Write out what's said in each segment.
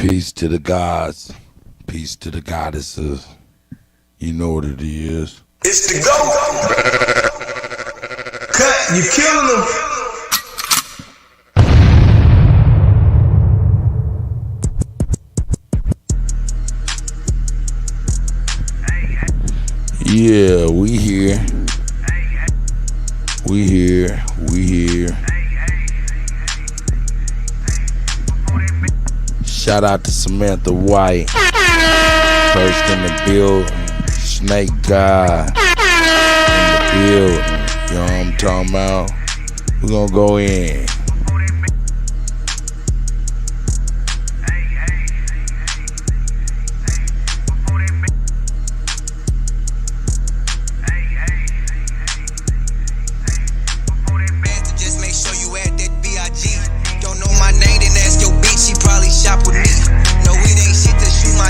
Peace to the gods. Peace to the goddesses. You know what it is. It's the GOAT. Cut, you killing them. Yeah, we here. We here. We here. Shout out to Samantha White. First in the building. Snake guy in the building. You know what I'm talking about? We're gonna go in.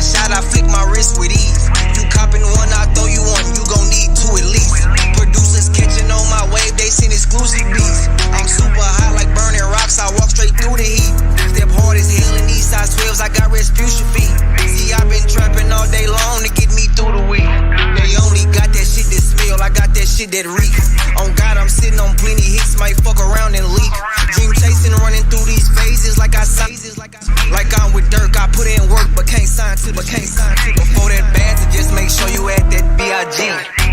Shot, I flick my wrist with ease. You copping one, I throw you one. You gon' need two at least. Producers catching on my wave, they send exclusive beats. I'm super hot like burning rocks, I walk straight through the heat. Step hard as hell in these size 12s, I got Respucia feet. See, I been trapping all day long to get me through the week. They only got that shit that smell, I got that shit that reek. On God, I'm sitting on plenty hits, might fuck around and leak. Dream chasing, running through these phases like I like I'm with Dirk, I put in work, but can't sign to. Before that bastard, just make sure you add that B.I.G.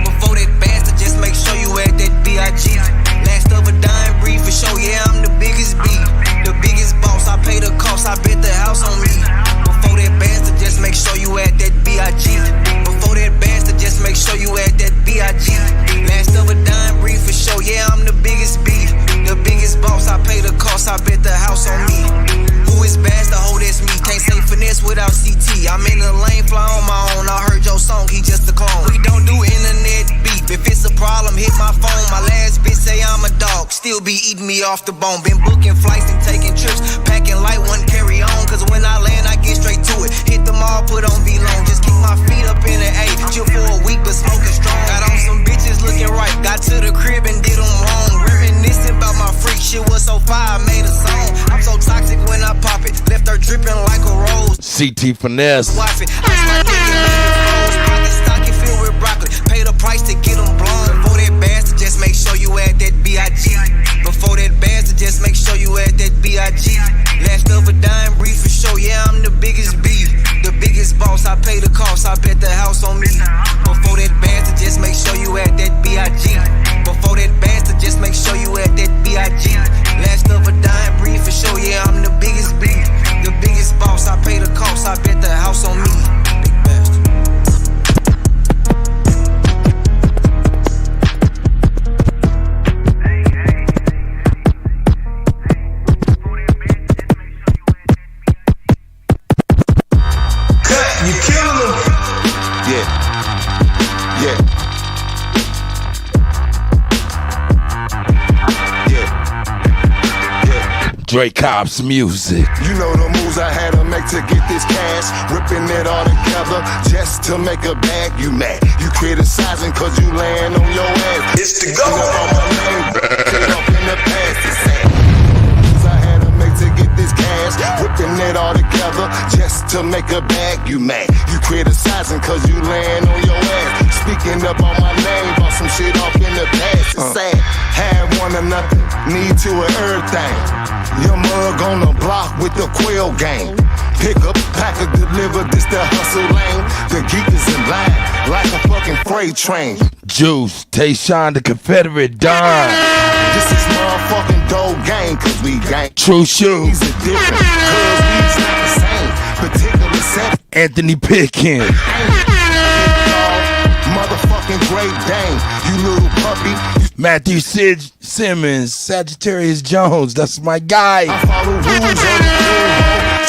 Before that bastard, just make sure you add that B.I.G. Last of a dime breed for sure, yeah, I'm the biggest beat. The biggest boss, I pay the cost, I bet the house on me. Before that bastard, just make sure you add that B.I.G. Before that bastard, just make sure you add that B.I.G. Last of a dime breed for sure, yeah, I'm the biggest beat. The biggest boss, I pay the cost, I bet the house on me. Who is best? The hoe that's me. Can't say finesse without CT. I'm in the lane, fly on my own. I heard your song, he just a clone. We don't do internet beef. If it's a problem, hit my phone. My last bitch say I'm a dog. Still be eating me off the bone. Been booking flights and taking trips. Packing light, one carry on. Cause when I land, I get straight to it. Hit the mall, put on V-Long. Just keep my feet up in the A. Chill for a week, but smoking strong. Got on some bitches looking right. Got to the crib and did them wrong. Reminiscing about my freak. Shit was so fire, I made a song. I'm so toxic when I pop it. Left her dripping like a rose. CT Finesse. Wife it. I my nigga made it froze. Pocket stocking filled with broccoli. Pay the price to get them blown. Before that bastard, just make sure you add that B.I.G. Before that bastard, just make sure you add that B.I.G. Last of a dime breed for sure, yeah, I'm the biggest beat. The biggest boss, I pay the cost, I bet the house on me. Before that bastard, just make sure you add that B.I.G. Before that bastard, just make sure you add that B.I.G. Last of a dime breed for sure, yeah, I'm the biggest beat. The biggest boss, I pay the cost, I bet the house on me. Big bastard. Cut, you killing them. Yeah. Drake Cobb's music. You know the moves I had to make to get this cash. Ripping it all together just to make a bag. You mad? You criticizing cause you laying on your ass. It's the GOAT. Up on my name, up in the past. It's sad. Moves I had to make to get this cash. Ripping it all together just to make a bag. You mad? You criticizing cause you laying on your ass. Speaking up on my name, bought some shit off in the past. It's sad. Have one or nothing, need to or everything. Your mug on the block with the quail gang. Pick up, pack or deliver, this the hustle lane. The geek is in line, like a fucking freight train. Juice, Tayshawn the Confederate Don. This is motherfucking dope gang, cause we gang. True shoes. These are different, cause we's not the same. Particular set. Anthony Pickens. Motherfucking Great Dane, you little puppy. Matthew Simmons, Sagittarius Jones, that's my guy. I follow rules on the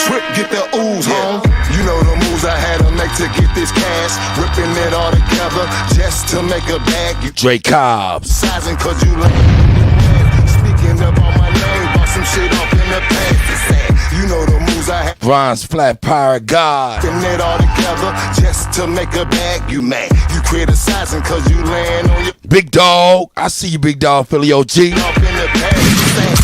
Trip, get the ooze home. You know the moves I had to make to get this cash. Ripping it all together just to make a bag. You Drake Cobbs. sizing cause you lame. Speaking up on my name, bought some shit off in the past. It's sad. You know the moves I had. Bronze Flat Pirate God. Ripping it all together just to make a bag. You mad? You criticizing cause you laying on your Big Dog. I see you, Big Dog, Philly OG. off in the past. It's sad.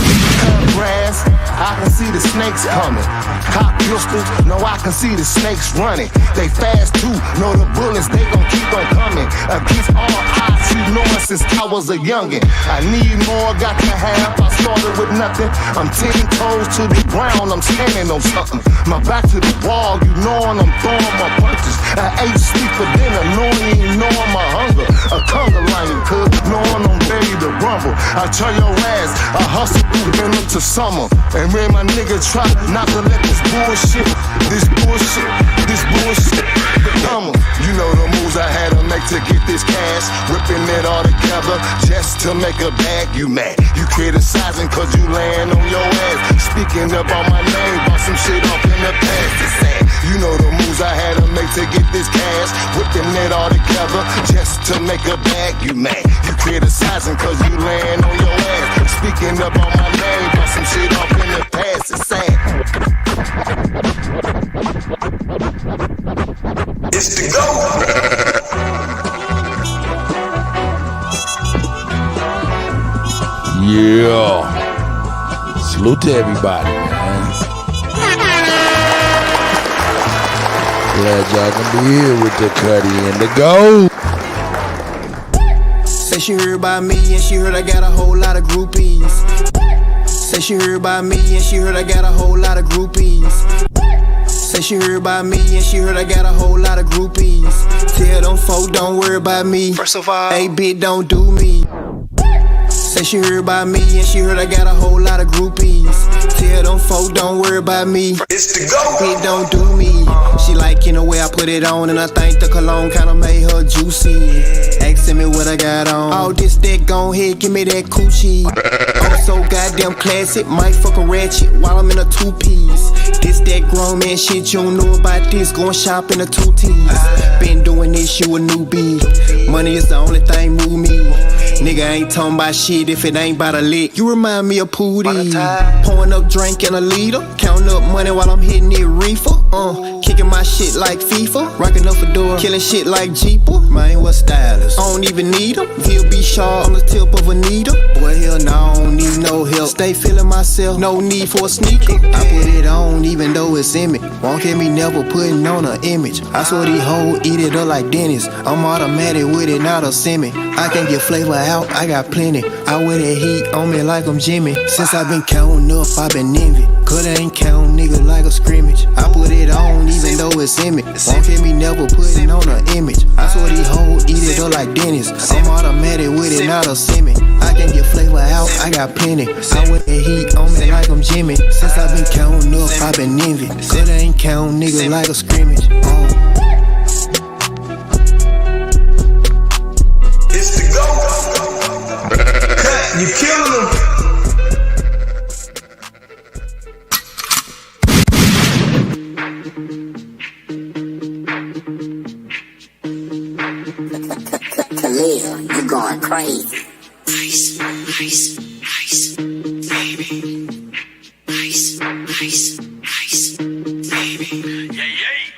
Cut grass, I can see the snakes coming. Cock pistol, no, I can see the snakes running. They fast too, know the bullets, they gon' keep on coming. Against all odds, you know it since I was a youngin'. I need more, got to have, I started with nothing. I'm 10 toes to the ground, I'm standing on something. My back to the wall, you knowin' I'm throwing my punches. I ate sleep for dinner, knowing you knowin' my hunger. A conga line, cuz knowin' I'm ready to rumble. I tell your ass, I hustle through winter to summer. And when my nigga try not to let this bullshit become 'em. You know the moves I had to make to get this cash. Whipping it all together just to make a bag. You mad, you criticizing cause you laying on your ass. Speaking up on my name, bought some shit off in the past. It's sad. You know the moves I had to make to get this cash. Whipping it all together just to make a bag. You mad, you criticizing cause you laying on your ass. Speaking up on my name, bought some shit off in the past. It's sad. It's the go. Yeah. Salute to everybody, man. Glad y'all can be here with the Cuddy and the Go. Say she heard about me and she heard I got a whole lot of groupies. Say she heard about me and she heard I got a whole lot of groupies. Say she heard about me and she heard I got a whole lot of groupies. Tell them folk don't worry about me. First of all, hey bitch, don't do me. Say she heard about me and she heard I got a whole lot of groupies. Tell them folk don't worry about me. It's the go. Bitch, don't do me. She like in the way I put it on, and I think the cologne kinda made her juicy. Asking me what I got on. All this that gon' ahead, give me that coochie. I'm so goddamn classic, might fuck a ratchet while I'm in a two-piece. This that grown man shit, you don't know about this. Going shop in a 2T's. Been doing this, you a newbie. Money is the only thing move me. Nigga ain't talking about shit if it ain't about a lick. You remind me of Pootie. Pouring up drink in a liter, counting up money while I'm hitting it reefer. Kicking my shit like FIFA, rocking up a door, killing shit like Jeeper. Man, what stylist? I don't even need them. He'll be sharp on the tip of a needle. Boy, hell no, I don't need no help. Stay feeling myself, no need for a sneaker. I put it on even though it's in me. Won't get me never putting on an image. I swear these hoes eat it up like Dennis. I'm automatic with it, not a semi. I can get flavor out, I got plenty. I wear that heat on me like I'm Jimmy. Since I been counting up, I been envy. Cause I ain't counting nigga like a scrimmage. I put it on even though it's in me. Won't get me never putting on an image. I swear these hoes eat it up like Dennis. I'm automatic with it, not a semi. I can get flavor out, I got plenty. I wear that heat on me like I'm Jimmy. Since I been counting up, I been envy. Cause I ain't counting nigga like a scrimmage. It's the go. Cut, you killing them. Khalil, you going crazy. Nice, baby. Nice, baby.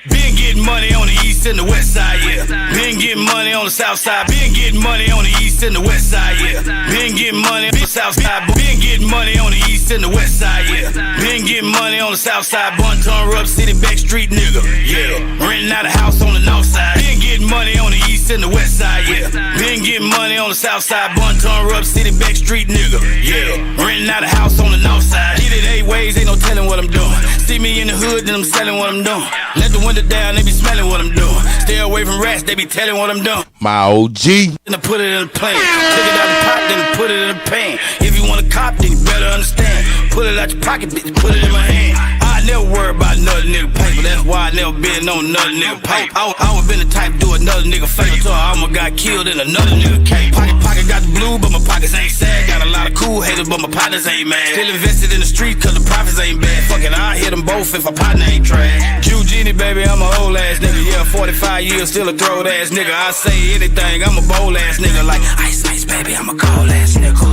Been getting money on the east and the west side, yeah. Been getting money on the south side. Been getting money on the east and the west side, yeah. Been getting money on the south side. Been getting money on the east and the west side, yeah. Been getting money on the south side. Bunton, Rub City, Backstreet nigga, yeah. Renting out a house on the north side. Been getting money on the east and the west side, yeah. Been getting money on the south side. Bunton, Rub City, Backstreet nigga, yeah. Renting out a house on the north side. Get it 8 ways, ain't no telling what I'm doing. See me in the hood, then I'm selling what I'm doing. Let the window down, they be smelling what I'm doing. Stay away from rats, they be telling what I'm doing. My OG. Then I put it in a plane. Took it out the pot, then put it in a pan. If you want a cop, then you better understand. Put it out your pocket, bitch, put it in my hand. I never worry about another nigga paper. That's why I never been on another nigga paper. I always been the type to do another nigga favor. So I almost got killed in another nigga cave. Pocket got the blue, but my pockets ain't sad. Got a lot of cool haters, but my partners ain't mad. Still invested in the street, cause the profits ain't bad. Fuck it, I hit them both if a partner ain't trash. Jew Genie, baby, I'm a old ass nigga. Yeah, 45 years, still a throwed ass nigga. I say anything, I'm a bold ass nigga. Like ice, baby, I'm a cold ass nigga.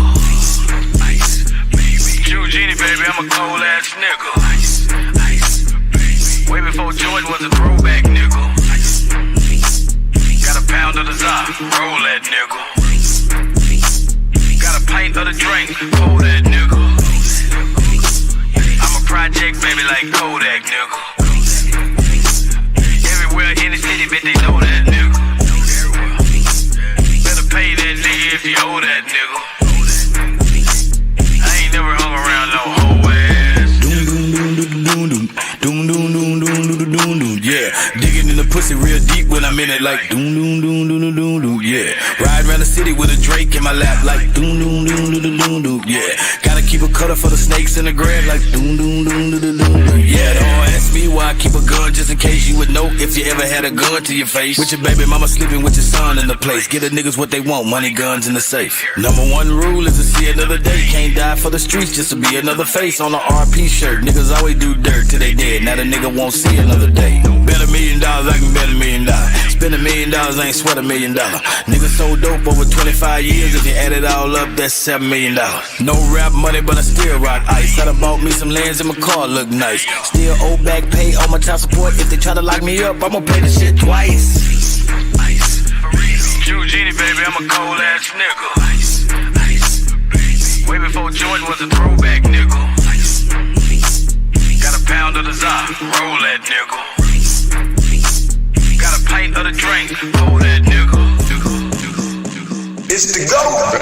Ice, baby. Jew Genie, baby, I'm a cold ass nigga. Ice, baby. Way before George was a throwback nigga. Ice, got a pound of the Zop, roll that nigga. Got a pint of the drink, hold that nigga. I'm a project like Kuttack, nigga. Everywhere in the city, bitch, they know that, nigga. Better pay that nigga if you owe that nigga. I ain't never hung around no hoe ass. Doom, yeah. Digging in the pussy real deep when I'm in it like doom, yeah. Ride around the city with a Drake in my lap like doom, yeah. Gotta keep a cutter for the snakes in the grave like doom, yeah. Don't ask me why I keep a gun just in case you would know if you ever had a gun to your face. With your baby mama sleeping with your son in the place. Get the niggas what they want, money, guns in the safe. Number one rule is to see another day. Can't die for the streets just to be another face on a RP shirt. Niggas always do dirt till they dead. Now the nigga won't see another day. Bet $1 million, I can bet $1 million. Spend $1 million, I ain't sweat $1 million. Nigga sold dope over 25 years. If you add it all up, that's $7 million. No rap money, but I still rock ice. I done bought me some lands and my car look nice. Still owe back pay on my child support. If they try to lock me up, I'ma pay the shit twice. True Genie, baby, I'm a cold ass nigga. Way before Jordan was a throwback nigga. Got a pound of the Zah, roll that nigga. Got a pint of the drink, hold that nigga. It's the GOAT.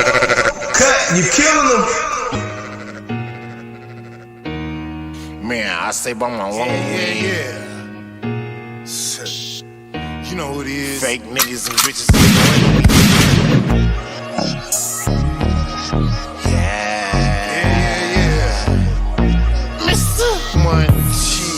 Cut, you killing them. Man, I say by my long way. Yeah. You know who it is. Fake niggas and bitches. Yeah. Mr. Munchie.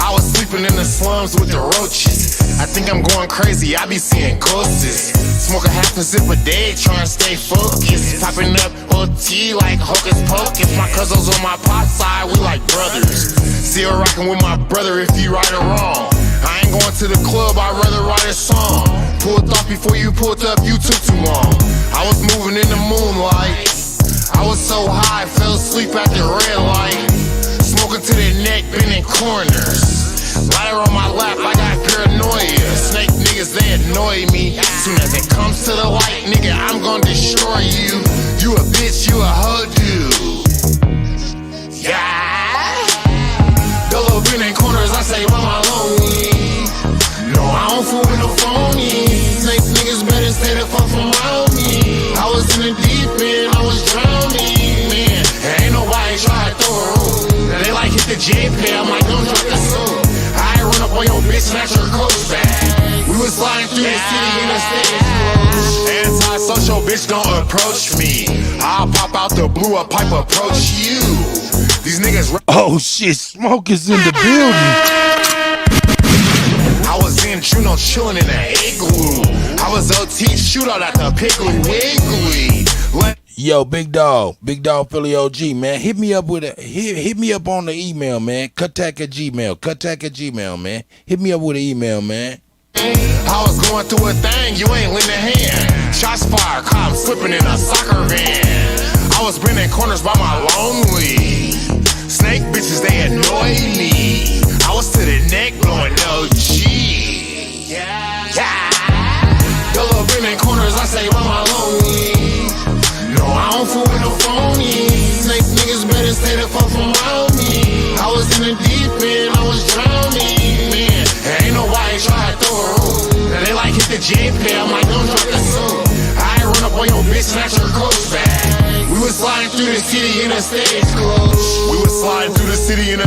I was sleeping in the slums with the roaches. I think I'm going crazy, I be seeing ghosts. Smoke a half a zip a day, trying to stay focused. Popping up OT like hocus pocus. My cousins on my pop side, we like brothers. Still rocking with my brother if he right or wrong. I ain't going to the club, I'd rather write a song. Pulled off before you pulled up, you took too long. I was moving in the moonlight. I was so high, fell asleep at the red light. Smoking to the neck, bending corners. Lighter on my lap, I got paranoia. Snake niggas, they annoy me. Soon as it comes to the light, nigga, I'm gonna destroy you. You a bitch, you a hoe dude. Yeah. Dolo bending corners, I say, mama lonely. No, I don't fool with no phonies. Snake niggas better stay the fuck from around me. I was in the deep end, I was drowning. Man, ain't nobody try to throw a room. Now they like hit the J-Pay, I'm like, don't drop the soul. I run up on your bitch, snatch her coat back. We was sliding through the city in the stage. Anti-social bitch, don't approach me. I'll pop out the blue, a pipe approach you. These niggas. Oh shit, Smoke is in the building. I was in Juno chillin' in the igloo. I was OT shootout at the Piggly Wiggly. Yo, Big Dog Philly OG, man. Hit me up with hit me up on the email, man. Kuttack at Gmail, man. Hit me up with an email, man. I was going through a thing, you ain't lend a hand. Shots fired, cops slipping in a soccer van. I was bending corners by my lonely. Snake bitches, they annoy me. I was to the neck blowing OG. Yeah. Dolo bending corners, I say by my lonely. No, I don't fool with no phonies. Snake niggas better stay the fuck from around me. I was in the deep end, I was drowning. Man, ain't nobody try to throw a room. Now they like hit the J-Pay, I'm like, don't drop the soul. I run up on your bitch, snatch her coat back. We was sliding through the city in a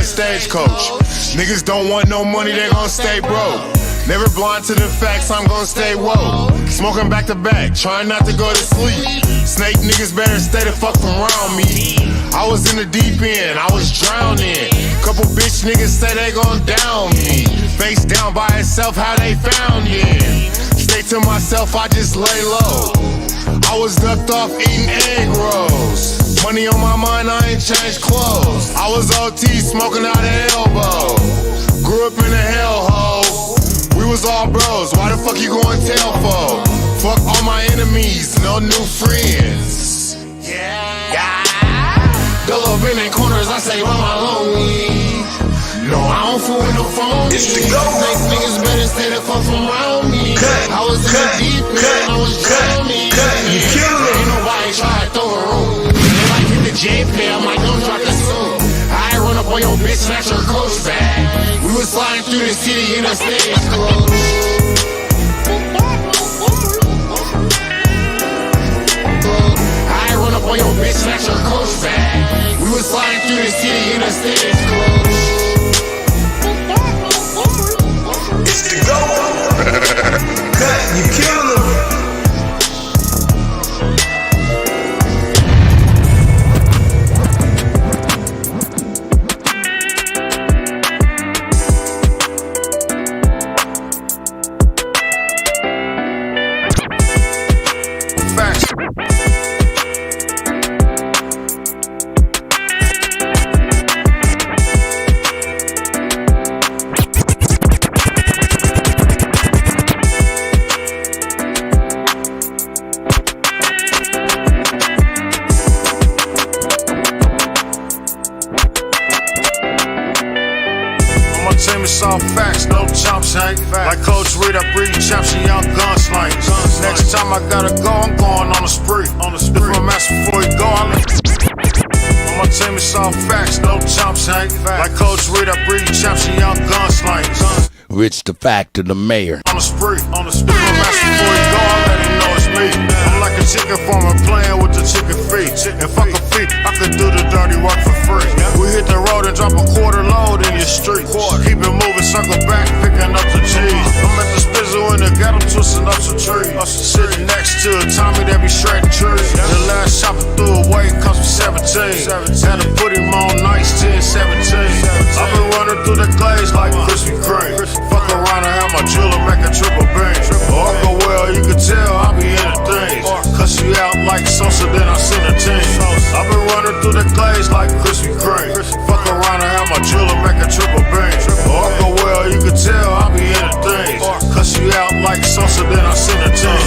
stagecoach. Niggas don't want no money, they gon' stay broke. Never blind to the facts, I'm gon' stay woke. Smoking back to back, trying not to go to sleep. Snake niggas better stay the fuck from around me. I was in the deep end, I was drowning. Couple bitch niggas say they gon' down me. Face down by itself, how they found it. Stay to myself, I just lay low. I was ducked off eating egg rolls. Money on my mind, I ain't changed clothes. I was OT smoking out of elbow. Grew up in a hellhole. We was all bros, why the fuck you going tell for? Fuck all my enemies, no new friends. Yeah. Dolo bending corners, I say, mama lonely. No, I don't fool with no phone. It's the GOAT. Snake niggas better stay the fuck from around me. I was in the deep end, I was drowning. You killing them. Ain't nobody try to throw a room. They like hit the J-Pay, I'm like, don't drop the soul. I on your bitch, snatch her coach bag. We was sliding through the city in a stagecoach. I run up on your bitch, snatch her coach bag. We was sliding through the city in a stagecoach. It's the go. Cut, you killing them. It's all facts, no chumps, Hank. Like Coach Reed, I breed champs and young gunslingers. Next time I gotta go, I'm going on a spree. If I'm asking before you go, I'll on my team, it's all facts, no chumps, Hank. Like Coach Reed, I breed champs and young gunslingers. Rich the Factor, the mayor. On a spree, if I'm asking before you go, I'll let him know it's me. I'm like a chicken farmer playing with the chicken feet. If I could feed, I could do the dirty work for free. We hit the road and drop a quarter load in your street. Keep it moving, circle back, picking up the cheese. I'm at the spizzle in the ghetto, twisting up some trees. Sitting next to a Tommy that be shredding trees. The last chopper threw away, cost me 17. Had to put him on nights, 10, 17. I've been running through the glaze like Krispy Kreme. Fuck around and have my jeweler make a triple beam. Or go well, you can tell I be in the things. Cuss you out like Sosa, then I send a team. I've been running through the glaze like Krispy Kreme. Fuck around and have my jeweler make a triple beam. Or go well, you can tell I be in the things. Cuss you out like Sosa, then I send a team.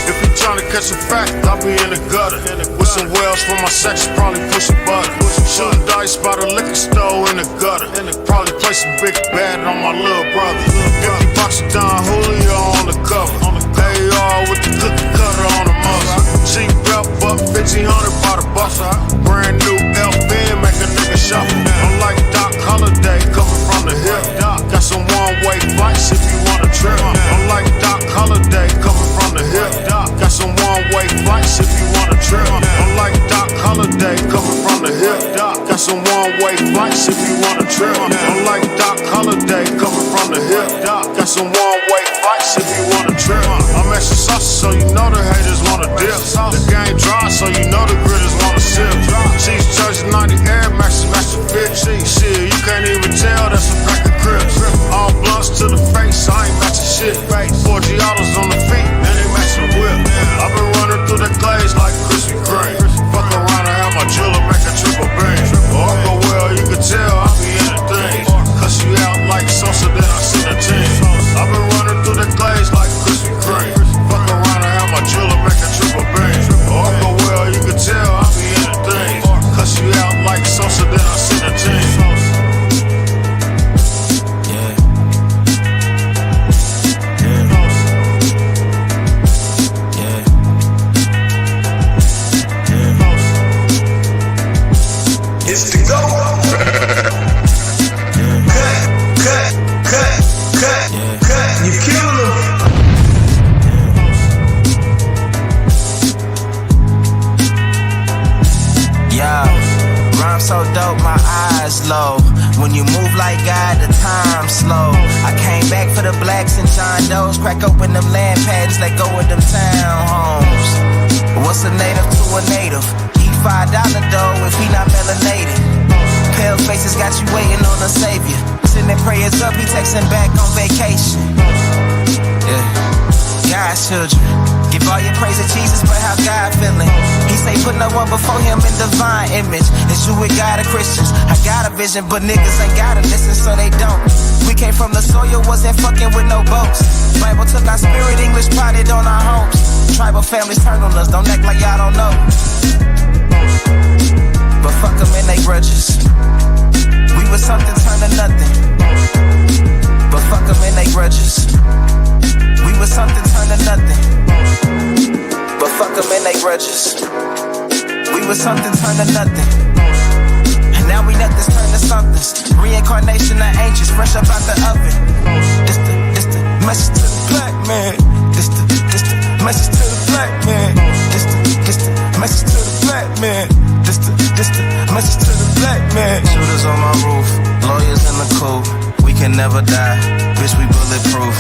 If you tryna catch a fact, I'll be in the gutter. With some wells for my sex, probably pushing butter. Shooting dice by the liquor store in the gutter. Probably play some big bad on my little brother. 50 bucks a Don Julio on the cover. AR with the cookie cutter on the muzzle. Cheap belt, but 1500 by the buffer. Brand new LV, make a nigga shuffle. I'm like Doc Holliday, coming from the hip. Got some one-way flights if you wanna trip. I'm like Doc Holliday, coming from the hip. Got some one-way flights if you wanna trip. I'm like Doc Holliday, coming from the hip. Got some one-way flights if you wanna trip. I'm like Doc Holliday, coming from the hip. Got some one-way flights if you wanna trip. I'm extra saucy, so you know the haters wanna dip. The game dry, so you know the gritters wanna sip. Cheese Church 90 Air Maxes, match the fit. Shit, you can't even tell that's a pack of Crips. All blunts to the face, I ain't matching shit. 4G autos on the feet, and they match the whip. I've been running through the glaze like Krispy Kreme. Fuck around and have my jeweler make a triple beam. Or go well, you can tell I be in the things. Cuss you out like Sosa, then I send a team. I've been running through the glaze like Krispy Kreme. Fuck around and have my jeweler make a triple beam. Or go well, you can tell I be in the things. Cuss you out like Sosa, then I send a team. It's the go. Cut. You killing them. Yeah, rhyme so dope, my eyes low. When you move like God, the time slow. I came back for the blacks and John Doe's. Crack open them land patents, let go of them townhomes. What's a native to a native? He $5 dough if he not melanated. Pale faces got you waiting on a savior. Sending prayers up, he texting back on vacation. Yeah, God's children. Give all your praise to Jesus, but how God feeling? He say put no one before him in divine image. It's you with God or Christians. I got a vision, but niggas ain't gotta listen, so they don't. We came from the soil, wasn't fucking with no boats. Bible took our spirit, English potted on our homes. Tribal families turn on us, don't act like y'all don't know. But fuck them and they grudges. We was something, turn to nothing. But fuck them and they grudges. We was something, turn to nothing. But fuck them and they grudges. We was something, turn to nothing. And now we nothing's turn to something. Reincarnation of ancients, fresh up out the oven. This the message to the black man. This the message to the black man. This the message to the black man. This the message to the black man. Shooters on my roof, lawyers in the coop. We can never die, bitch, we bulletproof.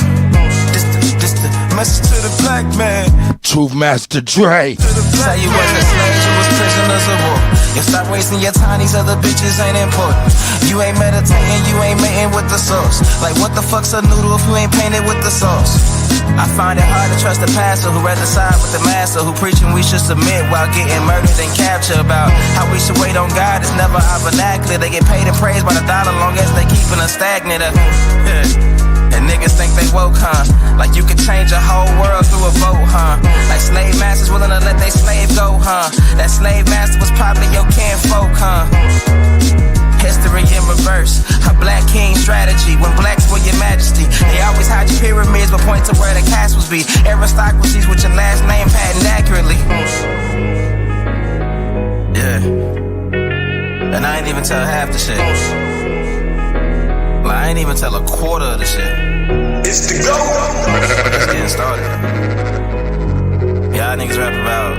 This the message to the black man. Truth Master Dre. Say you wasn't slaves, you was prisoners of war. You stop wasting your time, these other bitches ain't important. You ain't meditating, you ain't mating with the sauce. Like what the fuck's a noodle if you ain't painted with the sauce? I find it hard to trust the pastor who rather side with the master who preaching we should submit while getting murdered and captured. About how we should wait on God is never our vernacular. They get paid and praised by the dollar long as they keeping us stagnant. And niggas think they woke, huh? Like you could change a whole world through a vote, huh? Like slave masters willing to let they slave go, huh? That slave master was probably your kinfolk, huh? History in reverse, a black king strategy. When blacks were your majesty, they always hide your pyramids but point to where the castles be. Aristocracies with your last name patent accurately. Yeah. And I ain't even tell half the shit. Like, I ain't even tell a quarter of the shit. It's the go. Just getting started. Y'all niggas rap about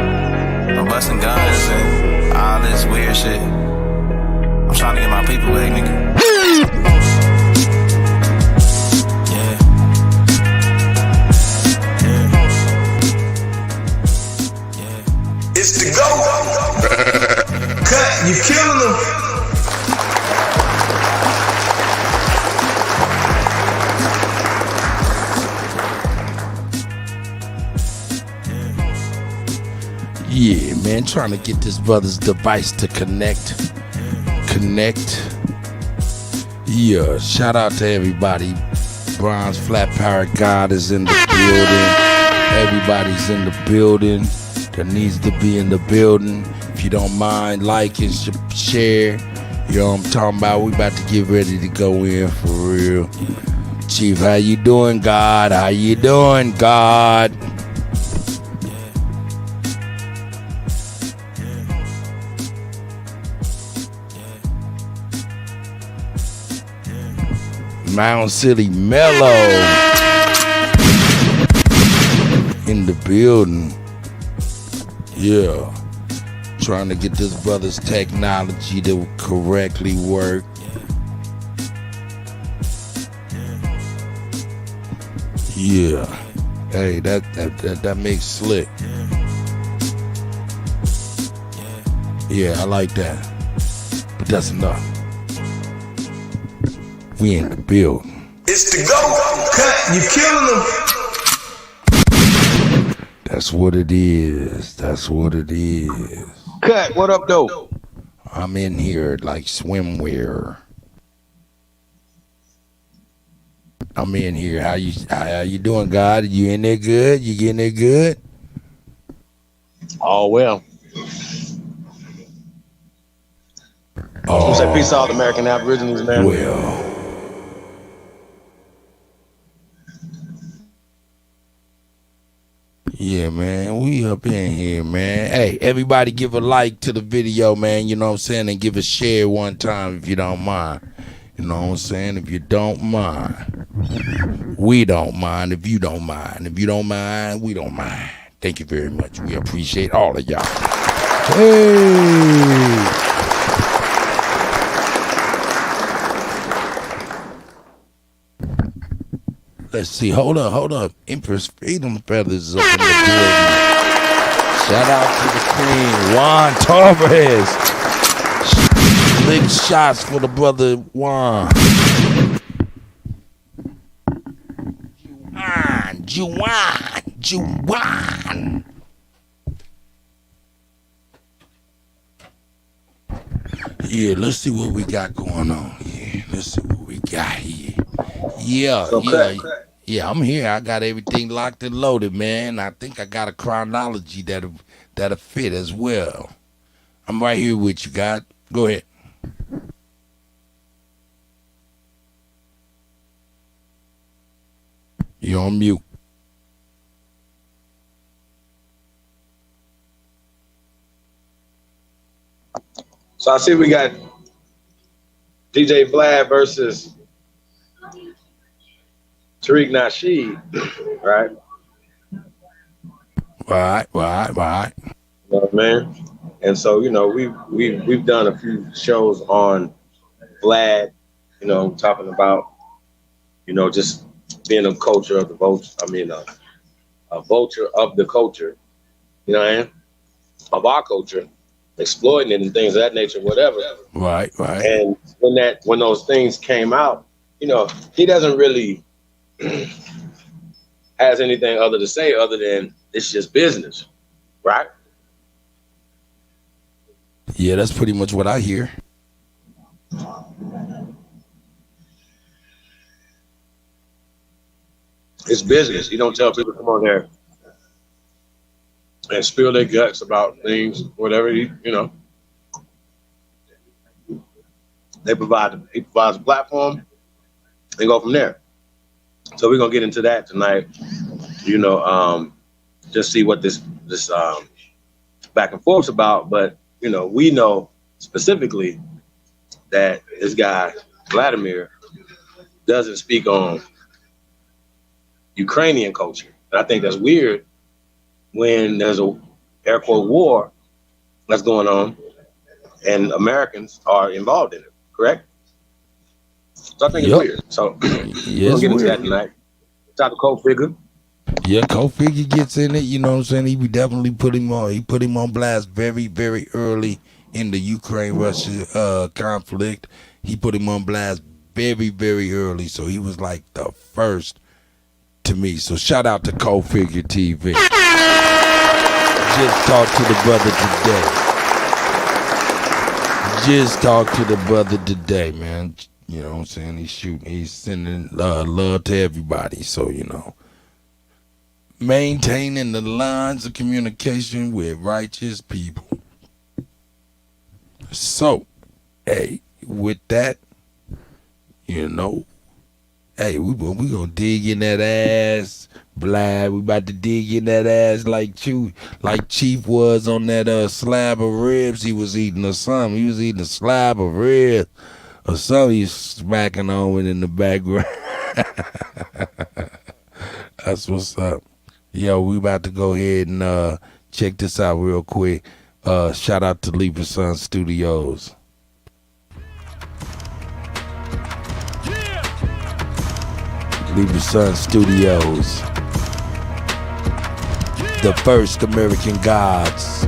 busting guns and all this weird shit. I'm trying to get my people back, nigga. Yeah. Yeah. Yeah. It's the go. Cut, you killing them. Yeah, man, trying to get this brother's device to connect. Yeah, shout out to everybody. Bronze Flat Power God is in the building. Everybody's in the building that needs to be in the building. If you don't mind, like and share. You know what I'm talking about? We about to get ready to go in for real. Chief, how you doing, God? How you doing, God? Mound City Mellow in the building. Yeah. Trying to get this brother's technology to correctly work. Yeah. Hey, that makes slick. Yeah, I like that. But that's enough. We in the building. It's the go. Cut, you killing them. That's what it is. That's what it is. Cut, what up, though? I'm in here like swimwear. I'm in here. How you doing, God? You in there good? You getting there good? Oh, well. Oh, What's that piece of all the American Aborigines, man? well. Yeah, man, we up in here, man. Hey, everybody give a like to the video, man, you know what I'm saying? And give a share one time if you don't mind. You know what I'm saying? If you don't mind. We don't mind if you don't mind. If you don't mind, we don't mind. Thank you very much. We appreciate all of y'all. Hey! Let's see. Hold up. Empress Freedom Feathers up in the building. Shout out to the queen, Juan Torres. Big shots for the brother Juan. Juwan. Yeah, let's see what we got going on here. Let's see what we got here. Yeah. Yeah, I'm here. I got everything locked and loaded, man. I think I got a chronology that'll fit as well. I'm right here with you, God. Go ahead. You're on mute. So I see we got DJ Vlad versus Tariq Nasheed, right? Right. You know what I mean? And so, you know, we've done a few shows on Vlad, you know, talking about, you know, just being a culture of the vulture. I mean, a vulture of the culture, you know what I mean? Of our culture, exploiting it and things of that nature, whatever. Right. And when those things came out, you know, he doesn't really has anything other to say other than it's just business, right? Yeah, that's pretty much what I hear. It's business. You don't tell people come on there and spill their guts about things, whatever you know. He provides a platform and go from there. So we're gonna get into that tonight. You know, just see what this back and forth's about. But you know, we know specifically that this guy Vladimir doesn't speak on Ukrainian culture. And I think that's weird when there's a air quote war that's going on and Americans are involved in it, correct? So I think it's weird. So we're gonna get into that tonight. Shout out to Cold Figure. Yeah, Cold Figure gets in it, you know what I'm saying? He definitely put him on blast very, very early in the Ukraine-Russia conflict. He put him on blast very, very early, so he was like the first to me. So shout out to Cold Figure TV. Just talked to the brother today. Man. You know what I'm saying? He's sending love to everybody. So, you know, maintaining the lines of communication with righteous people. So, hey, with that, you know, hey, we gonna dig in that ass, Vlad. We about to dig in that ass like Chief was on that slab of ribs he was eating or something. He was eating a slab of ribs or something. He's smacking on it in the background. That's what's up. Yo, we about to go ahead and check this out real quick. Shout out to Libra Sun Studios. Libra Sun Studios, the first American gods.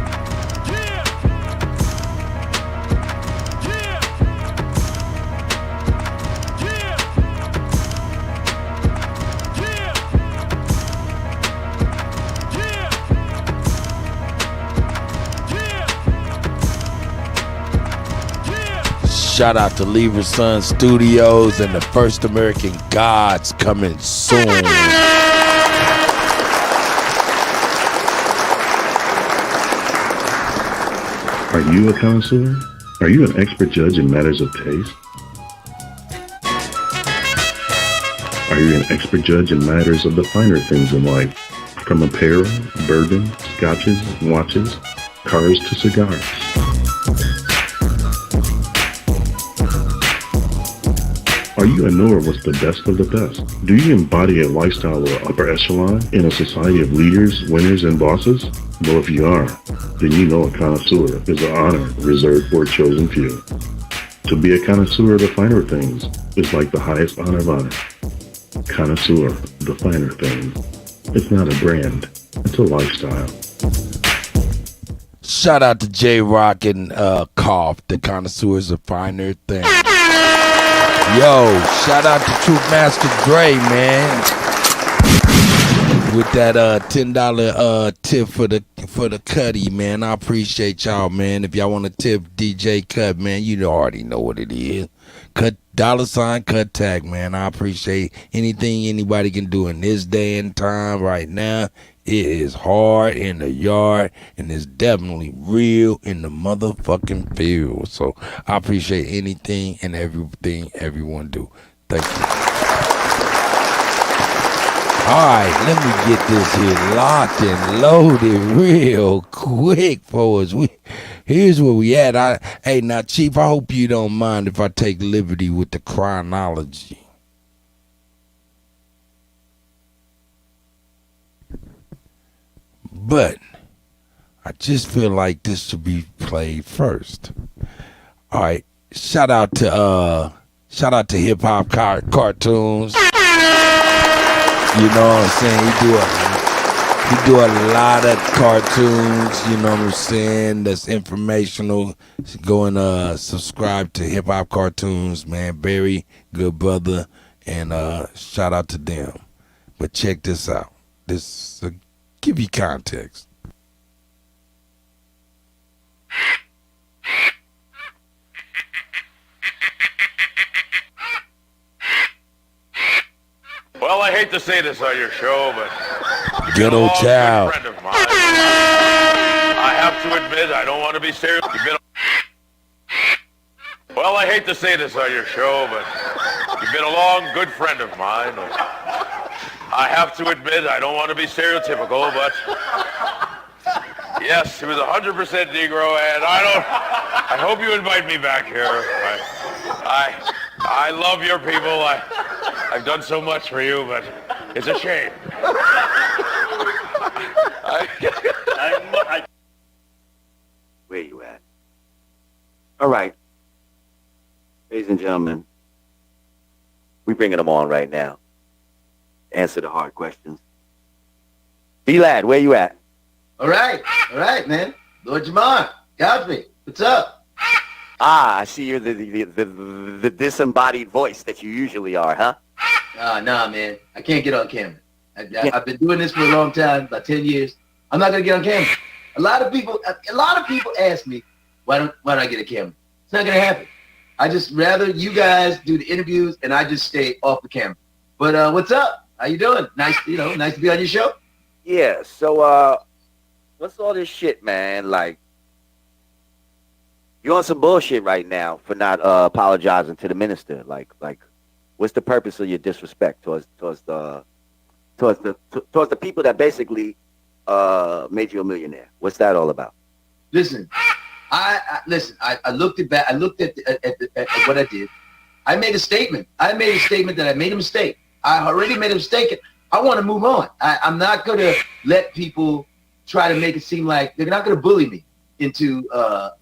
Shout out to Libra Sun Studios and the first American gods coming soon. Are you a connoisseur? Are you an expert judge in matters of taste? Are you an expert judge in matters of the finer things in life? From apparel, bourbon, scotches, watches, cars to cigars. Are you a knower what's the best of the best? Do you embody a lifestyle of upper echelon in a society of leaders, winners, and bosses? Well, if you are, then you know a connoisseur is an honor reserved for a chosen few. To be a connoisseur of the finer things is like the highest honor of honor. Connoisseur of the finer things. It's not a brand, it's a lifestyle. Shout out to J-Rock and Cough, the connoisseurs of finer things. Yo, shout out to Truth Master Dre, man. With that $10 tip for the Cuddy, man. I appreciate y'all, man. If y'all want to tip DJ Cut, man, you already know what it is. $Kuttack, man. I appreciate anything anybody can do in this day and time right now. It is hard in the yard, and it's definitely real in the motherfucking field. So I appreciate anything and everything everyone do. Thank you. All right, let me get this here locked and loaded real quick for us. here's where we at. Hey, now, Chief, I hope you don't mind if I take liberty with the chronology. But I just feel like this should be played first. All right, shout out to hip hop cartoons. You know what I'm saying? He do a lot of cartoons. You know what I'm saying? That's informational. Go and subscribe to hip hop cartoons, man. Very good brother, and shout out to them. But check this out. This give you context. Well, I hate to say this on your show, but Ghetto child. Friend of mine. I have to admit, I don't want to be serious. Well, I hate to say this on your show, but you've been a long, good friend of mine. I have to admit, I don't want to be stereotypical, but yes, he was 100% Negro, and I hope you invite me back here. I love your people. I've done so much for you, but it's a shame. Where you at? All right. Ladies and gentlemen, we bringing them on right now. Answer the hard questions. Vlad, where you at? All right, man. Lord Jamar, Godfrey, what's up? I see you're the disembodied voice that you usually are, huh? Nah, man. I can't get on camera. I've been doing this for a long time, about 10 years. I'm not gonna get on camera. A lot of people ask me, why don't I get a camera? It's not gonna happen. I just rather you guys do the interviews and I just stay off the camera. But what's up? How you doing? Nice to be on your show. Yeah. So what's all this shit, man? Like, you're on some bullshit right now for not apologizing to the minister. Like, what's the purpose of your disrespect towards the people that basically made you a millionaire? What's that all about? Listen, I looked at back. I looked at what I did. I made a statement. That I made a mistake. I already made a mistake. I want to move on. I'm not going to let people try to make it seem like they're not going to bully me into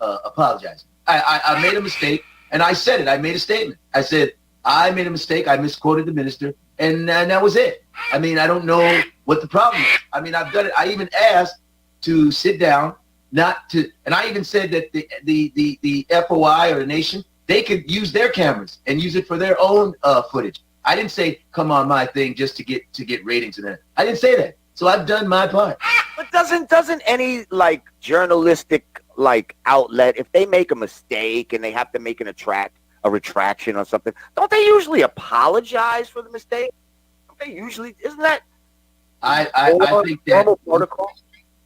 apologizing. I made a mistake, and I said it. I made a statement. I said, I made a mistake. I misquoted the minister, and that was it. I mean, I don't know what the problem is. I mean, I've done it. I even asked to sit down, not to, and I even said that the FOI or the nation, they could use their cameras and use it for their own footage. I didn't say come on my thing just to get ratings and that. I didn't say that. So I've done my part. But doesn't any like journalistic like outlet, if they make a mistake and they have to make a retraction or something, don't they usually apologize for the mistake? Don't they usually? Isn't that? I think that protocol.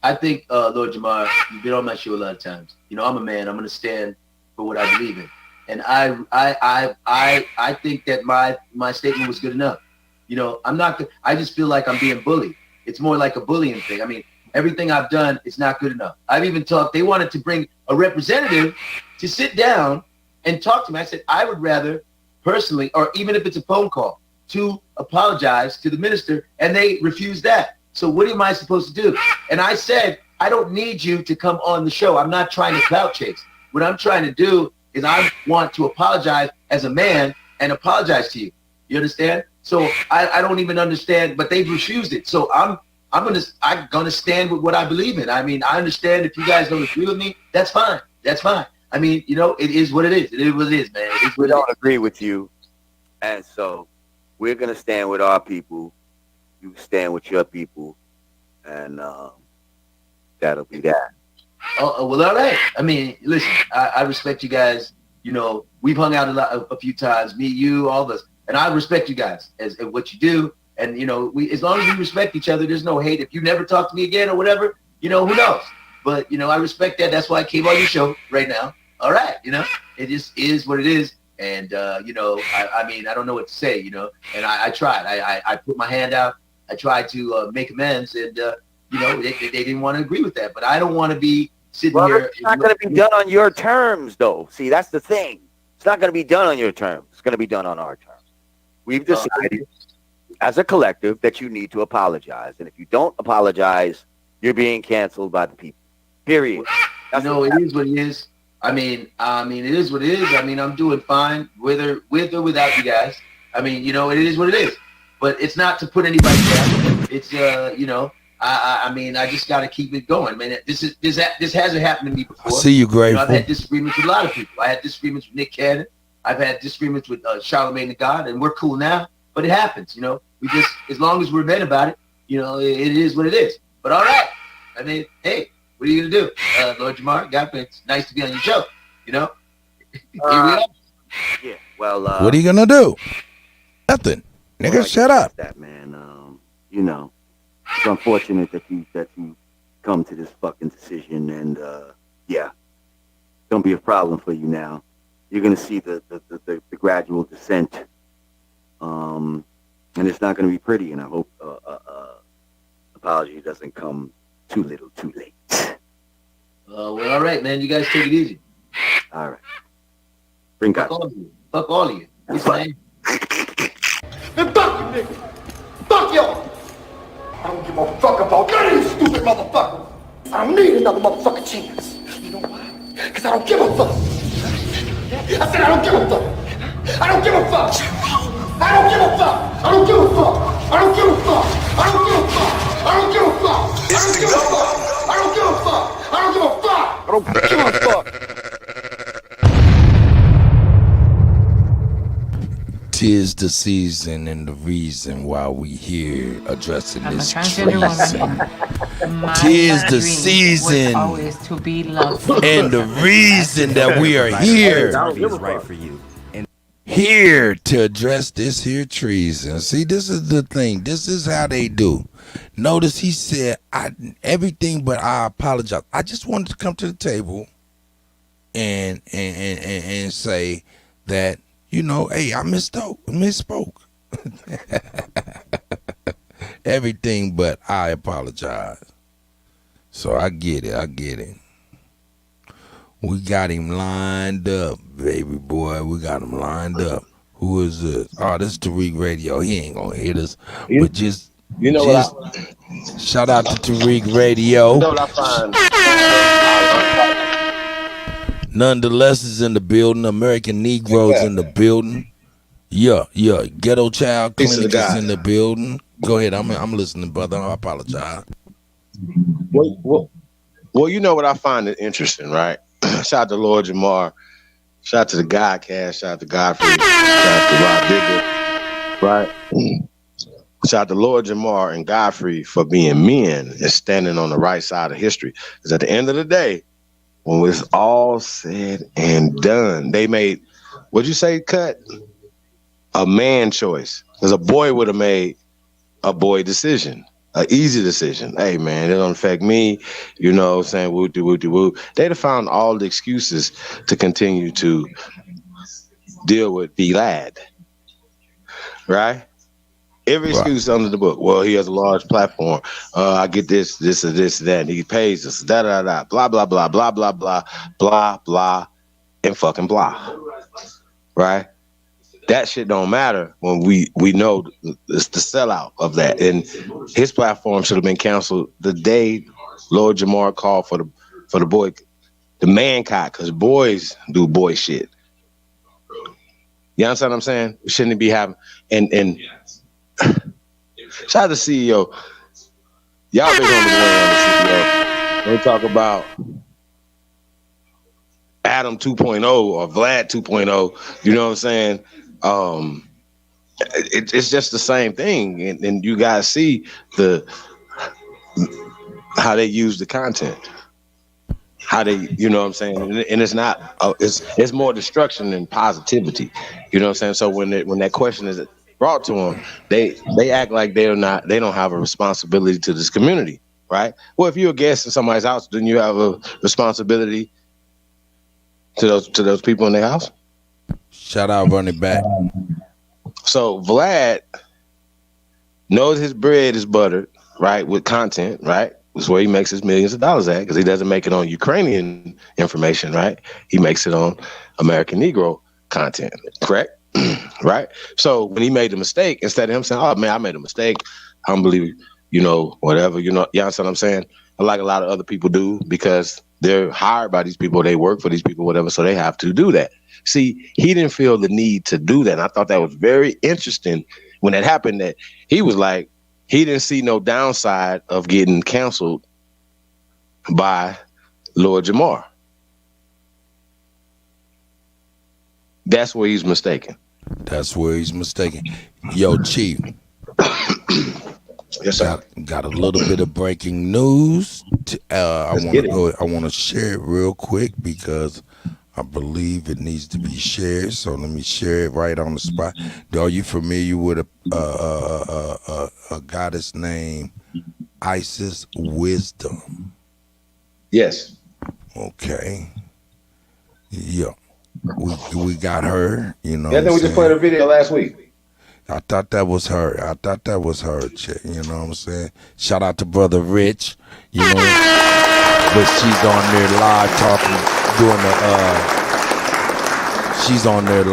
I think Lord Jamar, you've been on my show a lot of times. You know, I'm a man. I'm going to stand for what I believe in, and I think that my statement was good enough. You know, I'm not. I just feel like I'm being bullied. It's more like a bullying thing. I mean, everything I've done is not good enough. I've even talked. They wanted to bring a representative to sit down and talk to me. I said I would rather personally, or even if it's a phone call, to apologize to the minister, and they refused that. So what am I supposed to do? And I said, I don't need you to come on the show. I'm not trying to clout chase. What I'm trying to do is I want to apologize as a man and apologize to you. You understand? So I don't even understand, but they've refused it. So I'm gonna stand with what I believe in. I mean, I understand if you guys don't agree with me, that's fine. That's fine. I mean, you know, it is what it is. It is what it is, man. We don't agree with you, and so we're gonna stand with our people. You stand with your people, and that'll be that. Oh, well, all right. I mean, listen, I respect you guys. You know, we've hung out a few times, me, you, all of us, and I respect you guys as what you do. And, you know, as long as we respect each other, there's no hate. If you never talk to me again or whatever, you know, who knows? But, you know, I respect that. That's why I came on your show right now. All right. You know, it just is what it is. And, you know, I mean, I don't know what to say, you know, and I tried. I put my hand out. I tried to make amends, and, you know, they didn't want to agree with that. But I don't want to be sitting here. It's not going to be done on your terms, though. See, that's the thing. It's not going to be done on your terms. It's going to be done on our terms. We've decided as a collective that you need to apologize. And if you don't apologize, you're being canceled by the people. Period. It is what it is. I mean, it is what it is. I mean, I'm doing fine with or without you guys. I mean, it is what it is. But it's not to put anybody down. It's I mean, I just got to keep it going, man. This hasn't happened to me before. I see you, grateful. I've had disagreements with a lot of people. I had disagreements with Nick Cannon. I've had disagreements with Charlamagne the God, and we're cool now. But it happens, We just, as long as we're men about it, it is what it is. But all right, I mean, hey, what are you gonna do, Lord Jamar? God, it's nice to be on your show. Here we are. Yeah. Well, what are you gonna do? Nothing, nigga. Shut up. That man. It's unfortunate that you come to this fucking decision, and yeah, it's gonna be a problem for you now. You're gonna see the gradual descent, and it's not gonna be pretty. And I hope apology doesn't come too little, too late. Well, all right, man. You guys take it easy. All right. Bring God. Fuck all of you. What's my name? And fuck you, nigga. Fuck y'all. I don't give a fuck about none of you stupid motherfuckers. I don't need another motherfucking chance. You know why? Because I don't give a fuck. I said I don't give a fuck. I don't give a fuck. I don't give a fuck. I don't give a fuck. I don't give a fuck. I don't give a fuck. I don't give a fuck. I don't give a fuck. I don't give a fuck. I don't give a fuck. I don't give a fuck. Tis the season and the reason why we here addressing this treason. Tis the season and the reason that we are here. Here to address this here treason. See, this is the thing. This is how they do. Notice he said, everything but I apologize. I just wanted to come to the table and say that, hey, I misspoke. Everything but I apologize. So I get it. We got him lined up, baby boy. We got him lined up. Who is this? Oh, this is Tariq Radio. He ain't gonna hit us. But shout out to Tariq Radio. You know what I find? Nonetheless is in the building. American Negroes in the building. Yeah. Ghetto Child Clinic is in the building. Go ahead. I'm listening, brother. I apologize. Well, you know what I find it interesting, right? Shout out to Lord Jamar. Shout out to the Godcast. Shout out to Godfrey. Shout out to Rob Digger. Right? Shout out to Lord Jamar and Godfrey for being men and standing on the right side of history. Because at the end of the day, when it's all said and done, they made, what'd you say, Cut? A man choice. Because a boy would have made a boy decision. An easy decision. Hey, man, it don't affect me. You know what I'm saying? Woo-de-woo-de-woo. They'd have found all the excuses to continue to deal with Vlad. Right? Every excuse under the book. Well, he has a large platform. I get this, or this, that, and he pays us. Da-da-da. Blah, blah, blah, blah, blah, blah, blah, blah, and fucking blah. Right? That shit don't matter when we know it's the sellout of that. And his platform should have been canceled the day Lord Jamar called for the boy, the man cot, because boys do boy shit. You understand what I'm saying? We shouldn't be having and shout out to CEO. Y'all big on the CEO. When we talk about Adam 2.0 or Vlad 2.0, you know what I'm saying? It's just the same thing, and you guys see how they use the content, how they, you know what I'm saying, and it's not it's more destruction than positivity, you know what I'm saying. So when that question is brought to them, they act like they don't have a responsibility to this community, right? Well, if you're a guest in somebody's house, then you have a responsibility to those people in their house. Shout out, run it back. So Vlad knows his bread is buttered, right, with content, right? is where he makes his millions of dollars at, because he doesn't make it on Ukrainian information, right? He makes it on American Negro content, correct? Right? So when he made the mistake, instead of him saying, oh man, I made a mistake, I don't believe, whatever, you understand what I'm saying? Like a lot of other people do, because they're hired by these people, they work for these people, whatever, so they have to do that. See, he didn't feel the need to do that. And I thought that was very interesting when that happened, that he was like, he didn't see no downside of getting canceled by Lord Jamar. That's where he's mistaken. That's where he's mistaken. Yo, Chief. Yes, sir. Got a little bit of breaking news. I want to share it real quick because I believe it needs to be shared. So let me share it right on the spot. Are you familiar with a goddess named Isis Wisdom? Yes. Okay. Yeah. We got her, Yeah, I think we just played a video last week. I thought that was her. Chick, you know what I'm saying? Shout out to Brother Rich, but she's on there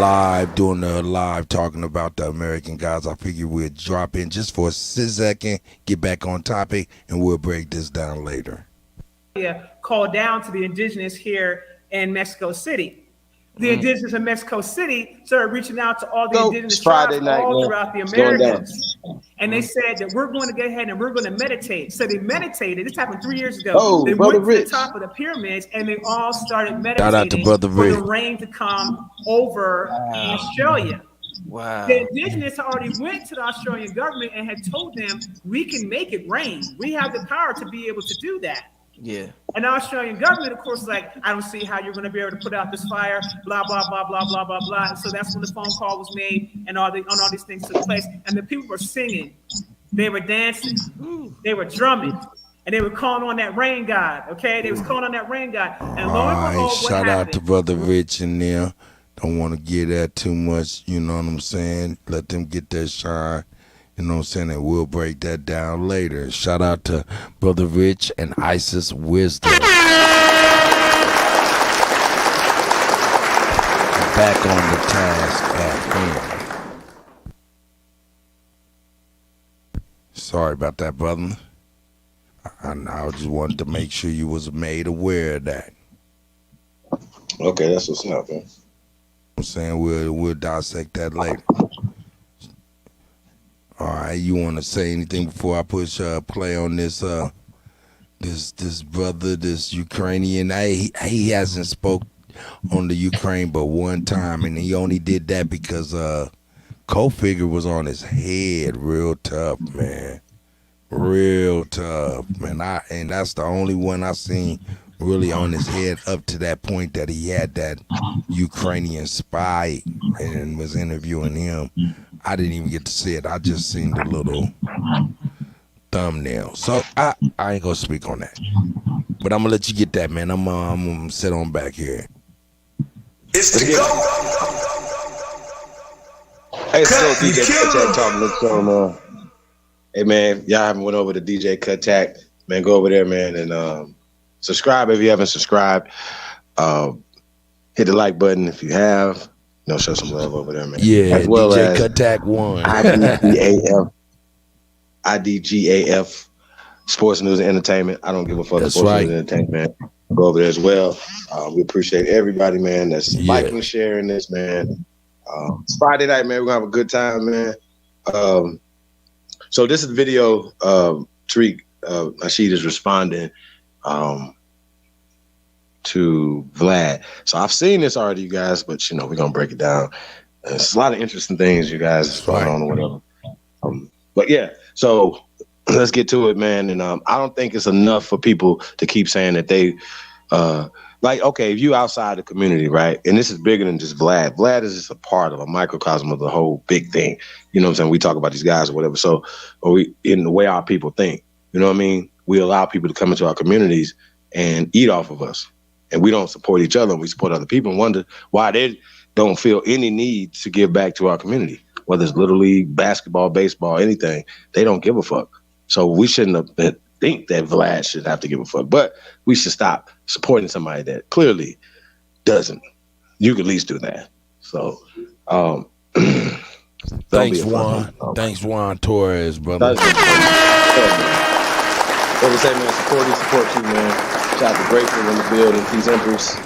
live talking about the American gods. I figure we'll drop in just for a second, get back on topic, and we'll break this down later. Yeah, called down to the indigenous here in Mexico City. The indigenous in Mexico City started reaching out to all the indigenous tribes all throughout the Americas. And they said that we're going to go ahead and we're going to meditate. So they meditated. This happened 3 years ago. They went to the top of the pyramids and they all started meditating for the rain to come over Australia. Wow. The indigenous already went to the Australian government and had told them, we can make it rain. We have the power to be able to do that. Yeah. And the Australian government, of course, like, I don't see how you're going to be able to put out this fire, blah, blah, blah, blah, blah, blah, blah. And so that's when the phone call was made and all these things took place. And the people were singing. They were dancing. They were drumming. And they were calling on that rain god, okay? They was calling on that rain god. And lo and behold, what shout happened? out to Brother Rich in there. Don't want to get that too much, you know what I'm saying? Let them get their shine. You know what I'm saying? And we'll break that down later. Shout out to Brother Rich and Isis Wisdom. Back on the task at hand. Sorry about that, brother. I just wanted to make sure you was made aware of that. Okay, that's what's up, man. I'm saying we'll dissect that later. All right, you want to say anything before I push play on this this brother, this Ukrainian? He hasn't spoke on the Ukraine but one time, and he only did that because Figure was on his head real tough, man. Real tough, man. And that's the only one I seen really on his head up to that point that he had that Ukrainian spy and was interviewing him. I didn't even get to see it. I just seen the little thumbnail. So I ain't gonna speak on that. But I'm gonna let you get that, man. I'm gonna sit on back here. It's the go. Hey, so DJ Kuttack talking. Let's go, hey man, y'all haven't went over to DJ Kuttack, man. Go over there, man, and subscribe if you haven't subscribed. Hit the like button if you have. Show some love over there, man. Yeah, as well DJ as Kuttack 1. IDGAF, Sports News and Entertainment. I don't give a fuck. That's Sports right. News and Entertainment. Go over there as well. We appreciate everybody, man, that's liking and sharing this, man. It's Friday night, man. We're going to have a good time, man. So this is the video. Tariq Nasheed is responding to Vlad. So I've seen this already, you guys, but we're gonna break it down. There's a lot of interesting things, you guys, going on or whatever. But yeah, so let's get to it, man. And I don't think it's enough for people to keep saying that they okay, if you outside the community, right? And this is bigger than just Vlad. Vlad is just a part of a microcosm of the whole big thing. You know what I'm saying? We talk about these guys or whatever. So in the way our people think, you know what I mean? We allow people to come into our communities and eat off of us. And we don't support each other, and we support other people and wonder why they don't feel any need to give back to our community, whether it's Little League, basketball, baseball, anything. They don't give a fuck. So we shouldn't have think that Vlad should have to give a fuck, but we should stop supporting somebody that clearly doesn't. You could at least do that. So, thanks, Juan. Thanks, Juan Torres, brother. What we say, man? Support you, man. Shout out to Grateful in the building. Peace, Empress.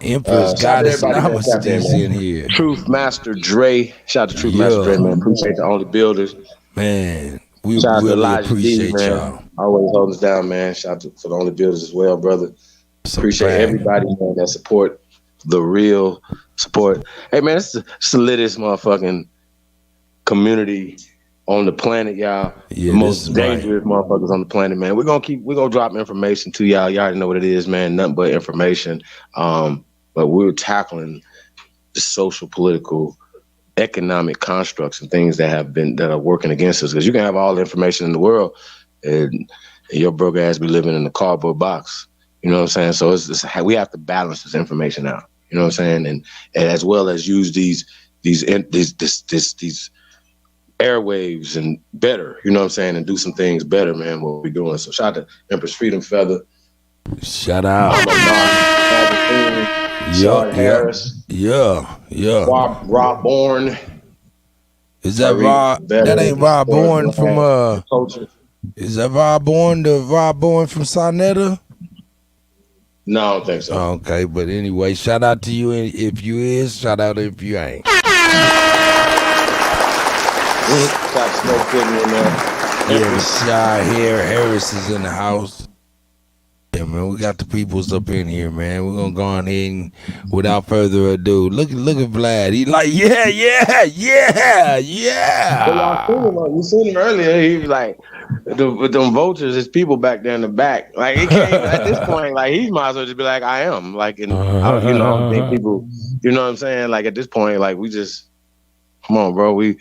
Empress Goddess Namaste's in here. Truth Master Dre. Shout out to Truth Master Dre, man. Appreciate the Only Builders. Man, we shout out to really Elijah appreciate D, man. y'all. Always holding us down, man. Shout out to the Only Builders as well, brother. Appreciate everybody, man, that support the real support. Hey, man, it's the littest motherfucking community on the planet, y'all. Yeah, the most dangerous motherfuckers on the planet, man. We're gonna drop information to y'all. Y'all already know what it is, man. Nothing but information. But we're tackling the social, political, economic constructs and things that are working against us. Because you can have all the information in the world, and your broke ass be living in a cardboard box. You know what I'm saying? So we have to balance this information out. You know what I'm saying? And as well as use these airwaves and better, you know what I'm saying, and do some things better, man, what we're doing. So shout out to Empress Freedom Feather. Shout out. Harris. Yeah. Rob Bourne. Is that Rob? That ain't Rob Bourne from Is that Rob Bourne, the Rob Bourne from Sonetta? No, I don't think so. Okay, but anyway, shout out to you if you is, shout out if you ain't. Yeah, Shy Harris is in the house. Yeah, man, we got the peoples up in here, man. We're gonna go on ahead and, without further ado, look at Vlad. He like, yeah. Well, you seen him earlier. He was like, with them vultures, there's people back there in the back. Like, he can't, at this point, like, he might as well just be like, I am. Like, and I don't think people, you know what I'm saying? Like, at this point, like, we just, come on, bro. We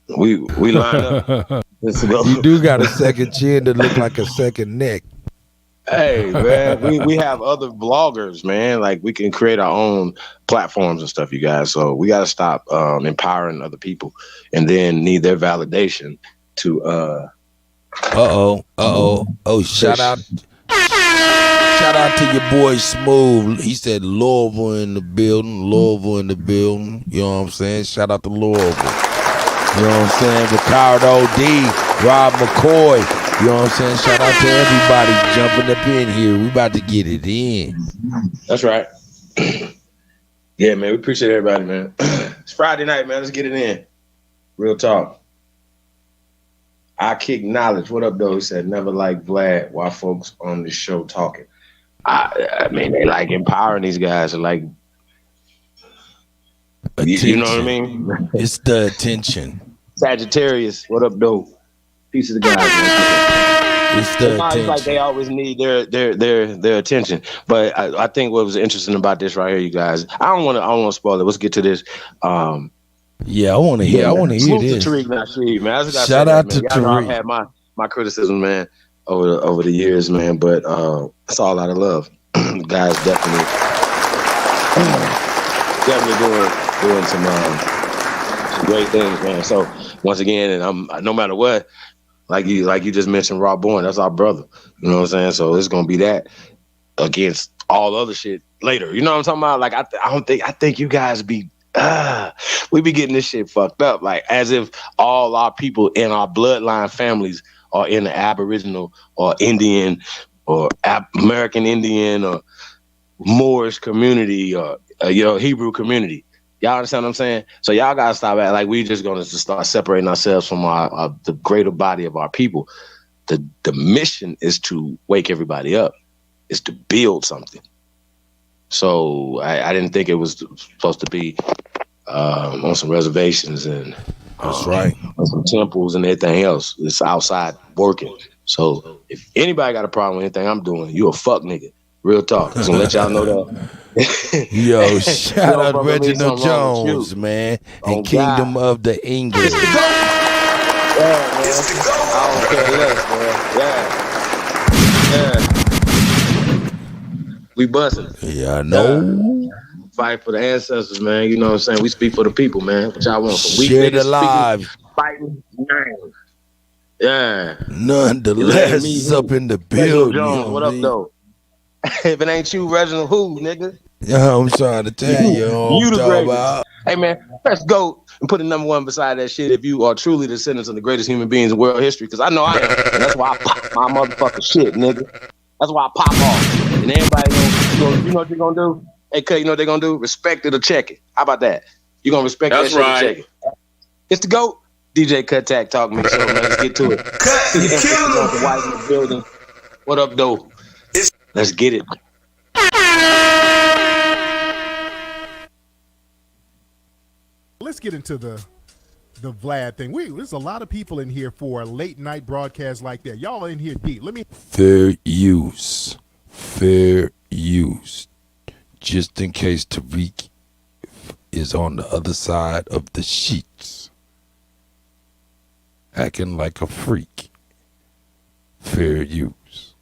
line up. You do got a second chin that look like a second neck. Hey, man, we have other bloggers, man. Like, we can create our own platforms and stuff, you guys. So we got to stop empowering other people and then need their validation to shout out to your boy Smooth. He said Louisville in the building. You know what I'm saying? Shout out to Louisville. You know what I'm saying? Ricardo D, Rob McCoy. You know what I'm saying? Shout out to everybody jumping up in here. We about to get it in. That's right. Yeah, man, we appreciate everybody, man. It's Friday night, man. Let's get it in. Real talk. I kick knowledge. What up, though? He said, never like Vlad while folks on the show talking. I mean, they like empowering these guys. Like, you know what I mean? It's the attention. Sagittarius, what up, though? Piece of the guys, man. It's the attention. It's like they always need their attention. But I think what was interesting about this right here, you guys. I don't want to spoil it. Let's get to this. Yeah, I want to hear. I want to hear this. To Tariq, man. Shout out to Tariq. I've had my criticism, man, over the years, man. But it's all out of love. Guys, definitely doing some great things, man. So once again, and I'm no matter what, like you just mentioned, Rob Bourne, that's our brother. You know what I'm saying? So it's gonna be that against all other shit later. You know what I'm talking about? Like I think you guys be we be getting this shit fucked up. Like as if all our people in our bloodline families are in the Aboriginal or Indian or American Indian or Moorish community or Hebrew community. Y'all understand what I'm saying? So y'all gotta stop at like we just gonna just start separating ourselves from the greater body of our people. The mission is to wake everybody up. Is to build something. So I didn't think it was supposed to be on some reservations and that's right, on some temples and everything else. It's outside working. So if anybody got a problem with anything I'm doing, you a fuck nigga. Real talk. Just gonna let y'all know that. Yo, shout out Reginald Jones, man, and Kingdom of the English. It's the GOAT. Yeah, man. It's the GOAT. I don't care less, man. Yeah. We busting. Yeah, I know. Fight for the ancestors, man. You know what I'm saying? We speak for the people, man. What y'all want? Share the live. Fighting now. Yeah. Nonetheless, up in the building. Jones, what up, though? If it ain't you, Reginald, who, nigga? Yeah, I'm trying to tell you. You the greatest. Hey, man, let's go and put a number one beside that shit if you are truly the descendants of the greatest human beings in world history, because I know I am. And that's why I pop my motherfucking shit, nigga. That's why I pop off. And everybody you know what you're going to do? Hey, Cut, you know what they're going to do? Respect it or check it. How about that? You're going to respect that shit or check it. It's the GOAT. DJ Kuttack talk me, so man, let's get to it. Cut, you killing the white in the building. What up, though? Let's get it. Let's get into the Vlad thing. There's a lot of people in here for a late night broadcast like that. Y'all in here deep. Fair use. Just in case Tariq is on the other side of the sheets, acting like a freak. Fair use.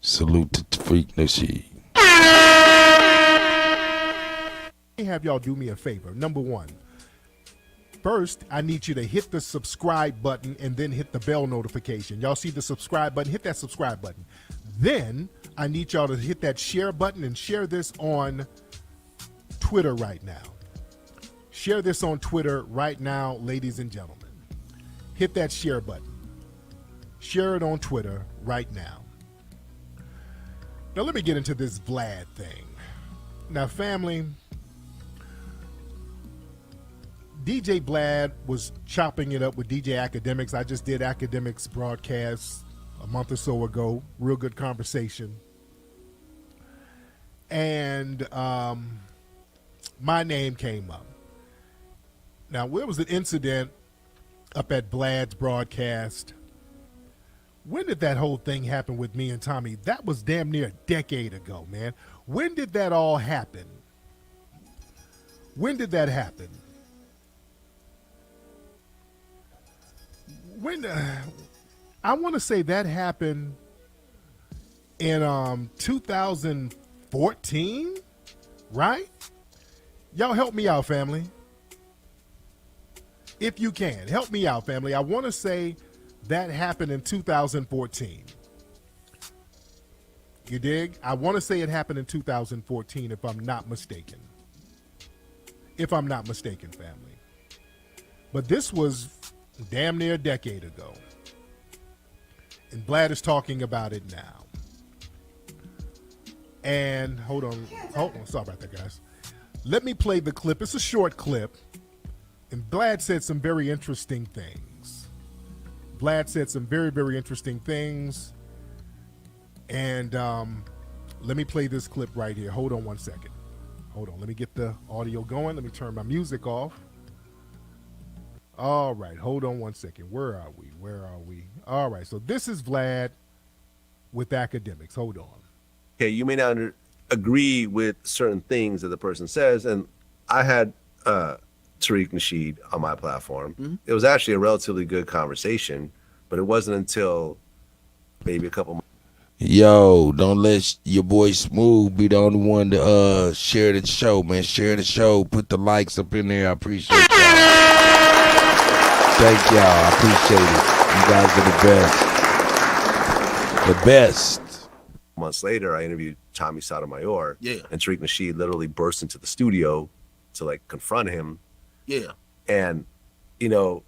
Salute to Tariq Nasheed. Have y'all do me a favor. Number one, first, I need you to hit the subscribe button and then hit the bell notification. Y'all see the subscribe button? Hit that subscribe button. Then I need y'all to hit that share button and share this on Twitter right now. Share this on Twitter right now, ladies and gentlemen. Hit that share button. Share it on Twitter right now. Now let me get into this Vlad thing. Now, family, DJ Vlad was chopping it up with DJ Academics. I just did Academics broadcast a month or so ago. Real good conversation. And my name came up. Now, there was an incident up at Vlad's broadcast. When did that whole thing happen with me and Tommy? That was damn near a decade ago, man. When did that all happen? When did that happen? I want to say that happened in 2014, right? Y'all help me out, family. If you can, help me out, family. I want to say that happened in 2014. You dig? I want to say it happened in 2014, if I'm not mistaken. If I'm not mistaken, family. But this was damn near a decade ago. And Vlad is talking about it now. And hold on. Sorry about that, guys. Let me play the clip. It's a short clip. And Vlad said some very interesting things. Vlad said some very, very interesting things. And let me play this clip right here. Hold on one second. Hold on. Let me get the audio going. Let me turn my music off. All right. Hold on one second. Where are we? All right. So this is Vlad with Academics. Hold on. Okay, you may not agree with certain things that the person says, and I had Tariq Nasheed on my platform. Mm-hmm. It was actually a relatively good conversation, but it wasn't until maybe a couple months. Yo, don't let your boy Smooth be the only one to share the show, man. Share the show. Put the likes up in there. I appreciate y'all. Thank y'all. I appreciate it. You guys are the best. The best. Months later, I interviewed Tommy Sotomayor. Yeah. And Tariq Nasheed literally burst into the studio to like confront him. Yeah. And, you know,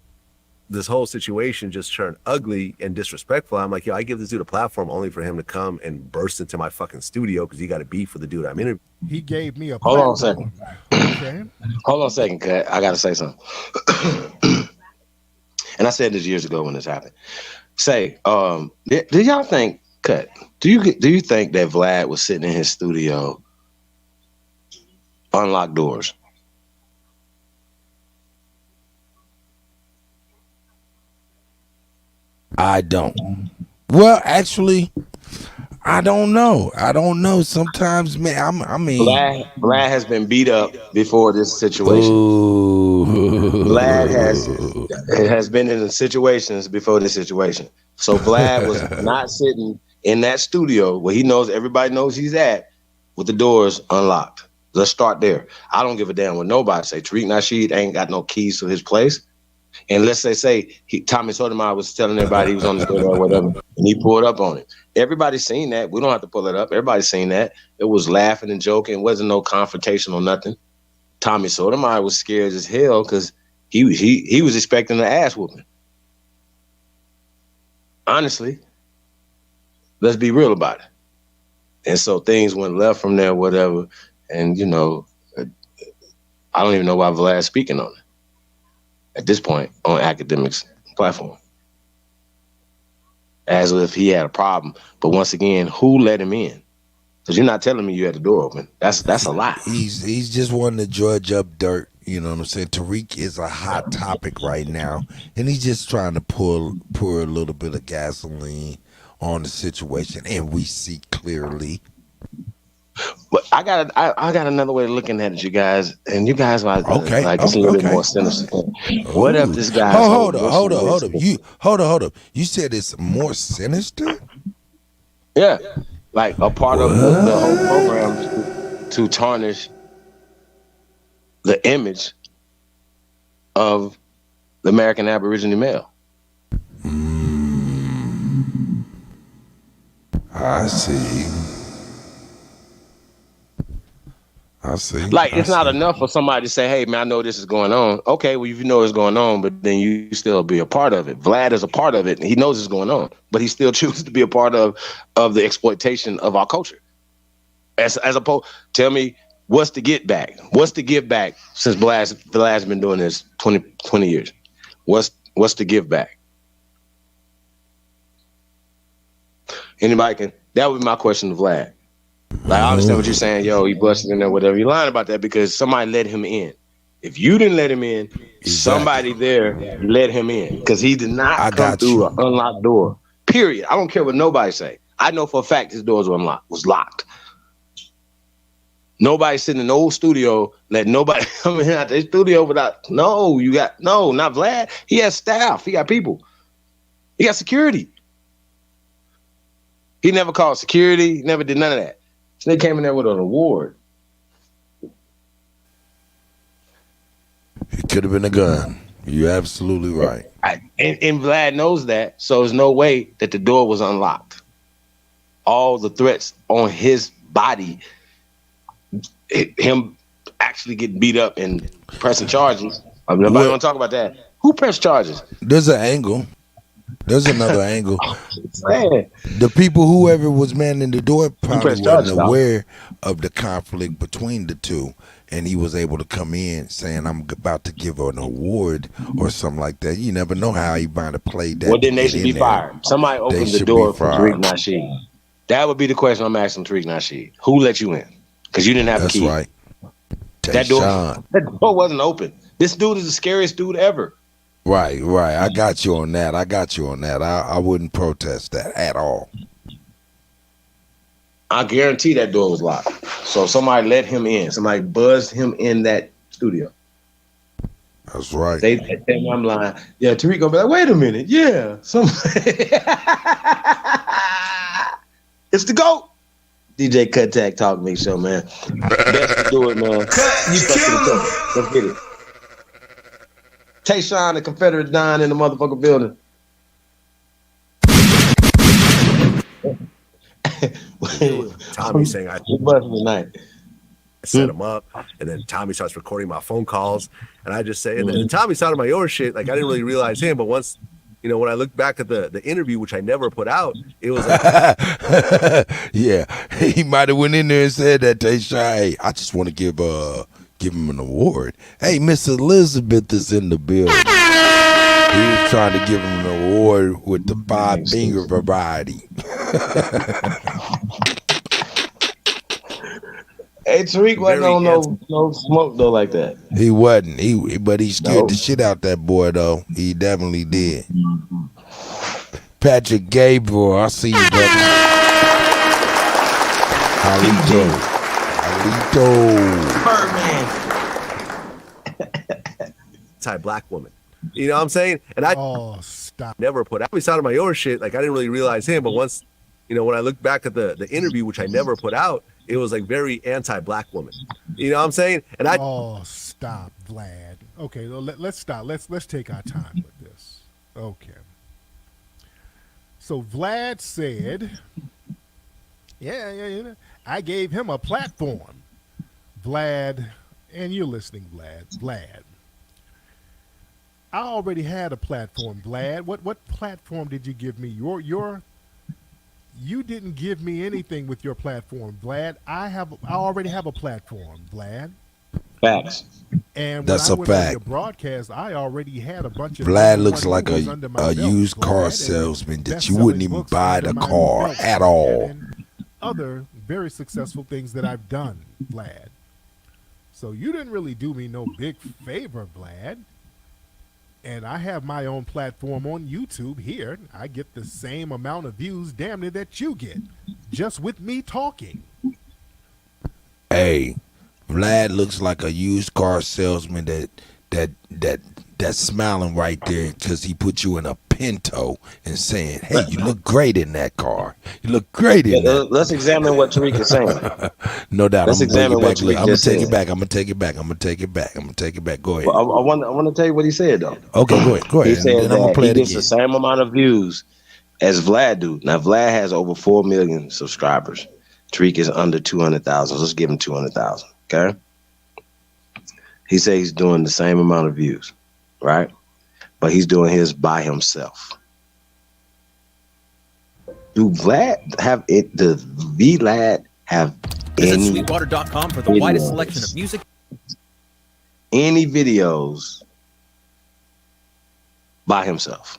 this whole situation just turned ugly and disrespectful. I'm like, yo, I give this dude a platform only for him to come and burst into my fucking studio because he got a beef with the dude I'm interviewing. He gave me a platform. Hold on a second. Okay. Hold on a second, Kat. I got to say something. And I said this years ago when this happened. Say, did y'all think, Kat, do you think that Vlad was sitting in his studio, unlocked doors? I don't. Well, actually, I don't know. Sometimes, man, I mean, Vlad has been beat up before this situation. Ooh. Vlad has been in situations before this situation. So Vlad was not sitting in that studio where everybody knows he's at with the doors unlocked. Let's start there. I don't give a damn what nobody say. Tariq Nasheed ain't got no keys to his place. And let's say Tommy Sotomayor was telling everybody he was on the story or whatever, and he pulled up on it. Everybody's seen that. We don't have to pull it up. Everybody's seen that. It was laughing and joking. It wasn't no confrontation or nothing. Tommy Sotomayor was scared as hell because he was expecting an ass whooping. Honestly, let's be real about it. And so things went left from there, whatever. And, you know, I don't even know why Vlad's speaking on it at this point on Academics platform. As if he had a problem. But once again, who let him in? Because you're not telling me you had the door open. That's a lie. He's just wanting to drudge up dirt. You know what I'm saying? Tariq is a hot topic right now, and he's just trying to pour a little bit of gasoline on the situation, and we see clearly. But I got another way of looking at it, you guys, and you guys are like it's a little bit more sinister. What if this guy? Hold up. You said it's more sinister? Yeah, like a part of the whole program to tarnish the image of the American Aborigine male. I see. Like, it's not enough for somebody to say, hey, man, I know this is going on. Okay, well, you know it's going on, but then you still be a part of it. Vlad is a part of it, and he knows it's going on, but he still chooses to be a part of the exploitation of our culture. As opposed, tell me, what's the get back? What's the give back since Vlad's been doing this 20 years? What's the give back? Anybody can? That would be my question to Vlad. Like, I understand what you're saying, yo, he busted in there, whatever. You're lying about that because somebody let him in. If you didn't let him in, somebody there let him in because he did not come through an unlocked door. Period. I don't care what nobody say. I know for a fact his doors was locked. Nobody sitting in the old studio, let nobody come in out the studio without. No, not Vlad. He has staff. He got people. He got security. He never called security. Never did none of that. So they came in there with an award. It could have been a gun. You're absolutely right. And Vlad knows that, so there's no way that the door was unlocked. All the threats on his body, him actually getting beat up and pressing charges. Nobody want to talk about that. Who pressed charges? There's an angle. There's another angle. Man. The people, whoever was manning the door, probably wasn't aware of the conflict between the two, and he was able to come in saying, "I'm about to give her an award" or something like that. You never know how he might have played that. Well, then they should be fired. Somebody opened the door for Tariq Nasheed. That would be the question I'm asking Tariq Nasheed. Who let you in? Because you didn't have a key. That's right. That door wasn't open. This dude is the scariest dude ever. Right. I got you on that. I wouldn't protest that at all. I guarantee that door was locked. So somebody let him in. Somebody buzzed him in that studio. That's right. They think I'm lying. Yeah, Tariq gonna be like, wait a minute. Yeah. It's the GOAT. DJ Kuttack Talk Mix Show, man. Best to do it, man. You killed him. Let's get it. Tayshawn, the Confederate Don in the motherfucking building. Tommy saying I set him up, and then Tommy starts recording my phone calls, and I just say, and then Tommy started my own shit. Like, I didn't really realize him, but once, you know, when I look back at the interview, which I never put out, it was like, yeah, he might have went in there and said that, Tayshawn, hey, I just want to give him an award. Hey, Miss Elizabeth is in the building. He was trying to give him an award with the 5-finger variety. Hey, Tariq wasn't on no smoke though like that. He wasn't. But he scared the shit out that boy though. He definitely did. Patrick Gabriel, I see you, brother. Birdman. Anti-black woman. You know what I'm saying? And I never put out. I started my own shit. Like, I didn't really realize him, but once, you know, when I look back at the interview, which I never put out, it was like very anti-black woman. You know what I'm saying? And I stop, Vlad. Okay, well, let's stop. Let's take our time with this. Okay. So Vlad said, yeah, I gave him a platform. Vlad, and you're listening, Vlad. I already had a platform, Vlad. What platform did you give me? You didn't give me anything with your platform, Vlad. I already have a platform, Vlad. Facts. And that's when I a went on fact. your broadcast, I already had a bunch of Vlad looks like under my a belt, used car Vlad, salesman that you best-selling wouldn't even books buy under the my car belt, at Vlad, all. and other very successful things that I've done, Vlad. So you didn't really do me no big favor, Vlad. And I have my own platform on YouTube here. I get the same amount of views, damn near, that you get, just with me talking. Hey, Vlad looks like a used car salesman that's smiling right there because he put you in a Pinto and saying, "Hey, you look great in that car. You look great in that." Let's examine what Tariq is saying. No doubt. Let's examine what Tariq I'm gonna just take said. it back. I'm gonna take it back. I'm gonna take it back. I'm gonna take it back. Go ahead. Well, I want to tell you what he said though. Okay, go ahead. Go He ahead. said And then I'm gonna that play he it gets again. the same amount of views as Vlad do. Now Vlad has over 4 million subscribers. Tariq is under 200,000. Let's give him 200,000. Okay. He says he's doing the same amount of views, right? But he's doing his by himself. Do Vlad have it? Does Vlad have Visit any sweetwater.com for the widest selection of music. Any videos by himself?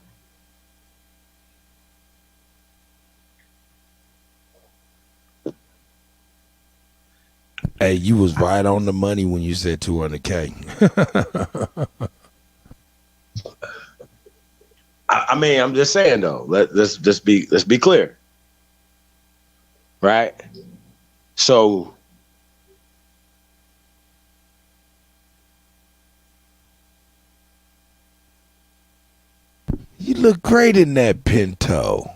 Hey, you was right on the money when you said 200K. I mean, I'm just saying though. Let's be clear, right? So, You look great in that Pinto.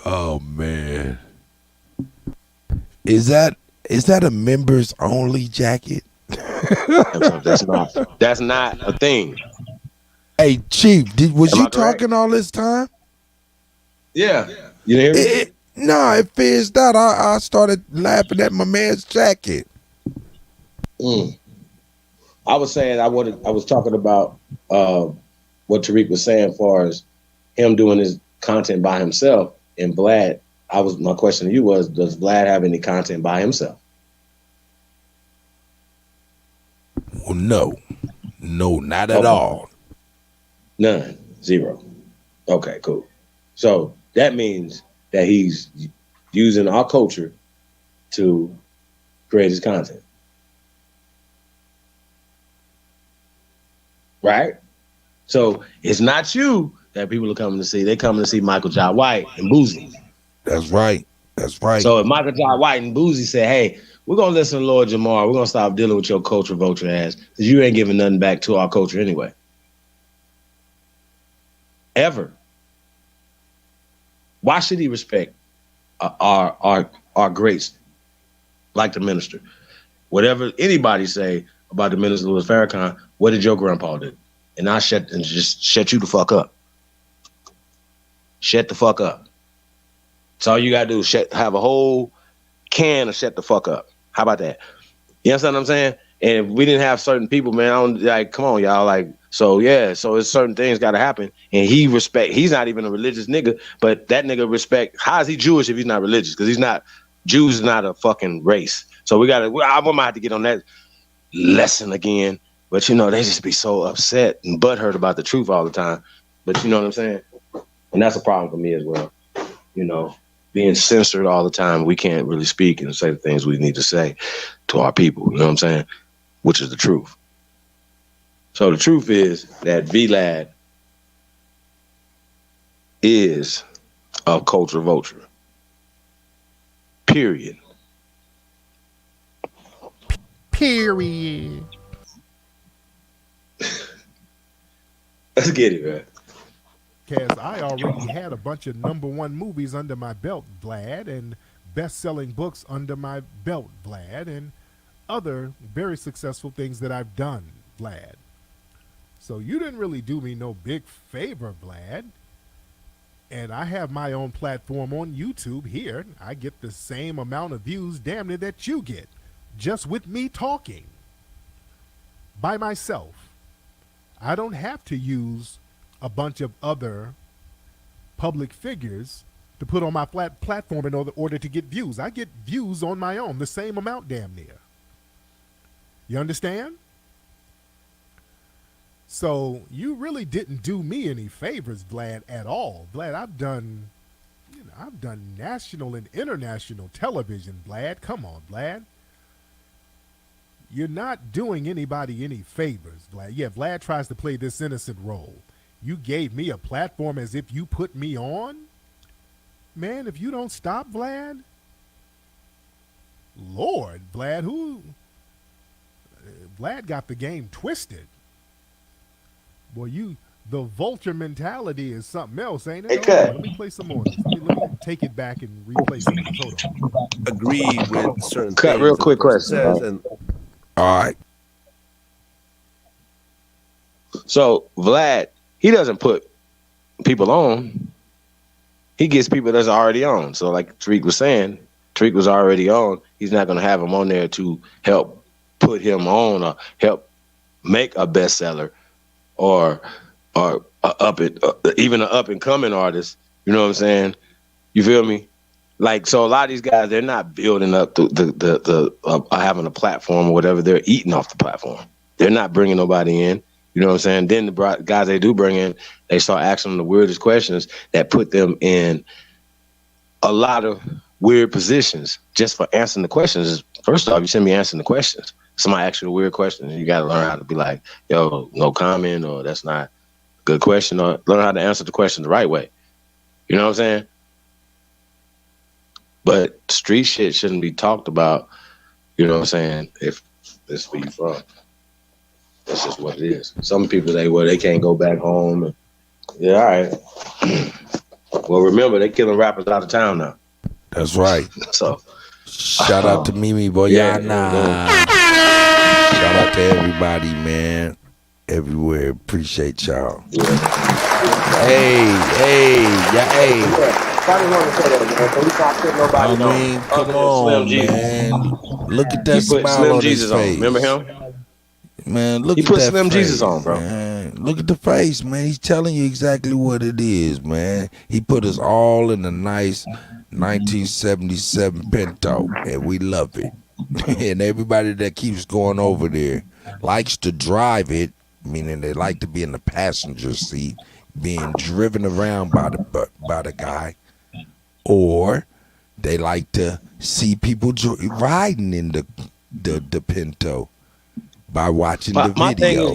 Oh man, is that a members only jacket? that's not a thing. Hey, Chief, was Am I you correct? talking all this time? Yeah, you didn't hear me? No, it fizzed out. I started laughing at my man's jacket. I was saying I was talking about what Tariq was saying, as far as him doing his content by himself, and Vlad. My question to you was, does Vlad have any content by himself? Well, no, not at all. None, zero. Okay, cool. So that means that he's using our culture to create his content. Right? So it's not you that people are coming to see. They're coming to see Michael Jai White and Boozy. That's right. So if Michael Jai White and Boozy say, hey, we're going to listen to Lord Jamar, we're going to stop dealing with your culture vulture ass because you ain't giving nothing back to our culture anyway. Ever. Why should he respect our greats like the minister? Whatever anybody say about the minister Louis Farrakhan, what did your grandpa do? And just shut you the fuck up. Shut the fuck up. That's all you gotta do is have a whole can of shut the fuck up. How about that? You understand what I'm saying? And if we didn't have certain people, man, come on, y'all. So it's certain things gotta happen. And he's not even a religious nigga, but that nigga respect. How is he Jewish if he's not religious? Because Jews is not a fucking race. So I might have to get on that lesson again. But they just be so upset and butthurt about the truth all the time. But you know what I'm saying? And that's a problem for me as well. Being censored all the time, we can't really speak and say the things we need to say to our people. You know what I'm saying? Which is the truth. So the truth is that Vlad is a culture vulture. Period. Period. Let's get it, man. Because I already had a bunch of #1 movies under my belt, Vlad, and best-selling books under my belt, Vlad, and other very successful things that I've done, Vlad. So you didn't really do me no big favor, Vlad. And I have my own platform on YouTube here. I get the same amount of views, damn near, that you get, just with me talking by myself. I don't have to use a bunch of other public figures to put on my platform in order to get views. I get views on my own, the same amount, damn near. You understand? So you really didn't do me any favors, Vlad, at all. Vlad, I've done national and international television, Vlad. Come on, Vlad. You're not doing anybody any favors, Vlad. Yeah, Vlad tries to play this innocent role. You gave me a platform as if you put me on? Man, if you don't stop, Vlad. Lord, Vlad, Vlad got the game twisted. Boy, the vulture mentality is something else, ain't it? Let me play some more. Let me take it back and replay some of this. Hold on. Agree with certain Cut things real that quick the person question. says, and All right. So Vlad, he doesn't put people on. He gets people that's already on. So like Tariq was saying, Tariq was already on. He's not going to have him on there to help put him on or help make a bestseller or even an up and coming artist. You know what I'm saying? You feel me? Like, so a lot of these guys, they're not building up the having a platform or whatever. They're eating off the platform. They're not bringing nobody in. You know what I'm saying? Then the guys they do bring in, they start asking them the weirdest questions that put them in a lot of weird positions just for answering the questions. First off, you shouldn't be answering the questions. Somebody asks you a weird question, and you got to learn how to be like, yo, no comment, or that's not a good question, or learn how to answer the question the right way. You know what I'm saying? But street shit shouldn't be talked about, you know what I'm saying, if it's where you from. That's just what it is. Some people, they can't go back home. And, yeah, all right. Well, remember, they killing rappers out of town now. That's right. So, shout out to Mimi Boyana. Shout out to everybody, man. Everywhere. Appreciate y'all. Yeah. Hey. I mean, come on, man. Look at that smile on his face. Remember him? Man, look at that face. He put Slim Jesus on, bro. Man. Look at the face, man. He's telling you exactly what it is, man. He put us all in a nice 1977 Pinto, and we love it. And everybody that keeps going over there likes to drive it, meaning they like to be in the passenger seat, being driven around by the guy, or they like to see people riding in the Pinto by watching the videos. My thing is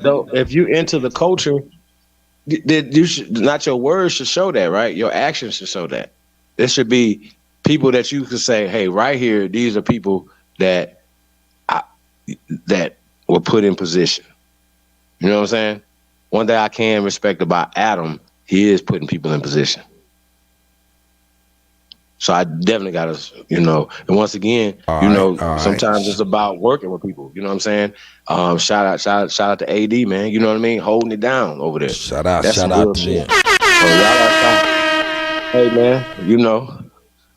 though, if you into the culture, you should not, your words should show that, right? Your actions should show that. There should be people that you could say, hey, right here, these are people that were put in position. You know what I'm saying? One thing I can respect about Adam, he is putting people in position. So I definitely got to, and once again, sometimes it's about working with people. You know what I'm saying? Shout out to AD, man. You know what I mean? Holding it down over there. Shout out to them. Hey, man,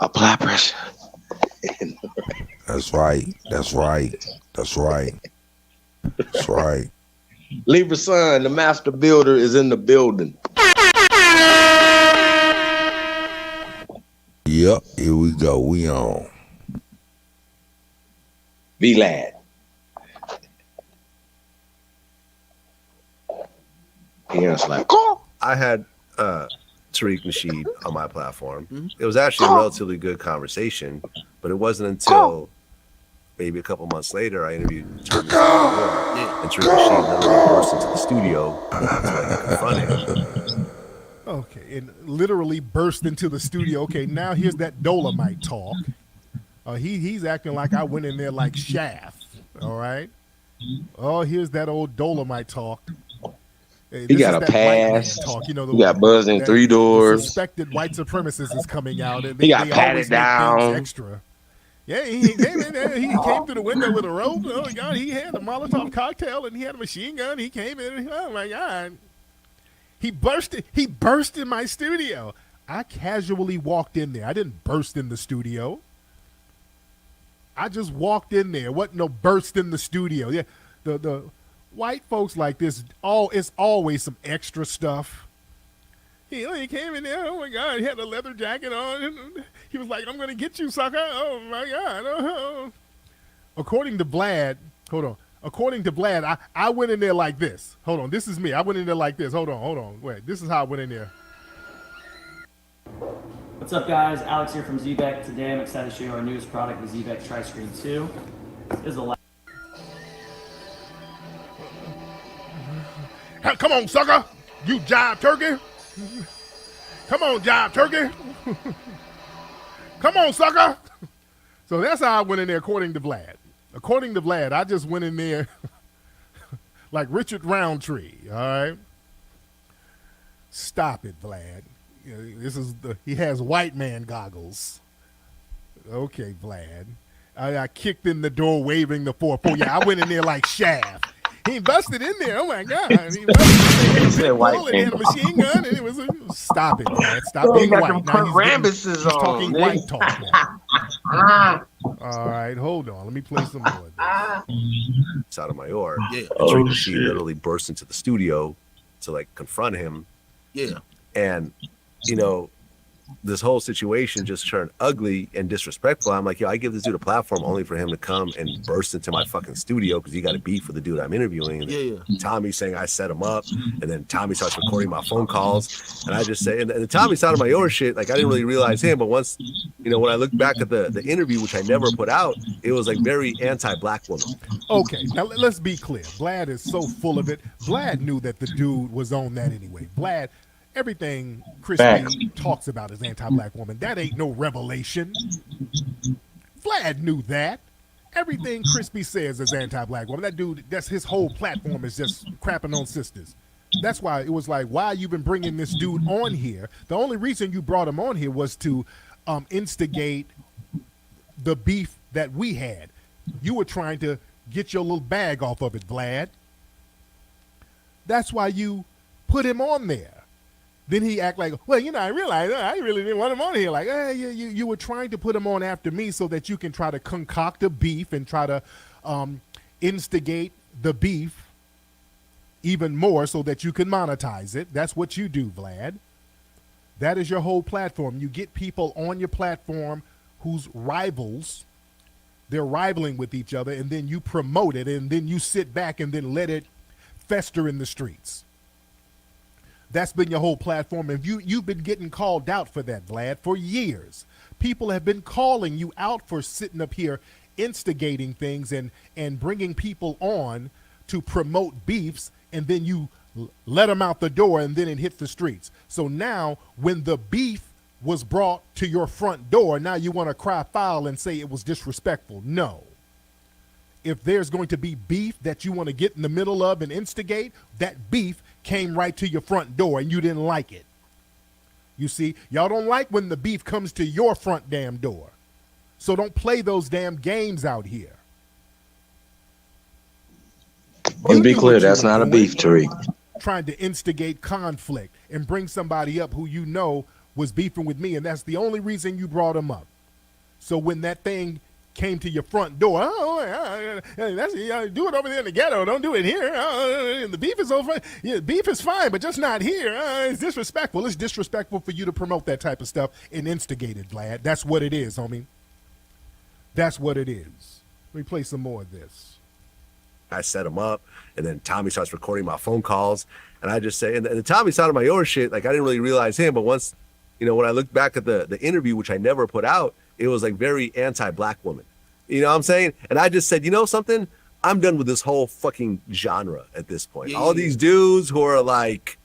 apply pressure. That's right. Libra Sun, the master builder, is in the building. Yep, here we go. We on. Vlad. Yes, like I had Tariq Nasheed on my platform. Mm-hmm. It was actually a relatively good conversation, but it wasn't until maybe a couple months later I interviewed Tariq Nasheed, and Tariq Nasheed literally burst into the studio to confront him. Okay, and literally burst into the studio. Okay, now here's that Dolomite talk. He's acting like I went in there like Shaft. All right. Oh, here's that old Dolomite talk. He got a pass. Talk, you know, he got buzzed in 3 doors. Suspected white supremacist is coming out, and he got patted down. Extra. Yeah, he came in there. He came through the window with a rope. Oh my God, he had a Molotov cocktail and he had a machine gun. He came in. Oh my God, he burst in my studio. I casually walked in there. I didn't burst in the studio. I just walked in there. Wasn't no burst in the studio. Yeah, the white folks like this. It's always some extra stuff. He came in there. Oh my God, he had a leather jacket on. And he was like, "I'm gonna get you, sucker." Oh my God. Oh. According to Vlad, hold on. According to Vlad, I went in there like this. Hold on, this is me. I went in there like this. Hold on. Wait, this is how I went in there. What's up, guys? Alex here from ZBEC. Today I'm excited to show you our newest product, the ZBEC Tri-Screen 2. This is a Come on, sucker! You jive turkey! Come on, jive turkey! Come on, sucker! So that's how I went in there, according to Vlad. According to Vlad, I just went in there like Richard Roundtree. All right. Stop it, Vlad. He has white man goggles. Okay, Vlad. I kicked in the door waving the 4-4. Yeah, I went in there like Shaft. He busted in there. Oh my God. He busted in there. He had a machine gun and it was stop it, Vlad. Stop being white. Now he's talking white talk now. All right, hold on. Let me play some more of this. Sotomayor. Yeah. She literally burst into the studio to like confront him. Yeah. And you know, this whole situation just turned ugly and disrespectful. I'm like, yo, I give this dude a platform only for him to come and burst into my fucking studio because he got a beef with the dude I'm interviewing. And Tommy's saying I set him up, and then Tommy starts recording my phone calls, and I just say, and the Tommy Sotomayor shit, like I didn't really realize him, but once, you know, when I look back at the interview, which I never put out, it was like very anti-black woman. Okay, now let's be clear. Vlad is so full of it. Vlad knew that the dude was on that anyway. Vlad. Everything Crispy talks about is anti-black woman. That ain't no revelation. Vlad knew that. Everything Crispy says is anti-black woman. That dude, that's his whole platform is just crapping on sisters. That's why it was like, why you been bringing this dude on here? The only reason you brought him on here was to instigate the beef that we had. You were trying to get your little bag off of it, Vlad. That's why you put him on there. Then he act like, well, you know, I realized I really didn't want him on here. Like, you were trying to put him on after me so that you can try to concoct a beef and try to instigate the beef even more so that you can monetize it. That's what you do, Vlad. That is your whole platform. You get people on your platform whose rivals, they're rivaling with each other, and then you promote it, and then you sit back and then let it fester in the streets. That's been your whole platform, and you've been getting called out for that, Vlad, for years. People have been calling you out for sitting up here instigating things and bringing people on to promote beefs, and then you let them out the door, and then it hit the streets. So now, when the beef was brought to your front door, now you want to cry foul and say it was disrespectful. No. If there's going to be beef that you want to get in the middle of and instigate, that beef came right to your front door and you didn't like it. You see, y'all don't like when the beef comes to your front damn door. So don't play those damn games out here. Let's be clear, that's not a beef, Tariq. Trying to instigate conflict and bring somebody up who you know was beefing with me, and that's the only reason you brought him up. So when that thing came to your front door, that's, do it over there in the ghetto, don't do it here. The beef is over. Yeah, beef is fine, but just not here. It's disrespectful. It's disrespectful for you to promote that type of stuff and instigate it, Vlad. That's what it is, homie. That's what it is. Let me play some more of this. I set him up, and then Tommy starts recording my phone calls, and I just say, and the Tommy Sotomayor shit, like I didn't really realize him, but once, you know, when I look back at the interview, which I never put out, it was like very anti-black woman. You know what I'm saying? And I just said, you know something? I'm done with this whole fucking genre at this point. Yeah. All these dudes who are like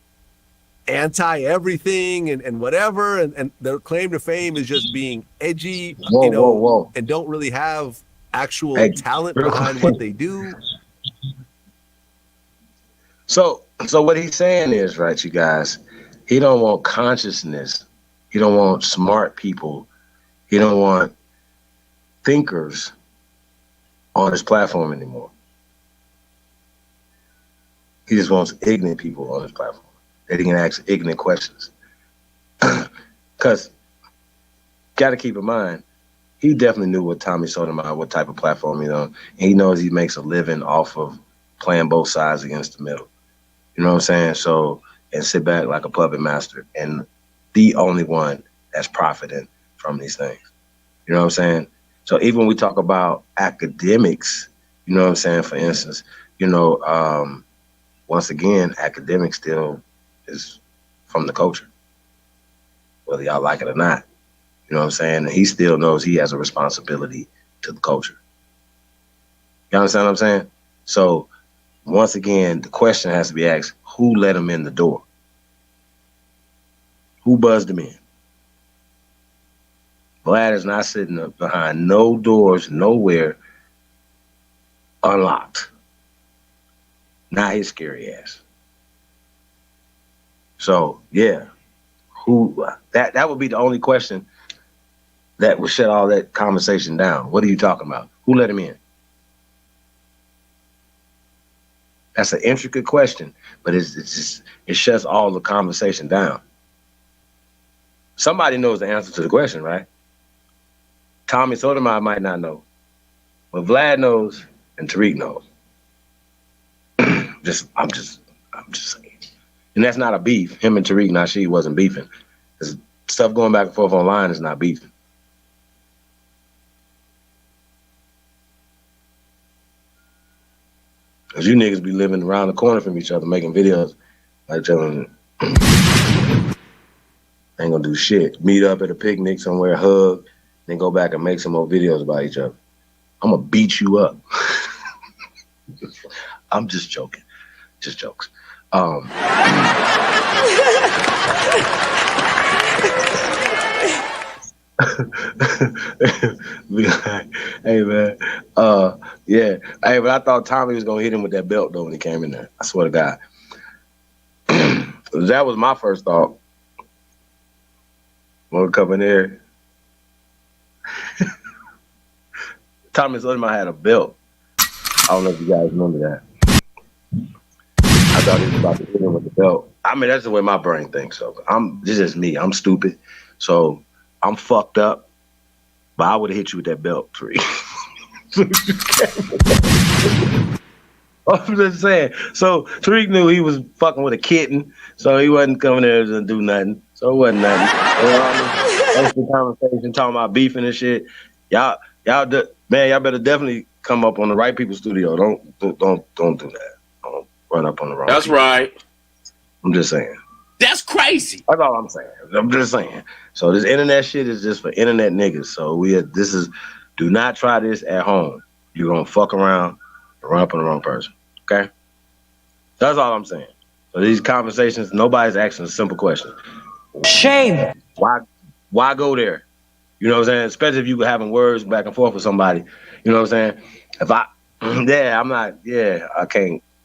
anti-everything and whatever, and their claim to fame is just being edgy, and don't really have actual talent behind what they do. So So what he's saying is, right, you guys, he don't want consciousness. He don't want smart people. He don't want thinkers on his platform anymore. He just wants ignorant people on his platform that he can ask ignorant questions. Because, got to keep in mind, he definitely knew what Tommy Sotomayor, what type of platform he's on. And he knows he makes a living off of playing both sides against the middle. You know what I'm saying? So, and sit back like a puppet master and the only one that's profiting from these things. You know what I'm saying? So even when we talk about academics, you know what I'm saying? For instance, you know, once again, academics still is from the culture, whether y'all like it or not. You know what I'm saying? And he still knows he has a responsibility to the culture. You understand what I'm saying? So once again, the question has to be asked, who let him in the door? Who buzzed him in? Vlad is not sitting up behind no doors, nowhere, unlocked. Not his scary ass. So yeah, who that would be the only question that would shut all that conversation down. What are you talking about? Who let him in? That's an intricate question, but it shuts all the conversation down. Somebody knows the answer to the question, right? Tommy Sotomayor might not know, but Vlad knows and Tariq knows. I'm just saying. And that's not a beef. Him and Tariq Nasheed wasn't beefing. There's stuff going back and forth online is not beefing. Cause you niggas be living around the corner from each other, making videos, like telling ain't gonna do shit. Meet up at a picnic somewhere, hug, then go back and make some more videos about each other. I'm gonna beat you up. I'm just joking. Just jokes. Hey man, yeah. Hey, but I thought Tommy was gonna hit him with that belt though when he came in there. I swear to God. That was my first thought. When we come in there, Tommy Sotomayor had a belt. I don't know if you guys remember that. I thought he was about to hit him with the belt. I mean, that's the way my brain thinks. So this is me. I'm stupid. So I'm fucked up. But I would have hit you with that belt, Tariq. I'm just saying. So Tariq knew he was fucking with a kitten, so he wasn't coming there to do nothing. So it wasn't nothing. That's the conversation talking about beefing and shit. Y'all better definitely come up on the right people's studio. Don't do that. Don't run up on the wrong. That's people. right. I'm just saying. That's crazy. That's all I'm saying. I'm just saying. So this internet shit is just for internet niggas. So do not try this at home. You're gonna fuck around and run up on the wrong person. Okay? That's all I'm saying. So these conversations, nobody's asking a simple question. Shame. Why go there? You know what I'm saying? Especially if you were having words back and forth with somebody. You know what I'm saying? I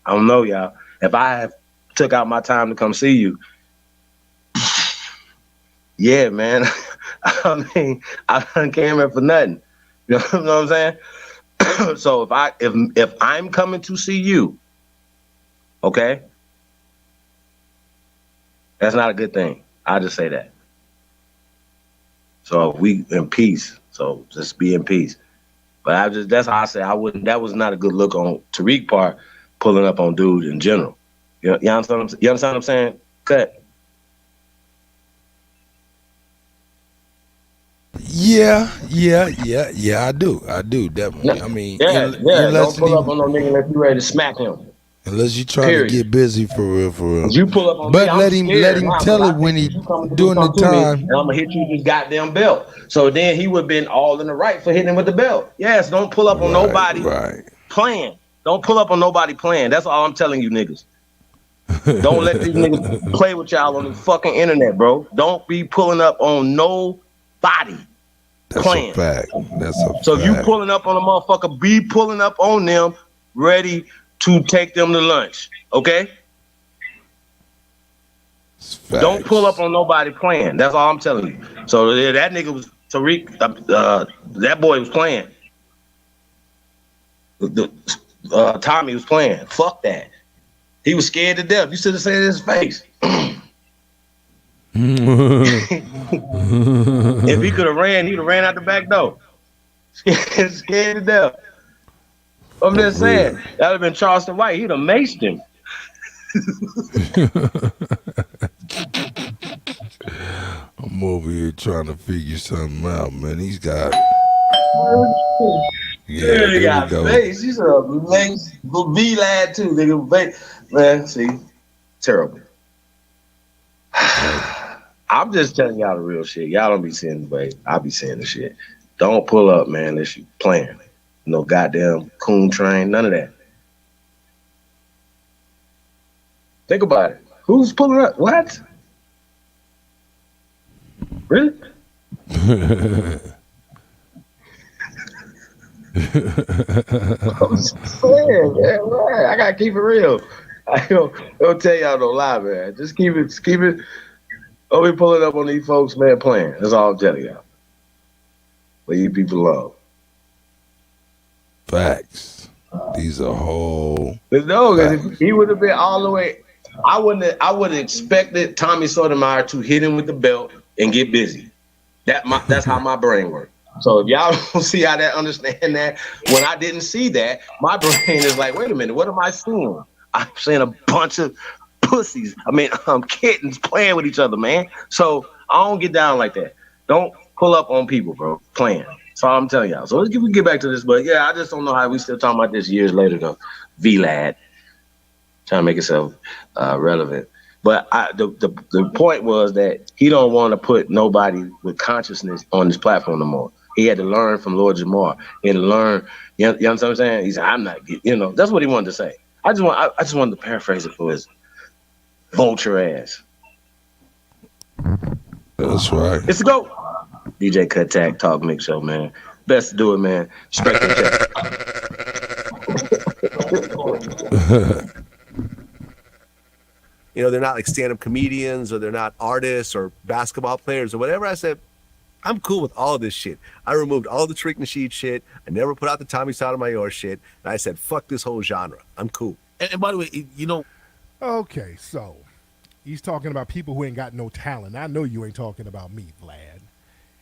don't know, y'all. If I have took out my time to come see you, yeah, man. I mean, I came here for nothing. You know what I'm saying? So if I'm coming to see you, okay, that's not a good thing. I'll just say that. So we in peace. So just be in peace. But that's how I say I wouldn't. That was not a good look on Tariq part, pulling up on dude in general. You understand what I'm saying? Cut. Yeah, I do, definitely. I mean, don't pull up on no nigga unless you ready to smack him. Unless you try to get busy for real. You pull up on but me, let him tell it when he doing the time. And I'm gonna hit you with this goddamn belt. So then he would have been all in the right for hitting him with the belt. Yes, don't pull up on nobody playing. Don't pull up on nobody playing. That's all I'm telling you niggas. Don't let these niggas play with y'all on the fucking internet, bro. Don't be pulling up on nobody playing. That's a fact. So if you pulling up on a motherfucker, be pulling up on them, ready to take them to lunch. Okay? Don't pull up on nobody playing. That's all I'm telling you. So that nigga was Tariq. That boy was playing. Tommy was playing. Fuck that. He was scared to death. You should have said his face. If he could have ran, he'd have ran out the back door. Scared to death. I'm just saying. That would have been Charleston White. He'd have maced him. I'm over here trying to figure something out, man. He's got. Yeah, he got face. He's a V lad too, nigga. Man, see, terrible. I'm just telling y'all the real shit. Y'all don't be seeing the way I be saying the shit. Don't pull up, man, unless you playing. No goddamn coon train, none of that. Think about it. Who's pulling up? What? Really? I'm saying, man, I gotta keep it real. I don't tell y'all no lie, man. Just keep it. Don't be pulling up on these folks, man, playing. That's all I'm telling y'all. Leave people alone. Facts. These are whole. No, if he would have been all the way, I would have expected Tommy Sotomayor to hit him with the belt and get busy. That's how my brain works. So if y'all don't see how that understand that, when I didn't see that, my brain is like, wait a minute, what am I seeing? I'm seeing a bunch of pussies. Kittens playing with each other, man. So I don't get down like that. Don't pull up on people, bro, playing. That's all I'm telling y'all. So we get back to this, but yeah, I just don't know how we still talking about this years later though. VLAD. Trying to make itself relevant. But the point was that he don't want to put nobody with consciousness on this platform no more. He had to learn from Lord Jamar. He had to learn, you know what I'm saying? He said, I'm not, that's what he wanted to say. I just wanted to paraphrase it for his vulture ass. That's right. It's a go. DJ Kuttack Talk Mix Show, man. Best to do it, man. Respect the They're not like stand-up comedians or they're not artists or basketball players or whatever. I said, I'm cool with all this shit. I removed all the Tariq Nasheed shit. I never put out the Tommy Sotomayor shit. And I said, fuck this whole genre. I'm cool. And by the way, Okay, so he's talking about people who ain't got no talent. I know you ain't talking about me, Vlad.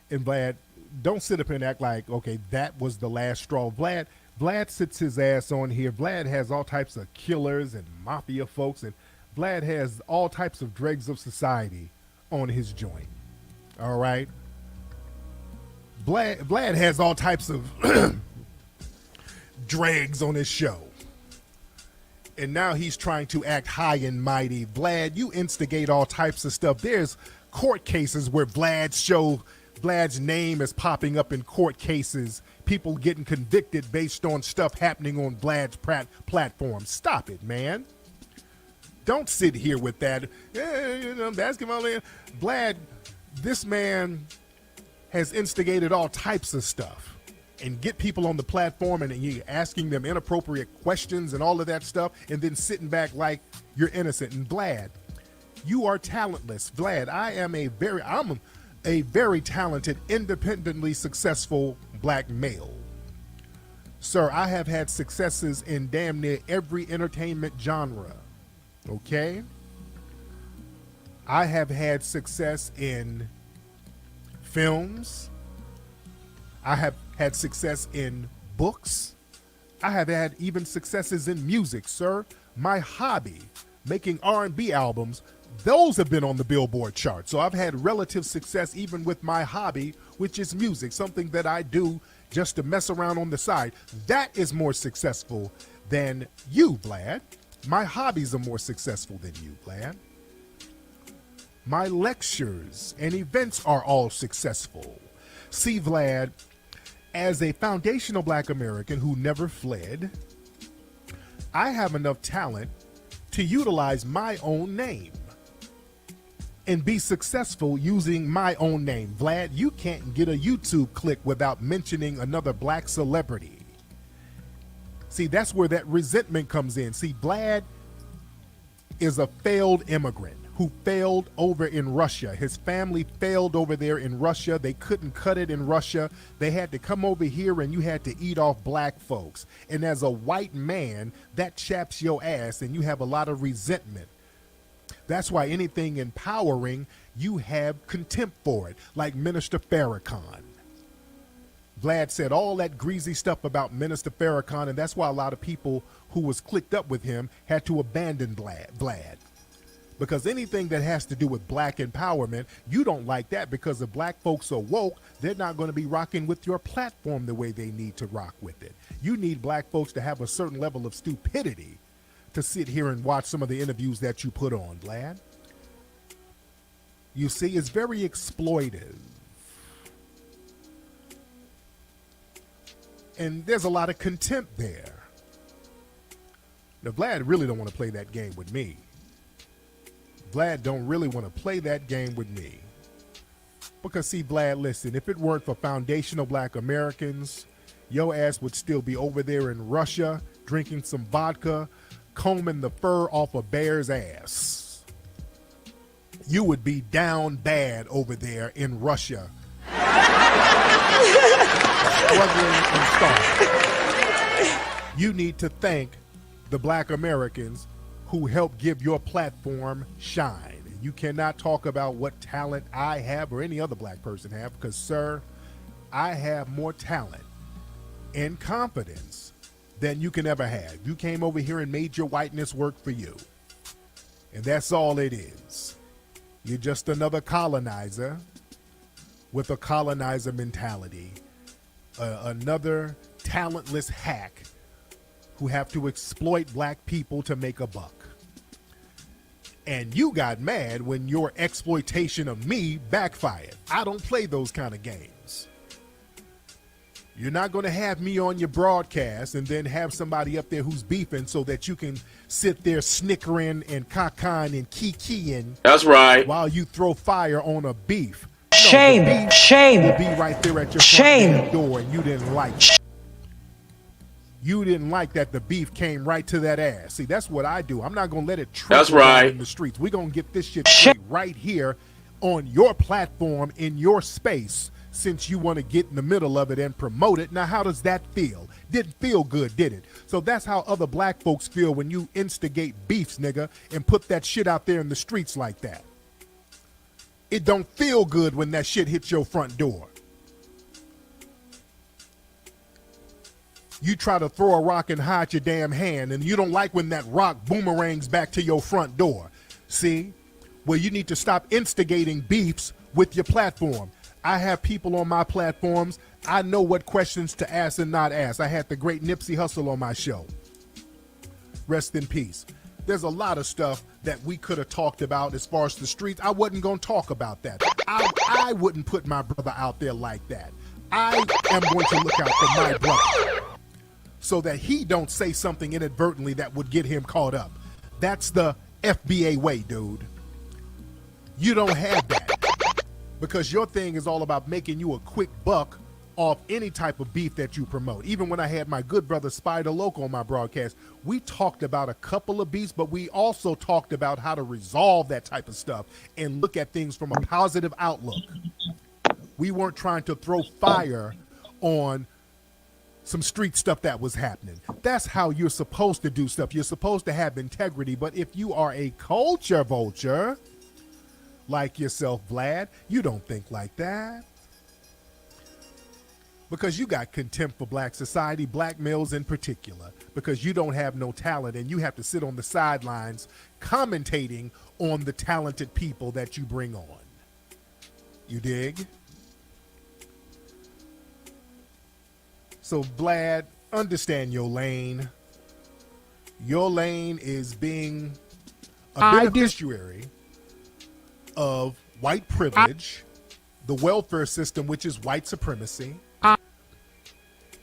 And Vlad, don't sit up and act like, okay, that was the last straw. Vlad sits his ass on here. Vlad has all types of killers and mafia folks, and Vlad has all types of dregs of society on his joint. All right? Vlad has all types of dregs on his show. And now he's trying to act high and mighty. Vlad, you instigate all types of stuff. There's court cases where Vlad's name is popping up in court cases. People getting convicted based on stuff happening on Vlad's platform. Stop it, man. Don't sit here with that. Basketball. Vlad, this man has instigated all types of stuff and get people on the platform and you're asking them inappropriate questions and all of that stuff and then sitting back like you're innocent. And Vlad, you are talentless. Vlad, I'm a very talented, independently successful black male. Sir, I have had successes in damn near every entertainment genre. Okay? I have had success in films. I have had success in books. I have had even successes in music, sir. My hobby, making R&B albums, those have been on the Billboard chart. So I've had relative success even with my hobby, which is music, something that I do just to mess around on the side. That is more successful than you, Vlad. My hobbies are more successful than you, Vlad. My lectures and events are all successful. See, Vlad, as a foundational black American who never fled, I have enough talent to utilize my own name and be successful using my own name. Vlad, you can't get a YouTube click without mentioning another black celebrity. See, that's where that resentment comes in. See, Vlad is a failed immigrant. who failed over in Russia. His family failed over there in Russia. They couldn't cut it in Russia. They had to come over here and you had to eat off black folks. And as a white man, that chaps your ass and you have a lot of resentment. That's why anything empowering, you have contempt for it, like Minister Farrakhan. Vlad said all that greasy stuff about Minister Farrakhan, and that's why a lot of people who was clicked up with him had to abandon Vlad. Because anything that has to do with black empowerment, you don't like that, because if black folks are woke, they're not going to be rocking with your platform the way they need to rock with it. You need black folks to have a certain level of stupidity to sit here and watch some of the interviews that you put on, Vlad. You see, it's very exploitive. And there's a lot of contempt there. Now, Vlad really don't want to play that game with me. Vlad don't really want to play that game with me. Because see, Vlad, listen, if it weren't for foundational black Americans, your ass would still be over there in Russia, drinking some vodka, combing the fur off a bear's ass. You would be down bad over there in Russia. Struggling and starving. You need to thank the black Americans who helped give your platform shine. You cannot talk about what talent I have or any other black person have, because, sir, I have more talent and confidence than you can ever have. You came over here and made your whiteness work for you. And that's all it is. You're just another colonizer with a colonizer mentality. Another talentless hack who have to exploit black people to make a buck. And you got mad when your exploitation of me backfired. I don't play those kind of games. You're not going to have me on your broadcast and then have somebody up there who's beefing so that you can sit there snickering and cacaing and kikiing. That's right. While you throw fire on a beef. Shame, no, shame, will be right there at your shame. front door, and you didn't like it. You didn't like that the beef came right to that ass. See, that's what I do. I'm not going to let it trickle down in the streets. We're going to get this shit straight right here on your platform, in your space, since you want to get in the middle of it and promote it. Now, how does that feel? Didn't feel good, did it? So that's how other black folks feel when you instigate beefs, nigga, and put that shit out there in the streets like that. It don't feel good when that shit hits your front door. You try to throw a rock and hide your damn hand, and you don't like when that rock boomerangs back to your front door. See? Well, you need to stop instigating beefs with your platform. I have people on my platforms. I know what questions to ask and not ask. I had the great Nipsey Hussle on my show. Rest in peace. There's a lot of stuff that we could have talked about as far as the streets. I wasn't going to talk about that. I wouldn't put my brother out there like that. I am going to look out for my brother so that he don't say something inadvertently that would get him caught up. That's the FBA way, dude. You don't have that because your thing is all about making you a quick buck off any type of beef that you promote. Even when I had my good brother Spider Loco on my broadcast, we talked about a couple of beefs, but we also talked about how to resolve that type of stuff and look at things from a positive outlook. We weren't trying to throw fire on some street stuff that was happening. That's how you're supposed to do stuff. You're supposed to have integrity, but if you are a culture vulture like yourself, Vlad, you don't think like that. Because you got contempt for black society, black males in particular, because you don't have no talent and you have to sit on the sidelines commentating on the talented people that you bring on. You dig? So, Vlad, understand your lane. Your lane is being a beneficiary of white privilege, the welfare system, which is white supremacy,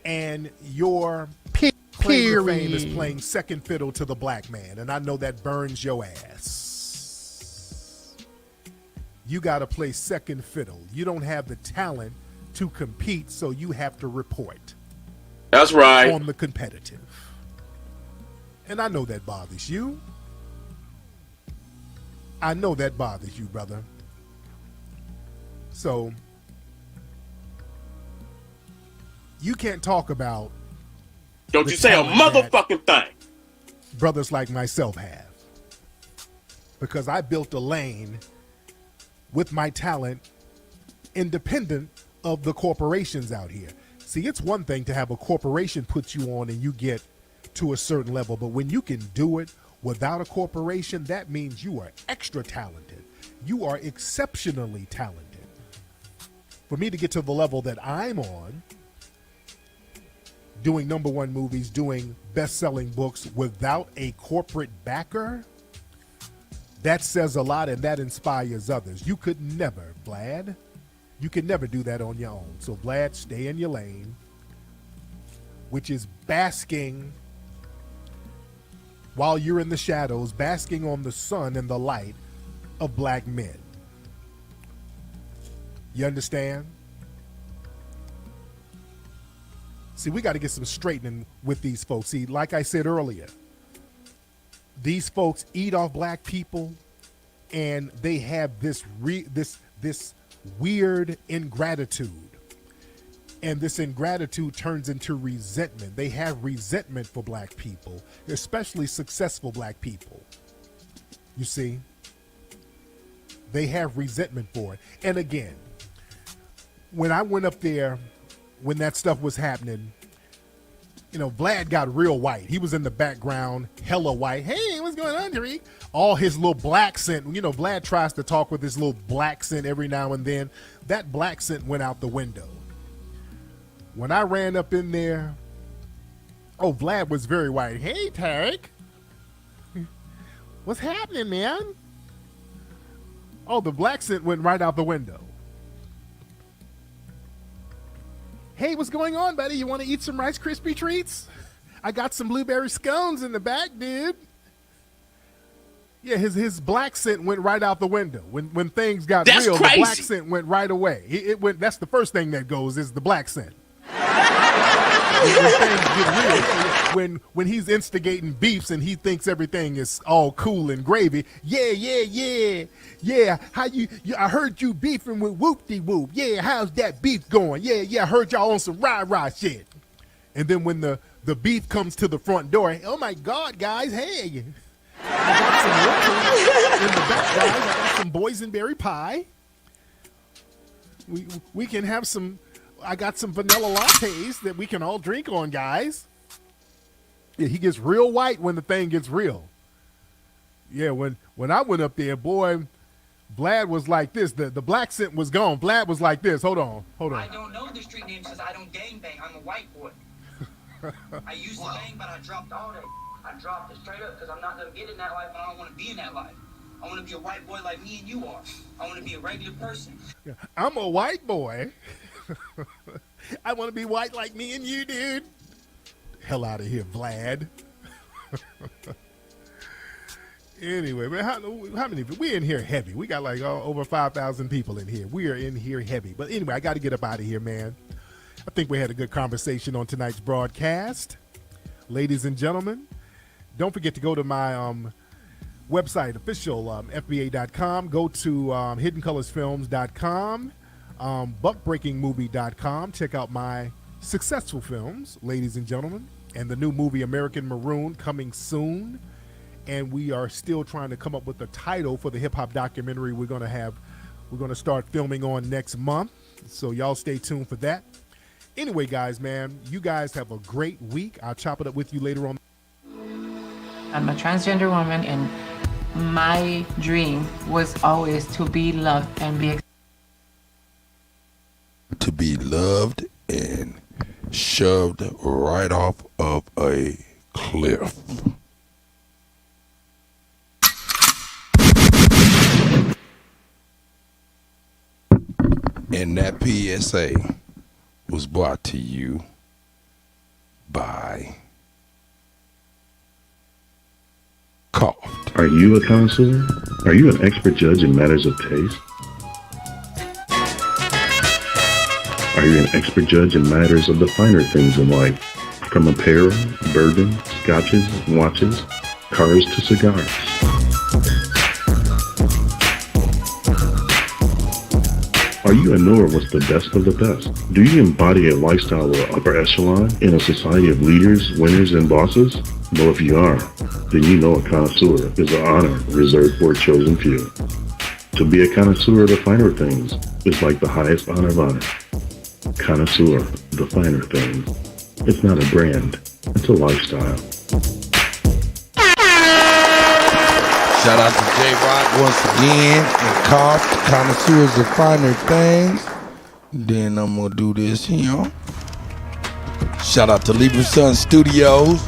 and your claim to fame is playing second fiddle to the black man, and I know that burns your ass. You got to play second fiddle. You don't have the talent to compete, so you have to report. That's right. On the competitive. And I know that bothers you. I know that bothers you, brother. So you can't talk about. Don't you say a motherfucking thing. Brothers like myself have. Because I built a lane with my talent independent of the corporations out here. See, it's one thing to have a corporation put you on and you get to a certain level, but when you can do it without a corporation, that means you are extra talented. You are exceptionally talented. For me to get to the level that I'm on, doing #1 movies, doing best-selling books without a corporate backer, that says a lot and that inspires others. You could never, Vlad. You can never do that on your own. So, Vlad, stay in your lane, which is basking while you're in the shadows, basking on the sun and the light of black men. You understand? See, we got to get some straightening with these folks. See, like I said earlier, these folks eat off black people, and they have this weird ingratitude. And this ingratitude turns into resentment. They have resentment for black people, especially successful black people. You see? They have resentment for it. And again, when I went up there, when that stuff was happening, you know, Vlad got real white. He was in the background, hella white. Hey, what's going on, Tariq? All his little black scent. You know, Vlad tries to talk with his little black scent every now and then. That black scent went out the window. When I ran up in there, oh, Vlad was very white. Hey, Tariq. What's happening, man? Oh, the black scent went right out the window. Hey, what's going on, buddy? You want to eat some Rice Krispie treats? I got some blueberry scones in the back, dude. Yeah, his black scent went right out the window. When things got real, the black scent went right away. It went. That's the first thing that goes is the black scent. When things get real, when he's instigating beefs and he thinks everything is all cool and gravy. Yeah. How you I heard you beefing with Whoop-de-Whoop. Yeah, how's that beef going? Yeah. I heard y'all on some rah-rah shit. And then when the beef comes to the front door, oh my God, guys, hey. I got some in the back, guys. I got some boysenberry pie. We can have some. I got some vanilla lattes that we can all drink on, guys. Yeah, he gets real white when the thing gets real. Yeah, when I went up there, boy, Vlad was like this. The black scent was gone. Vlad was like this. Hold on. I don't know the street names because I don't gangbang. I'm a white boy. I used to bang, but I dropped all that. I dropped it straight up because I'm not going to get in that life, and I don't want to be in that life. I want to be a white boy like me and you are. I want to be a regular person. I'm a white boy. I want to be white like me and you, dude. Hell out of here, Vlad. Anyway, man, how many? We in here heavy. We got like over 5,000 people in here. We are in here heavy. But anyway, I got to get up out of here, man. I think we had a good conversation on tonight's broadcast. Ladies and gentlemen, don't forget to go to my website, official FBA.com. Go to hiddencolorsfilms.com. buckbreakingmovie.com. Check out my successful films, ladies and gentlemen, and the new movie American Maroon coming soon. And we are still trying to come up with a title for the hip-hop documentary we're going to start filming on next month. So y'all stay tuned for that. Anyway, guys, man, you guys have a great week. I'll chop it up with you later on. I'm a transgender woman, and my dream was always to be loved and be loved and shoved right off of a cliff. And that PSA was brought to you by Coughed. Are you a connoisseur? Are you an expert judge in matters of taste? Are you an expert judge in matters of the finer things in life? From apparel, bourbon, scotches, watches, cars to cigars. Are you a knower what's the best of the best? Do you embody a lifestyle or upper echelon in a society of leaders, winners, and bosses? Well, if you are, then you know a connoisseur is an honor reserved for a chosen few. To be a connoisseur of the finer things is like the highest honor of honor. Connoisseur, the finer things. It's not a brand, it's a lifestyle. Shout out to J-Rock once again. And Cough, connoisseurs of finer things. Then I'm going to do this here. Shout out to Libra Sun Studios.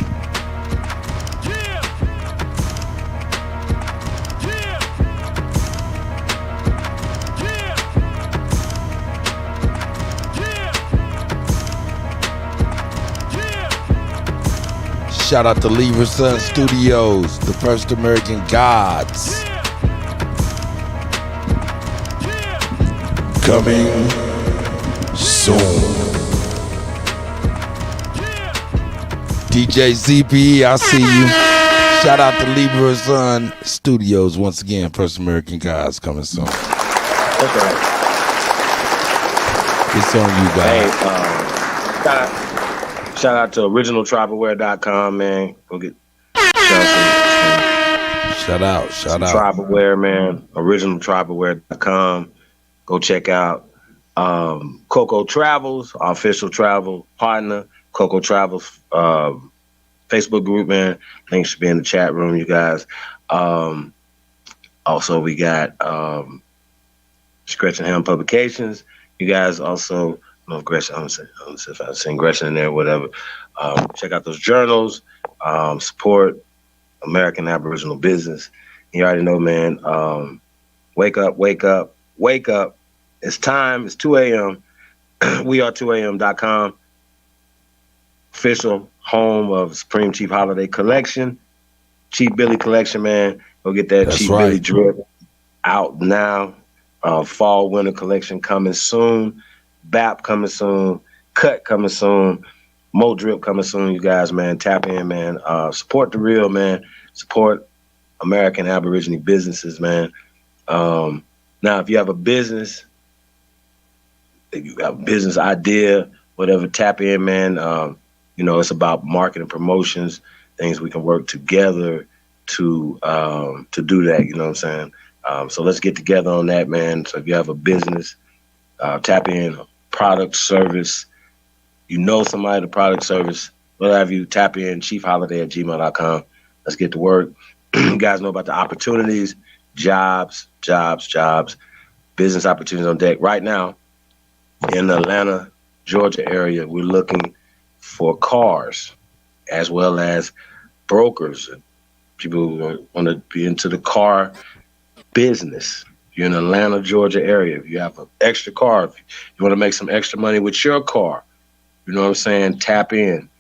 Shout out to Libra Sun Studios, the first American gods. Coming soon. DJ ZP, I see you. Shout out to Libra Sun Studios once again, first American gods coming soon. Okay. It's on you guys. Hey, shout out to originaltribalwear.com, man. Go get shout out. Tribalwear, man. Originaltribalwear.com. Go check out Coco Travels, our official travel partner. Coco Travels Facebook group, man. Links should be in the chat room, you guys. Also, we got Gretchen Ham Publications. You guys also. No, Gretchen, I don't know if I've seen Gretchen in there or whatever. Check out those journals. Support American Aboriginal business. You already know, man. Wake up, wake up, wake up. It's time. It's 2 a.m. We are 2am.com. Official home of Supreme Chief Holiday Collection. Chief Billy Collection, man. Go get that. That's Chief Billy drip out now. Fall winter collection coming soon. BAP coming soon, Cut coming soon, Mo Drip coming soon, you guys, man. Tap in, man. Support the real, man. Support American Aborigine businesses, man. Now, if you have a business, if you have a business idea, whatever, tap in, man. You know, it's about marketing, promotions, things we can work together to do that, you know what I'm saying? So let's get together on that, man. So if you have a business, tap in. Product, service, you know somebody, the product, service, whatever you, tap in, chiefholiday@gmail.com. Let's get to work. You guys know about the opportunities, jobs, business opportunities on deck. Right now, in the Atlanta, Georgia area, we're looking for cars as well as brokers, people who want to be into the car business. You're in the Atlanta, Georgia area. If you have an extra car, if you want to make some extra money with your car, you know what I'm saying? Tap in.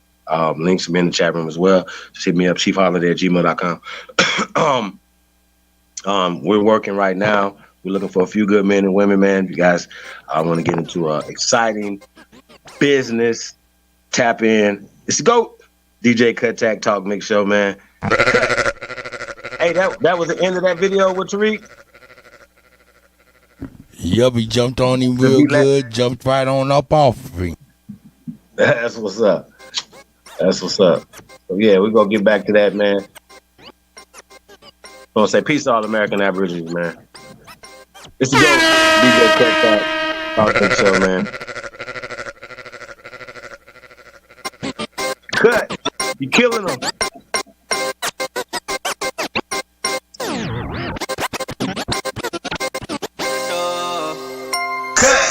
Links will be in the chat room as well. Just hit me up, chiefholiday@gmail.com. We're working right now. We're looking for a few good men and women, man. If you guys want to get into an exciting business, tap in. It's the GOAT. DJ Kuttack Talk Mix Show, man. Hey, that was the end of that video with Tariq. Yup, he jumped on him real good, jumped right on up off of him. That's what's up. That's what's up. So yeah, we're gonna get back to that, man. Gonna say peace to all American Aborigines, man. It's the GOAT, DJ Kuttack Talk Show, man. Cut. You killing them.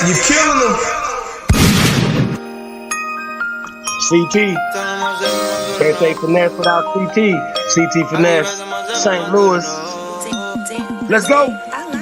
You killing them. CT. Can't say finesse without CT. CT finesse. St. Louis. Let's go.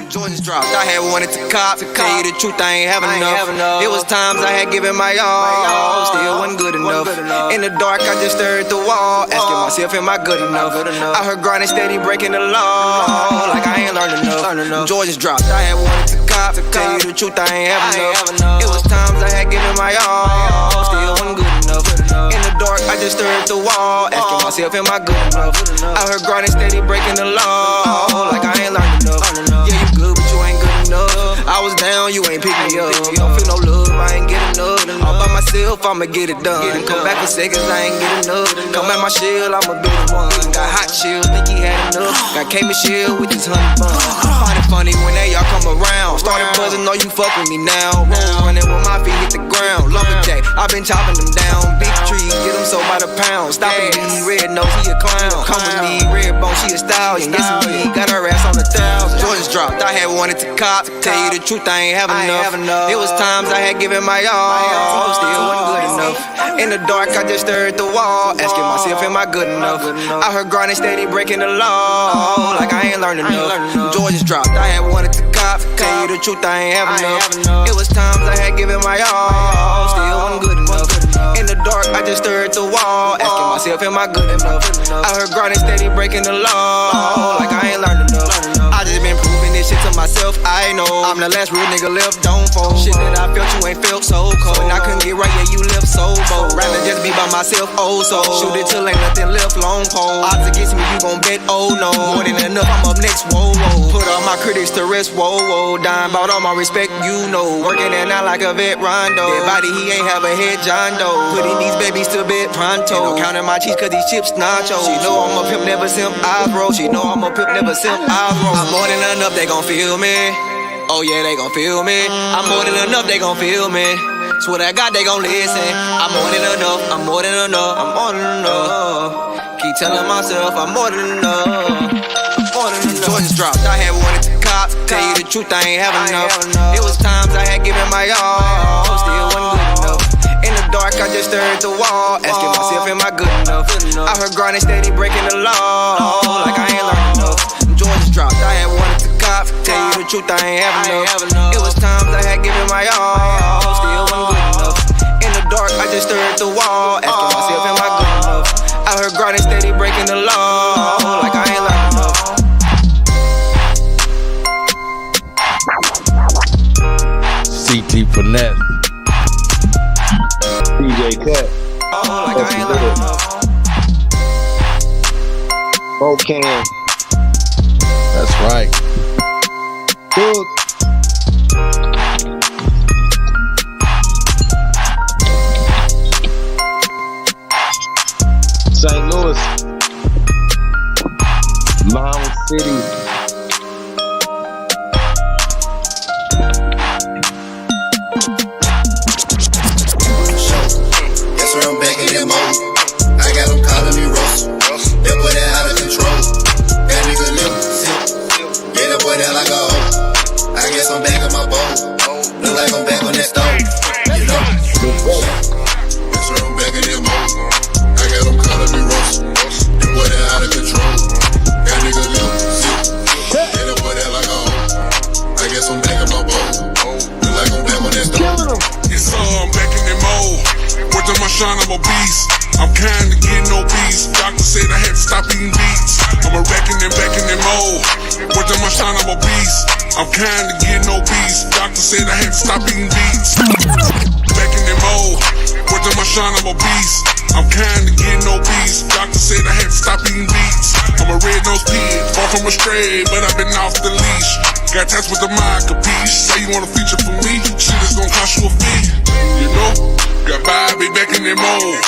Jordan's dropped. I had wanted to cop. To tell you the truth, I ain't have enough. It was times I had given my all, still wasn't good enough. In the dark, I just stared at the wall, asking myself, am I good enough? I heard grinding steady, breaking the law, like I ain't learned enough. Jordan's dropped. I had wanted to cop. To tell you the truth, I ain't have enough. It was times I had given my all, still wasn't good enough. In the dark, I just stared at the wall, asking myself, am I good enough? I heard grinding steady, breaking the law, like I ain't learned enough. Yeah, you good, but you ain't good enough. I was down, you ain't pick me up. Don't feel no love, I ain't get enough. All by myself, I'ma get it done. Come back for seconds, I ain't get enough. Come at my shield, I'ma be the one. Got hot shield, think he had enough. Got Cayman shield with his honey bun. I find it funny when they y'all come around. Started buzzing, know you fuck with me now. Roll running with my feet hit the ground. Lumberjack, I been chopping them down. Big trees, get them sold by the pound. Stopping me, red nose, he a clown. Come with me, red bone, she a stallion. Guessing me, got her ass on the 1,000. Jordans dropped, I had wanted to cop. Tell you the truth, I ain't have enough. It was times I had given my all, still wasn't good enough. In the dark, I just stared at the wall, asking myself, am I good enough? I heard grinding steady, breaking the law, like I ain't learned enough. Jordans dropped, I had wanted to cop. Tell you the truth, I ain't have enough. It was times I had given my all, still wasn't good enough. In the dark, I just stared at the wall, asking myself, am I good enough? I heard grinding steady, breaking the law, like I ain't learned enough. I just been proving this shit to myself, I know I'm the last real nigga left, don't fold. Shit that I felt, you ain't felt so cold. When I couldn't get right, yeah, you left so bold. Rather just be by myself, oh so. Shoot it till ain't nothing left, long pole. Odds against me, you gon' bet, oh no. More than enough, I'm up next, whoa, whoa. Put all my critics to rest, whoa, whoa. Dying about all my respect, you know. Working and out like a vet, Rondo. Dead body, he ain't have a head, John Doe. Putting these babies to bed, pronto. Counting my cheese, cause these chips nacho. She know I'm a pimp, never simp, I bro. She know I'm a pimp, never simp, I bro. I'm more than enough, they gon' feel me. Oh yeah, they gon' feel me. I'm more than enough, they gon' feel me. Swear to God, they gon' listen. I'm more than enough, I'm more than enough, I'm more than enough. Keep telling myself I'm more than enough. I'm more than enough. Jordans dropped, I had wanted to cop. Tell you the truth, I ain't have enough. It was times I had given my all, still wasn't good enough. In the dark, I just stared at the wall, asking myself, am I good enough? I heard grinding steady, breaking the law, like I ain't learned enough. Jordans dropped, I had wanted to cop. Tell you the truth, I ain't have enough. It was times I had given my all, still wasn't good enough. In the dark, I just stared at the wall, asking myself, am I good enough? I heard grinding steady, breaking the law, like I ain't learned enough. CT Finesse, DJ Cut, like I ain't learned enough. Bocan. That's right. Good. St. Louis, Mound City. That's where I'm back in that mode. I got them calling me Ross. That boy that out of control. That nigga live sick. Yeah, that boy that like a hoe. I guess I'm back in my bowl. Look like I'm back on that stove. You know. That's where I'm back in that mode. I got them calling me Ross. That boy that out of control. That nigga live sick. Yeah, that boy that like a hoe. I guess I'm back in my bowl. Look like I'm back on that stove. It's I'm back in that mode. Worth on my shine, I'm a beast. I'm kinda getting obese. Doctor said I had to stop eating beets. I'm a wrecking and back in that mode. Worth on my shine, I'm a beast. I'm kinda getting obese. Doctor said I had to stop eating beets. Back in that mode. Worth on my shine, I'm a beast. I'm kinda getting obese. Doctor said I had to stop eating beets. I'm a red-nosed pig, far from a stray, but I've been off the leash. Got tats with the mind, capiche. Say you want a feature for me? Shit is gonna cost you a fee. You know? Got Bobby back in that mode.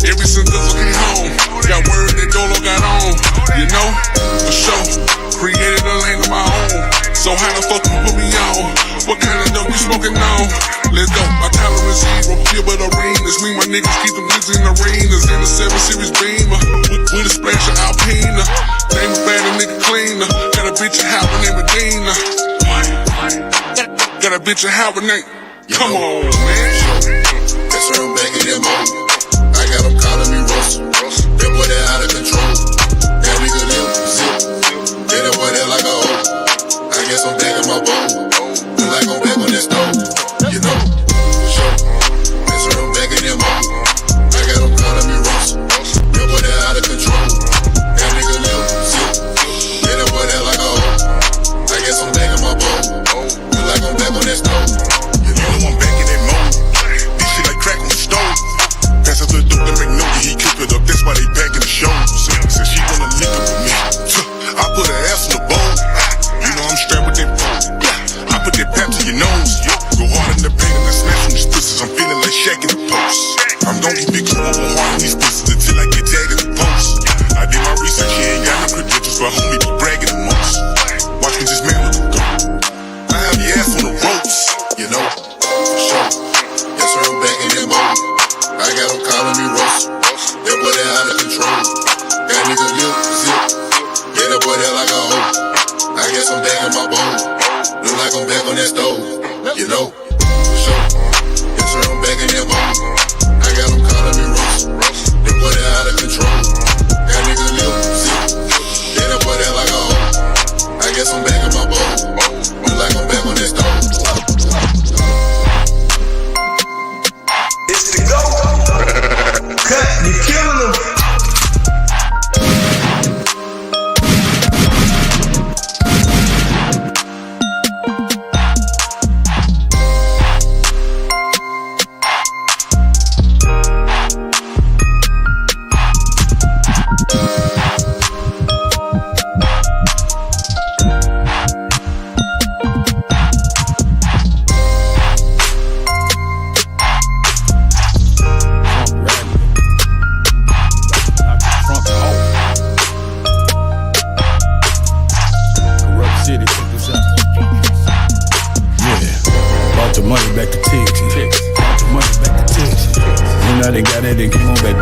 Every since I came home, got word that Dolo got on. You know, for sure, created a lane of my own. So how the fuck you put me on? What kind of dope you smoking on? Let's go, my tolerance zero. Here but arenas, me my niggas keep them niggas in arenas. In the 7 Series Beamer, with a splash of Alpina. Name a bad nigga cleaner. Got a bitch a Howard named Medina. Got a bitch a Howard name. Come on, man. That's where I'm back in that mode. I got them calling me Ross. That boy that out of control. That nigga live sick. Yeah, that boy that like a hoe. I guess I'm back in my bowl. Look like I'm back on that stove. You know, for sure. That's where I'm back in that mode. I got them calling me Ross. That boy that out of control. That nigga live sick. Yeah, that boy that like a hoe. I guess I'm back in my bowl. Look like I'm back on that stove. You know I'm back in that mode. This shit like crack on the stove. Pass up the dope and make note, he kick it up. That's why they back in the show. Said she wanna lick up with me. I put her ass in the bowl. You know I'm strapped with that phone.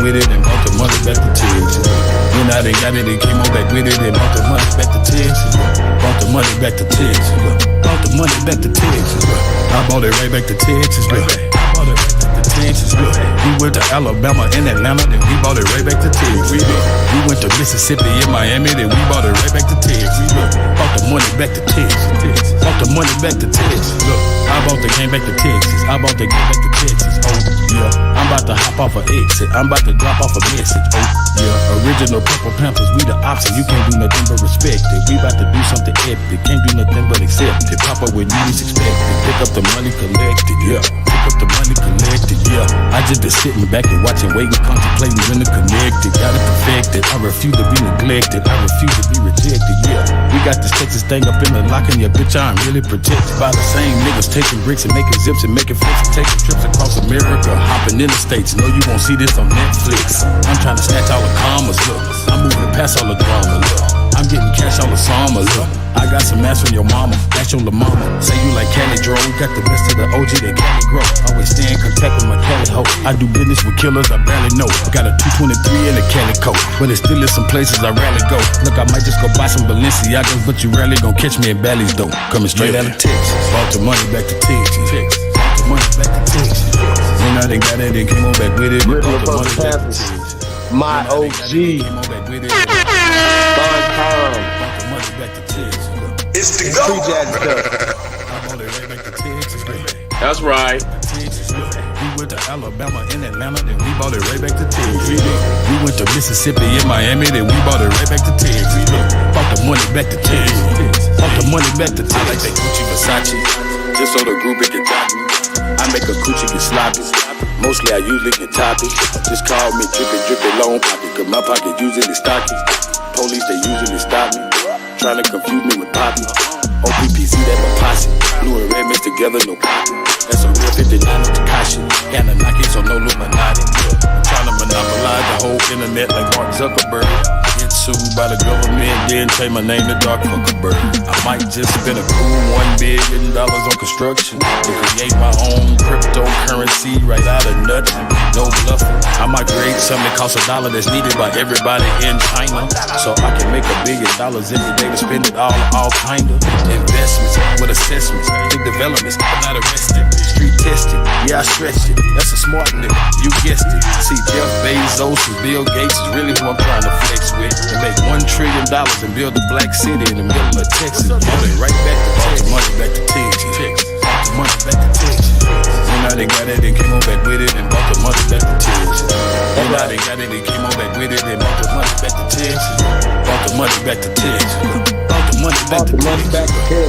with it and brought the money back to Texas. When I done got it, they came on back with it and brought the money back to Texas. Brought the money back to Texas. Brought the money back to Texas. I brought it right back to Texas. I brought it right back to Texas. We went to Alabama and Atlanta, then we brought it right back to Texas. We went to Mississippi and Miami, then we brought it right back to Texas. Brought the money back to Texas. Brought the money back to Texas. Look, I brought the game back to Texas. I brought the game back to Texas. Oh, yeah. I'm about to hop off an exit. I'm about to drop off a message. Oh, yeah. Original Purple Panthers, we the opposite. You can't do nothing but respect it. We about to do something epic. Can't do nothing but accept it. Pop up when you least expect it. Pick up the money, collect it. Yeah. Pick up the money, collect it. Yeah. I just been sitting back and watching, waiting, contemplating, when to connect it. Got it perfected. I refuse to be neglected. I refuse to be rejected. Yeah. We got this Texas thing up in the lock, and yeah, bitch, I'm really protected by the same niggas taking bricks and making zips and making flips and taking trips across America, hopping in the States. No, you won't see this on Netflix. I'm trying to snatch all the commas, look. I'm moving past all the drama, look. I'm getting cash all the summer, look. I got some ass from your mama, ask your la mama. Say you like Cali Dro, got the best of the OG that Cali grow. Always stay in contact with my Cali hoe. I do business with killers I barely know. Got a 223 and a Cali coat, but it still is some places I rarely go. Look, I might just go buy some Balenciagas, but you rarely gon' catch me in Bally's though. Coming straight out of Texas, bought the money back to Texas. Bought the money back to Texas. When I done got it, they came on back with it. Bought the money back to Texas. My OG. It's the go. That's right. We went to Alabama and Atlanta, then we bought it right back to Texas. We went to Mississippi and Miami, then we bought it right back to Texas. Bought the money back to Texas. Bought the money back to Texas. I like that Gucci Versace, just so the group it can top me. I make a coochie get sloppy. Mostly I usually get toppy. Just call me drippy long pocket, cause my pocket usually stocky. Police, they usually stop me, trying to confuse me with Poppy. OPPC, that my posse. Blue and red mixed together, no poppy. That's a real 59 of Takashi. And a Nike, so no Illuminati. I'm trying to monopolize the whole internet like Mark Zuckerberg. Get sued by the government, then change my name to Dark Zuckerberg. I might just spend a cool $1 billion on construction to create my own cryptocurrency right out of nothing. No bluffing. I might create something that costs $1 that's needed by everybody in China, so I can make $1 billion every day to spend it all kind of investments with assessments, big developments. I'm not arrested, street tested. Yeah, I stretched it. That's a smart nigga. You guessed it. See, Jeff Bezos and Bill Gates is really who I'm trying to flex with. To make $1 trillion and build a black city in the middle of Texas. Brought it right back to Texas. Money back to Texas. Money back to Texas. When I done got it, they came on back with it and brought the money back to Texas. When I done got it, they came on back with it and brought the money back to Texas. Brought the money back to Texas. Brought the money back to Texas.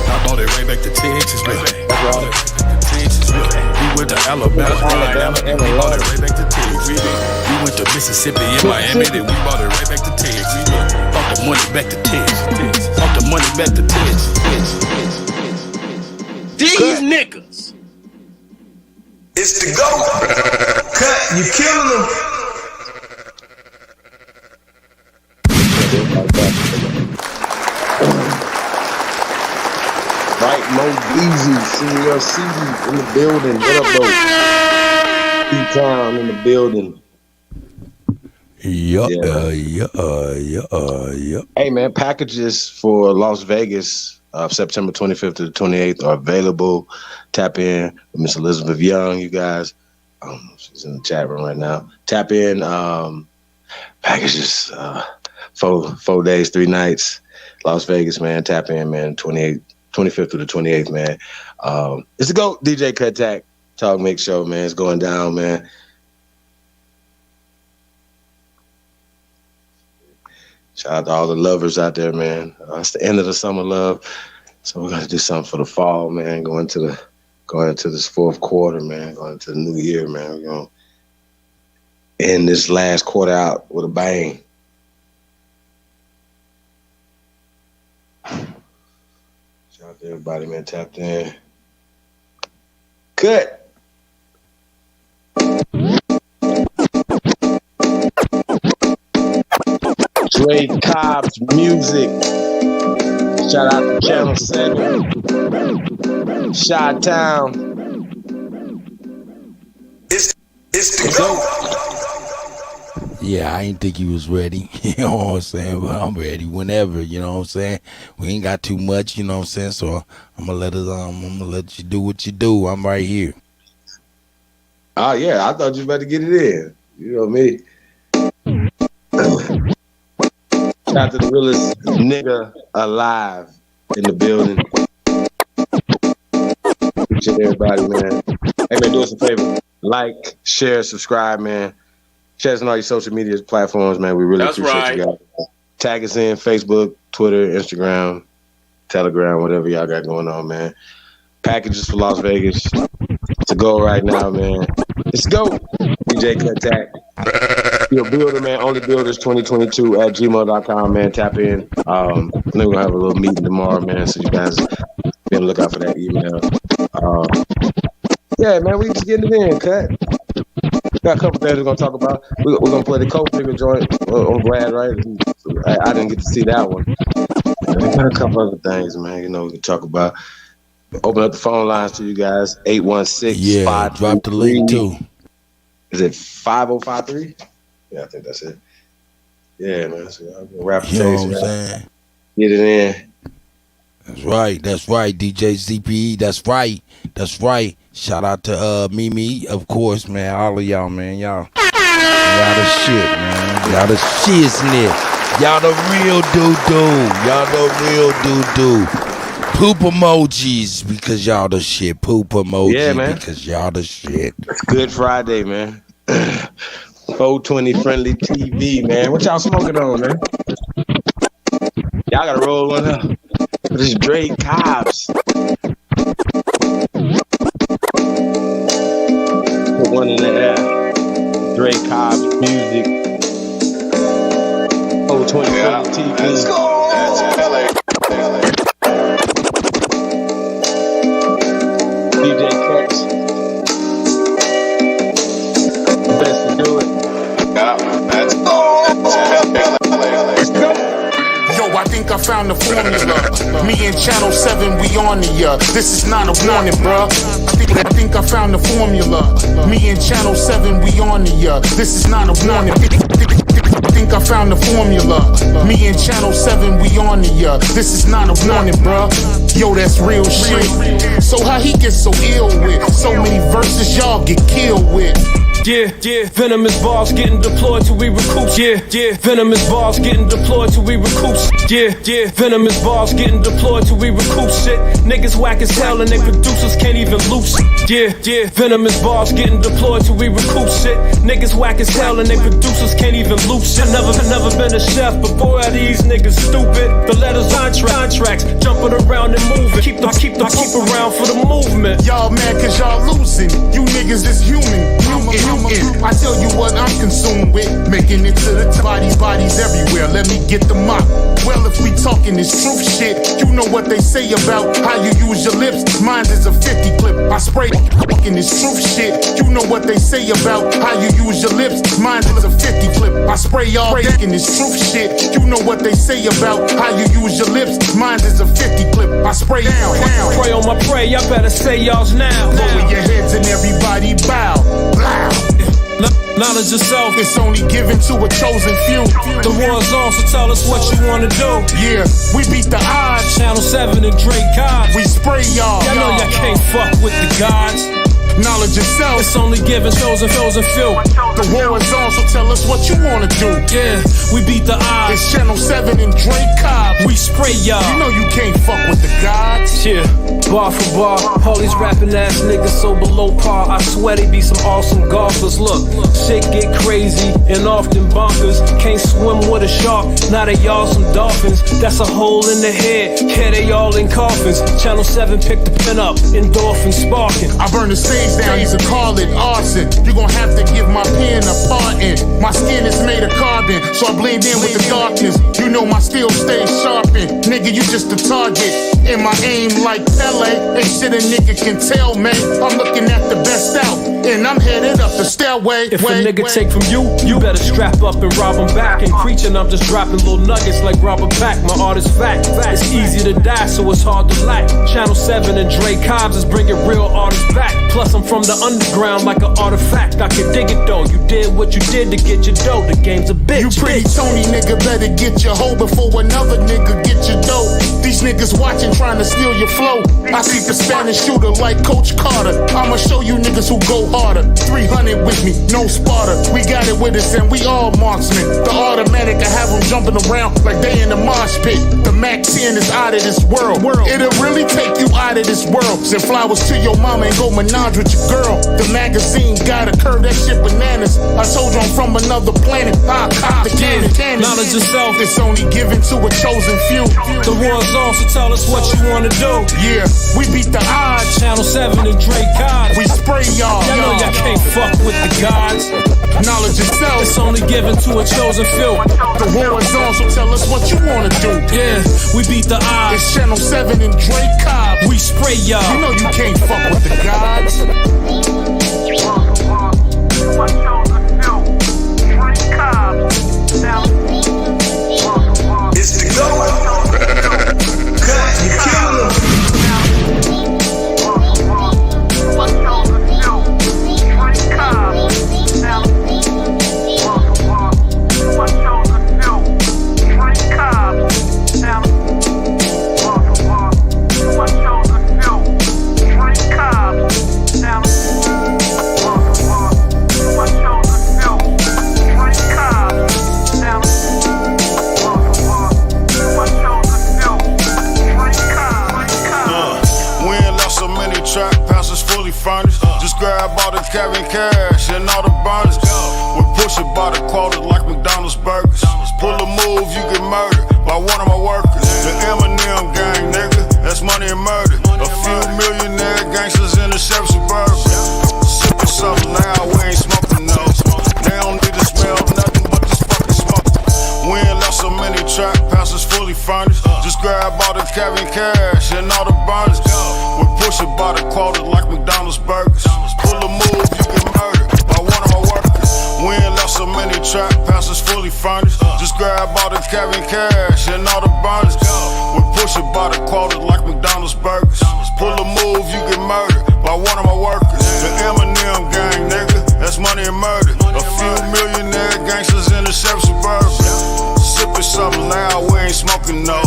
I brought it right back to Texas. Brought it right back to Texas. We went to Alabama and we brought it right back to Texas. We went to Mississippi and Miami, then we brought it right back to Texas. Brought the money back to Texas. Brought the money back to Texas. These niggas. It's the go. Cut, you killing them. Right, Mo Easy, Senior C in the building. What up, though? P-Town in the building. Yeah. Hey, man, packages for Las Vegas September 25th to the 28th are available. Tap in with Miss Elizabeth Young, you guys. She's in the chat room right now. Tap in. Packages, 4 days, 3 nights. Las Vegas, man. Tap in, man. 25th to the 28th, man. It's the GOAT, DJ Kuttack Talk Mix Show, man. It's going down, man. Shout out to all the lovers out there, man. It's the end of the summer love, so we're gonna do something for the fall, man. Going into this fourth quarter, man. Going into the new year, man. We're gonna end this last quarter out with a bang. Shout out to everybody, man. Tapped in. Cut. Dre Cobb's music. Shout out to Channel 7. Chi-Town. It's the go. Yeah, I didn't think he was ready. You know what I'm saying? But I'm ready whenever, you know what I'm saying? We ain't got too much, you know what I'm saying? So I'm gonna let you do what you do. I'm right here. Oh yeah, I thought you was about to get it in. You know me. Shout out to the realest nigga alive in the building. Appreciate everybody, man. Hey man, do us a favor. Like, share, subscribe, man. Share us on all your social media platforms, man. We really appreciate you guys. Tag us in Facebook, Twitter, Instagram, Telegram, whatever y'all got going on, man. Packages for Las Vegas to go right now, man. Let's go. DJ Kuttack. You're a builder, man. Only builders 2022 at gmail.com, man. Tap in. I think we're gonna have a little meeting tomorrow, man. So you guys be on the lookout for that email. Yeah, man, we just getting it in, Cut. Got a couple things we're gonna talk about. We're gonna play the co-figure joint on Vlad, right? I didn't get to see that one. We got a couple other things, man. You know, we can talk about. Open up the phone lines to you guys. 816. Yeah, drop the link too. Is it 5053? Yeah, I think that's it. Yeah, man. So I'm gonna wrap the You know taste, what I'm man. saying? Get it in. That's right, DJ ZPE, that's right. Shout out to Mimi, of course, man. All of y'all, man. Y'all the shit, man. Y'all the shiznit. Y'all the real doo-doo. Poop emojis because y'all the shit. Poop emojis, Yeah, man. because y'all the shit. It's Good Friday, man. 420 friendly TV, man. What y'all smoking on, man? Y'all gotta roll one up. This is Drake Cobbs. Put one in the air. Drake Cobbs music. 420 friendly TV. Let's go. DJ Catch. Best to do it. Yo, I think I found the formula. Me and Channel 7, we on the This is not a warning, bruh. I think I found the formula. Me and Channel 7, we on the This is not a warning. I think I found the formula. Me and Channel 7, we on the This is not a warning, bruh. Yo, that's real shit. So how he get so ill with so many verses y'all get killed with? Yeah, venomous balls getting deployed till we recoup. Yeah, venomous balls getting deployed till we recoup. Yeah, venomous balls getting deployed till we recoup shit. Niggas whack as hell and they producers can't even loose. Yeah, venomous balls getting deployed till we recoup shit. Niggas whack as hell and they producers can't even loose shit. Never been a chef, but boy are these niggas stupid. The letters on contracts, jumping around and moving. Keep around for the movement. Y'all mad cause y'all losing. You niggas is human. I tell you what I'm consumed with. Making it to the bodies everywhere. Let me get the mop. Well, if we talking this truth shit, you know what they say about how you use your lips. Mine is a 50 clip. I spray fucking this truth shit. You know what they say about how you use your lips. Mine is a 50 clip. I spray y'all in this truth shit. You know what they say about how you use your lips. Mine is a 50 clip. I spray down. Pray on my prey, y'all better say y'all's now. Lower your heads and everybody bow. Loud. Knowledge yourself, it's only given to a chosen few. The war's on, so tell us what you wanna do. Yeah, we beat the odds. Channel 7 and Drake Cobbs. We spray y'all. Y'all know y'all can't fuck with the gods. Knowledge yourself, it's only given chosen few. The war is on, so tell us what you wanna do. Yeah, we beat the odds. It's Channel 7 and Drake Cobbs. We spray y'all. You know you can't fuck with the gods. Yeah, bar for bar, all these rapping ass niggas so below par. I swear they be some awesome golfers. Look, shit get crazy and often bonkers. Can't swim with a shark, now they y'all some dolphins. That's a hole in the head, yeah they all in coffins. Channel 7 picked the pen up, endorphin sparking. I burn the stage down, you can call it arson. You gon' have to give my pen a pardon. My skin is made of carbon, so I blend in with the darkness. You know my steel stays sharpened. Nigga, you just a target. And my aim like Pele, ain't shit a nigga can tell, man. I'm looking at the best out, and I'm headed up the stairway. If a nigga take from you, you better strap up and rob him back. And preaching, I'm just dropping little nuggets like Robert Pack. My art is fact. It's easy to die, so it's hard to lack. Channel 7 and Drake Cobbs is bringing real artists back. Plus I'm from the underground like an artifact. I can dig it though. You did what you did to get your dough. The game's a bitch. You pretty Tony nigga, better get your hoe before another nigga get your dough. These niggas watching trying to steal your flow. I see the Spanish shooter like Coach Carter. I'ma show you niggas who go harder. 300 with me, no Sparta. We got it with us and we all marksmen. The automatic, I have them jumping around like they in the mosh pit. The Mac 10 is out of this world. It'll really take you out of this world. Send flowers to your mama and go menage with your girl. The magazine got a curve, that shit bananas. I told you I'm from another planet. I cop the cannon. Knowledge yourself. It's only given to a chosen few. The war's on, so tell us what you wanna do. Yeah, we beat the odds. Channel 7 and Drake Cobb. We spray y'all. Y'all know y'all can't fuck with the gods. Knowledge yourself. It's only given to a chosen few. The war is on, so tell us what you wanna do. Yeah, we beat the odds. It's Channel 7 and Drake Cobb. We spray y'all. You know you can't fuck with the gods. It's the go. Cut, you kill him. Just grab all the Kevin cash and all the burners. We push it by the quarter like McDonald's burgers. Pull a move, you get murdered by one of my workers. The Eminem gang, nigga, that's money and murder. A few millionaire gangsters in the Chevy Suburban. Sipping something loud, we ain't smoking no. They don't need to smell nothing but this fucking smoke. We ain't left so many trap houses fully furnished. Just grab all the Kevin cash and all the burners. We push it by the quarter like McDonald's burgers. Pull a move, you get murdered by one of my workers. We ain't left so many trap houses fully furnished. Just grab all the Kevin cash and all the burners. We push it by the quarter like McDonald's burgers. Pull a move, you get murdered by one of my workers. The Eminem gang, nigga, that's money and murder. A few millionaire gangsters in the Chevy Suburban. Sipping something loud, we ain't smoking no.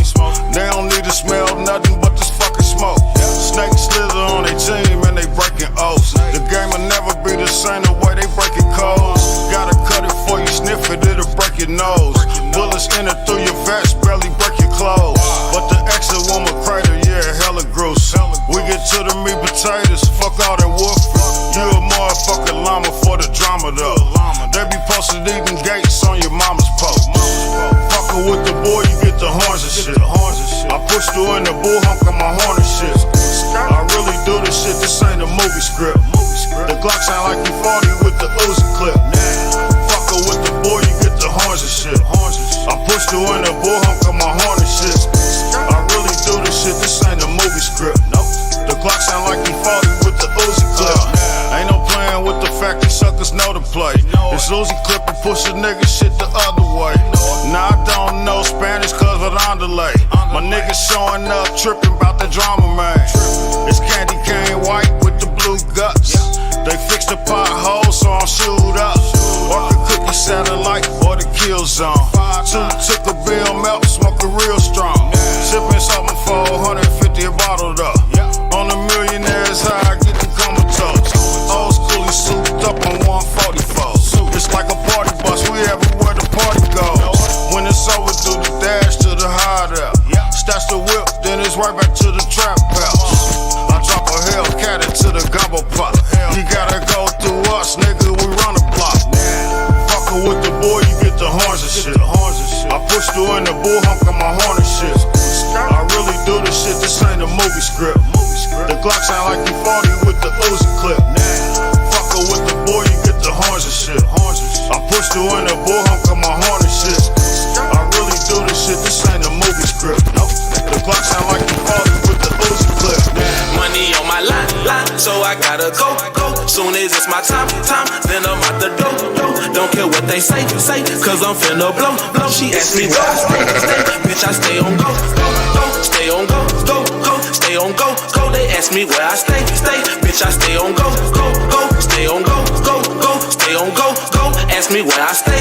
They don't need to smell nothing but this fucking smoke. Snakes slither on their team and they breaking oaths. The game will never be the same the way they breaking codes. Gotta cut it before you sniff it, it'll break your nose. Bullets enter through your vest, barely break your clothes. But the exit woman crater, yeah, hella gruesome. We get to the meat potatoes, fuck all that wolf. You a motherfucking llama for the drama though. They be posted eating gates on your mama's post. Fucking with the boy, you get the horns and shit. I pushed you in the bull hump on my horn and shit. I really do this shit, this ain't a movie script. The Glock sound like you 40 with the Uzi clip. Fucker with the boy, you get the horns and shit. I pushed you in the bull hump on my horn and shit. I really do this shit, this ain't a movie script. The Glock sound like you 40 with the Uzi clip. Ain't no playing with the fact that suckers know to play. This Uzi clip and push a nigga shit the other way. Now I don't know Spanish cause of underlay. My niggas showing up tripping about the drama, man. It's candy cane white with the blue guts. They fixed the potholes so I'm shoot up. Or the cookie satellite or the kill zone. Two took a bill melt, smoking real strong. Sipping something 450 a bottle up. On the millionaires high, I get the comatose. Old schoolie souped up on 144. It's like a party bus, we everywhere the party goes. When it's over, do the dash to the hideout. Stash the whip, then it's right back to the trap house. I drop a Hellcat into the gumbo pot. You gotta go through us, nigga, we run the block. Fuckin' with the boy, you get the horns and shit. I pushed you in the bull hump on my horn and shit. I really do this shit, this ain't a movie script. The Glock sound like you 40 with the Uzi clip. Fucker with the boy, you get the horns and shit. I pushed you in the bull hump on my horn and shit. I really do this shit, this ain't a movie script. The Glock sound like you 40 with the Uzi clip. Money on my line, so I gotta go. Soon as it's my time, then I'm out the door. Don't care what they say, cause I'm finna blow. She asked me where I stay, bitch, I stay on go. Stay on go, stay stay on go, go. They ask me where I stay, bitch, I stay on go, go, go. Stay on go, go, go. Stay on go, go. Ask me where I stay,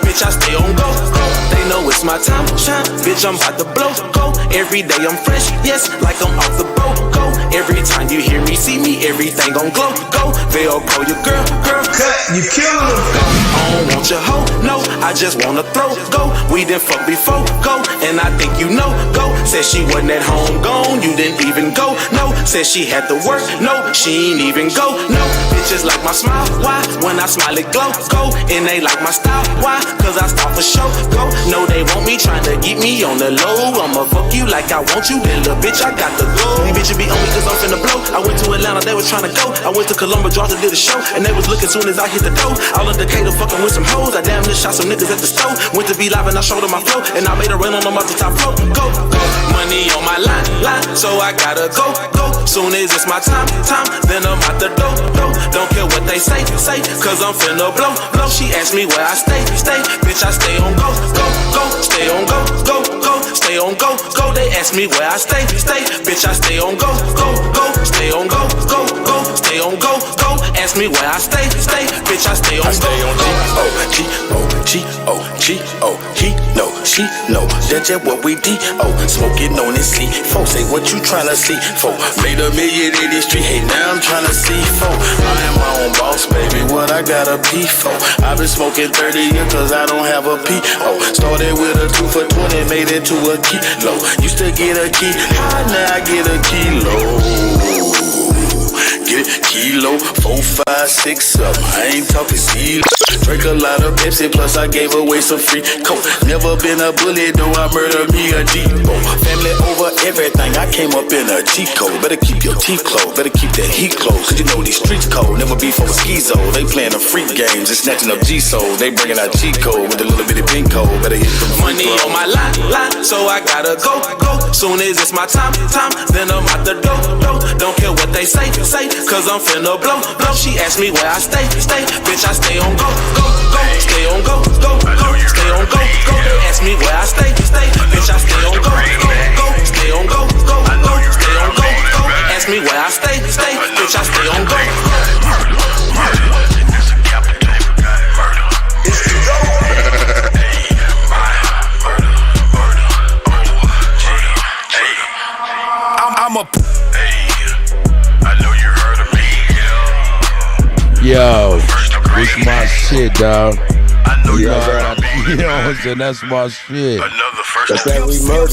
bitch, I stay on go, go. They know it's my time, shine, bitch, I'm about to blow, go. Every day I'm fresh, yes, like I'm off the boat, go. Every time you hear me, see me, everything gon' glow, go. They'll call you girl, cut, you killin' them. I don't want your hoe, no, I just wanna throw, go. We done fuck before, go, and I think you know, go. Said she wasn't at home, gone, you didn't even go, no. Said she had to work, no, she ain't even go, no. Bitches like my smile, why? When I smile it glow, go. And they like my style, why? Cause I start for show, go. No, they want me, trying to get me on the low. I'ma fuck you like I want you, then little bitch, I got to go. These bitches be on me cause I'm finna blow. I went to Atlanta, they was trying to go. I went to Columbus, Georgia, did a show, and they was looking soon as I hit the door. All of Decatur fucking with some hoes. I damn near shot some niggas at the store. Went to be live and I showed them my flow, and I made a rain on them up the top flow. Go, go. Money on my line, so I gotta go, go. Soon as it's my time, then I'm out the door, Don't care what they say, cause I'm finna blow. She asked me where I stay, bitch, I stay on go, go, go. Stay on go, go, go. Stay on go, go. They ask me where I stay, bitch, I stay on go, go, go. Stay on go, go, go. Stay on go, go. Ask me where I stay, bitch, I stay on go, go. G-O-G-O-G-O, he know, she know, that's just what we D-O, smoking on this sleep. Folks say what you tryna see, folk, made $1 million in this street, hey now I'm tryna see, folk, I am my own boss, baby, what I gotta pee for, I've been smoking 30 years cause I don't have a P.O. Started with a 2 for 20, made it to a kilo, used to get a key, now I get a kilo. Get kilo, 4, 5, 6 up. I ain't talking CeeLo. Drink a lot of Pepsi, plus I gave away some free coke. Never been a bully, though I murdered me a Debo. Family over everything, I came up in a G-code. Better keep your teeth closed, better keep that heat close. Cause you know these streets cold, never be for schizo. They playing the freak games, just snatching up G-soul. They bringing out G-code with a little bit of pink code. Better hit them money on my line, so I gotta go, go. Soon as it's my time, then I'm out the door, Don't care what they say, cause I'm finna blow. She asked me where I stay, bitch, I stay on go, go, go. Stay on go, go, go. Stay on go, go. They ask me where I stay, bitch, I stay on go, go, go. Stay on go, go, go. Stay on go, go. Ask me where I stay, bitch, I stay on go. I'm a I know you heard of me. Yo, this my shit, dog. I know you heard of me. You know what I'm saying? That's my shit. Another first. That's that we murdered.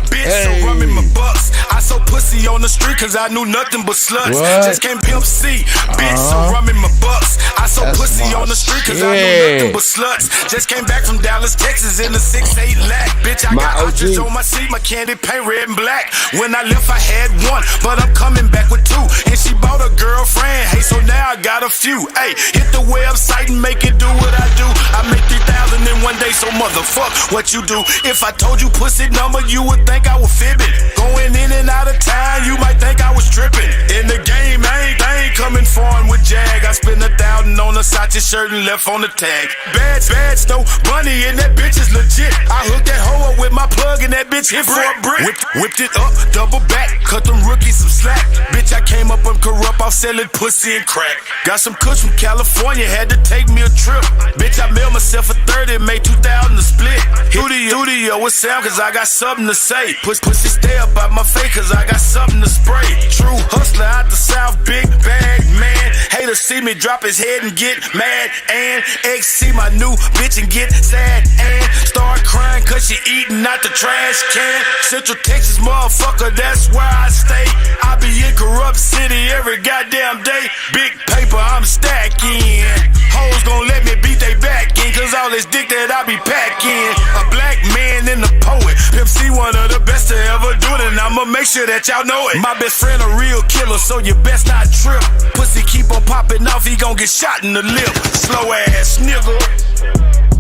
Bitch, so run me my bucks. I so pussy on the street cause I knew nothing but sluts. What? Just came Pimp C. Bitch, so run me my bucks. I so pussy on the street cause I knew nothing but sluts. Just came back from Dallas, Texas in a 6'8" lack. Bitch, I got ostrich on my seat, my candy paint red and black. When I left, I had 1, but I'm coming back with 2. And she bought a girlfriend, hey, so now I got a few. Hey, hit the website and make it do what I do. I make 3,000 in one day, so motherfuck what you do. If I told you pussy number, you would think I was fibbing. Going in and out of town, you might think I was tripping. In the game, I ain't coming foreign with Jag. I spent 1,000 on a Sachi shirt and left on the tag. Bad Snow Bunny and that bitch is legit. I hooked that hoe up with my plug and that bitch hit for a brick. Whipped it up, double back, cut them rookies some slack. Bitch, I came up, I'm corrupt, I'm selling pussy and crack. Got some kush from California, had to take me a trip. Bitch, I mailed myself a 30, made 2,000 to split. Studio with Sam, cause I got something to say. Pussy stay up out my face, cause I got something to spray. True hustler out the South, big bag man. Haters see me drop his head and get mad. And X see my new bitch and get sad. And start crying cause she eating out the trash can. Central Texas motherfucker, that's where I stay. I be in Corrupt City every goddamn day. Big paper, I'm stacking. Hoes gon' let me beat they back in, cause all this dick that I be packing. A black man and a poet. Pimp C, one of the best to ever do it, and I'ma make sure that y'all know it. My best friend a real killer, so you best not trip. Pussy keep on popping off, he gon' get shot in the lip. Slow ass nigga.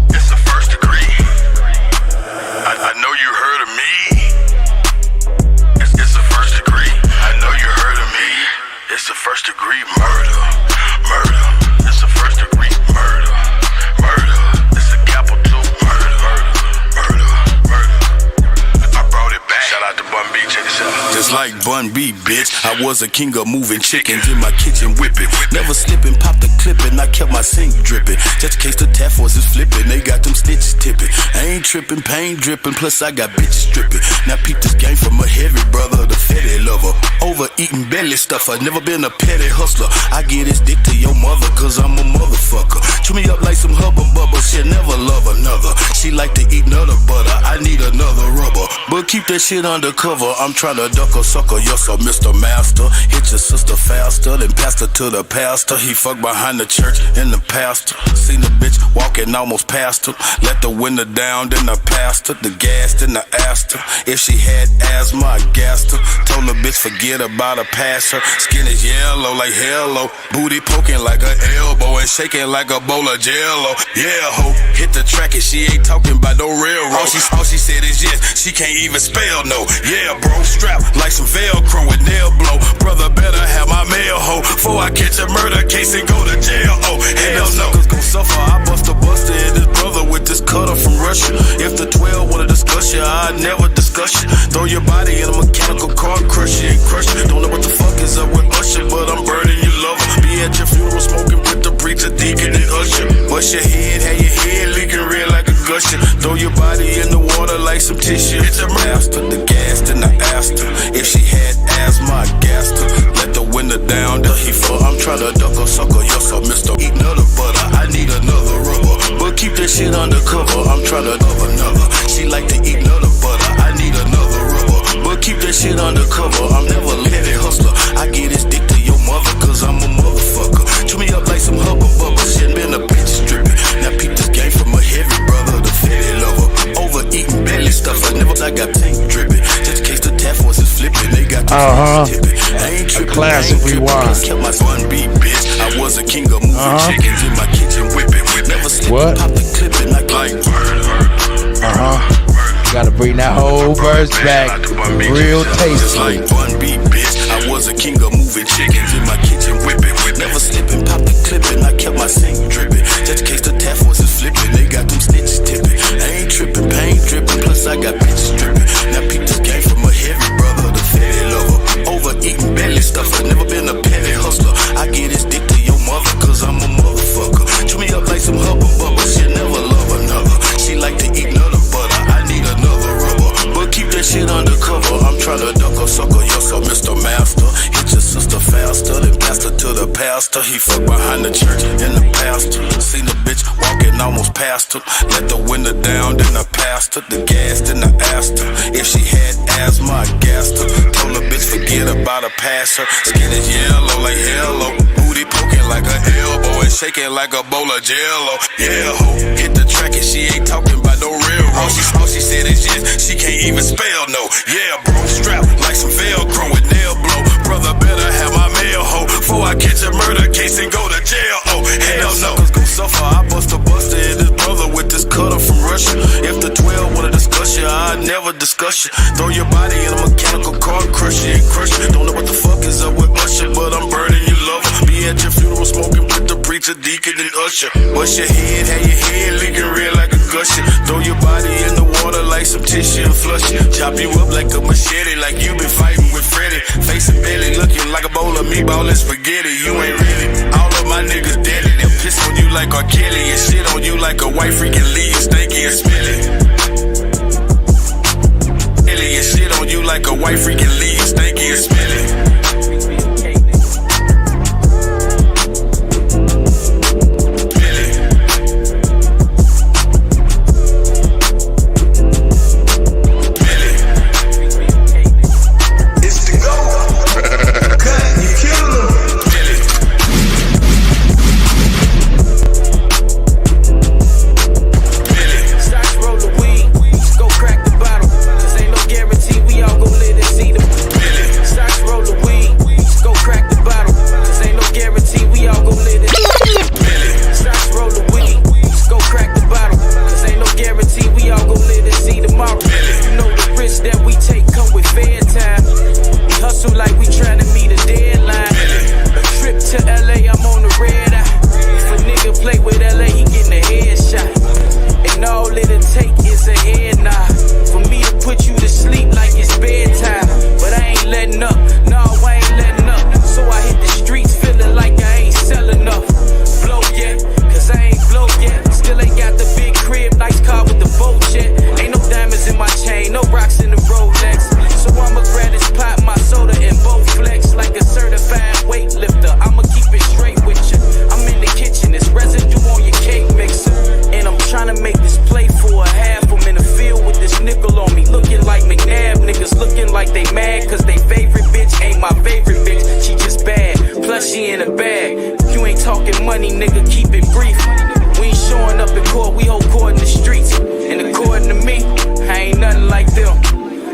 It's the first degree. I know you heard of me. It's the first degree. I know you heard of me. It's the first degree murder. It's the first degree murder. It's the capital murder. I brought it back. Shout out to Bun B, check this out. Just like Bun B, bitch. I was a king of moving chickens in my kitchen whipping. Never slipping, pop the clipping. I kept my sink dripping. Just in case the task force is flipping, they got them stitches tipping. I ain't tripping, pain dripping. Plus I got bitches stripping. Now peep this game from a heavy brother, the fetty lover. Overeating belly stuffer. Never been a petty hustler. I get this dick to your mother, cause I'm a motherfucker. Chew me up like some hubba bubba. She'll never love another. She like to eat nutter butter. I need another rubber. But keep that shit undercover. I'm trying to duck a sucker. Yes, sir, Mr. Master. Hit your sister faster than pastor to the pastor. He fucked behind the church and the pastor. Seen the bitch walking almost past her. Let the window down, then I passed her. The gas, then I asked her if she had asthma. I gassed her. Told the bitch forget about her, pass her. Skin is yellow like hello. Booty poking like her elbow and shaking like a bowl of jello. Yeah, ho, hit the track and she ain't talking about no railroad. All she said is yes, she can't even spell no. Yeah, bro, strap like some Velcro with nail blow. Brother better have my mail ho, before I catch a murder case and go to jail. Oh, hell no. Suckers gon' suffer. I bust a buster in this brother with this cutter from Russia. If the 12 wanna discuss you, I'd never discuss you. Throw your body in a mechanical car, crush you and crush you. Don't know what the fuck is up with Usher, but I'm burning you lover. Be at your funeral smoking with the preacher, deacon and usher. Bust your head, have your head leaking red like a gusher. Throw your body in the water like some tissue. Hit the master, the gas, then I asked her if she had asthma. I gassed her. Let the window down, the he fuck. I'm tryna duck a sucker, yes sir, Mr. Eat another butter. I need another rubber, but keep that shit undercover. I'm tryna love another. She like to eat another butter. I need another rubber, but keep that shit undercover. I'm never let it hustler. I get this dick to your mother, cause I'm a motherfucker. Chew me up like some hubba bubba. Shit been a bitch stripping. Now peep this game from a heavy brother, the fetty lover. Overeating belly stuff. I got tank dripping. Just in case the task force is flipping, they got the tipping. I ain't tripping, classic rewind. Kept my Bun B, bitch. I was a king of moving chickens in my kitchen whipping. Never slipping, pop the clipping. I like Gotta bring that whole verse back. Real tasty. Like Bun B, bitch. I was a king of moving chickens in my kitchen whipping. Never slipping, pop the clipping. I kept my sink dripping. Just in case the task force is flipping, they got them stitches tipping. I ain't tripping, pain dripping. Plus I got bitches dripping. Now peep this game from a heavy brother, the fetty lover. Overeating belly stuff. I never been a petty hustler. I get this dick to your mother, cause I'm a motherfucker. Chew me up like some hubba bubba. She'll never love another. She like to eat another butter. I need another rubber, but keep that shit undercover. I'm tryna duck a sucker, yes sir, Mr. Master. Hit your sister faster than pastor to the pastor. He fucked behind the church and the pastor. Seen the bitch walking almost past her. Let the window down, then I passed her. The gas, then I asked her if she had asthma. I gassed her. Told the bitch forget about her, pass her. Skin is yellow like hello. Booty poking like her elbow and shaking like a bowl of jello. Yeah, ho, hit the track and she ain't talking about no railroad. All she said is yes, she can't even spell no. Yeah, bro, strap like some Velcro with nail blow. Brother better have my mail ho, before I catch a murder case and go to jail. Oh, hell no. Suckers gon' suffer. I bust a buster in this brother with this cutter from Russia. If the 12 wanna discuss you, I'd never discuss you. Throw your body in a mechanical car, crush you and crush you. Don't know what the fuck is up with Usher, but I'm burning you lover. Be at your funeral smoking with the preacher, deacon and usher. Bust your head, have your head leaking red like a gusher. Throw your body in the water like some tissue and flush you. Chop you up like a machete, like you been fighting with Freddy. Face and belly looking like a bowl of meatball and spaghetti. You ain't ready. All of my niggas deadly. They'll piss on you like R. Kelly and shit on you like a white freaking leave stanky and smelly. Kelly and shit on you like a white freaking leave stanky and smelly. See the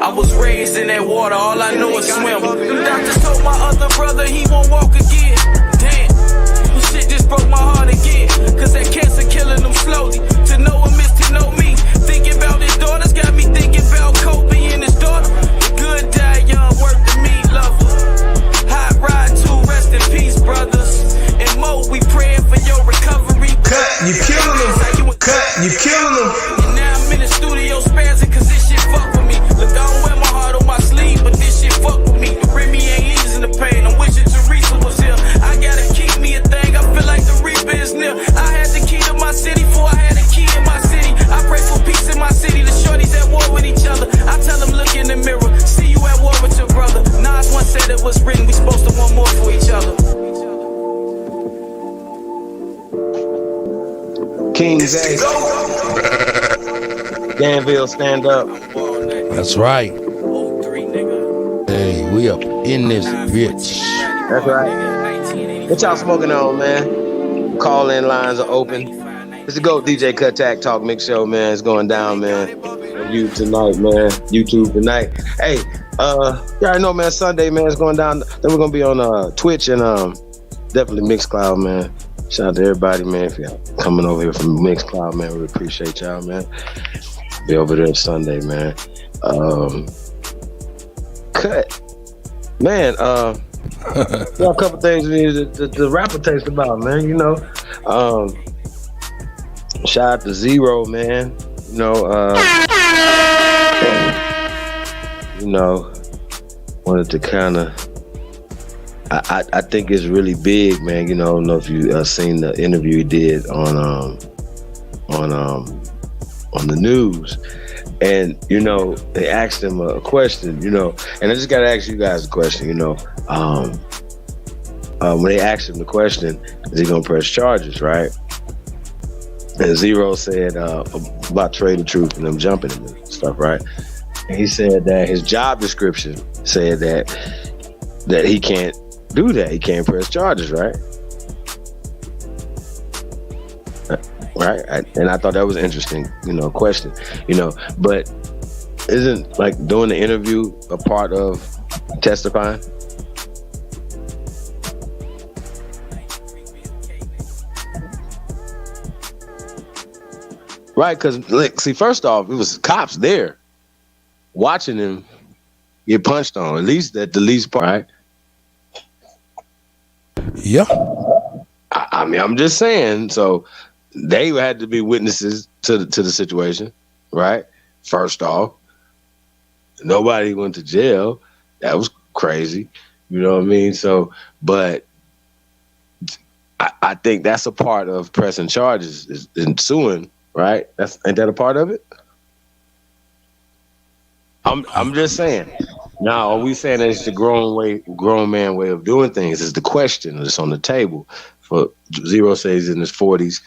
I was raised in that water, all I know is swim. Them doctors told my other brother he won't walk again. Damn, this shit just broke my heart again. Cause that cancer killing him slowly. To know him is to know me. Thinking about his daughters got me thinking about Kobe and his daughter. The good die young, work the meat lover. Hot ride to rest in peace, brothers. And Mo, we praying for your recovery. Cut, you killing them. Cut, you killing them. And now I'm in the studio spazzing cause this shit fuck with me. Look, I don't wear my heart on my sleeve, but this shit fuck with me. Remy ain't easing the pain. I'm wishing Teresa was here. I gotta keep me a thing. I feel like the reaper is near. I had the key to my city before I had a key in my city. I pray for peace in my city. The shorties at war with each other. I tell them look in the mirror. See you at war with your brother. Nas once said it was written. We supposed to want more for each other. King's A. Danville, stand up. That's right. Hey, we up in this bitch. That's right. What y'all smoking on, man? Call-in lines are open. It's the GOAT DJ Kuttack Talk Mix Show, man. It's going down, man. On YouTube tonight, man. YouTube tonight. Hey, you already know, man. Sunday, man, it's going down. Then we're gonna be on Twitch and definitely Mixcloud, man. Shout out to everybody, man. If y'all coming over here from Mixcloud, man, we appreciate y'all, man. Be over there Sunday, man. Cut. Man, got a couple things the rapper takes about, man, you know. Shout out to Zero, man. Wanted to kind of I think it's really big, man. You know, I don't know if you seen the interview he did on the news, and you know they asked him a question, you know, and I just gotta ask you guys a question, you know. When they asked him the question, is he gonna press charges, right? And Zero said about Trade the Truth and them jumping him and stuff, right? And he said that his job description said that he can't do that. He can't press charges, right? Right? And I thought that was an interesting, you know, question, you know, but isn't like doing the interview a part of testifying? Right, because like, see, first off, it was cops there watching him get punched on, at least at the least part, right? Yeah. I mean, I'm just saying, so they had to be witnesses to the situation, right? First off, nobody went to jail. That was crazy. You know what I mean? So, but I think that's a part of pressing charges is suing, right? Ain't that a part of it? I'm just saying. Now, are we saying that it's the grown man way of doing things? Is the question that's on the table. For Zero says he's in his 40s.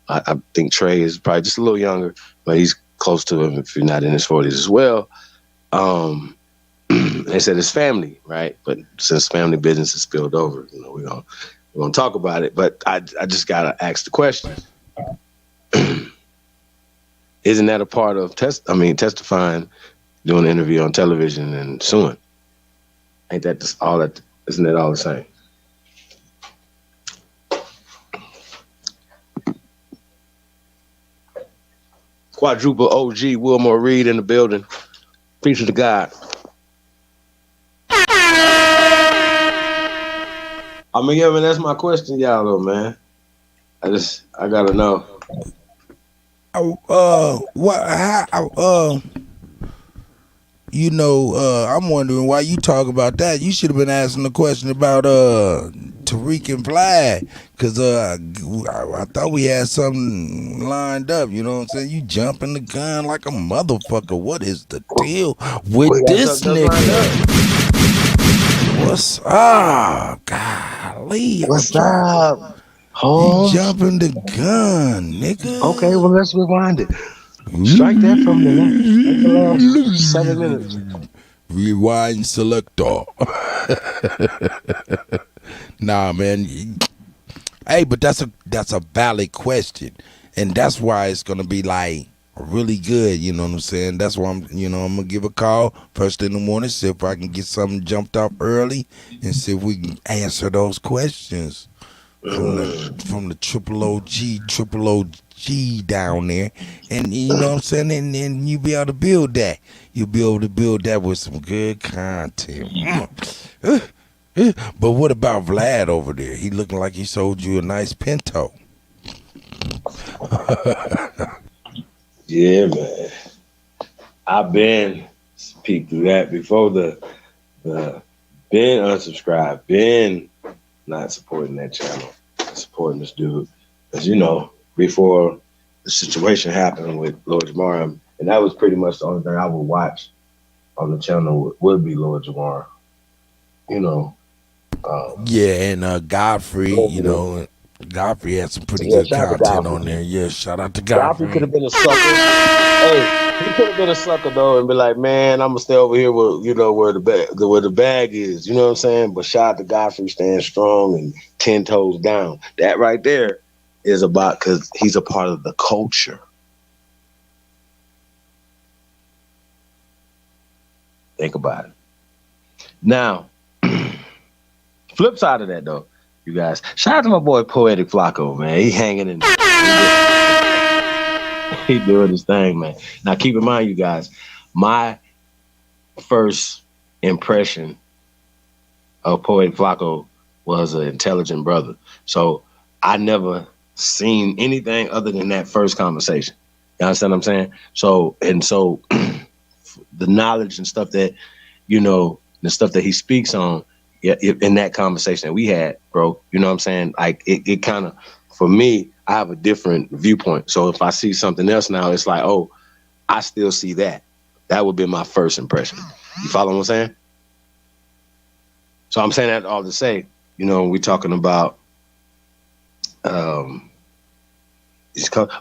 I think Trey is probably just a little younger, but he's close to him if you're not in his 40s as well. They said it's family, right? But since family business is spilled over, you know, we're gonna talk about it. But I just gotta ask the question: isn't that a part of testifying? Doing an interview on television and suing. Ain't that just all that? Isn't that all the same? Quadruple OG Wilmore Reed in the building. Preacher to God. I mean, yeah, man, that's my question, y'all, though, man. I gotta know. I'm wondering why you talk about that. You should have been asking the question about Tariq and Vlad, because I thought we had something lined up. You know what I'm saying? You jumping the gun like a motherfucker. What is the deal with this nigga? What's up? Golly. What's up? You jumping the gun, nigga. Okay, well, let's rewind it. Strike that from the last 7 minutes. Rewind selector. Nah, man. Hey, but that's a valid question, and that's why it's gonna be like really good. You know what I'm saying? That's why I'm gonna give a call first in the morning, see if I can get something jumped off early, and see if we can answer those questions from the triple OG down there, and you know what I'm saying, and you be able to build that. You'll be able to build that with some good content. But what about Vlad over there? He looking like he sold you a nice Pinto. Yeah, man. I've been peeked through that before the been unsubscribed, been not supporting that channel, supporting this dude. Because, you know, before the situation happened with Lord Jamar, and that was pretty much the only thing I would watch on the channel would be Lord Jamar. You know. Yeah, and Godfrey, you know, Godfrey had some pretty good content on there. Yeah, shout out to Godfrey. Godfrey could have been a sucker. Hey, he could have been a sucker though, and be like, "Man, I'm gonna stay over here where where the bag is." You know what I'm saying? But shout out to Godfrey, staying strong and 10 toes down. That right there is about because he's a part of the culture. Think about it. Now, flip side of that though. You guys, shout out to my boy Poetic Flacco, man. He hanging in there. He doing his thing, man. Now keep in mind, you guys, my first impression of Poetic Flacco was an intelligent brother. So I never seen anything other than that first conversation. You understand what I'm saying? So the knowledge and stuff that, the stuff that he speaks on, yeah, in that conversation that we had, bro, you know what I'm saying? Like it kind of, for me, I have a different viewpoint. So if I see something else now, it's like, oh, I still see that. That would be my first impression. You follow what I'm saying? So I'm saying that all to say, we're talking about,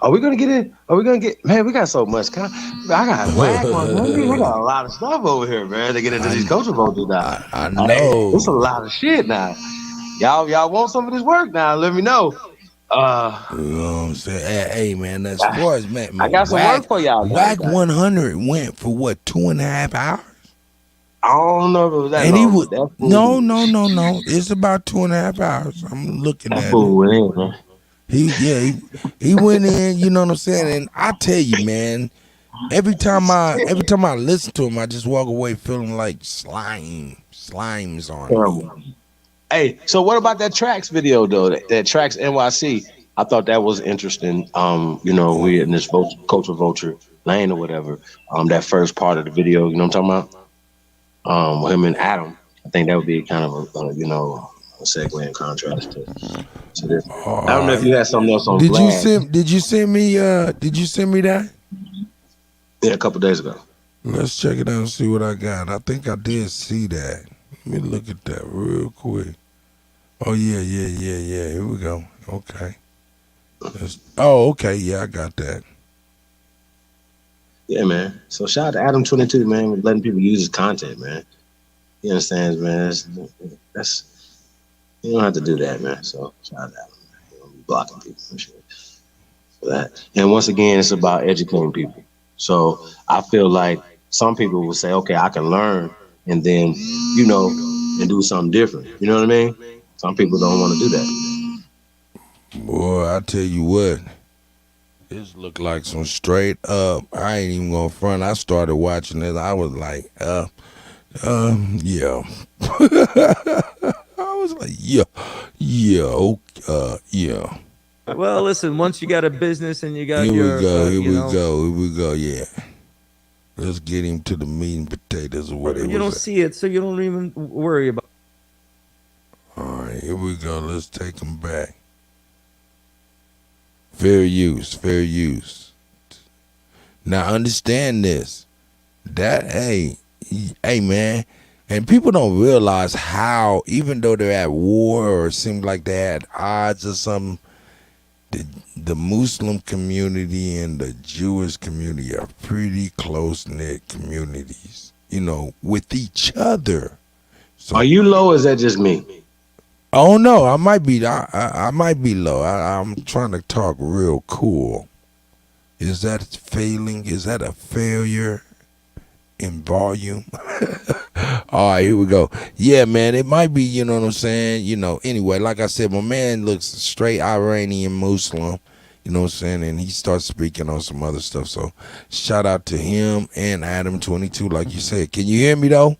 are we gonna get in? Man, we got so much. I got whack on, man. We got a lot of stuff over here, man, to get into these culture votes now. I know. It's a lot of shit now. Y'all want some of this work now? Let me know. You know what I'm saying? Hey, man, as far as man, I got some work for y'all. Whack 100 went for what, 2.5 hours? I don't know if it was that and long. No. It's about 2.5 hours. I'm looking at it. He went in, you know what I'm saying? And I tell you, man, every time I listen to him, I just walk away feeling like slime's on me. Hey, so what about that Tracks video though? That Tracks NYC, I thought that was interesting. We in this culture vulture lane or whatever. That first part of the video, you know what I'm talking about? Him and Adam. I think that would be kind of a segue in contrast to this. I don't know if you had something else on. Did you send me that? Yeah, a couple days ago. Let's check it out and see what I got. I think I did see that. Let me look at that real quick. Oh yeah. Here we go. Okay. Okay. Yeah, I got that. Yeah, man. So shout out to Adam 22, man, with letting people use his content, man. He understands, man. That's you don't have to do that, man. So shout out to Adam, man. You don't be blocking people and shit for that. And once again, it's about educating people. So I feel like some people will say, okay, I can learn and then, and do something different. You know what I mean? Some people don't want to do that. Boy, I tell you what, this looked like some straight up. I ain't even gonna front. I started watching it. I was like, yeah. I was like, yeah. Well, listen, once you got a business and you got Here we go, yeah. Let's get him to the meat and potatoes or whatever. You don't see it, so you don't even worry about it. All right, here we go. Let's take him back. Fair use. Now understand this. That, hey, man, and people don't realize how, even though they're at war or it seems like they had odds or something, the Muslim community and the Jewish community are pretty close-knit communities, with each other. So, are you low or is that just me? Oh no, I might be. I might be low. I'm trying to talk real cool. Is that failing? Is that a failure in volume? All right, here we go. Yeah, man, it might be, you know what I'm saying? You know, anyway, like I said, my man looks straight Iranian Muslim, you know what I'm saying? And he starts speaking on some other stuff. So shout out to him and Adam22, like you said. Can you hear me, though?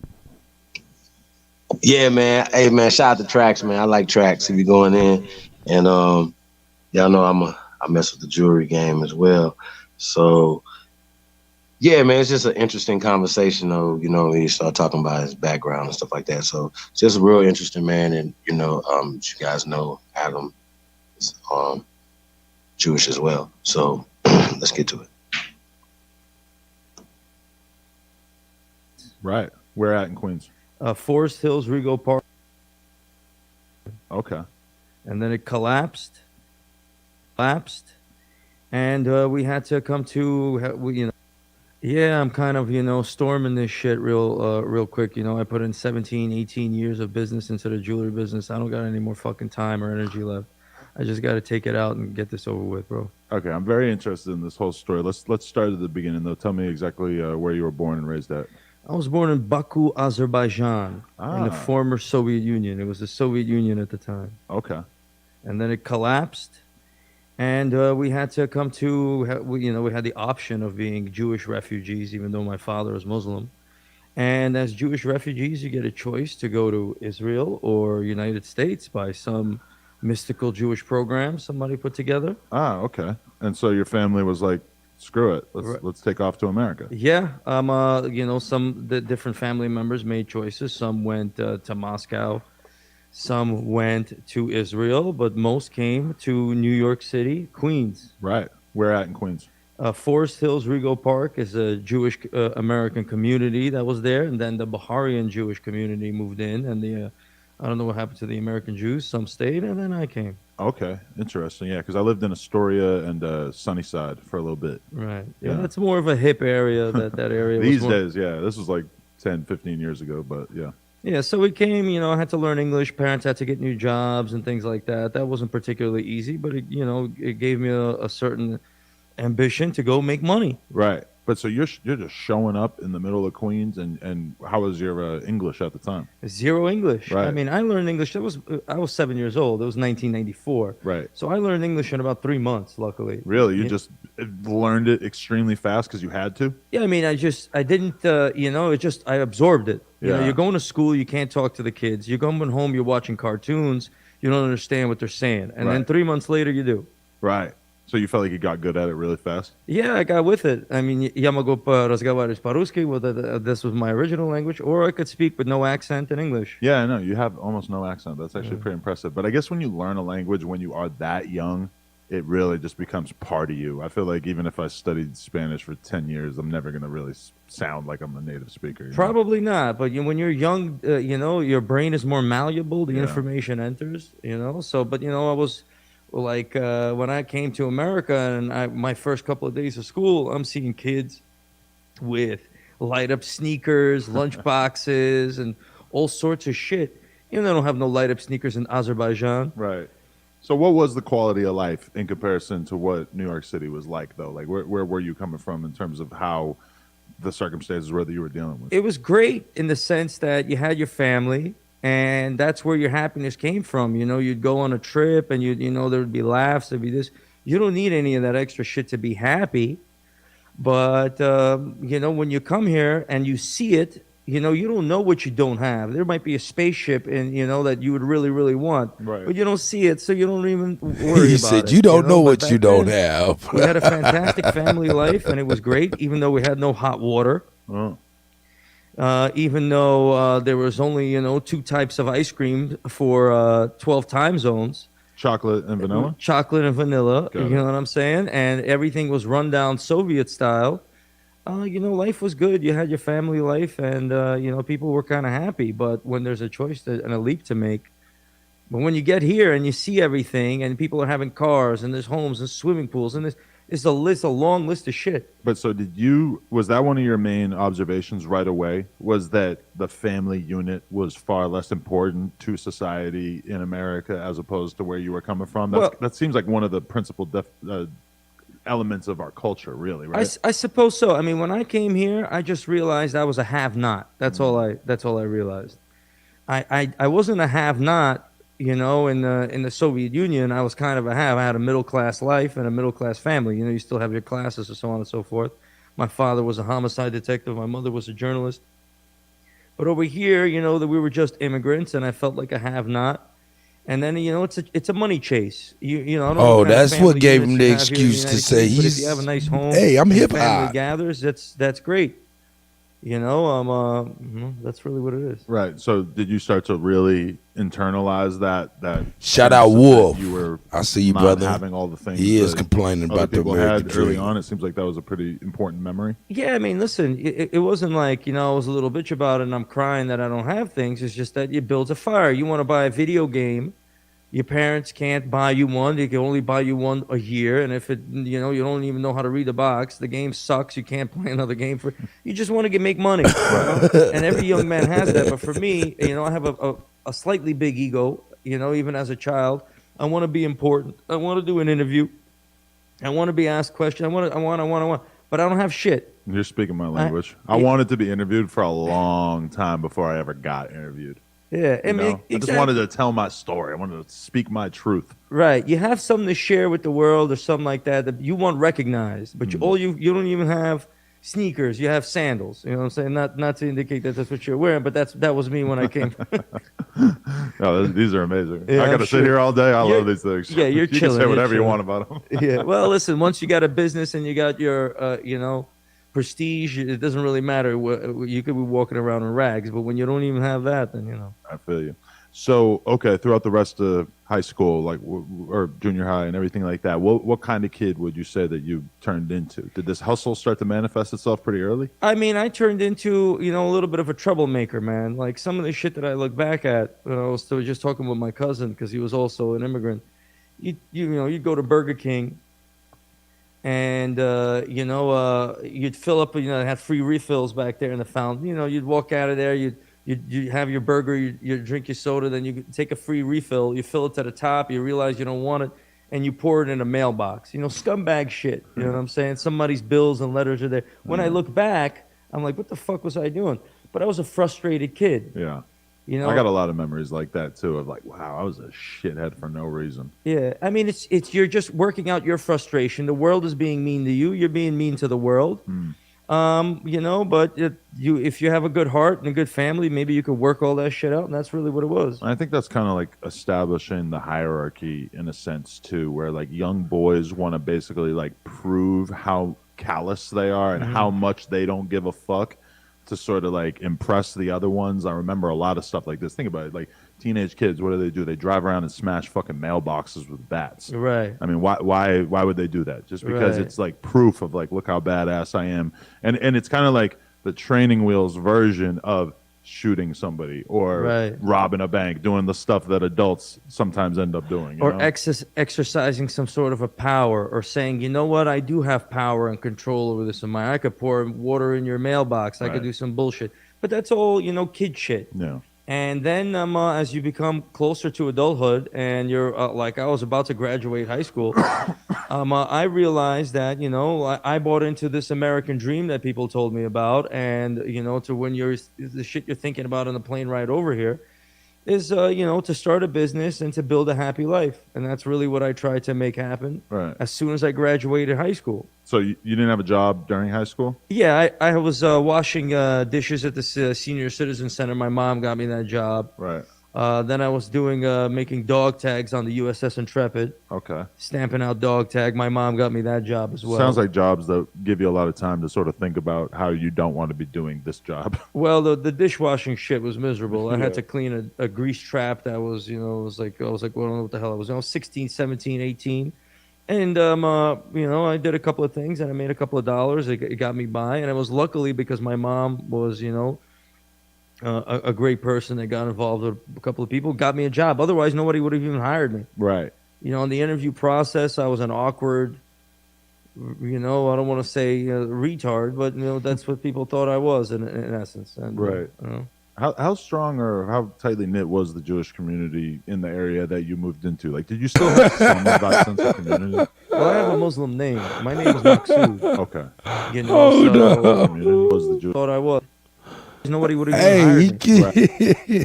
Yeah, man. Hey, man, shout out to Tracks, man. I like Tracks. If you're going in. And y'all know I mess with the jewelry game as well. So, yeah, man, it's just an interesting conversation, though, you know, when you start talking about his background and stuff like that. So, it's just a real interesting man. And, you know, you guys know Adam is Jewish as well. So, let's get to it. Right. Where at in Queens? Forest Hills, Rego Park. Okay. And then it collapsed, and we had to come to, you know, yeah, I'm kind of, you know, storming this shit real quick. You know, I put in 17, 18 years of business into the jewelry business. I don't got any more fucking time or energy left. I just got to take it out and get this over with, bro. Okay, I'm very interested in this whole story. Let's start at the beginning, though. Tell me exactly where you were born and raised at. I was born in Baku, Azerbaijan, in the former Soviet Union. It was the Soviet Union at the time. Okay. And then it collapsed, and we had to come to, you know, we had the option of being Jewish refugees, even though my father is Muslim. And as Jewish refugees, you get a choice to go to Israel or United States by some mystical Jewish program somebody put together. Okay. And so your family was like, screw it, let's take off to America. Yeah, you know, the different family members made choices. Some went to Moscow, some went to Israel, but most came to New York City, Queens. Right. Where at in Queens? Forest Hills, Rego Park is a Jewish American community that was there, and then the Baharian Jewish community moved in, and I don't know what happened to the American Jews. Some stayed, and then I came. Okay, interesting. Yeah, because I lived in Astoria and Sunnyside for a little bit. Right. Yeah, that's more of a hip area. That area. These days, yeah. This was like 10, 15 years ago, but yeah. Yeah, so we came, you know, I had to learn English. Parents had to get new jobs and things like that. That wasn't particularly easy, but, you know, it gave me a certain ambition to go make money. Right. But so you're just showing up in the middle of Queens, and how was your English at the time? Zero English. Right. I mean, I learned English. I was 7 years old. It was 1994. Right. So I learned English in about 3 months, luckily. Really? You just learned it extremely fast because you had to? Yeah, I mean, I didn't, you know, I absorbed it. You know, you're going to school, you can't talk to the kids. You're going home, you're watching cartoons, you don't understand what they're saying. And then 3 months later, you do. Right. So you felt like you got good at it really fast? Yeah, I got with it. I mean, я могу разговаривать по-русски, this was my original language, or I could speak with no accent in English. Yeah, I know. You have almost no accent. That's actually pretty impressive. But I guess when you learn a language when you are that young, it really just becomes part of you. I feel like even if I studied Spanish for 10 years, I'm never going to really sound like I'm a native speaker. Probably not. But when you're young, you know, your brain is more malleable. The information enters, you know. So, but, you know, I was... Like when I came to America and my first couple of days of school, I'm seeing kids with light up sneakers, lunch boxes, and all sorts of shit. You know, they don't have no light up sneakers in Azerbaijan. Right. So what was the quality of life in comparison to what New York City was like, though? Like, where were you coming from in terms of how the circumstances were that you were dealing with? It was great in the sense that you had your family. And that's where your happiness came from. You know, you'd go on a trip and you know, there would be laughs, there'd be this. You don't need any of that extra shit to be happy. But, you know, when you come here and you see it, you know, you don't know what you don't have. There might be a spaceship and, you know, that you would really, really want. Right. But you don't see it, so you don't even worry He about said, it. you don't know what But you back don't then, have. We had a fantastic family life, and it was great, even though we had no hot water. Oh. Even though there was only, you know, 2 types of ice cream for 12 time zones. Chocolate and vanilla? Chocolate and vanilla, Got you know what I'm saying? And everything was run down Soviet style. You know, life was good. You had your family life, and, you know, people were kind of happy. But when there's a choice and a leap to make, but when you get here and you see everything, and people are having cars, and there's homes and swimming pools, and it's a long list of shit. But so was that one of your main observations right away? Was that the family unit was far less important to society in America as opposed to where you were coming from? That seems like one of the principal elements of our culture, really, right? I suppose so. I mean, when I came here, I just realized I was a have-not. That's all I realized. I wasn't a have-not, you know, in the Soviet Union. I was kind of a have. I had a middle-class life and a middle-class family. You know, you still have your classes and so on and so forth. My father was a homicide detective. My mother was a journalist. But over here, you know, that we were just immigrants, and I felt like a have-not. And then, you know, it's a money chase. You know. I don't know what kind of that's what family gave units him you the have here in excuse to United say States, but he's. if you have a nice home, Hey, I'm and hip family hop. gathers, that's great. You know, that's really what it is. Right. So did you start to really internalize that Shout sense out that Wolf. you were I see you, not brother. having all the things He is that complaining other about the people American had early dream. on. It seems like that was a pretty important memory. Yeah, I mean, listen, it wasn't like, you know, I was a little bitch about it and I'm crying that I don't have things. It's just that you build a fire. You want to buy a video game. Your parents can't buy you one. They can only buy you one a year. And if you know, you don't even know how to read the box, the game sucks. You can't play another game for. You just want to make money. You know? And every young man has that. But for me, you know, I have a slightly big ego. You know, even as a child, I want to be important. I want to do an interview. I want to be asked questions. I want. But I don't have shit. You're speaking my language. I wanted to be interviewed for a long time before I ever got interviewed. Yeah, I mean, I just wanted to tell my story. I wanted to speak my truth. Right. You have something to share with the world or something like that you want recognized, but you don't even have sneakers. You have sandals. You know what I'm saying? Not to indicate that that's what you're wearing, but that was me when I came. No, these are amazing. Yeah, I got I'm to sure. sit here all day. I love these things. Yeah, you're you chilling. can say whatever you chilling. want about them. Yeah. Well, listen, once you got a business and you got your, you know, prestige, it doesn't really matter. You could be walking around in rags, but when you don't even have that, then, you know. I feel you. So, okay, throughout the rest of high school, like or junior high and everything like that, what kind of kid would you say that you turned into? Did this hustle start to manifest itself pretty early? I mean, I turned into, you know, a little bit of a troublemaker, man. Like some of the shit that I look back at, you know, I was just talking with my cousin because he was also an immigrant. You know, you'd go to Burger King and, you know, you'd fill up, you know, they had free refills back there in the fountain. You know, you'd walk out of there, you'd have your burger, you drink your soda, then you take a free refill, you fill it to the top, you realize you don't want it, and you pour it in a mailbox. You know, scumbag shit. You know what I'm saying? Somebody's bills and letters are there. When I look back, I'm like, what the fuck was I doing? But I was a frustrated kid. Yeah. You know, I got a lot of memories like that too. Of like, wow, I was a shithead for no reason. Yeah, I mean, it's you're just working out your frustration. The world is being mean to you. You're being mean to the world. You know, but if you have a good heart and a good family, maybe you could work all that shit out, and that's really what it was. I think that's kind of like establishing the hierarchy in a sense too, where like young boys want to basically like prove how callous they are and how much they don't give a fuck to sort of like impress the other ones. I remember a lot of stuff like this. Think about it, like teenage kids, what do? They drive around and smash fucking mailboxes with bats. Right. I mean, why would they do that? Just because Right. it's like proof of like, look how badass I am. And it's kind of like the training wheels version of shooting somebody or Right. robbing a bank, doing the stuff that adults sometimes end up doing. You Or know? exercising some sort of a power, or saying, you know what, I do have power and control over this of mine. I could pour water in your mailbox. I could Right. do some bullshit. But that's all, you know, kid shit. Yeah. And then as you become closer to adulthood and you're like I was about to graduate high school, I realized that, you know, I bought into this American dream that people told me about. And, you know, to when the shit you're thinking about on the plane ride over here is, you know, to start a business and to build a happy life. And that's really what I tried to make happen Right. as soon as I graduated high school. So you didn't have a job during high school? Yeah, I was washing dishes at the Senior Citizen Center. My mom got me that job. Right. Then I was doing making dog tags on the USS Intrepid. Okay. Stamping out dog tag. My mom got me that job as well. Sounds like jobs that give you a lot of time to sort of think about how you don't want to be doing this job. Well, the dishwashing shit was miserable. I Yeah. had to clean a grease trap that was, you know, I was like, well, I don't know what the hell I was. I was 16, 17, 18. And, you know, I did a couple of things and I made a couple of dollars. It got me by. And it was luckily because my mom was, you know, a great person that got involved with a couple of people, got me a job. Otherwise, nobody would have even hired me. Right. You know, in the interview process, I was an awkward, you know, I don't want to say retard, but, you know, that's what people thought I was in essence. And, Right. You know. How strong or how tightly knit was the Jewish community in the area that you moved into? Like, did you still have some of that sense of community? Well, I have a Muslim name. My name is Maksud. Okay. You know, Oh, so no. Community was the Jewish. thought I was. Nobody would have Hey, hired me.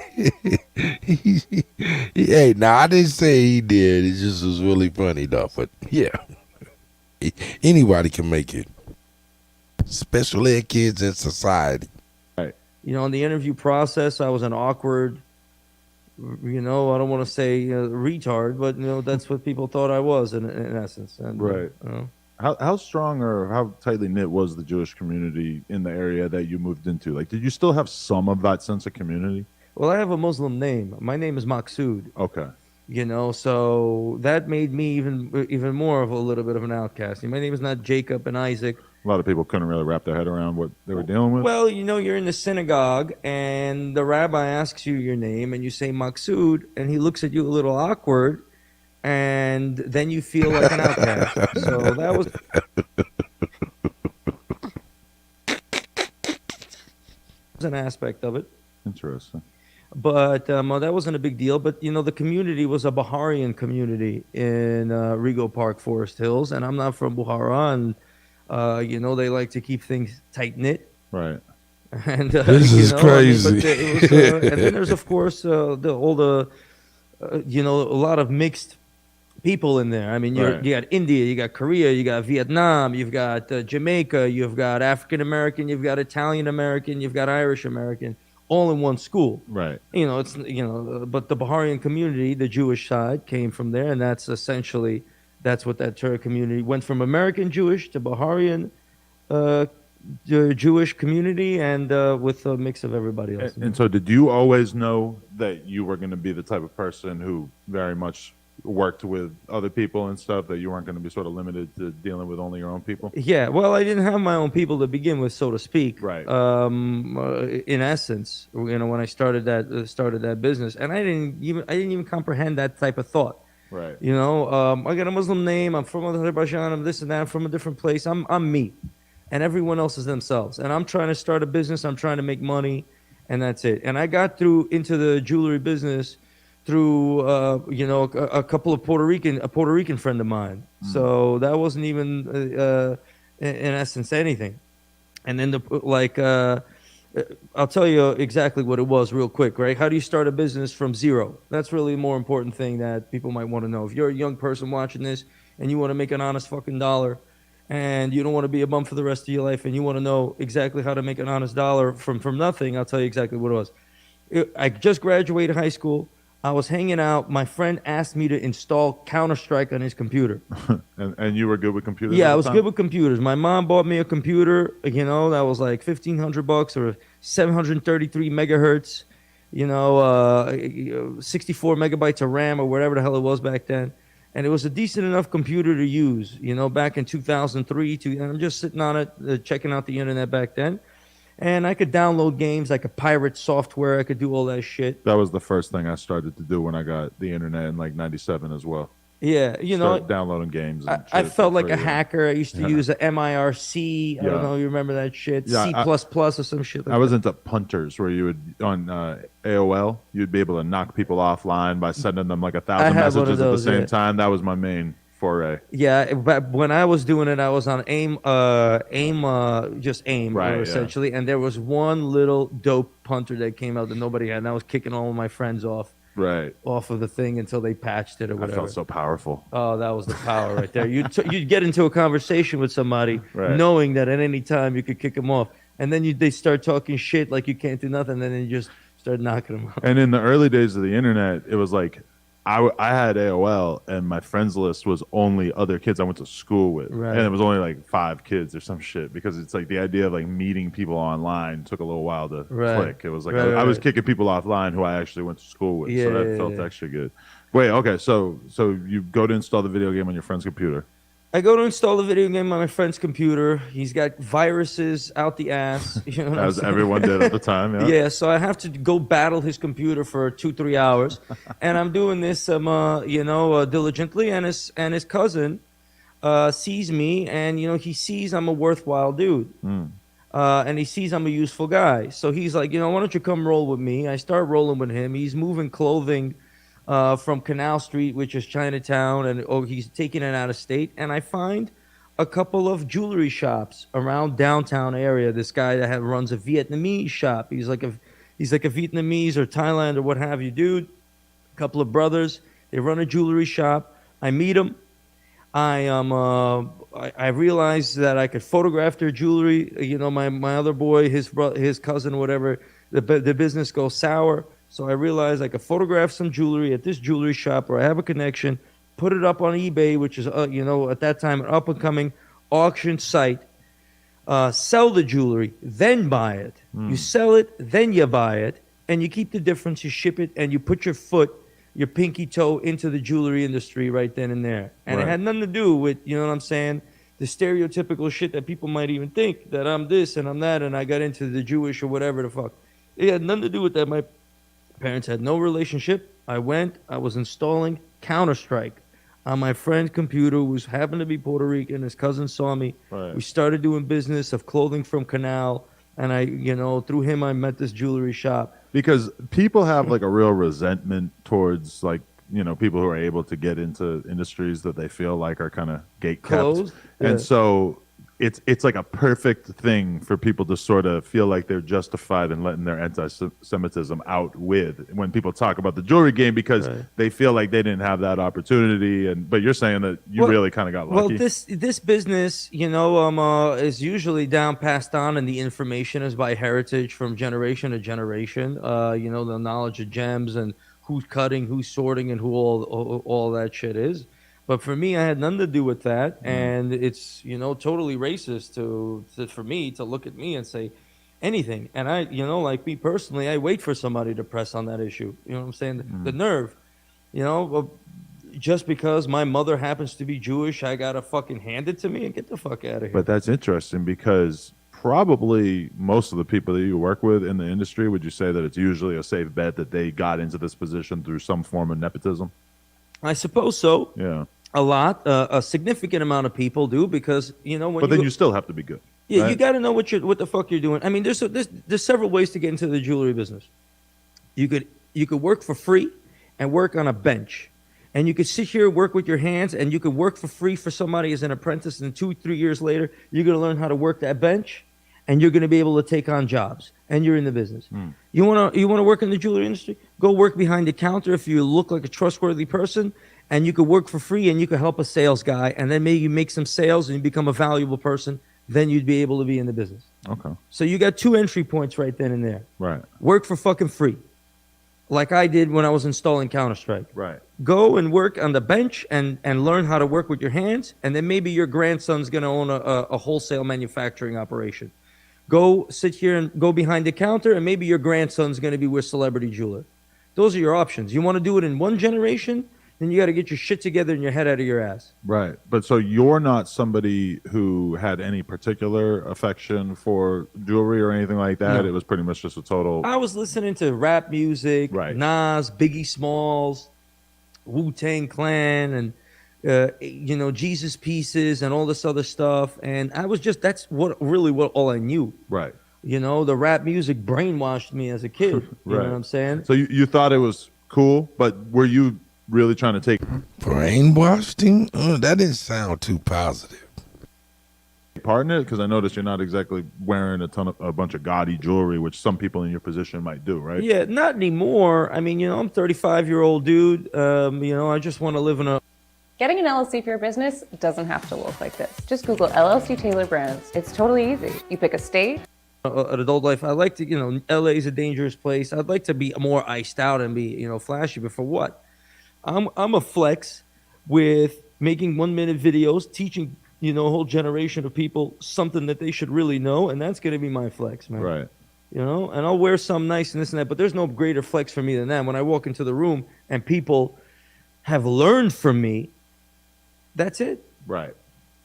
hey, now I didn't say he did. It just was really funny, though. But yeah, anybody can make it. Special ed kids in society. Right. You know, in the interview process, I was an awkward, you know, I don't want to say retard, but, you know, that's what people thought I was in essence. And, Right. You know, How strong or how tightly knit was the Jewish community in the area that you moved into? Like, did you still have some of that sense of community? well, I have a Muslim name. My name is Maksud. Okay. You know, so that made me even more of a little bit of an outcast. My name is not Jacob and Isaac. A lot of people couldn't really wrap their head around what they were dealing with. Well, you know, you're in the synagogue and the rabbi asks you your name and you say Maksud and he looks at you a little awkward and then you feel like an outcast. So that was an aspect of it. Interesting. But that wasn't a big deal. But, you know, the community was a Baharian community in Rego Park, Forest Hills. And I'm not from Buhara. And, you know, they like to keep things tight-knit. Right. And this you is know, crazy. I mean, but it was, and then there's, of course, all the, you know, a lot of mixed people in there. I mean, Right. you got India, you got Korea, you got Vietnam, you've got Jamaica, you've got African-American, you've got Italian-American, you've got Irish-American, all in one school. Right. You know, it's, you know, but the Baharian community, the Jewish side, came from there, and that's essentially, that's what that Tariq community went from American Jewish to Baharian Jewish community, and with a mix of everybody else. And so did you always know that you were going to be the type of person who very much worked with other people and stuff, that you weren't going to be sort of limited to dealing with only your own people? Yeah, well, I didn't have my own people to begin with, so to speak. Right. In essence, you know, when I started that business, and I didn't even comprehend that type of thought. Right. You know, I got a Muslim name. I'm from Azerbaijan. I'm this and that. I'm from a different place. I'm me, and everyone else is themselves. And I'm trying to start a business. I'm trying to make money, and that's it. And I got into the jewelry business through you know, a couple of Puerto Rican friend of mine. So that wasn't even in essence anything. And then I'll tell you exactly what it was real quick, right? How do you start a business from zero? That's really a more important thing that people might want to know. If you're a young person watching this and you want to make an honest fucking dollar and you don't want to be a bum for the rest of your life and you want to know exactly how to make an honest dollar from nothing, I'll tell you exactly what it was. I just graduated high school. I was hanging out. My friend asked me to install Counter-Strike on his computer. and you were good with computers? Yeah, at I the was time? good with computers. My mom bought me a computer, you know, that was like $1,500 or 733 megahertz, you know, 64 megabytes of RAM or whatever the hell it was back then. And it was a decent enough computer to use, you know, back in 2003. And I'm just sitting on it, checking out the internet back then. And I could download games, I could pirate software, I could do all that shit. That was the first thing I started to do when I got the internet in like 97 as well. Yeah, you know, Started downloading games. And I shit felt for like a free. hacker. I used to Yeah. use a MIRC. I Yeah. don't know, you remember that shit? Yeah, C++ or some shit like I was that. into punters, where you would on AOL, you'd be able to knock people offline by sending them like 1,000 had one of messages those, at the same yeah. time. That was my main foray. Yeah, but when I was doing it, I was on AIM, just AIM, Right, yeah. essentially. And there was one little dope punter that came out that nobody had, and I was kicking all of my friends off of the thing until they patched it or I whatever. felt so powerful. Oh, that was the power right there. You'd get into a conversation with somebody Right. knowing that at any time you could kick them off. And then they start talking shit like you can't do nothing, and then you just start knocking them off. And in the early days of the internet, it was like I had AOL, and my friends list was only other kids I went to school with, Right. and it was only like 5 kids or some shit, because it's like the idea of like meeting people online took a little while to Right. click. It was like Right, I was right. kicking people offline who I actually went to school with, Yeah, so that yeah, felt yeah. extra good. Wait, okay, so you go to install the video game on your friend's computer. I go to install the video game on my friend's computer. He's got viruses out the ass. You know what I'm As saying? everyone did at the time, yeah. Yeah, so I have to go battle his computer for 2-3 hours, and I'm doing this, diligently. And his cousin sees me, and you know he sees I'm a worthwhile dude. and he sees I'm a useful guy. So he's like, why don't you come roll with me? I start rolling with him. He's moving clothing from Canal Street, which is Chinatown, and he's taking it out of state. And I find a couple of jewelry shops around downtown area. This guy that runs a Vietnamese shop. He's like a Vietnamese or Thailand or what have you, dude. A couple of brothers. They run a jewelry shop. I meet them. I realized that I could photograph their jewelry. My other boy, his cousin, whatever, the business goes sour. So I realized I could photograph some jewelry at this jewelry shop where I have a connection, put it up on eBay, which is, at that time, an up-and-coming auction site, sell the jewelry, then buy it. You sell it, then you buy it, and you keep the difference, you ship it, and you put your pinky toe into the jewelry industry right then and there. And it had nothing to do with, you know what I'm saying, the stereotypical shit that people might even think, that I'm this and I'm that, and I got into the Jewish or whatever the fuck. It had nothing to do with that. My parents had no relationship. I was installing Counter-Strike on my friend's computer, who happened to be Puerto Rican. His cousin saw me. Right. We started doing business of clothing from Canal, and through him I met this jewelry shop. Because people have like a real resentment towards like, people who are able to get into industries that they feel like are kind of gate kept. Closed? And Yeah. so it's like a perfect thing for people to sort of feel like they're justified in letting their anti-Semitism out with when people talk about the jewelry game, because they feel like they didn't have that opportunity. But you're saying that you really kind of got lucky. Well, this business, is usually passed on, and the information is by heritage from generation to generation. The knowledge of gems and who's cutting, who's sorting, and who all that shit is. But for me, I had nothing to do with that, and it's totally racist for me to look at me and say anything. And I, like me personally, I wait for somebody to press on that issue. You know what I'm saying? The nerve, just because my mother happens to be Jewish, I gotta fucking hand it to me and get the fuck out of here. But that's interesting, because probably most of the people that you work with in the industry, would you say that it's usually a safe bet that they got into this position through some form of nepotism? I suppose so. Yeah. A significant amount of people do, because But then you still have to be good. Yeah, right? you got to know what the fuck you're doing. I mean, there's several ways to get into the jewelry business. You could work for free and work on a bench, and you could sit here and work with your hands, and you could work for free for somebody as an apprentice, and 2-3 years later, you're gonna learn how to work that bench, and you're gonna be able to take on jobs, and you're in the business. You wanna work in the jewelry industry? Go work behind the counter if you look like a trustworthy person, and you could work for free, and you could help a sales guy, and then maybe you make some sales and you become a valuable person. Then you'd be able to be in the business. Okay. So you got 2 entry points right then and there. Right. Work for fucking free, like I did when I was installing Counter-Strike. Right. Go and work on the bench and learn how to work with your hands, and then maybe your grandson's going to own a wholesale manufacturing operation. Go sit here and go behind the counter, and maybe your grandson's going to be with Celebrity Jeweler. Those are your options. You want to do it in one generation, then you got to get your shit together and your head out of your ass. Right. But so you're not somebody who had any particular affection for jewelry or anything like that? No. It was pretty much just a total... I was listening to rap music, Right. Nas, Biggie Smalls, Wu-Tang Clan, and Jesus Pieces and all this other stuff. And I was just, that's what all I knew. Right. The rap music brainwashed me as a kid. You know what I'm saying? So you thought it was cool, but were you really trying to take... Brainwashed him? That didn't sound too positive. Part in it? Because I noticed you're not exactly wearing a bunch of gaudy jewelry, which some people in your position might do, right? Yeah, not anymore. I mean, I'm a 35-year-old dude. I just want to live in a... Getting an LLC for your business doesn't have to look like this. Just Google LLC Taylor Brands. It's totally easy. You pick a state. An adult life. I like to, LA is a dangerous place. I'd like to be more iced out and be, flashy, but for what? I'm a flex with making 1-minute videos, teaching, a whole generation of people something that they should really know, and that's going to be my flex, man. Right. And I'll wear some nice and this and that, but there's no greater flex for me than that. When I walk into the room and people have learned from me, that's it. Right.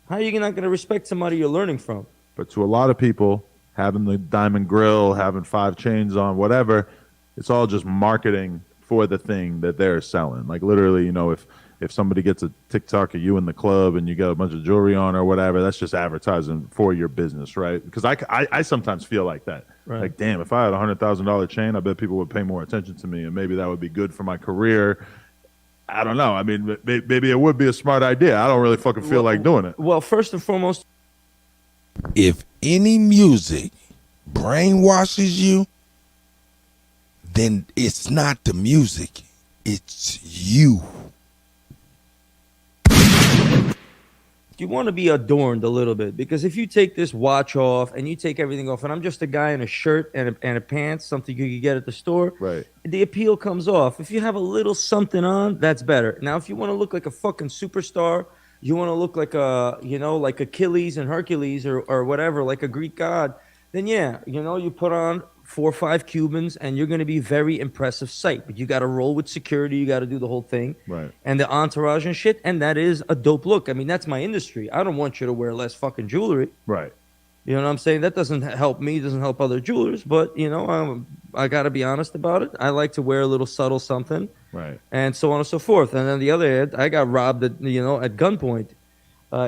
How are you not going to respect somebody you're learning from? But to a lot of people, having the diamond grill, having 5 chains on, whatever, it's all just marketing for the thing that they're selling. Like literally, if somebody gets a TikTok of you in the club and you got a bunch of jewelry on or whatever, that's just advertising for your business, right? Because I sometimes feel like that. Right. Like, damn, if I had $100,000 chain, I bet people would pay more attention to me, and maybe that would be good for my career. I don't know. I mean, maybe it would be a smart idea. I don't really fucking feel like doing it. Well, first and foremost, if any music brainwashes you, then it's not the music, it's you. you want to be adorned a little bit, because if you take this watch off and you take everything off, and I'm just a guy in a shirt and a pants, something you could get at the store, right? The appeal comes off. If you have a little something on, that's better. Now, if you want to look like a fucking superstar, you want to look like a, you know, like Achilles and Hercules or whatever, like a Greek god, then yeah, you know, you put on 4 or 5 Cubans and you're going to be very impressive sight. But you got to roll with security. You got to do the whole thing. Right. And the entourage and shit. And that is a dope look. I mean, that's my industry. I don't want you to wear less fucking jewelry. Right. You know what I'm saying? That doesn't help me. Doesn't help other jewelers. But, you know, I got to be honest about it. I like to wear a little subtle something. Right. And so on and so forth. And on the other hand, I got robbed at, you know, at gunpoint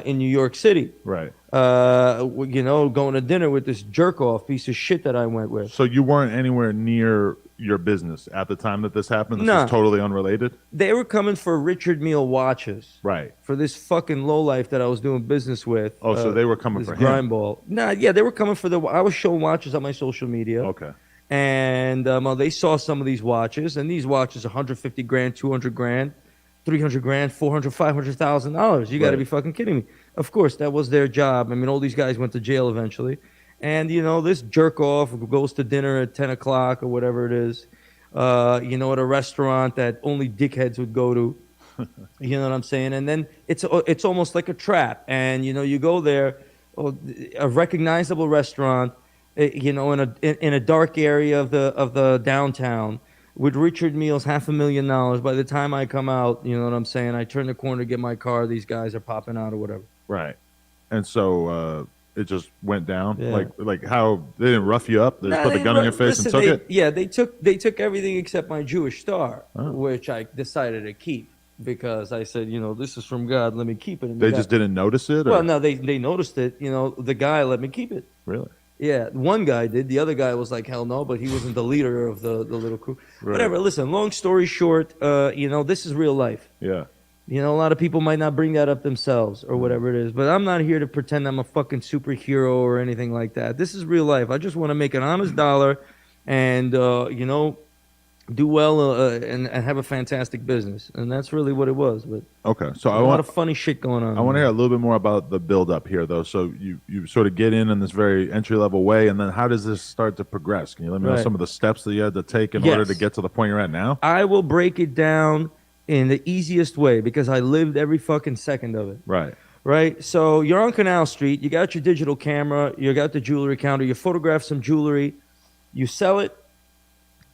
in New York City. Right. You know, going to dinner with this jerk-off piece of shit that I went with. So you weren't anywhere near your business at the time that this happened? This Nah. is totally unrelated? They were coming for Richard Mille watches. Right. For this fucking lowlife that I was doing business with. Oh, so they were coming this for him? grindball. Nah, yeah, they were coming for I was showing watches on my social media. Okay. And they saw some of these watches, and these watches, 150 grand, 200 grand, 300 grand, 400, $500,000. You got to Right. be fucking kidding me. Of course, that was their job. I mean, all these guys went to jail eventually. And, you know, this jerk off goes to dinner at 10 o'clock or whatever it is, you know, at a restaurant that only dickheads would go to. You know what I'm saying? And then it's almost like a trap. And, you know, you go there, a recognizable restaurant, you know, in a dark area of the downtown, with Richard Mille's $500,000. By the time I come out, you know what I'm saying, I turn the corner to get my car, these guys are popping out or whatever. Right. And so it just went down? Yeah. Like how they didn't rough you up? They just Nah, put the they gun in your face listen, and took it? Yeah, they took everything except my Jewish star, which I decided to keep, because I said, you know, this is from God, let me keep it. And They just didn't notice it? Or? Well, no, they noticed it. You know, the guy let me keep it. Really? Yeah, one guy did. The other guy was like, hell no, but he wasn't the leader of the little crew. Right. Whatever, listen, long story short, you know, this is real life. Yeah. You know, a lot of people might not bring that up themselves or whatever it is, but I'm not here to pretend I'm a fucking superhero or anything like that. This is real life. I just want to make an honest dollar and, you know, do well and have a fantastic business. And that's really what it was. But Okay, so a lot of funny shit going on. I want to hear a little bit more about the build up here, though. So you sort of get in this very entry level way, and then how does this start to progress? Can you let me know Right. some of the steps that you had to take in Yes. order to get to the point you're at now? I will break it down in the easiest way because I lived every fucking second of it. Right. Right? So you're on Canal Street, you got your digital camera, you got the jewelry counter, you photograph some jewelry, you sell it,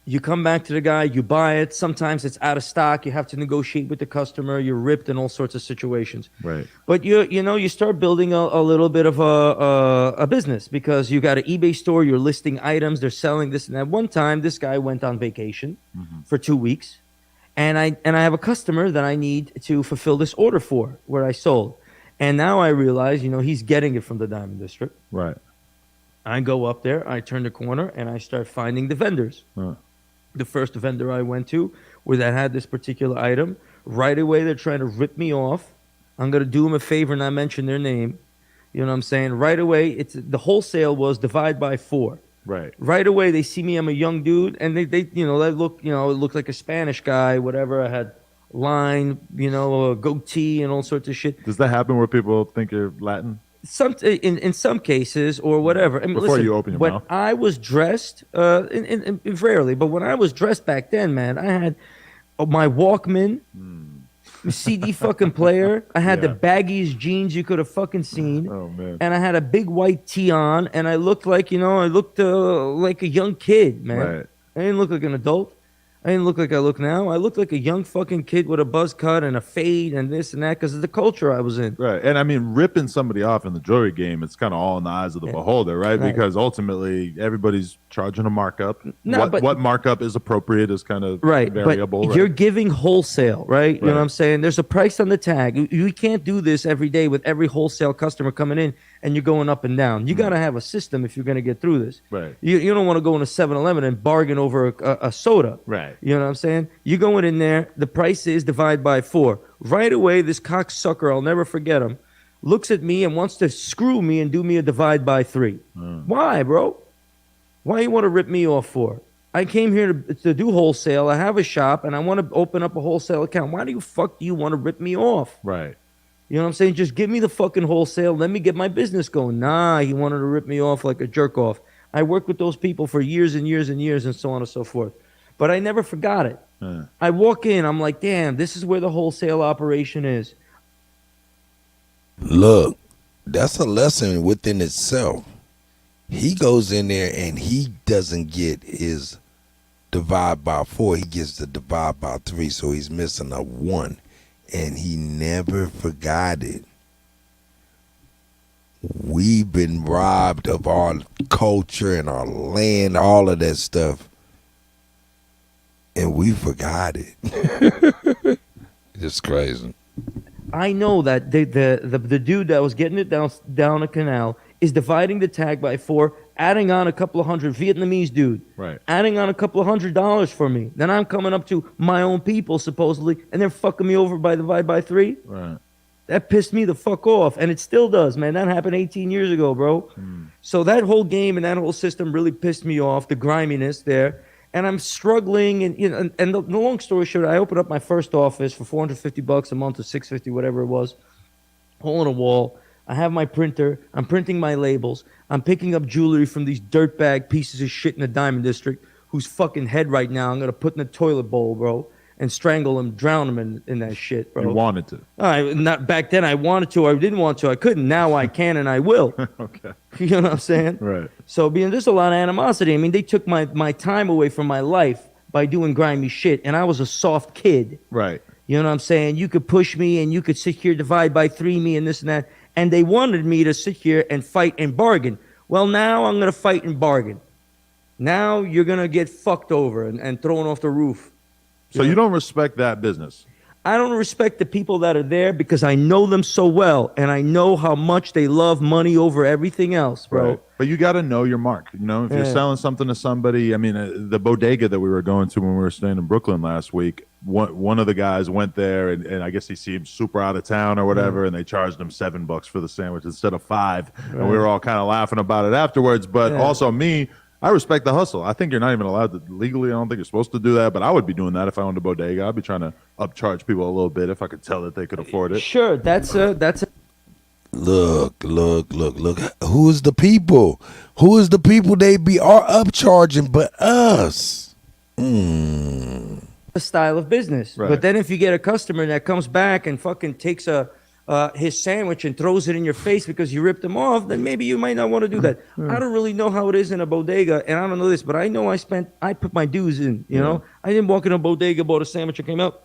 you come back to the guy, you buy it. Sometimes it's out of stock, you have to negotiate with the customer, you're ripped in all sorts of situations. Right. But you know, you start building a little bit of a business because you got an eBay store, you're listing items, they're selling this and that. One time, this guy went on vacation for 2 weeks, and I have a customer that I need to fulfill this order for, where I sold. And now I realize, you know, he's getting it from the Diamond District. Right. I go up there, I turn the corner, and I start finding the vendors. The first vendor I went to where that had this particular item, right away they're trying to rip me off. I'm going to do them a favor and not mention their name. You know what I'm saying? Right away, the wholesale was divide by 4. Right. Right away, they see me, I'm a young dude, and they you know, it looked like a Spanish guy, whatever. I had line, you know, a goatee and all sorts of shit. Does that happen where people think you're Latin? In some cases or whatever. I mean, Before listen, you open your when mouth. I was dressed, rarely, but when I was dressed back then, man, I had my Walkman, CD fucking player. I had the baggiest jeans you could have fucking seen. Oh man. And I had a big white tee on, and I looked like, you know, like a young kid, man. Right. I didn't look like an adult. I didn't look like I look now. I looked like a young fucking kid with a buzz cut and a fade and this and that because of the culture I was in. Right. And I mean, ripping somebody off in the jewelry game, it's kind of all in the eyes of the beholder, right? Because ultimately, everybody's charging a markup. What markup is appropriate is kind of variable. But you're giving wholesale, right? You know what I'm saying? There's a price on the tag. You can't do this every day with every wholesale customer coming in and you're going up and down. You got to have a system if you're going to get through this. Right. You don't want to go in a 7-Eleven and bargain over a soda. Right. You know what I'm saying? You going in there, the price is divide by 4. Right away, this cocksucker, I'll never forget him, looks at me and wants to screw me and do me a divide by 3. Why, bro? Why you want to rip me off for? I came here to do wholesale. I have a shop and I want to open up a wholesale account. Why do you want to rip me off? Right. You know what I'm saying? Just give me the fucking wholesale. Let me get my business going. Nah, he wanted to rip me off like a jerk off. I worked with those people for years and years and years and so on and so forth. But I never forgot it. I walk in, I'm like, damn, this is where the wholesale operation is. Look, that's a lesson within itself. He goes in there and he doesn't get his divide by 4. He gets the divide by 3, so he's missing a 1. And he never forgot it. We've been robbed of our culture and our land, all of that stuff. And we forgot it. It's crazy. I know that the dude that was getting it down a canal is dividing the tag by 4, adding on a couple of hundred Vietnamese dude, right? Adding on a couple of $100 for me. Then I'm coming up to my own people supposedly, and they're fucking me over by divide by 3. Right. That pissed me the fuck off, and it still does, man. That happened 18 years ago, bro. So that whole game and that whole system really pissed me off. The griminess there. And I'm struggling, and you know, and the long story short, I opened up my first office for $450 a month or $650, whatever it was, hole in a wall. I have my printer. I'm printing my labels. I'm picking up jewelry from these dirtbag pieces of shit in the Diamond District, whose fucking head right now I'm gonna put in a toilet bowl, bro, and strangle him, drown him in that shit, bro. You wanted to? Not back then. I wanted to. I didn't want to. I couldn't. Now I can and I will. Okay. You know what I'm saying? Right. So there's a lot of animosity. I mean, they took my time away from my life by doing grimy shit, and I was a soft kid. Right. You know what I'm saying? You could push me, and you could sit here, divide by 3 me, and this and that. And they wanted me to sit here and fight and bargain. Well, now I'm going to fight and bargain. Now you're going to get fucked over and thrown off the roof. So you don't respect that business? I don't respect the people that are there because I know them so well, and I know how much they love money over everything else, bro. Right. But you got to know your mark. You know, if you're selling something to somebody, I mean, the bodega that we were going to when we were staying in Brooklyn last week, one of the guys went there, and I guess he seemed super out of town or whatever, and they charged him $7 for the sandwich instead of $5. Right. And we were all kind of laughing about it afterwards. But also me, I respect the hustle. I think you're not even allowed to legally. I don't think you're supposed to do that, but I would be doing that if I owned a bodega. I'd be trying to upcharge people a little bit if I could tell that they could afford it. Sure, that's a. Look. Who is the people? Who is the people they are upcharging but us? A style of business. Right. But then if you get a customer that comes back and fucking takes his sandwich and throws it in your face because you ripped him off, then maybe you might not want to do that. I don't really know how it is in a bodega, and I don't know this, but I know I put my dues in, you know? I didn't walk in a bodega, bought a sandwich, and came out.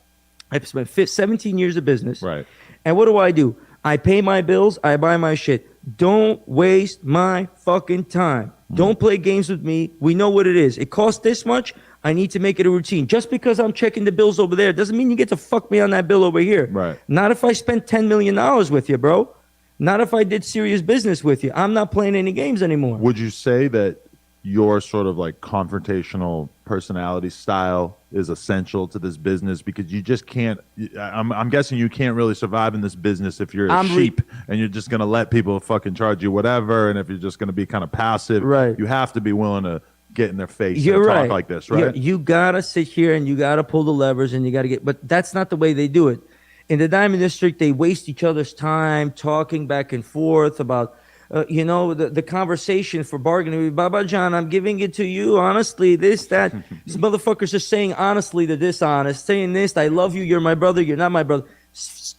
I spent 17 years of business. Right. And what do? I pay my bills, I buy my shit. Don't waste my fucking time. Don't play games with me. We know what it is. It costs this much. I need to make it a routine. Just because I'm checking the bills over there doesn't mean you get to fuck me on that bill over here. Right. Not if I spent $10 million with you, bro. Not if I did serious business with you. I'm not playing any games anymore. Would you say that your sort of like confrontational personality style is essential to this business? Because you just can't, I'm guessing you can't really survive in this business if you're a sheep and you're just going to let people fucking charge you whatever. And if you're just going to be kind of passive, right? You have to be willing to get in their face You're and right. talk like this, right? You gotta sit here and you gotta pull the levers and you gotta get, but that's not the way they do it. In the Diamond District, they waste each other's time talking back and forth about, the conversation for bargaining. Baba John, I'm giving it to you honestly, this, that. These motherfuckers are saying honestly the dishonest, saying this, I love you, you're my brother, you're not my brother.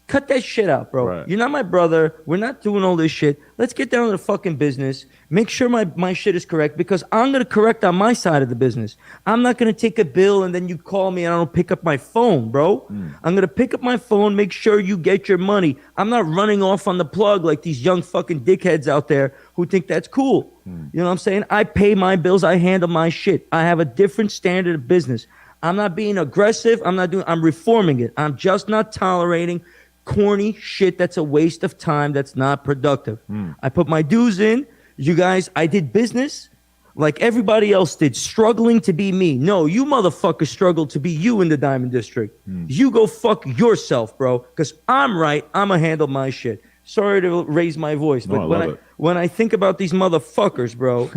Cut that shit out, bro. Right. You're not my brother. We're not doing all this shit. Let's get down to the fucking business. Make sure my shit is correct, because I'm going to correct on my side of the business. I'm not going to take a bill and then you call me and I don't pick up my phone, bro. I'm going to pick up my phone, make sure you get your money. I'm not running off on the plug like these young fucking dickheads out there who think that's cool. You know what I'm saying? I pay my bills. I handle my shit. I have a different standard of business. I'm not being aggressive. I'm reforming it. I'm just not tolerating corny shit that's a waste of time, that's not productive. I put my dues in. You guys, I did business like everybody else did, struggling to be me. No, you motherfuckers struggled to be you in the Diamond District. You go fuck yourself, bro, because I'm right. I'm going to handle my shit. Sorry to raise my voice, but when I think about these motherfuckers, bro,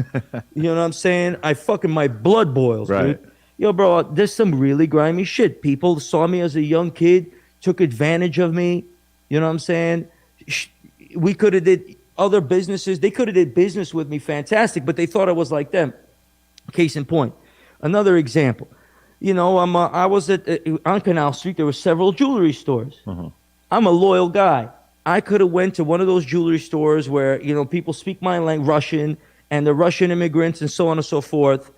you know what I'm saying? My blood boils, dude. Yo, bro, there's some really grimy shit. People saw me as a young kid, took advantage of me. You know what I'm saying? We could have did other businesses. They could have did business with me, fantastic, but they thought I was like them. Case in point. Another example. You know, I was on Canal Street. There were several jewelry stores. I'm a loyal guy. I could have went to one of those jewelry stores where, you know, people speak my language, Russian, and the Russian immigrants and so on and so forth.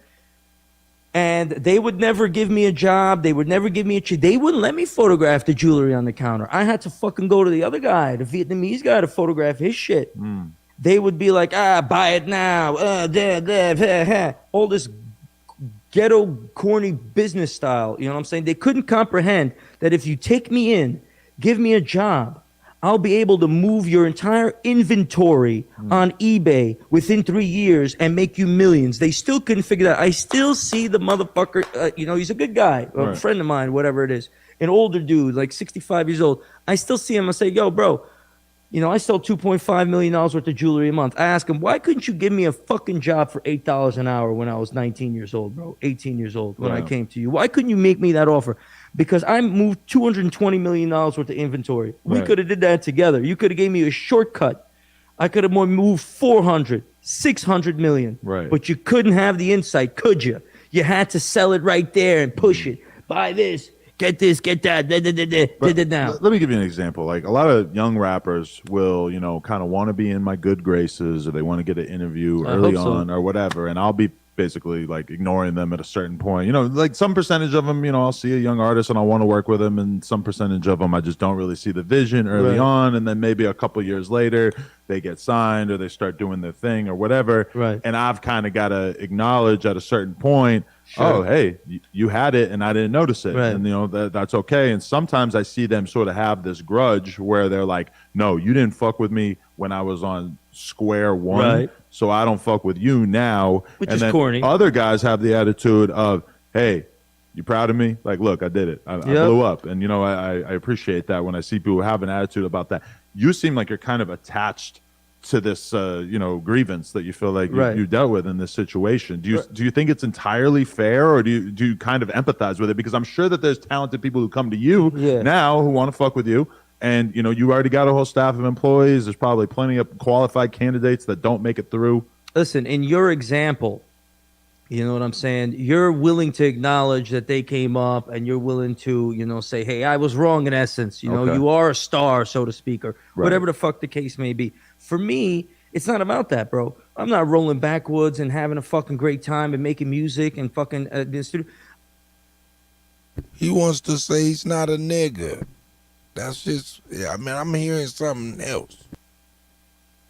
And they would never give me a job. They would never give me they wouldn't let me photograph the jewelry on the counter. I had to fucking go to the other guy, the Vietnamese guy, to photograph his shit. They would be like, buy it now. All this ghetto, corny business style. You know what I'm saying? They couldn't comprehend that if you take me in, give me a job, I'll be able to move your entire inventory on eBay within 3 years and make you millions. They still couldn't figure that out. I still see the motherfucker, you know, he's a good guy, a friend of mine, whatever it is, an older dude, like 65 years old. I still see him. I say, yo, bro, you know, I sell $2.5 million worth of jewelry a month. I ask him, why couldn't you give me a fucking job for $8 an hour when I was 19 years old, bro? 18 years old when I came to you. Why couldn't you make me that offer? Because I moved $220 million worth of inventory. We could have did that together. You could have gave me a shortcut. I could have moved 400, 600 million. But you couldn't have the insight, could you? You had to sell it right there and push it. Buy this, get this, get that. Now. Let me give you an example. Like a lot of young rappers will, you know, kind of want to be in my good graces, or they want to get an interview early on or whatever. And I'll be basically like ignoring them at a certain point. You know, like some percentage of them, you know, I'll see a young artist and I want to work with them, and some percentage of them I just don't really see the vision early on, and then maybe a couple years later they get signed or they start doing their thing or whatever. And I've kind of got to acknowledge at a certain point, oh, hey, you had it and I didn't notice it. And, you know, that's okay. And sometimes I see them sort of have this grudge where they're like, no, you didn't fuck with me when I was on square one. So I don't fuck with you now. Which and is then corny. Other guys have the attitude of, hey, you proud of me? Like, look, I did it. I blew up. And, you know, I appreciate that when I see people have an attitude about that. You seem like you're kind of attached to this, you know, grievance that you feel like you dealt with in this situation. Do you think it's entirely fair, or do you kind of empathize with it? Because I'm sure that there's talented people who come to you now who want to fuck with you. And, you know, you already got a whole staff of employees. There's probably plenty of qualified candidates that don't make it through. Listen, in your example, you know what I'm saying? You're willing to acknowledge that they came up, and you're willing to, you know, say, hey, I was wrong in essence. You know, you are a star, so to speak, or whatever the fuck the case may be. For me, it's not about that, bro. I'm not rolling backwoods and having a fucking great time and making music and fucking He wants to say he's not a nigga. That's just, I mean, I'm hearing something else.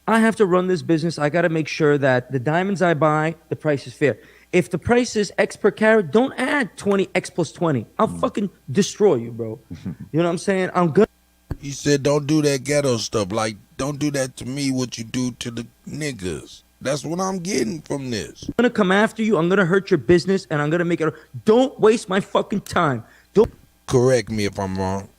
I have to run this business. I got to make sure that the diamonds I buy, the price is fair. If the price is X per carat, don't add 20 X plus 20. I'll fucking destroy you, bro. You know what I'm saying? I'm good. He said, don't do that ghetto stuff. Like, don't do that to me, what you do to the niggas. That's what I'm getting from this. I'm going to come after you. I'm going to hurt your business, and I'm going to make it. Don't waste my fucking time. Don't correct me if I'm wrong.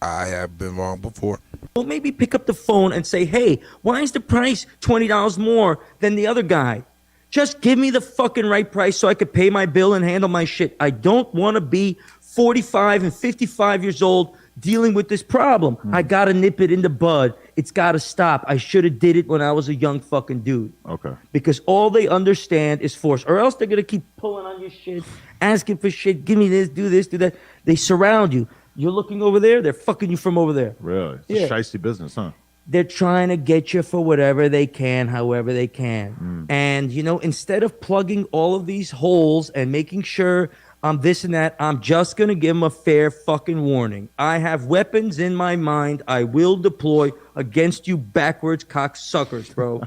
I have been wrong before. Well, maybe pick up the phone and say, hey, why is the price $20 more than the other guy? Just give me the fucking right price so I could pay my bill and handle my shit. I don't want to be 45 and 55 years old dealing with this problem. I got to nip it in the bud. It's got to stop. I should have did it when I was a young fucking dude. Okay. Because all they understand is force, or else they're going to keep pulling on your shit, asking for shit, give me this, do that. They surround you. You're looking over there, they're fucking you from over there. Really? It's a shiesty business, huh? They're trying to get you for whatever they can, however they can. And, instead of plugging all of these holes and making sure I'm this and that, I'm just going to give them a fair fucking warning. I have weapons in my mind I will deploy against you backwards cocksuckers, bro.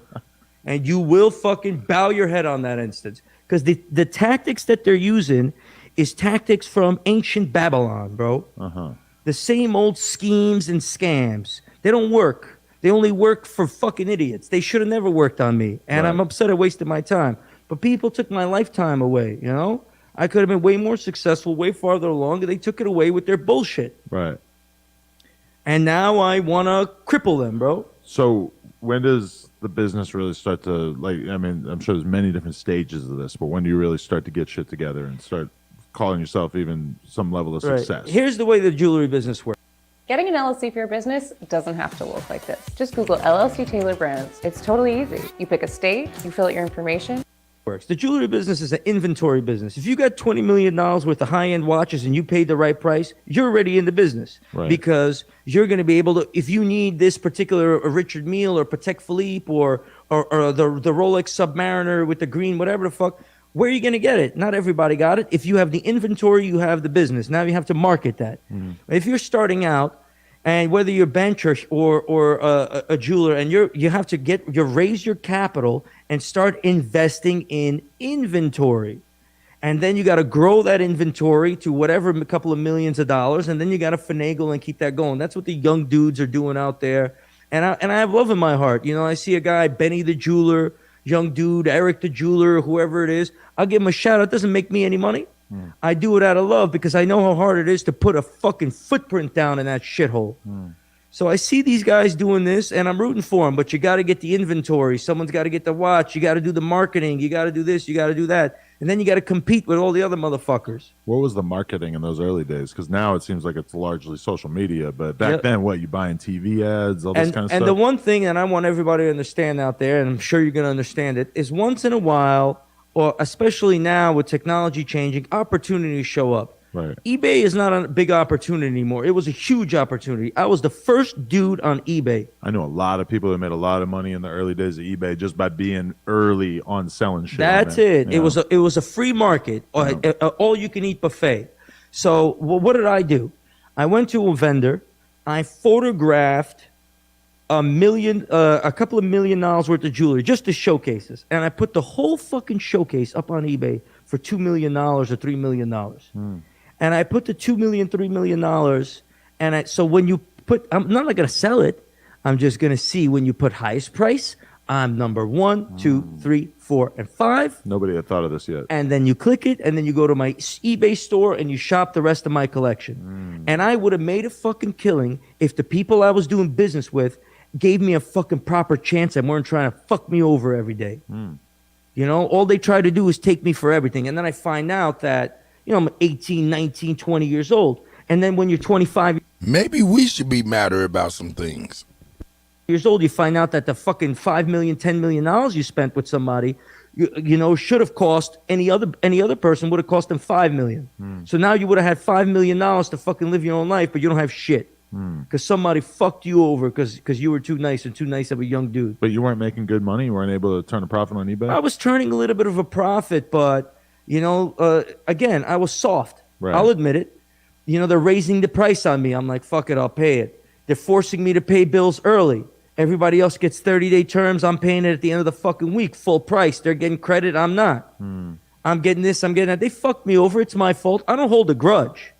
And you will fucking bow your head on that instance. Because the tactics that they're using is tactics from ancient Babylon, bro. The same old schemes and scams. They don't work. They only work for fucking idiots. They should have never worked on me. And I'm upset I wasted my time. But people took my lifetime away, I could have been way more successful, way farther along. They took it away with their bullshit. Right. And now I want to cripple them, bro. So when does the business really start to, I'm sure there's many different stages of this, but when do you really start to get shit together and start calling yourself even some level of success? Here's the way the jewelry business works. Getting an LLC for your business doesn't have to look like this. Just Google LLC Taylor Brands. It's totally easy. You pick a state, you fill out your information. Works. The jewelry business is an inventory business. If you got $20 million worth of high-end watches and you paid the right price, you're already in the business. Right. Because you're going to be able to, if you need this particular Richard Mille or Patek Philippe or the Rolex Submariner with the green, whatever the fuck, where are you going to get it? Not everybody got it. If you have the inventory, you have the business. Now you have to market that. If you're starting out, and whether you're bench or a jeweler, and you have to raise your capital and start investing in inventory, and then you got to grow that inventory to whatever a couple of millions of dollars, and then you got to finagle and keep that going. That's what the young dudes are doing out there, and I have love in my heart. I see a guy, Benny the jeweler, young dude, Eric the jeweler, whoever it is. I'll give him a shout out. It doesn't make me any money. I do it out of love because I know how hard it is to put a fucking footprint down in that shithole. So I see these guys doing this, and I'm rooting for them, but you got to get the inventory. Someone's got to get the watch. You got to do the marketing. You got to do this. You got to do that. And then you got to compete with all the other motherfuckers. What was the marketing in those early days? Because now it seems like it's largely social media, but back then, you buying TV ads, all this kind of stuff? And the one thing that I want everybody to understand out there, and I'm sure you're going to understand it, is once in a while, or especially now with technology changing, opportunities show up. Right. eBay is not a big opportunity anymore. It was a huge opportunity. I was the first dude on eBay. I know a lot of people that made a lot of money in the early days of eBay just by being early on selling shit. That's it. Yeah. It was a free market, all you can eat buffet. So what did I do? I went to a vendor. I photographed a couple of $1 million worth of jewelry, just the showcases, and I put the whole fucking showcase up on eBay for $2 million or $3 million. And I put the $2 million, $3 million, and so when you put, I'm not going to sell it. I'm just going to see when you put highest price, I'm number 1, 2, 3, 4, and 5. Nobody had thought of this yet. And then you click it, and then you go to my eBay store, and you shop the rest of my collection. And I would have made a fucking killing if the people I was doing business with gave me a fucking proper chance and weren't trying to fuck me over every day. All they try to do is take me for everything. And then I find out that, I'm 18, 19, 20 years old. And then when you're 25... Maybe we should be madder about some things. ...years old, you find out that the fucking $5 million, $10 million you spent with somebody, should have cost any other person would have cost them $5 million. So now you would have had $5 million to fucking live your own life, but you don't have shit. Because somebody fucked you over because you were too nice of a young dude. But you weren't making good money? You weren't able to turn a profit on eBay? I was turning a little bit of a profit, but, again, I was soft. Right. I'll admit it. They're raising the price on me. I'm like, fuck it, I'll pay it. They're forcing me to pay bills early. Everybody else gets 30-day terms. I'm paying it at the end of the fucking week, full price. They're getting credit. I'm not. I'm getting this, I'm getting that. They fucked me over. It's my fault. I don't hold a grudge.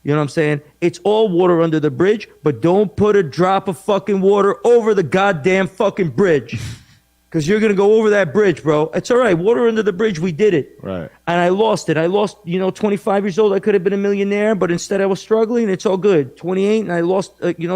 You know what I'm saying? It's all water under the bridge, but don't put a drop of fucking water over the goddamn fucking bridge. Because you're going to go over that bridge, bro. It's all right. Water under the bridge, we did it. Right. And I lost it. 25 years old, I could have been a millionaire, but instead I was struggling. It's all good. 28, and I lost,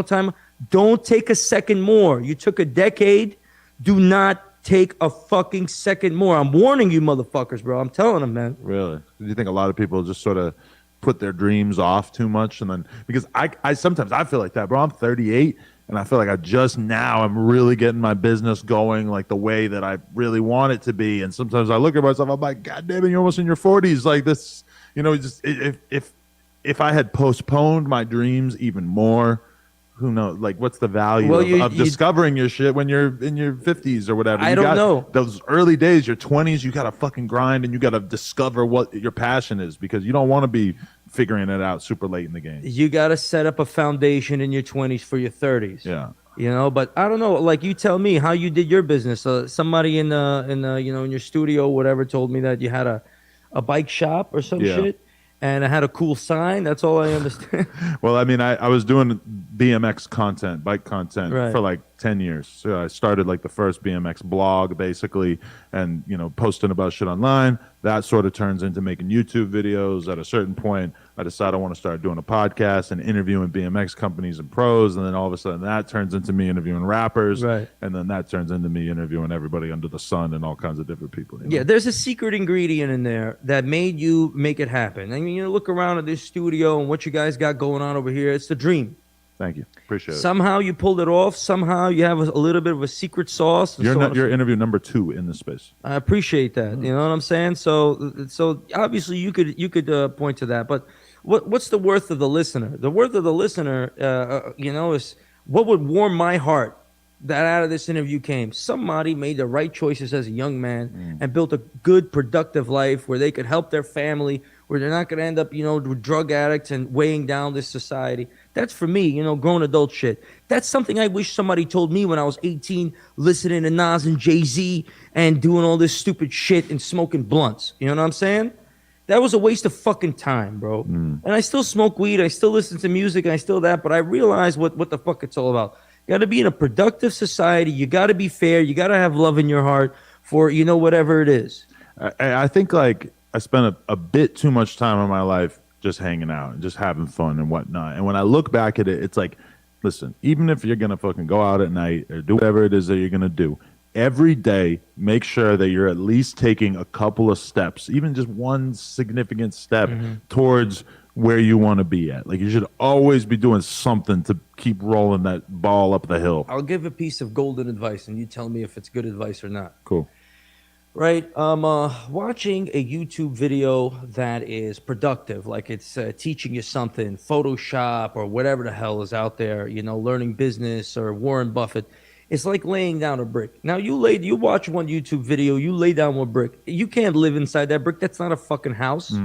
time. Don't take a second more. You took a decade. Do not take a fucking second more. I'm warning you, motherfuckers, bro. I'm telling them, man. Really? Do you think a lot of people just sort of put their dreams off too much? And then, because I sometimes I feel like that, bro. I'm 38 and I feel like I'm really getting my business going like the way that I really want it to be. And sometimes I look at myself, I'm like, God damn it, you're almost in your 40s. Like this, just if if I had postponed my dreams even more, who knows? Like, what's the value of discovering your shit when you're in your 50s or whatever? I don't know. Those early days, your 20s, you got to fucking grind and you got to discover what your passion is because you don't want to be figuring it out super late in the game. You got to set up a foundation in your 20s for your 30s. Yeah. You know, but I don't know. Like, you tell me how you did your business. Somebody in your studio, or whatever, told me that you had a bike shop or some shit. And I had a cool sign. That's all I understand. Well, I mean, I was doing BMX content, bike content for like 10 years. So I started like the first BMX blog, basically, and, posting about shit online. That sort of turns into making YouTube videos. At a certain point, I decided I want to start doing a podcast and interviewing BMX companies and pros. And then all of a sudden that turns into me interviewing rappers. Right. And then that turns into me interviewing everybody under the sun and all kinds of different people. Yeah, there's a secret ingredient in there that made you make it happen. I mean, look around at this studio and what you guys got going on over here. It's the dream. Thank you. Appreciate it. Somehow you pulled it off. Somehow you have a little bit of a secret sauce. You're interview number 2 in this space. I appreciate that. You know what I'm saying? So obviously you could point to that. But what's the worth of the listener? The worth of the listener, is what would warm my heart that out of this interview came. Somebody made the right choices as a young man and built a good, productive life where they could help their family, where they're not going to end up, with drug addicts and weighing down this society. That's for me, grown adult shit. That's something I wish somebody told me when I was 18, listening to Nas and Jay-Z and doing all this stupid shit and smoking blunts. You know what I'm saying? That was a waste of fucking time, bro. And I still smoke weed. I still listen to music. And I still that. But I realize what the fuck it's all about. You got to be in a productive society. You got to be fair. You got to have love in your heart for, whatever it is. I think, like, I spent a bit too much time in my life just hanging out and just having fun and whatnot. And when I look back at it, it's like, listen, even if you're going to fucking go out at night or do whatever it is that you're going to do, every day, make sure that you're at least taking a couple of steps, even just one significant step towards where you want to be at. Like, you should always be doing something to keep rolling that ball up the hill. I'll give a piece of golden advice, and you tell me if it's good advice or not. Cool. Right? I'm watching a YouTube video that is productive, like it's teaching you something, Photoshop or whatever the hell is out there, learning business or Warren Buffett. It's like laying down a brick. Now, you watch one YouTube video, you lay down one brick. You can't live inside that brick. That's not a fucking house.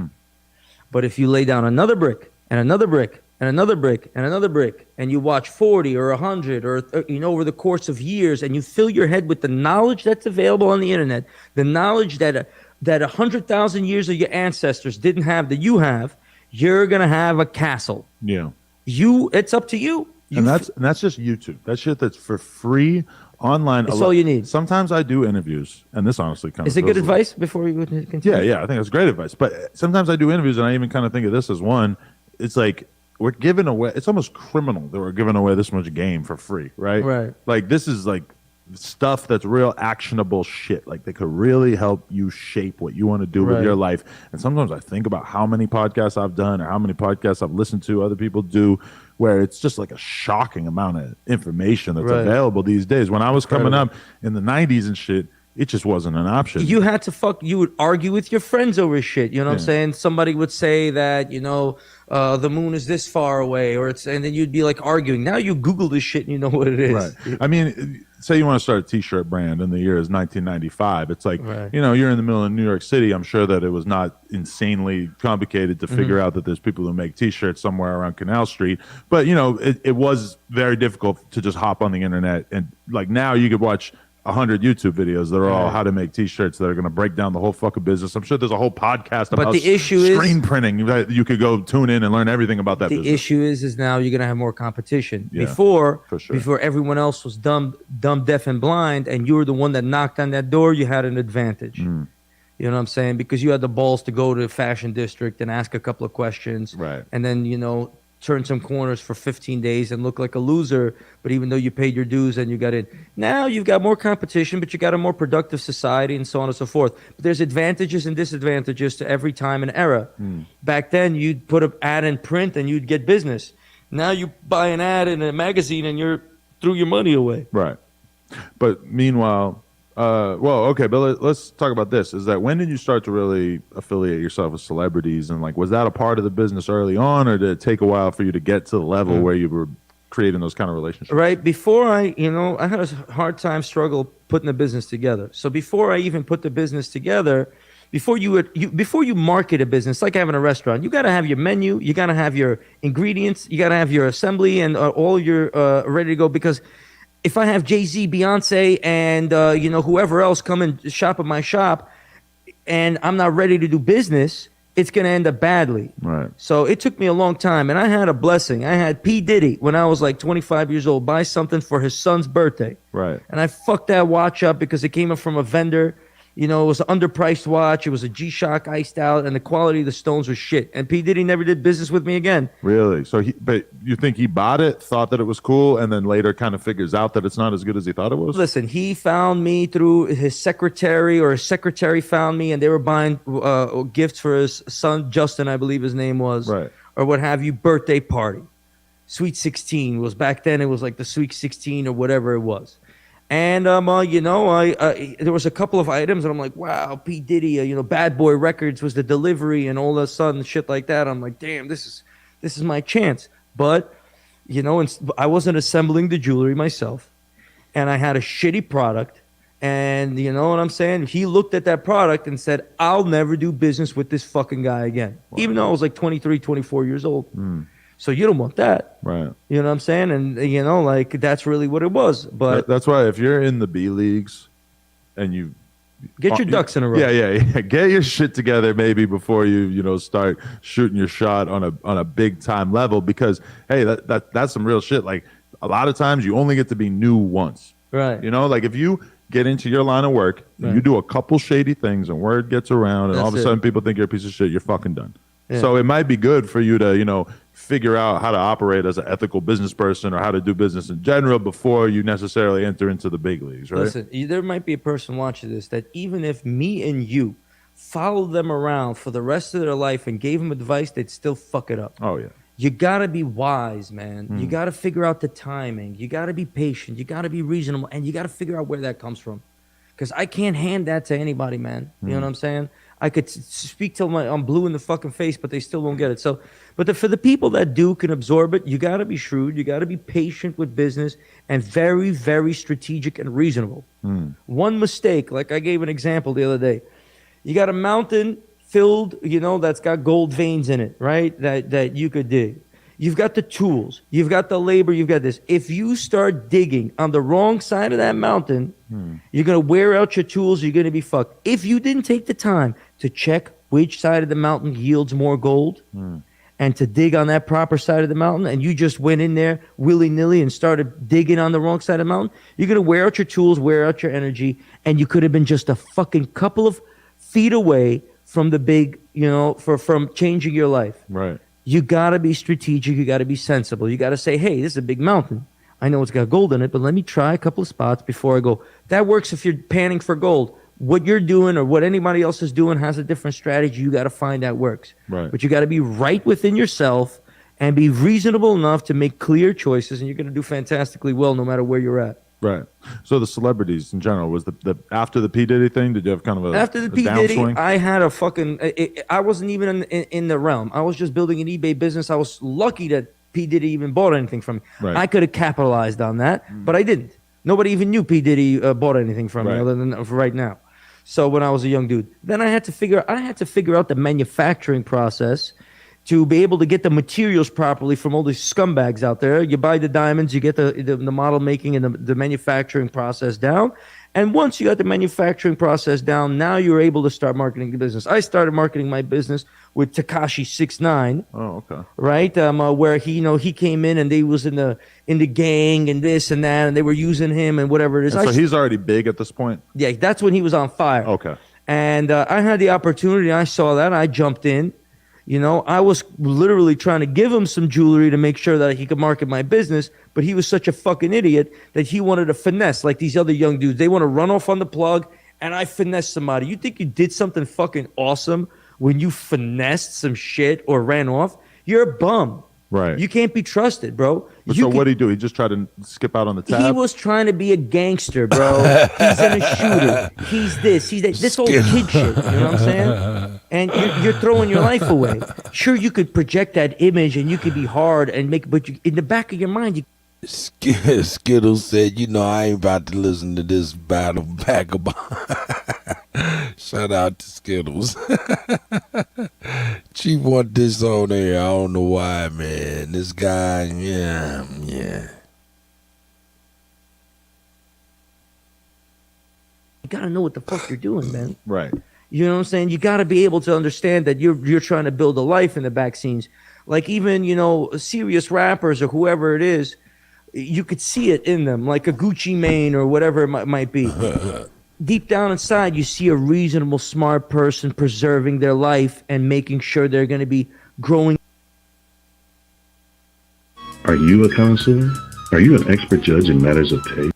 But if you lay down another brick and another brick and another brick and another brick, and you watch 40 or 100 or, over the course of years, and you fill your head with the knowledge that's available on the internet, the knowledge that 100,000 years of your ancestors didn't have that you have, you're going to have a castle. Yeah. It's up to you. And that's just YouTube. That shit that's for free online. That's all you need. Sometimes I do interviews, and this honestly kind of is it good advice before we continue? Yeah, I think it's great advice. But sometimes I do interviews, and I even kind of think of this as one. It's like we're giving away. It's almost criminal that we're giving away this much game for free, right? Right. Like, this is like stuff that's real actionable shit. Like, they could really help you shape what you want to do with your life. And sometimes I think about how many podcasts I've done or how many podcasts I've listened to other people do, where it's just like a shocking amount of information that's available these days. When I was coming up in the 90s and shit, it just wasn't an option. You had to you would argue with your friends over shit. You know what I'm saying? Somebody would say that, the moon is this far away, and then you'd be like arguing. Now you Google this shit and you know what it is. Right. I mean, say you want to start a t-shirt brand and the year is 1995. It's like, you're in the middle of New York City. I'm sure that it was not insanely complicated to figure out that there's people who make t-shirts somewhere around Canal Street. But, it was very difficult to just hop on the internet. And like, now you could watch 100 YouTube videos that are all how to make t-shirts that are going to break down the whole fucking business. I'm sure there's a whole podcast about the issue screen printing. You could go tune in and learn everything about that business. The issue is now you're going to have more competition. Yeah, before for everyone else was dumb, deaf, and blind, and you were the one that knocked on that door, you had an advantage. You know what I'm saying? Because you had the balls to go to the fashion district and ask a couple of questions. Right. And then, turn some corners for 15 days and look like a loser, but even though you paid your dues and you got in. Now you've got more competition, but you got a more productive society and so on and so forth. But there's advantages and disadvantages to every time and era. Back then, you'd put an ad in print and you'd get business. Now you buy an ad in a magazine and you're threw your money away. Right. But meanwhile, Well, okay, but let's talk about this. Is that when did you start to really affiliate yourself with celebrities, and like was that a part of the business early on, or did it take a while for you to get to the level where you were creating those kind of relationships? Right before I had a hard time struggle putting the business together. So before I even put the business together, before you market a business, like having a restaurant, you got to have your menu, you got to have your ingredients, you got to have your assembly and all your ready to go. Because if I have Jay-Z, Beyonce, and whoever else come and shop at my shop, and I'm not ready to do business, it's going to end up badly. Right. So it took me a long time, and I had a blessing. I had P. Diddy, when I was like 25 years old, buy something for his son's birthday. Right. And I fucked that watch up because it came up from a vendor. It was an underpriced watch. It was a G-Shock iced out, and the quality of the stones was shit. And P. Diddy never did business with me again. Really? So but you think he bought it, thought that it was cool, and then later kind of figures out that it's not as good as he thought it was? Listen, he found me through his secretary, or his secretary found me, and they were buying gifts for his son, Justin, I believe his name was, right, or what have you, birthday party. Sweet 16 was back then. It was like the Sweet 16 or whatever it was. And there was a couple of items, and I'm like, wow, P. Diddy, Bad Boy Records was the delivery, and all of a sudden shit like that. I'm like, damn, this is my chance. But I wasn't assembling the jewelry myself, and I had a shitty product, and you know what I'm saying? He looked at that product and said, I'll never do business with this fucking guy again, even though I was like 23, 24 years old. So you don't want that. Right. You know what I'm saying? And, that's really what it was. But that's why if you're in the B leagues and you get your ducks in a row. Yeah. Get your shit together maybe before you start shooting your shot on a big time level, because, hey, that's some real shit. Like a lot of times you only get to be new once. Right. Like if you get into your line of work, and you do a couple shady things and word gets around and all of a sudden people think you're a piece of shit, you're fucking done. Yeah. So it might be good for you to, figure out how to operate as an ethical business person or how to do business in general before you necessarily enter into the big leagues, right? Listen, there might be a person watching this that even if me and you followed them around for the rest of their life and gave them advice, they'd still fuck it up. Oh, yeah. You got to be wise, man. You got to figure out the timing. You got to be patient. You got to be reasonable. And you got to figure out where that comes from. Because I can't hand that to anybody, man. You know what I'm saying? I could speak till I'm blue in the fucking face, but they still won't get it. So, for the people that can absorb it, you got to be shrewd. You got to be patient with business and very, very strategic and reasonable. One mistake, like I gave an example the other day. You got a mountain filled, that's got gold veins in it, right? That you could dig. You've got the tools. You've got the labor. You've got this. If you start digging on the wrong side of that mountain, you're going to wear out your tools. You're going to be fucked. If you didn't take the time to check which side of the mountain yields more gold and to dig on that proper side of the mountain, and you just went in there willy-nilly and started digging on the wrong side of the mountain, you're going to wear out your tools, wear out your energy, and you could have been just a fucking couple of feet away from the big, from changing your life. Right. You got to be strategic. You got to be sensible. You got to say, hey, this is a big mountain. I know it's got gold in it, but let me try a couple of spots before I go. That works if you're panning for gold. What you're doing or what anybody else is doing has a different strategy. You got to find that works. Right. But you got to be right within yourself and be reasonable enough to make clear choices, and you're going to do fantastically well no matter where you're at. Right. So the celebrities in general, was the after the P. Diddy thing, did you have kind of after the P. Diddy, I had a fucking, I wasn't even in the realm. I was just building an eBay business. I was lucky that P. Diddy even bought anything from me. Right. I could have capitalized on that, but I didn't. Nobody even knew P. Diddy bought anything from me other than right now. So when I was a young dude, then I had to figure out the manufacturing process to be able to get the materials properly from all these scumbags out there. You buy the diamonds, you get the model making and the manufacturing process down. And once you got the manufacturing process down, now you're able to start marketing the business. I started marketing my business with Tekashi 6ix9ine. Oh, okay. Right, where he came in and they was in the gang and this and that, and they were using him and whatever it is. And so he's already big at this point? Yeah, that's when he was on fire. Okay. And I had the opportunity. I saw that. I jumped in. I was literally trying to give him some jewelry to make sure that he could market my business, but he was such a fucking idiot that he wanted to finesse like these other young dudes. They want to run off on the plug, and I finessed somebody. You think you did something fucking awesome when you finessed some shit or ran off? You're a bum. Right. You can't be trusted, bro. But so what did he do? He just tried to skip out on the tab? He was trying to be a gangster, bro. He's in a shooter. He's this. He's that. This old kid shit. You know what I'm saying? And you're throwing your life away. Sure, you could project that image and you could be hard and make, but in the back of your mind, you. Skittles said, "You know, I ain't about to listen to this battle vagabond." Shout out to Skittles. Chief want this on there. I don't know why, man. This guy, yeah. You gotta know what the fuck you're doing, man. Right. You know what I'm saying? You gotta be able to understand that you're trying to build a life in the back scenes. Like even, serious rappers or whoever it is, you could see it in them, like a Gucci Mane or whatever it might be. Deep down inside, you see a reasonable, smart person preserving their life and making sure they're going to be growing. Are you a connoisseur? Are you an expert judge in matters of taste?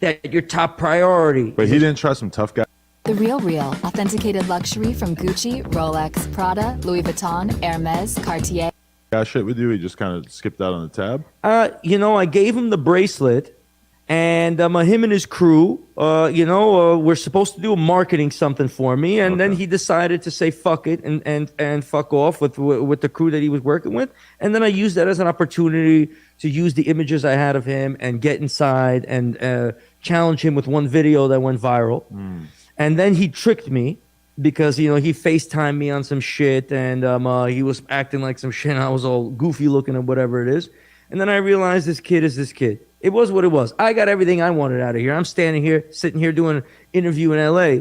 That your top priority. But he didn't trust some tough guy. The Real Real, authenticated luxury from Gucci, Rolex, Prada, Louis Vuitton, Hermes, Cartier. Got shit with you? He just kind of skipped out on the tab? I gave him the bracelet, and him and his crew, were supposed to do a marketing something for me, and then he decided to say fuck it and fuck off with the crew that he was working with, and then I used that as an opportunity to use the images I had of him and get inside and challenge him with one video that went viral, and then he tricked me. Because, he FaceTimed me on some shit and he was acting like some shit and I was all goofy looking and whatever it is. And then I realized this kid is this kid. It was what it was. I got everything I wanted out of here. I'm standing here, sitting here doing an interview in LA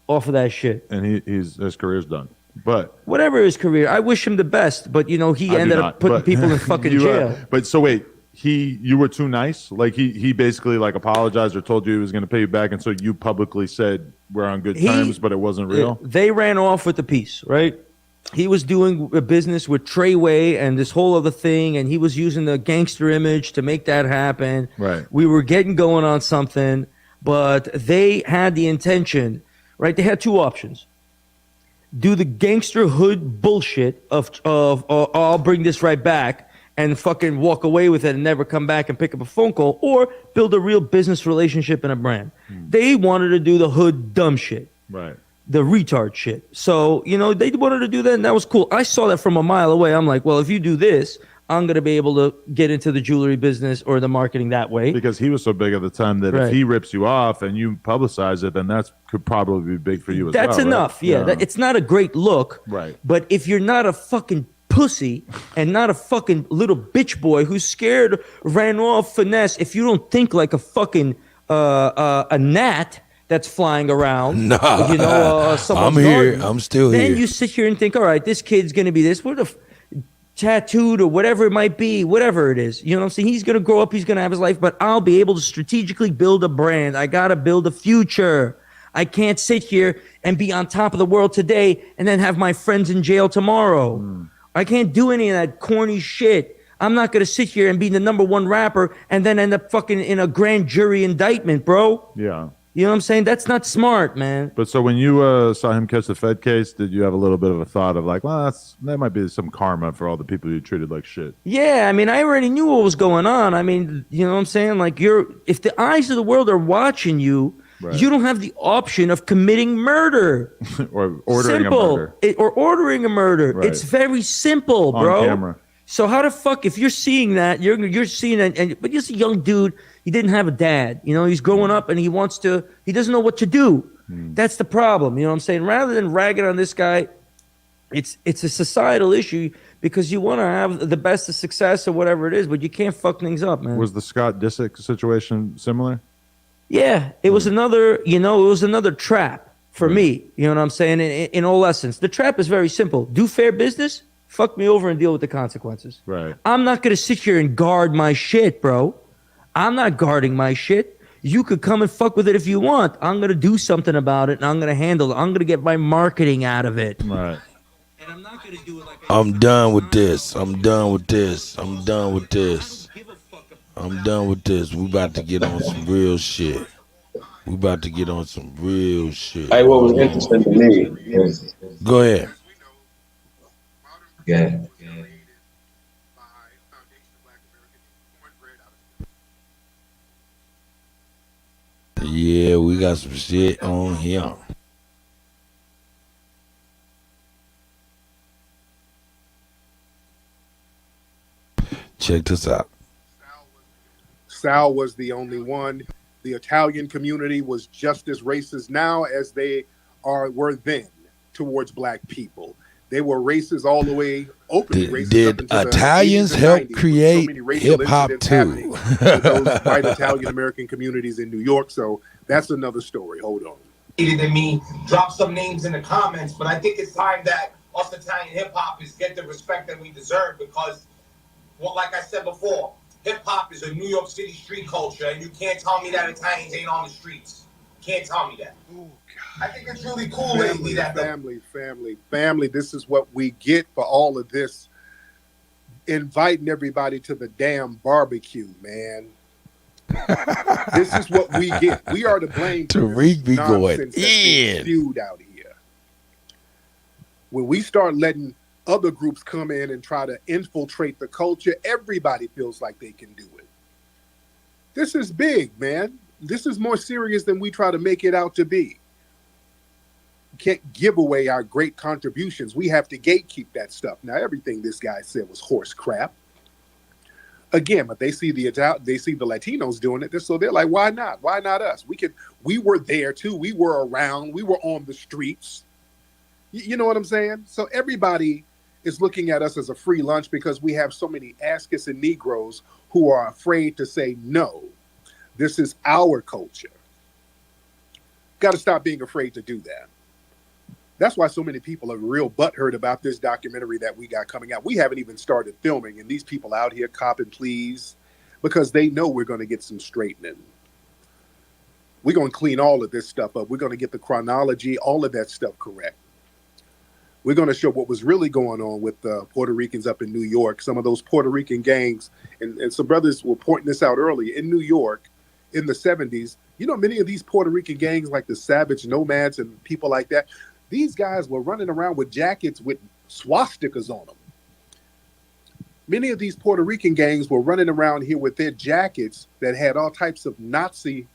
off of that shit. And his career's done. But whatever his career, I wish him the best. But, he ended up putting people in fucking jail. But so wait. You were too nice? Like he basically like apologized or told you he was going to pay you back, and so you publicly said we're on good terms, but it wasn't real? They ran off with the piece, right? He was doing a business with Treyway and this whole other thing, and he was using the gangster image to make that happen. Right. We were getting going on something, but they had the intention, right? They had two options. Do the gangster hood bullshit of I'll bring this right back, and fucking walk away with it and never come back and pick up a phone call, or build a real business relationship and a brand. They wanted to do the hood dumb shit. Right. The retard shit. So, they wanted to do that, and that was cool. I saw that from a mile away. I'm like, well, if you do this, I'm going to be able to get into the jewelry business or the marketing that way. Because he was so big at the time that if he rips you off and you publicize it, then that could probably be big for you as well. That's enough, right? Yeah. It's not a great look. Right. But if you're not a fucking pussy and not a fucking little bitch boy who's scared, ran off, finesse, if you don't think like a fucking a gnat that's flying around, I'm here. I'm still here. Then you sit here and think, all right, this kid's gonna be this, tattooed or whatever it might be, whatever it is. You know what I'm saying? He's gonna grow up, he's gonna have his life, but I'll be able to strategically build a brand. I gotta build a future. I can't sit here and be on top of the world today and then have my friends in jail tomorrow. I can't do any of that corny shit. I'm not going to sit here and be the #1 rapper and then end up fucking in a grand jury indictment, bro. Yeah. You know what I'm saying? That's not smart, man. But so when you saw him catch the Fed case, did you have a little bit of a thought of like, well, that might be some karma for all the people you treated like shit? Yeah, I mean, I already knew what was going on. I mean, you know what I'm saying? Like, if the eyes of the world are watching you, you don't have the option of committing murder. Or ordering a murder. Or ordering a murder. Right. It's very simple, bro. On camera. So how the fuck, if you're seeing that, you're seeing that, but he's a young dude. He didn't have a dad. He's growing up and he doesn't know what to do. That's the problem. You know what I'm saying? Rather than ragging on this guy, it's a societal issue because you want to have the best of success or whatever it is, but you can't fuck things up, man. Was the Scott Disick situation similar? Yeah, it was another trap for me. You know what I'm saying? In all essence, the trap is very simple. Do fair business, fuck me over and deal with the consequences. Right. I'm not going to sit here and guard my shit, bro. I'm not guarding my shit. You could come and fuck with it if you want. I'm going to do something about it, and I'm going to handle it. I'm going to get my marketing out of it. Right. And I'm not going to do it like I'm done with this. I'm done with this. I'm done with this. I'm done with this. We about to get on some real shit. Hey, what was interesting to me is go ahead. Yeah. Yeah, we got some shit on here. Check this out. Sal was the only one. The Italian community was just as racist now as they were then towards black people. They were racist all the way, openly racist Did up into Italians the 80s and help 90s, with create so many racial hip hop incidents too? happening with those white Italian American communities in New York. So that's another story. Hold on. Than me, drop some names in the comments, but I think it's time that us Italian hip hoppers get the respect that we deserve because, well, like I said before, hip hop is a New York City street culture, and you can't tell me that Italians ain't on the streets. Can't tell me that. Oh, I think it's really cool lately that family. This is what we get for all of this. Inviting everybody to the damn barbecue, man. This is what we get. We are to blame for Tariq be going nonsense that's being in. spewed out here. When we start letting other groups come in and try to infiltrate the culture, everybody feels like they can do it. This is big, man. This is more serious than we try to make it out to be. We can't give away our great contributions. We have to gatekeep that stuff. Now, everything this guy said was horse crap. Again, but they see the Latinos doing it, so they're like, why not? Why not us? We were there too. We were around. We were on the streets. You know what I'm saying? So everybody is looking at us as a free lunch because we have so many Ascus and Negroes who are afraid to say no. This is our culture. Got to stop being afraid to do that. That's why so many people are real butthurt about this documentary that we got coming out. We haven't even started filming, and these people out here copping pleas because they know we're going to get some straightening. We're going to clean all of this stuff up. We're going to get the chronology, all of that stuff correct. We're going to show what was really going on with the Puerto Ricans up in New York. Some of those Puerto Rican gangs, and some brothers were pointing this out earlier, in New York in the 70s. You know, many of these Puerto Rican gangs like the Savage Nomads and people like that, these guys were running around with jackets with swastikas on them. Many of these Puerto Rican gangs were running around here with their jackets that had all types of Nazi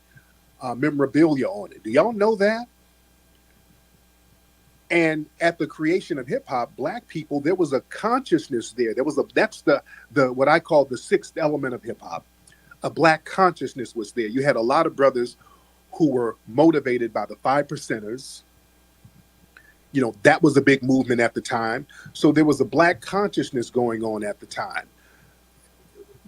memorabilia on it. Do y'all know that? And at the creation of hip hop, black people, there was a consciousness there. That's the what I call the sixth element of hip hop. A black consciousness was there. You had a lot of brothers who were motivated by the 5 percenters. You know, that was a big movement at the time. So there was a black consciousness going on at the time.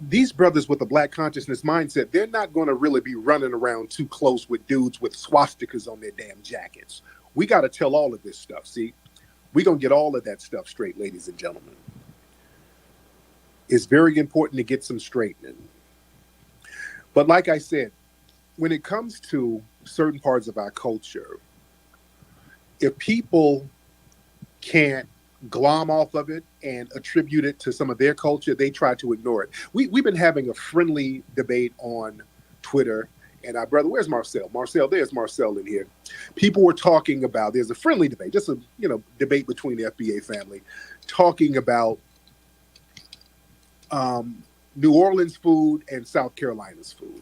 These brothers with a black consciousness mindset, they're not going to really be running around too close with dudes with swastikas on their damn jackets. We got to tell all of this stuff, see? We're going to get all of that stuff straight, ladies and gentlemen. It's very important to get some straightening. But like I said, when it comes to certain parts of our culture, if people can't glom off of it and attribute it to some of their culture, they try to ignore it. We've been having a friendly debate on Twitter, and our brother, where's Marcel? There's Marcel in here. People were talking about, there's a friendly debate, just a debate between the FBA family, talking about New Orleans food and South Carolina's food.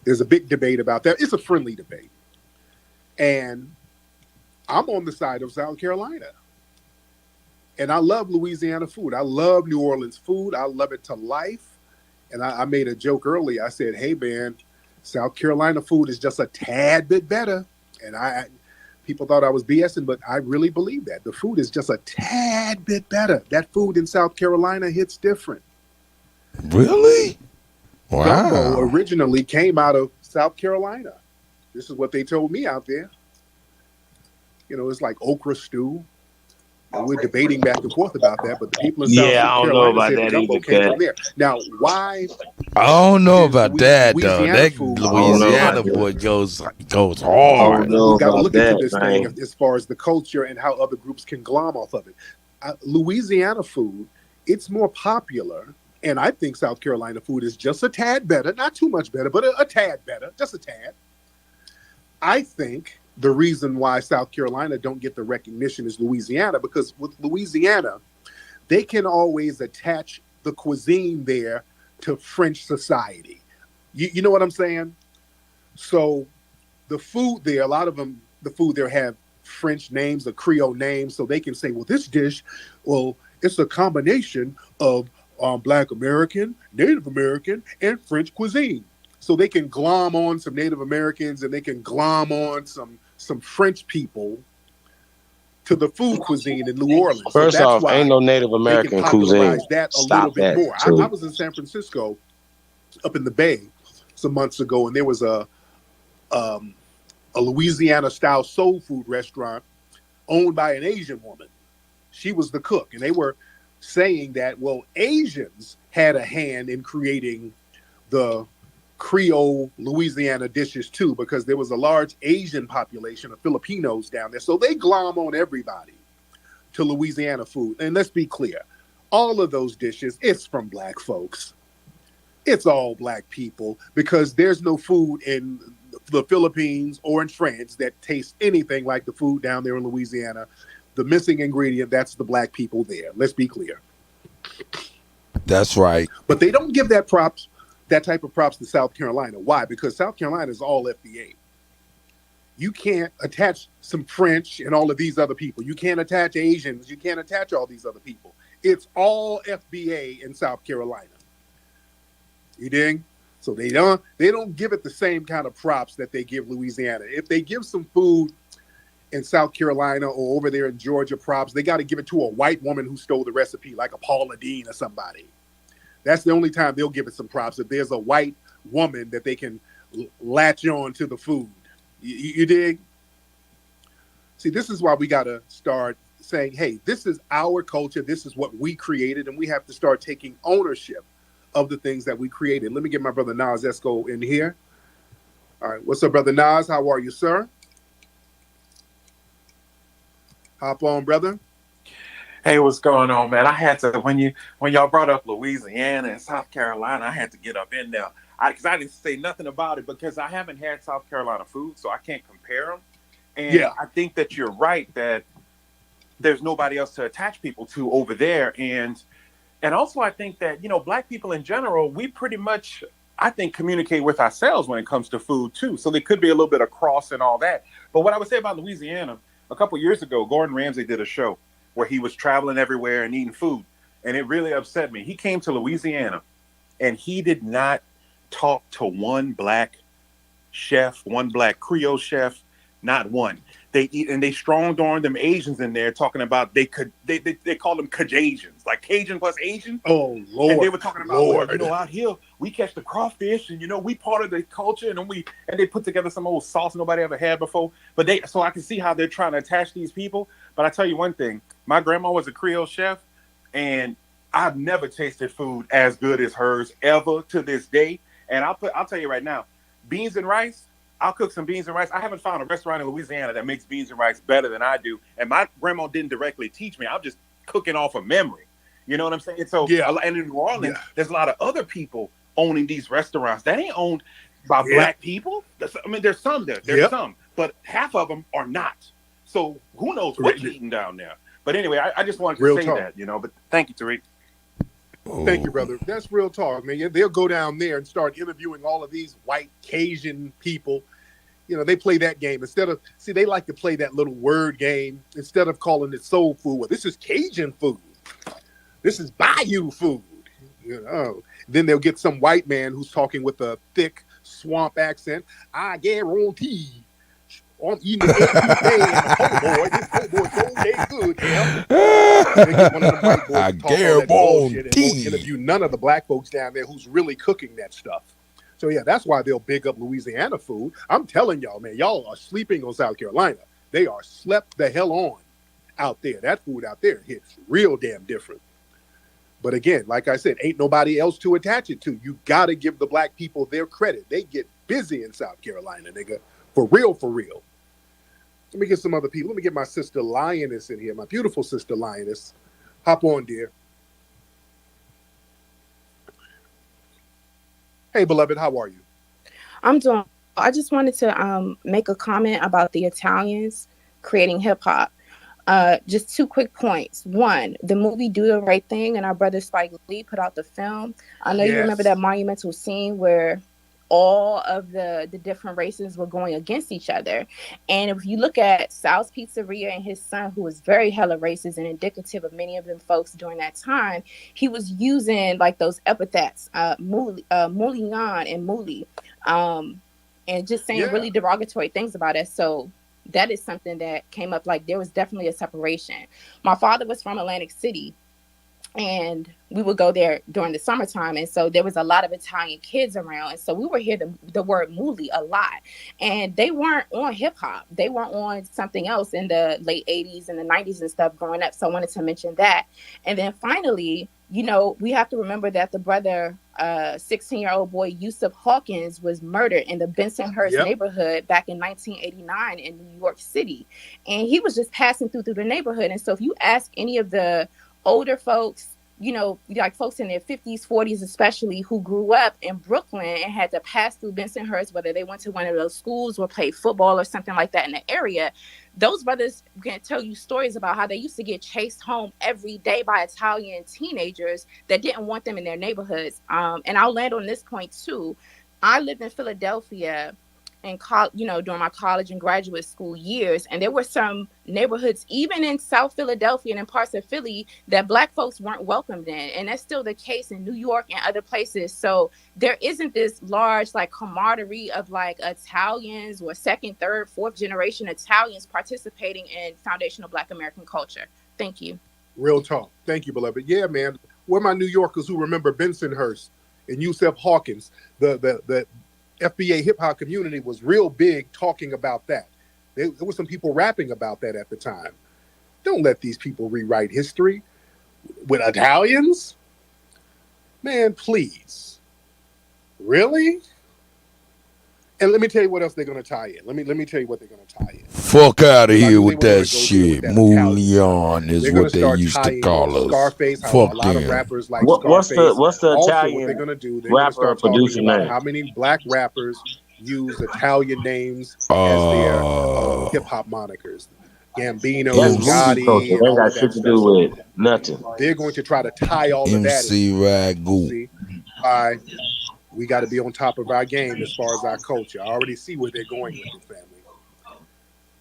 There's a big debate about that. It's a friendly debate. And I'm on the side of South Carolina. And I love Louisiana food. I love New Orleans food. I love it to life. And I made a joke earlier. I said, hey, man, South Carolina food is just a tad bit better. And people thought I was BSing, but I really believe that. The food is just a tad bit better. That food in South Carolina hits different. Really? Wow. Gumbo originally came out of South Carolina. This is what they told me out there. It's like okra stew. And we're debating back and forth about that, but the people in South Carolina said gumbo came from there. Now, why? I don't know about that, though. That Louisiana boy goes hard. We've got to look into this thing as far as the culture and how other groups can glom off of it. Louisiana food, it's more popular, and I think South Carolina food is just a tad better. Not too much better, but a tad better. Just a tad. I think the reason why South Carolina don't get the recognition is Louisiana, because with Louisiana, they can always attach the cuisine there to French society. You know what I'm saying? So the food there, a lot of them, the food there have French names or Creole names, so they can say, well, this dish, well, it's a combination of Black American, Native American, and French cuisine. So they can glom on some Native Americans and they can glom on some French people to the food cuisine in New Orleans. First so off, ain't no Native American cuisine. That a Stop little bit that. more. I was in San Francisco, up in the Bay, some months ago, and there was a Louisiana-style soul food restaurant owned by an Asian woman. She was the cook, and they were saying that, well, Asians had a hand in creating the Creole Louisiana dishes too, because there was a large Asian population of Filipinos down there. So they glom on everybody to Louisiana food. And let's be clear, all of those dishes, it's from Black folks. It's all Black people, because there's no food in the Philippines or in France that tastes anything like the food down there in Louisiana. The missing ingredient, that's the Black people there. Let's be clear. That's right. But they don't give that type of props to South Carolina. Why? Because South Carolina is all FBA. You can't attach some French and all of these other people. You can't attach Asians. You can't attach all these other people. It's all FBA in South Carolina. You dig? So they don't give it the same kind of props that they give Louisiana. If they give some food in South Carolina or over there in Georgia props, they got to give it to a white woman who stole the recipe, like a Paula Deen or somebody. That's the only time they'll give it some props, if there's a white woman that they can latch on to the food. You dig? See, this is why we got to start saying, hey, this is our culture. This is what we created, and we have to start taking ownership of the things that we created. Let me get my brother Nas Esco in here. All right. What's up, brother Nas? How are you, sir? Hop on, brother. Hey, what's going on, man? I had to, when y'all brought up Louisiana and South Carolina, I had to get up in there. Because I didn't say nothing about it, because I haven't had South Carolina food, so I can't compare them. And yeah, I think that you're right that there's nobody else to attach people to over there. And also I think that, Black people in general, we pretty much, I think, communicate with ourselves when it comes to food too. So there could be a little bit of cross and all that. But what I would say about Louisiana, a couple of years ago, Gordon Ramsay did a show where he was traveling everywhere and eating food. And it really upset me. He came to Louisiana and he did not talk to one Black chef, one Black Creole chef, not one. They eat, and they strong-armed them Asians in there talking about they call them Cajuns, like Cajun plus Asian. Oh, Lord. And they were talking about, well, out here we catch the crawfish and, we part of the culture, and they put together some old sauce nobody ever had before. So I can see how they're trying to attach these people. But I tell you one thing, my grandma was a Creole chef, and I've never tasted food as good as hers ever to this day. And I'll tell you right now, beans and rice, I'll cook some beans and rice. I haven't found a restaurant in Louisiana that makes beans and rice better than I do. And my grandma didn't directly teach me. I'm just cooking off of memory. You know what I'm saying? So, yeah. And in New Orleans, there's a lot of other people owning these restaurants that ain't owned by Black people. I mean, there's some there. There's some. But half of them are not. So who knows what you're eating down there. But anyway, I just wanted to say that, But thank you, Tariq. Thank you, brother. That's real talk, man. They'll go down there and start interviewing all of these white Cajun people. They play that game they like to play that little word game instead of calling it soul food. Well, this is Cajun food. This is Bayou food. Then they'll get some white man who's talking with a thick swamp accent. I guarantee I'm eating it every day, and the po' boy so damn good. They get one of the white boys I to talk all that bullshit and won't guarantee. interview none of the Black folks down there who's really cooking that stuff. So yeah, that's why they'll big up Louisiana food. I'm telling y'all, man, y'all are sleeping on South Carolina. They are slept the hell on out there. That food out there hits real damn different. But again, like I said, ain't nobody else to attach it to. You got to give the Black people their credit. They get busy in South Carolina, nigga. For real, for real. Let me get some other people. Let me get my sister Lioness in here, my beautiful sister Lioness. Hop on, dear. Hey, beloved, how are you? I'm doing. I just wanted to make a comment about the Italians creating hip hop. Just two quick points. One, the movie Do the Right Thing, and our brother Spike Lee put out the film. I know you remember that monumental scene where all of the different races were going against each other. And if you look at Sal's Pizzeria and his son, who was very hella racist and indicative of many of them folks during that time, he was using like those epithets, Moulian and Mouli, and just saying really derogatory things about us. So that is something that came up. Like, there was definitely a separation. My father was from Atlantic City, and we would go there during the summertime. And so there was a lot of Italian kids around. And so we would hear the word Mouli a lot. And they weren't on hip hop. They were on something else in the late 80s and the 90s and stuff growing up. So I wanted to mention that. And then finally, you know, we have to remember that the brother, 16-year-old boy Yusuf Hawkins, was murdered in the Bensonhurst neighborhood back in 1989 in New York City. And he was just passing through the neighborhood. And so if you ask any of the older folks, you know, like folks in their 50s, 40s, especially, who grew up in Brooklyn and had to pass through Bensonhurst, whether they went to one of those schools or played football or something like that in the area, those brothers can tell you stories about how they used to get chased home every day by Italian teenagers that didn't want them in their neighborhoods. And I'll land on this point too. I lived in Philadelphia and during my college and graduate school years, and there were some neighborhoods even in South Philadelphia and in parts of Philly that Black folks weren't welcomed in, and that's still the case in New York and other places. So there isn't this large like camaraderie of like Italians or second, third, fourth generation Italians participating in foundational Black American culture. Thank you. Real talk. Thank you, beloved. Yeah, man. Where my New Yorkers who remember Bensonhurst and Yusuf Hawkins, the FBA hip hop community was real big talking about that. There were some people rapping about that at the time. Don't let these people rewrite history with Italians. Man, please. Really? And let me tell you what else they're going to tie in. Let me tell you what they're going to tie in. Fuck out of here with that shit. Moulian is what they used to call us. Scarface, Fuck a lot them. of rappers like What's Scarface. the Also, Italian what they're going to do, they're going to rapper or start talking producer about name? how many Black rappers use Italian names as their hip hop monikers. Gambino, That's movie Gotti, culture. and They all got of shit that to do stuff. with nothing. They're going to try to tie all of that MC in. Ragu. See, why we got to be on top of our game as far as our culture. I already see where they're going with it, family.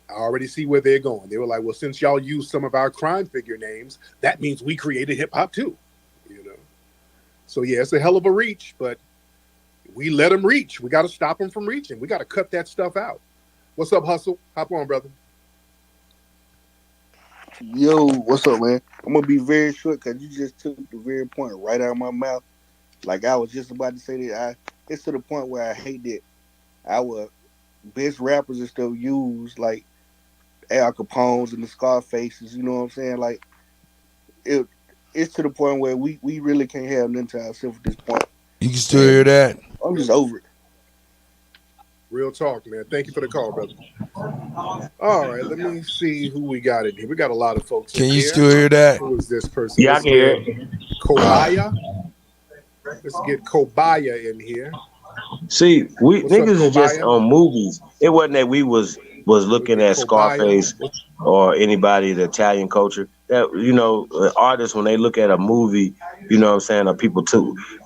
I already see where they're going. They were like, well, since y'all use some of our crime figure names, that means we created hip hop too. You know. So yeah, it's a hell of a reach, but we let them reach. We got to stop them from reaching. We got to cut that stuff out. What's up, Hustle? Hop on, brother. Yo, what's up, man? I'm gonna be very short because you just took the very point right out of my mouth. Like I was just about to say that it's to the point where I hate that our best rappers and stuff use like Al Capone's and the Scarfaces. You know what I'm saying? Like it's to the point where we really can't have nothing to ourselves at this point. You can still hear that? I'm just over it. Real talk, man. Thank you for the call, brother. All right, let me see who we got in here. We got a lot of folks. Can in you here. still hear that? Who is this person? Yeah, I Let's can hear get Kobaya. Let's get Kobaya in here. See, What's niggas up, is just Kobaya? on movies. It wasn't that we was looking at Scarface or anybody, the Italian culture. That, you know, artists, when they look at a movie, you know what I'm saying, or people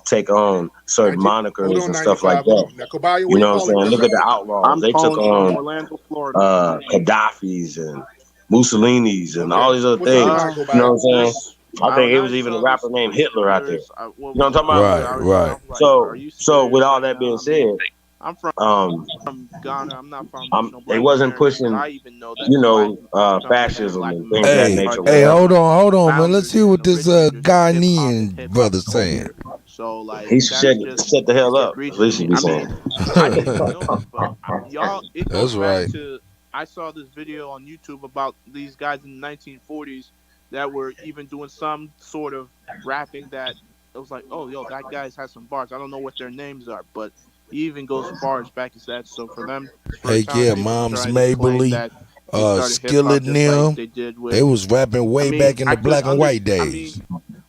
take on certain monikers and stuff like that. Now, Kobaya, You know what I'm saying? Look at the Outlaws. They took on Orlando, Florida. Gaddafi's and Mussolini's and all these other What's things. up, You know what I'm saying? I think it When was I even a saw rapper this named Hitler out there. well, You know what I'm talking about? Right. So with all that being said, I'm from Ghana. I'm not foundational they Black wasn't American, pushing, but I even know that you know, Black fascism Black and things of that Hey, nature. hey, hold whatever. on, man. Let's hear what this Ghanaian brother saying. So like He should shut the hell up. At least he be saying. I didn't even know this, but y'all, it goes That's back right. to, I saw this video on YouTube about these guys in the 1940s that were even doing some sort of rapping that it was like, oh, yo, that guy's has some bars. I don't know what their names are, but he even goes far as back as that. So for them, for Hey, Italian yeah, people to Mom's try to claim Mabley, that they started hip Skillet hop and just like them, they did with, they was rapping way back in the black and white days.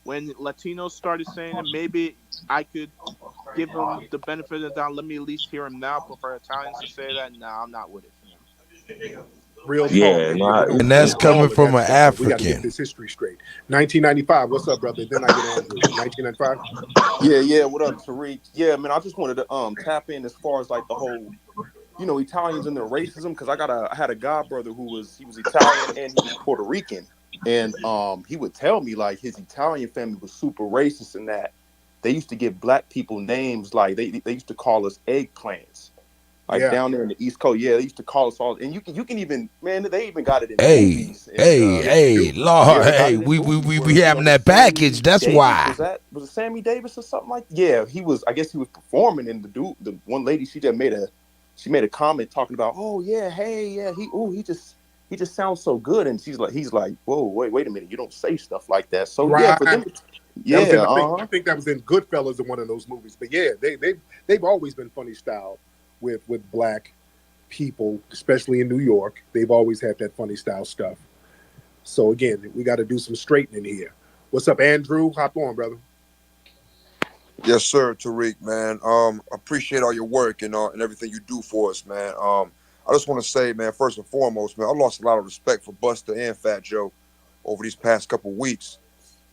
When Latinos started saying it, maybe I could give them the benefit of the doubt. Let me at least hear him now. But for Italians to say that, no, I'm not with it. Real Yeah, talk. And, no, we don't And that's do all coming of from that an stuff, but we got to get African. this history straight. 1995. What's up, brother? Then I get Andrew. 1995. Yeah. What up, Tariq? Yeah, man. I just wanted to tap in as far as like the whole, Italians and their racism, because I had a god brother he was Italian and he was Puerto Rican, and he would tell me like his Italian family was super racist in that they used to give black people names like they used to call us eggplants. Like down there in the East Coast, they used to call us all, and you can even, man, they even got it in movies. And, Lord, they got hey, it in movies we having that package. That's Davis, why. was it Sammy Davis or something like? Yeah, I guess he was performing, and the one lady, she made a comment talking about, oh yeah, hey yeah, he just sounds so good, and he's like, whoa, wait a minute, you don't say stuff like that. So Right. yeah, for them, I think that was in Goodfellas in one of those movies. But yeah, they've always been funny style with black people, especially in New York. They've always had that funny style stuff. So again, we got to do some straightening here. What's up, Andrew? Hop on, brother. Yes, sir, Tariq, man. Appreciate all your work and everything you do for us, man. I just want to say, man, first and foremost, man, I lost a lot of respect for Buster and Fat Joe over these past couple weeks.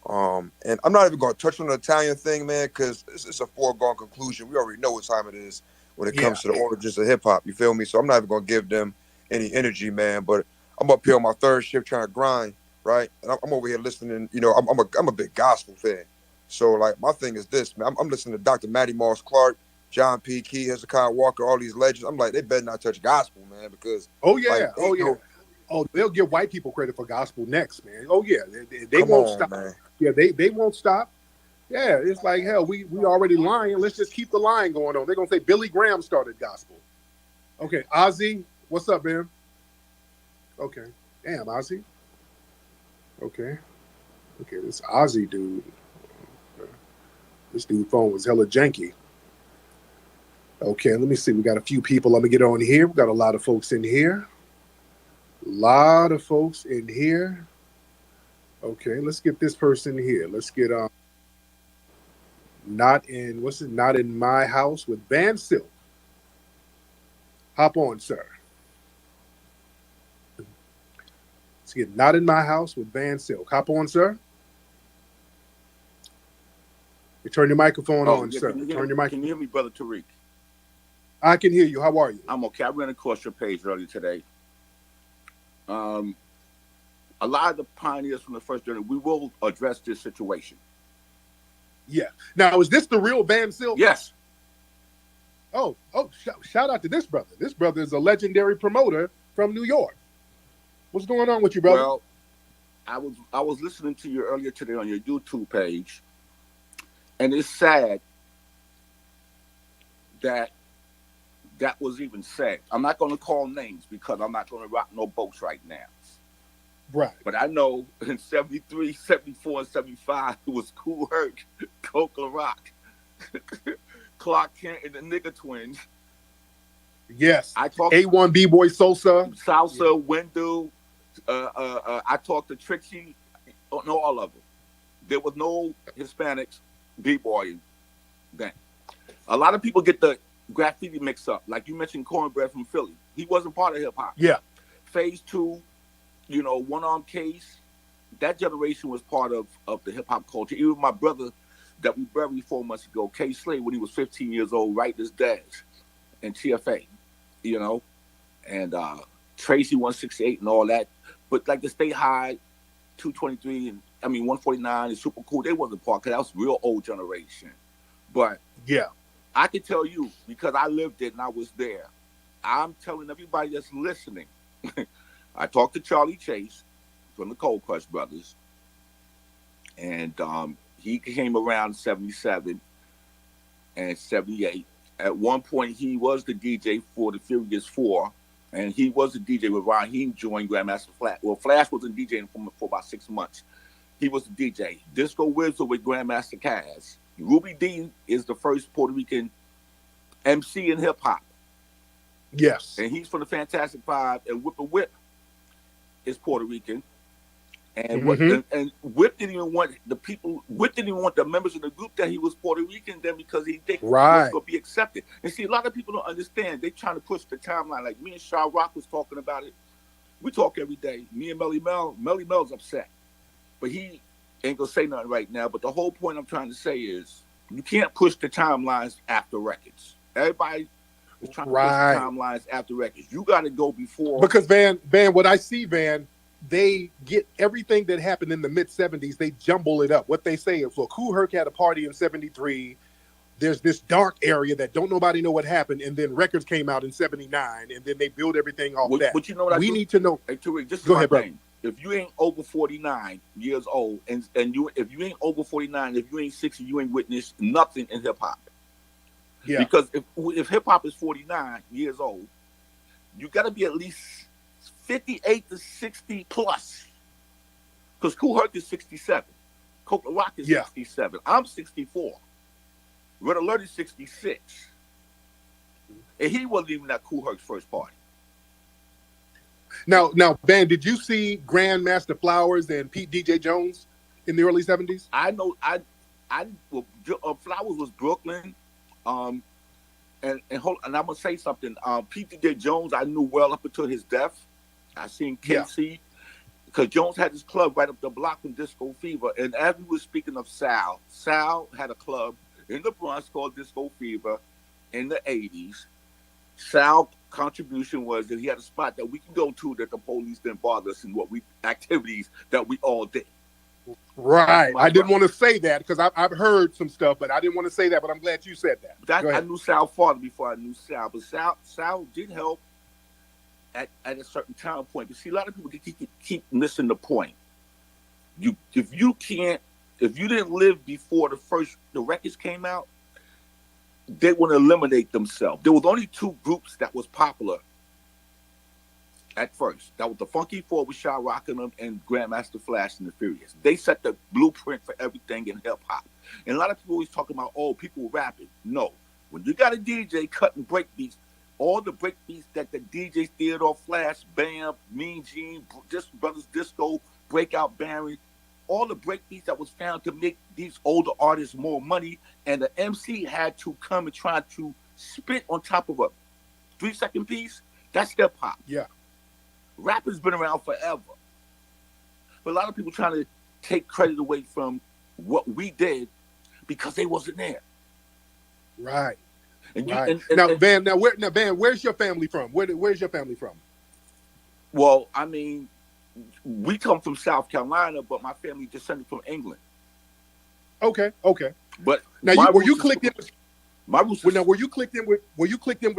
And I'm not even going to touch on the Italian thing, man, because it's a foregone conclusion. We already know what time it is when it comes to the origins of hip hop. You feel me? So I'm not even going to give them any energy, man. But I'm up here on my third shift trying to grind, right? And I'm over here listening. I'm a big gospel fan. So like my thing is this, man. I'm listening to Dr. Matty Moss Clark, John P. Key, Hezekiah Walker, all these legends. I'm like, they better not touch gospel, man, because they'll give white people credit for gospel next, man. Oh yeah, they won't stop. Man. Yeah, they won't stop. Yeah, it's like hell. We already lying. Let's just keep the lying going on. They're gonna say Billy Graham started gospel. Okay, Ozzy, what's up, man? Okay, damn, Ozzy. Okay, this Ozzy dude. This dude's phone was hella janky. Okay, let me see. We got a few people. Let me get on here. We got a lot of folks in here. Okay, let's get this person here. Let's get Not in My House with Van Silk. Hop on, sir. Let's get Not in My House with Van Silk. Hop on, sir. You turn your microphone on, sir. Turn your microphone. Can you hear me, Brother Tariq? I can hear you. How are you? I'm okay. I ran across your page earlier today. A lot of the pioneers from the first journey, we will address this situation. Yeah. Now, is this the real Van Silk? Yes. Oh, shout out to this brother. This brother is a legendary promoter from New York. What's going on with you, brother? Well, I was listening to you earlier today on your YouTube page, and it's sad that was even said. I'm not going to call names because I'm not going to rock no boats right now. Right. But I know in 73, 74, and 75, it was Kool Herc, Coca Rock, Clark Kent, and the Nigga Twins. Yes. I talked A1 B-Boy Salsa, Wendell. I talked to Trixie. No, all of them. There was no Hispanics B-boying then. A lot of people get the graffiti mix up. Like you mentioned Cornbread from Philly. He wasn't part of hip hop. Yeah. Phase 2, One Arm Case, that generation was part of the hip hop culture. Even my brother that we buried 4 months ago, K Slade, when he was 15 years old, right this dash and TFA, and Tracy 168 and all that. But like the State High, 223 and 149 is super cool. They wasn't part because that was real old generation. But yeah, I can tell you because I lived it and I was there. I'm telling everybody that's listening. I talked to Charlie Chase from the Cold Crush Brothers, and he came around 77 and 78. At one point, he was the DJ for the Furious 4, and he was the DJ with Raheem joined Grandmaster Flash. Well, Flash wasn't DJing for about 6 months. He was the DJ. Disco Wizard with Grandmaster Caz. Ruby D is the first Puerto Rican MC in hip hop. Yes. And he's from the Fantastic Five, and Whip is Puerto Rican. And and Whip didn't even want the members of the group that he was Puerto Rican then because he didn't was going to be accepted. And see, a lot of people don't understand. They're trying to push the timeline. Like me and Shaw Rock was talking about it. We talk every day. Me and Melly Mel's upset, but he ain't gonna say nothing right now. But the whole point I'm trying to say is you can't push the timelines after records. Everybody is trying to push the timelines after records. You got to go before. Because Van, what I see, Van, they get everything that happened in the mid 70s. They jumble it up. What they say is, well, Kool Herc had a party in 73. There's this dark area that don't nobody know what happened, and then records came out in 79, and then they build everything off that. But you know what we need to know. Hey, Tariq, this is go my ahead, thing. bro. If you ain't over 49 years old, and if you ain't over 49, if you ain't 60, you ain't witnessed nothing in hip hop. Yeah. Because if hip hop is 49 years old, you got to be at least 58 to 60 plus. Because Kool Herc is 67, Coke Rock is 67. I'm 64. Red Alert is 66. And he wasn't even at Kool Herc's first party. Now, Van, did you see Grandmaster Flowers and Pete DJ Jones in the early 70s? I know. Flowers was Brooklyn. And I'm gonna say something. Pete DJ Jones, I knew well up until his death. I seen KC because Jones had his club right up the block from Disco Fever. And as we were speaking of Sal had a club in the Bronx called Disco Fever in the 80s. Sal's contribution was that he had a spot that we could go to that the police didn't bother us and activities that we all did. Right. I didn't want to say that because I've heard some stuff, but I didn't want to say that, but I'm glad you said that. I knew Sal farther before I knew Sal, but Sal did help at a certain time point. But see, a lot of people keep missing the point. If you didn't live before the records came out, they want to eliminate themselves. There was only two groups that was popular at first. That was the Funky Four with Sha rocking them and Grandmaster Flash and the Furious. They set the blueprint for everything in hip hop. And a lot of people always talking about, people rapping. No. When you got a DJ cutting break beats, all the break beats that the DJs did off Flash, Bam, Mean Gene, Brothers Disco, Breakout Barry, all the break beats that was found to make these older artists more money, and the MC had to come and try to spit on top of a 3-second piece. That's hip hop. Yeah. Rap has been around forever. But a lot of people trying to take credit away from what we did because they wasn't there. Right. And Van, where's your family from? Where's your family from? Well, I mean, we come from South Carolina, but my family descended from England. Okay. But now, were you clicked in with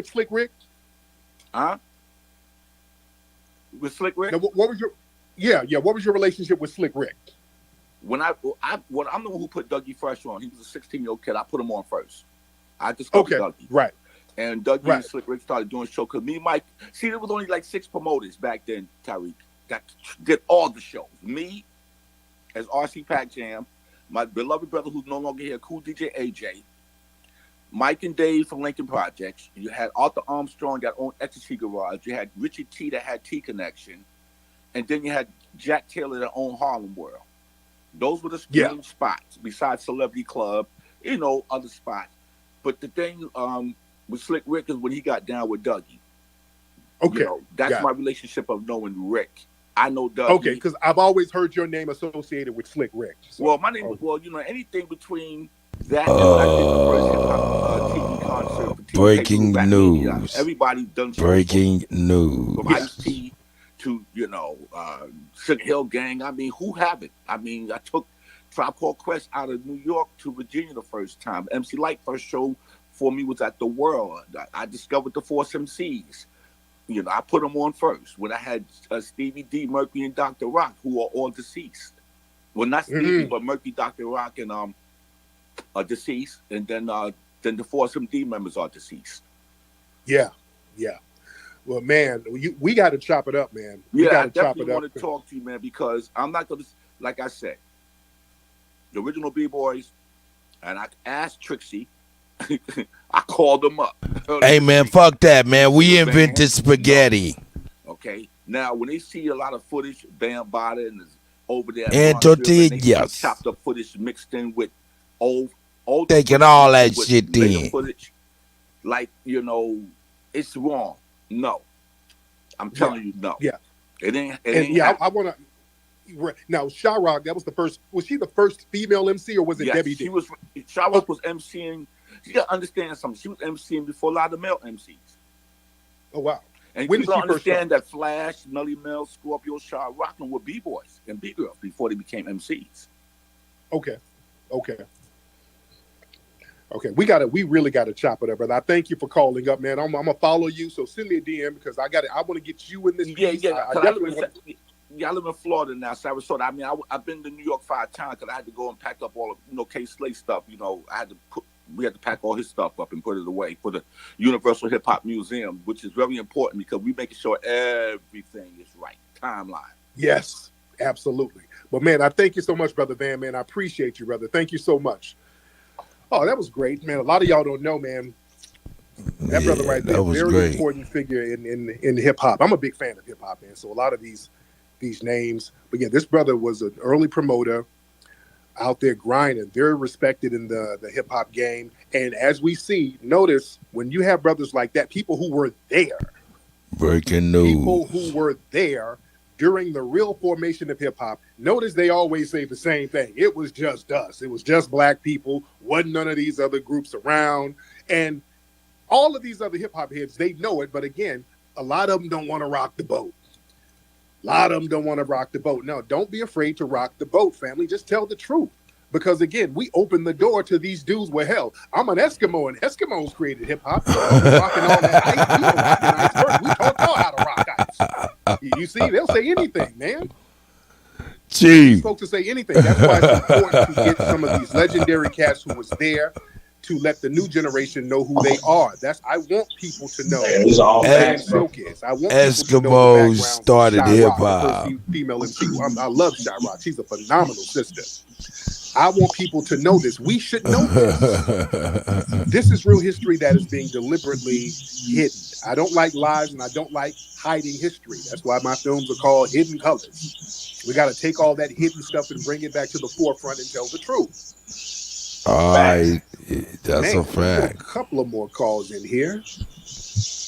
Slick Rick? Huh? With Slick Rick? Now, what was your relationship with Slick Rick? I'm the one who put Dougie Fresh on. He was a 16-year-old kid. I put him on first. I discovered Dougie. Right. And Dougie and Slick Rick started doing show because me and Mike, there was only like 6 promoters back then, Tariq, that did all the shows. Me, as RC Pac Jam, my beloved brother who's no longer here, Cool DJ AJ, Mike and Dave from Lincoln Projects. You had Arthur Armstrong that owned Ecstasy Garage. You had Richard T that had T Connection. And then you had Jack Taylor that owned Harlem World. Those were the main spots, besides Celebrity Club, other spots. But the thing with Slick Rick is when he got down with Dougie. Okay. That's my relationship of knowing Rick. I know Dougie. Okay, because I've always heard your name associated with Slick Rick. So. Well, my name anything between that and when I did the first hip-hop TV concert for TV breaking news. Media, everybody done breaking news. From Ice-T to, Sugar Hill Gang. I mean, who haven't? I mean, I took Tribe Called Quest out of New York to Virginia the first time. MC Light first show for me was at The World. I discovered the Force MCs. I put them on first when I had Stevie D, Mercury, and Dr. Rock, who are all deceased. Well, not Stevie, but Mercury, Dr. Rock, and are deceased. And then the Force MD members are deceased. Yeah. Well, man, we got to chop it up, man. I definitely want to talk to you, man, because I'm not going to, like I said, the original B-Boys, and I asked Trixie, I called them up. Hey, man, fuck that, man. We invented spaghetti. Okay. Now, when they see a lot of footage, Bam Bada and over there, and tortillas, chopped up footage mixed in with old taking all that shit in. Footage, like, it's wrong. No. I'm telling you, no. Yeah. I want to. Now, Shyrock, that was the first. Was she the first female MC, or was it Debbie D? Shyrock was MCing. You got to understand something. She was MCing before a lot of male MCs. Oh wow! And when people understand that Flash, Melly Mel, Scorpio, Shyrock were B-boys and B-girls before they became MCs. Okay. We really gotta chop it up, brother. I thank you for calling up, man. I'm gonna follow you, so send me a DM because I want to get you in this. I live in Florida now, Sarasota. I mean, I've been to New York 5 times because I had to go and pack up all of K Slate stuff. We had to pack all his stuff up and put it away for the Universal Hip Hop Museum, which is very important because we're making sure everything is right. Timeline. Yes, absolutely. But man, I thank you so much, Brother Van. Man, I appreciate you, brother. Thank you so much. Oh, that was great, man. A lot of y'all don't know, man. That brother right there, very important figure in hip hop. I'm a big fan of hip hop, man. So a lot of these names, but yeah, this brother was an early promoter out there grinding, very respected in the hip hop game. And as we see, notice when you have brothers like that, people who were there, breaking news, people who were there during the real formation of hip hop, notice they always say the same thing. It was just us. It was just black people. Wasn't none of these other groups around. And all of these other hip hop heads, they know it. But again, a lot of them don't want to rock the boat. A lot of them don't want to rock the boat. No, don't be afraid to rock the boat, family. Just tell the truth. Because again, we open the door to these dudes with hell. I'm an Eskimo, and Eskimos created hip hop. Rocking all that ice. We don't rock ice first. We taught y'all how to rock ice. You see, they'll say anything, man. These folks will say anything. That's why it's important to get some of these legendary cats who was there to let the new generation know who they are. I want people to know who Silk is. I want Eskimos started hip hop. Female MC. I love Shyrock. She's a phenomenal sister. I want people to know this. We should know this. This is real history that is being deliberately hidden. I don't like lies and I don't like hiding history. That's why my films are called Hidden Colors. We got to take all that hidden stuff and bring it back to the forefront and tell the truth. All right, that's a fact. A couple of more calls in here.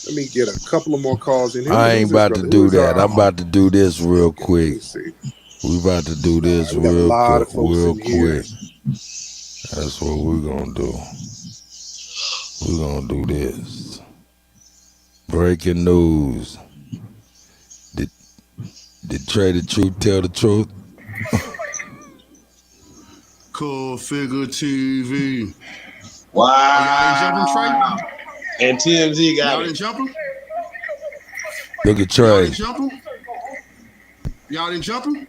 Let me get a couple of more calls in here. I ain't about to do that. I'm about to do this real quick. We about to do this real quick. That's what we're gonna do. We're gonna do this. Breaking news. Did Trey the Truth tell the truth? Cool Figure TV. Wow. Y'all ain't jumping, Trey? And TMZ got y'all it. Ain't jumping? Look at Trey. Y'all ain't jumping? Y'all ain't jumping?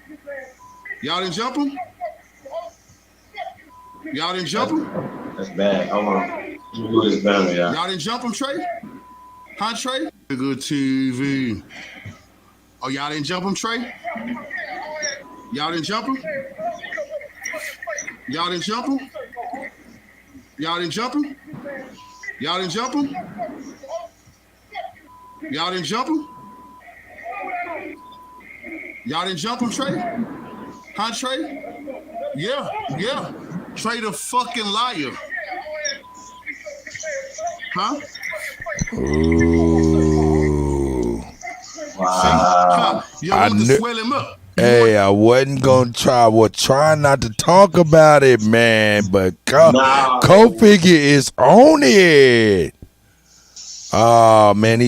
Y'all ain't jumping? Y'all ain't jumping? That's bad. I want to do this better, y'all. Y'all didn't jump him, Trey? Huh, Trey? Good TV. Oh, y'all didn't jump him, Trey? Y'all didn't jump him? Y'all didn't jump him? Y'all didn't jump him? Y'all didn't jump him? Y'all didn't jump him? Y'all didn't jump him, Trey? Huh, Trey? Yeah. Trey the fucking liar. Huh? Ooh. Wow. You want to swell him up. Hey, I wasn't gonna try not to talk about it, man. But Co-Figure is on it. Oh man,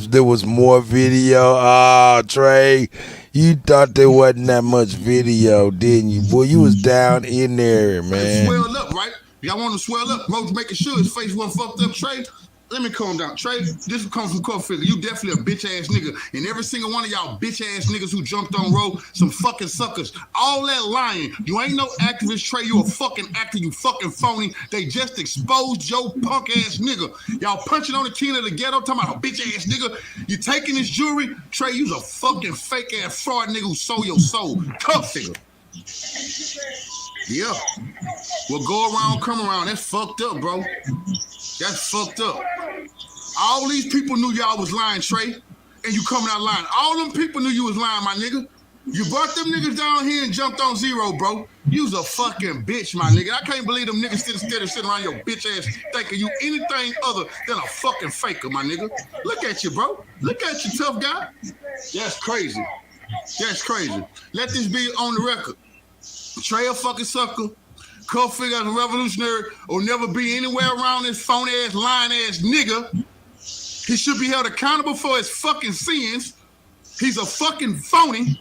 there was more video. Oh, Trey, you thought there wasn't that much video, didn't you? Boy, you was down in there, man. Swell up, right? Y'all want to swell up? Roach making sure his face wasn't fucked up, Trey. Let me calm down. Trey, this comes from Co-Figure. You definitely a bitch-ass nigga. And every single one of y'all bitch-ass niggas who jumped on road, some fucking suckers. All that lying. You ain't no activist, Trey. You a fucking actor. You fucking phony. They just exposed your punk-ass nigga. Y'all punching on the king of the ghetto, talking about a bitch-ass nigga. You taking his jewelry? Trey, you's a fucking fake-ass fraud nigga who sold your soul. Co-Figure. Yeah. Well, go around, come around. That's fucked up, bro. That's fucked up. All these people knew y'all was lying, Trey, and you coming out lying. All them people knew you was lying, my nigga. You brought them niggas down here and jumped on zero, bro. You's a fucking bitch, my nigga. I can't believe them niggas sitting around your bitch ass thinking you anything other than a fucking faker, my nigga. Look at you, bro. Look at you, tough guy. That's crazy. That's crazy. Let this be on the record. Trey a fucking sucker. Cuff figure as a revolutionary or never be anywhere around this phony ass, lying ass nigga. He should be held accountable for his fucking sins. He's a fucking phony.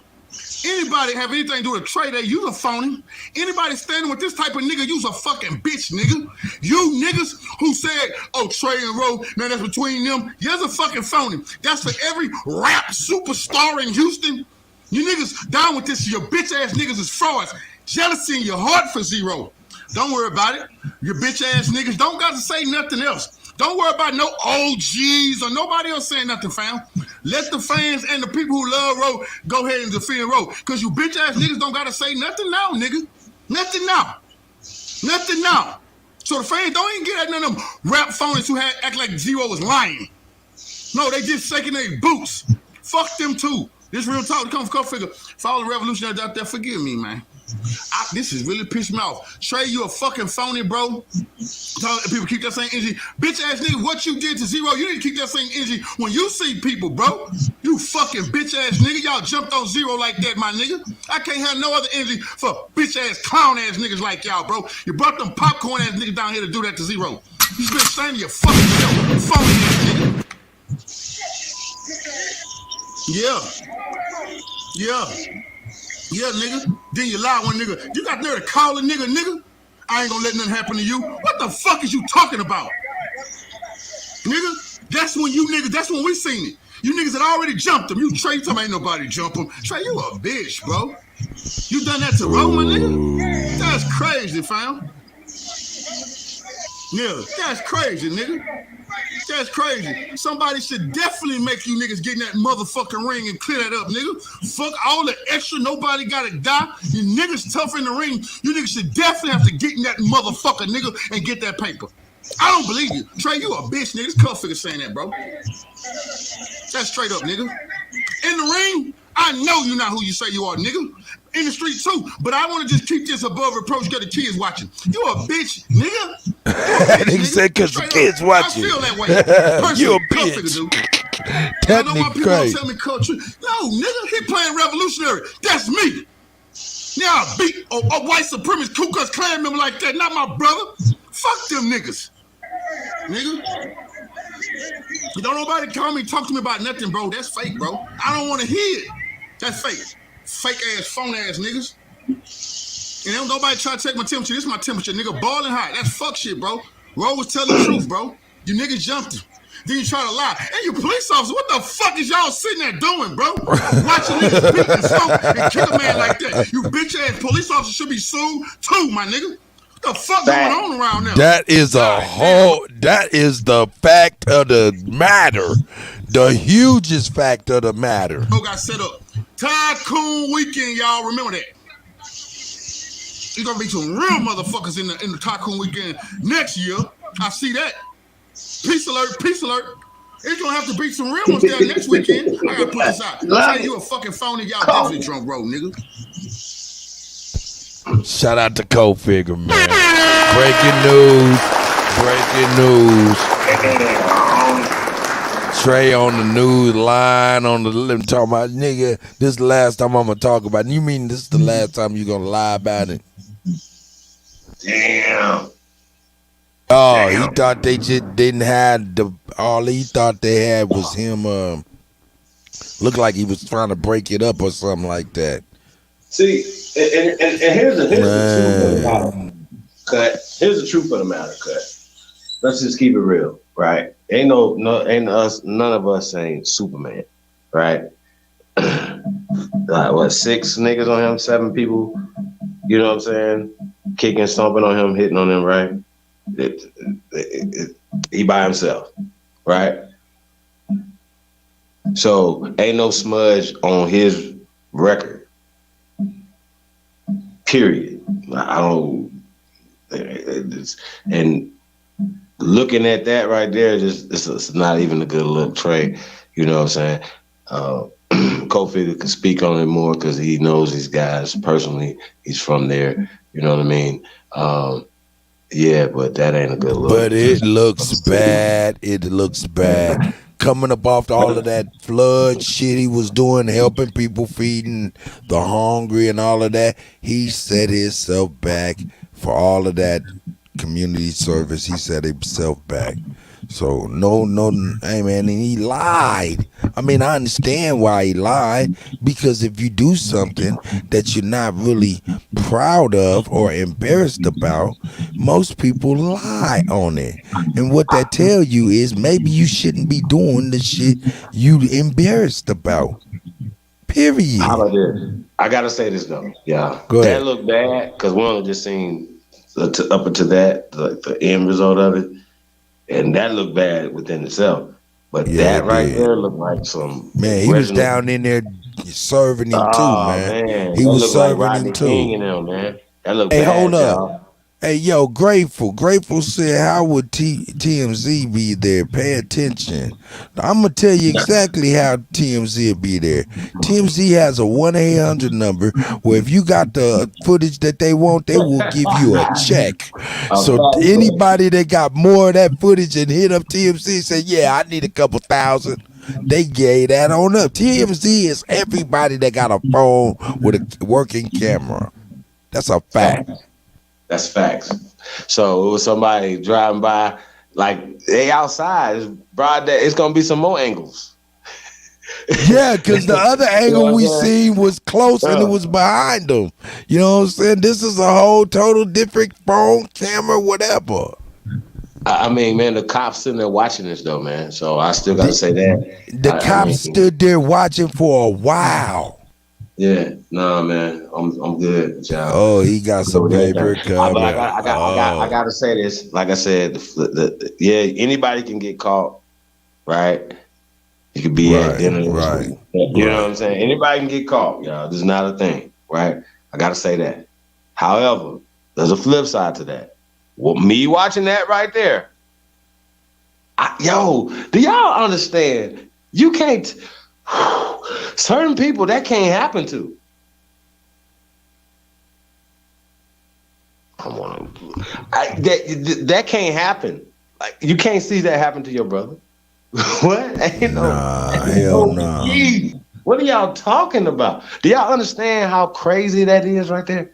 Anybody have anything to do with Trey, they use a phony. Anybody standing with this type of nigga, use a fucking bitch, nigga. You niggas who said, oh, Trey and Roe, man, that's between them. You're a fucking phony. That's for every rap superstar in Houston. You niggas down with this. Your bitch ass niggas is frauds. Jealousy in your heart for zero. Don't worry about it. Your bitch ass niggas don't got to say nothing else. Don't worry about no OGs or nobody else saying nothing, fam. Let the fans and the people who love Roe go ahead and defend Roe. Because you bitch ass niggas don't got to say nothing now, nigga. Nothing now. Nothing now. So the fans don't even get at none of them rap phonies who act like Zero was lying. No, they just shaking their boots. Fuck them too. This real talk. Come figure. For all the revolutionaries out there, forgive me, man. This is really pissed me off. Trey, you a fucking phony, bro. People keep that same energy. Bitch ass nigga, what you did to Zero, you need to keep that same energy when you see people, bro. You fucking bitch ass nigga. Y'all jumped on Zero like that, my nigga. I can't have no other energy for bitch ass clown ass niggas like y'all, bro. You brought them popcorn ass niggas down here to do that to Zero. You been saying your fucking self, phony ass nigga. Yeah, nigga. Then you lie one nigga. You got there to call a nigga. I ain't gonna let nothing happen to you. What the fuck is you talking about? Nigga, that's when we seen it. You niggas had already jumped him. You Trey, talking ain't nobody jump him. Trey, you a bitch, bro. You done that to Roman, nigga? That's crazy, fam. Yeah, that's crazy, nigga. That's crazy. Somebody should definitely make you niggas get in that motherfucking ring and clear that up, nigga. Fuck all the extra, nobody gotta die. You niggas tough in the ring. You niggas should definitely have to get in that motherfucker, nigga, and get that paper. I don't believe you. Trey, you a bitch, nigga. This cuff figure saying that, bro. That's straight up, nigga. In the ring, I know you not who you say you are, nigga. In the street too, but I want to just keep this above reproach because the kids watching. You a bitch, nigga. Nigga said because the kids watching. I feel that way. You a bitch. I know my people don't tell me culture. No, nigga, he playing revolutionary. That's me. Now I beat a white supremacist Ku Klux Klan member like that, not my brother. Fuck them niggas. Nigga. You don't nobody call me, talk to me about nothing, bro. That's fake, bro. I don't want to hear it. That's fake. Fake ass, phone ass niggas. And don't nobody try to take my temperature. This is my temperature, nigga. Boiling hot. That's fuck shit, bro. Ro was telling the truth, bro. You niggas jumped him. Then you try to lie. And you police officer, what the fuck is y'all sitting there doing, bro? Watching niggas beat and smoke and kill a man like that. You bitch ass police officer should be sued too, my nigga. What the fuck going on around there? That is that is the fact of the matter. The hugest fact of the matter. Bro got set up. Tycoon weekend, y'all. Remember that. There's gonna be some real motherfuckers in the Tycoon weekend next year. I see that. Peace alert, peace alert. It's gonna have to be some real ones there next weekend. I gotta put this out. I tell you a fucking phony, y'all definitely drunk, bro, nigga. Shout out to Co-Figure, man. Breaking news. Trey on the news line on the lip talking about, nigga, this is the last time I'm gonna talk about it. You mean this is the last time you gonna lie about it? Damn. Oh, he thought they just didn't have all he thought they had was him looked like he was trying to break it up or something like that. See, and here's the truth of the matter. Cut. Here's the truth of the matter, Cut. Let's just keep it real, right? Ain't none of us ain't Superman, right? Like what, 6 niggas on him, 7 people, you know what I'm saying? Kicking, stomping on him, hitting on him, right? He by himself, right? So ain't no smudge on his record. Period. I don't. And looking at that right there, it's not even a good look, Trey. You know what I'm saying? Kofi can speak on it more because he knows these guys personally. He's from there. You know what I mean? Yeah, but that ain't a good look. But it looks bad. It looks bad. Coming up off all of that flood shit he was doing, helping people, feeding the hungry and all of that, he set himself back for all of that community service. He set himself back. So no, hey man, and he lied. I mean, I understand why he lied, because if you do something that you're not really proud of or embarrassed about, most people lie on it. And what that tell you is maybe you shouldn't be doing the shit you embarrassed about. Period. How about this? I gotta say this though. Yeah, Go ahead. that looked bad because we only just seen up until that, the end result of it. And that looked bad within itself. But that right there looked like some man. He was down in there serving him too, man. He that was looked like serving Rodney him King too. and them, man. That looked Hey, bad, hold up. y'all. Hey, yo, Grateful said, how would TMZ be there? Pay attention. I'm going to tell you exactly how TMZ will be there. TMZ has a 1-800 number where if you got the footage that they want, they will give you a check. So anybody that got more of that footage and hit up TMZ and say, yeah, I need a couple thousand, they gave that on up. TMZ is everybody that got a phone with a working camera. That's a fact. That's facts. So it was somebody driving by, like they outside. It's broad day. It's gonna be some more angles. Yeah, because the other angle we seen was close and it was behind them. You know what I'm saying? This is a whole total different phone, camera, whatever. I mean, man, the cops sitting there watching this though, man. So I still gotta say that. The cops stood there watching for a while. Yeah, nah, man, I'm good, y'all. Oh, he got some paper coming. But I gotta say this. Like I said, anybody can get caught, right? You could be at dinner, right? You know what I'm saying? Anybody can get caught, y'all. This is not a thing, right? I gotta say that. However, there's a flip side to that. Well, me watching that right there, do y'all understand? You can't. Certain people that can't happen to. That can't happen. Like you can't see that happen to your brother. What? Hell no. What are y'all talking about? Do y'all understand how crazy that is right there?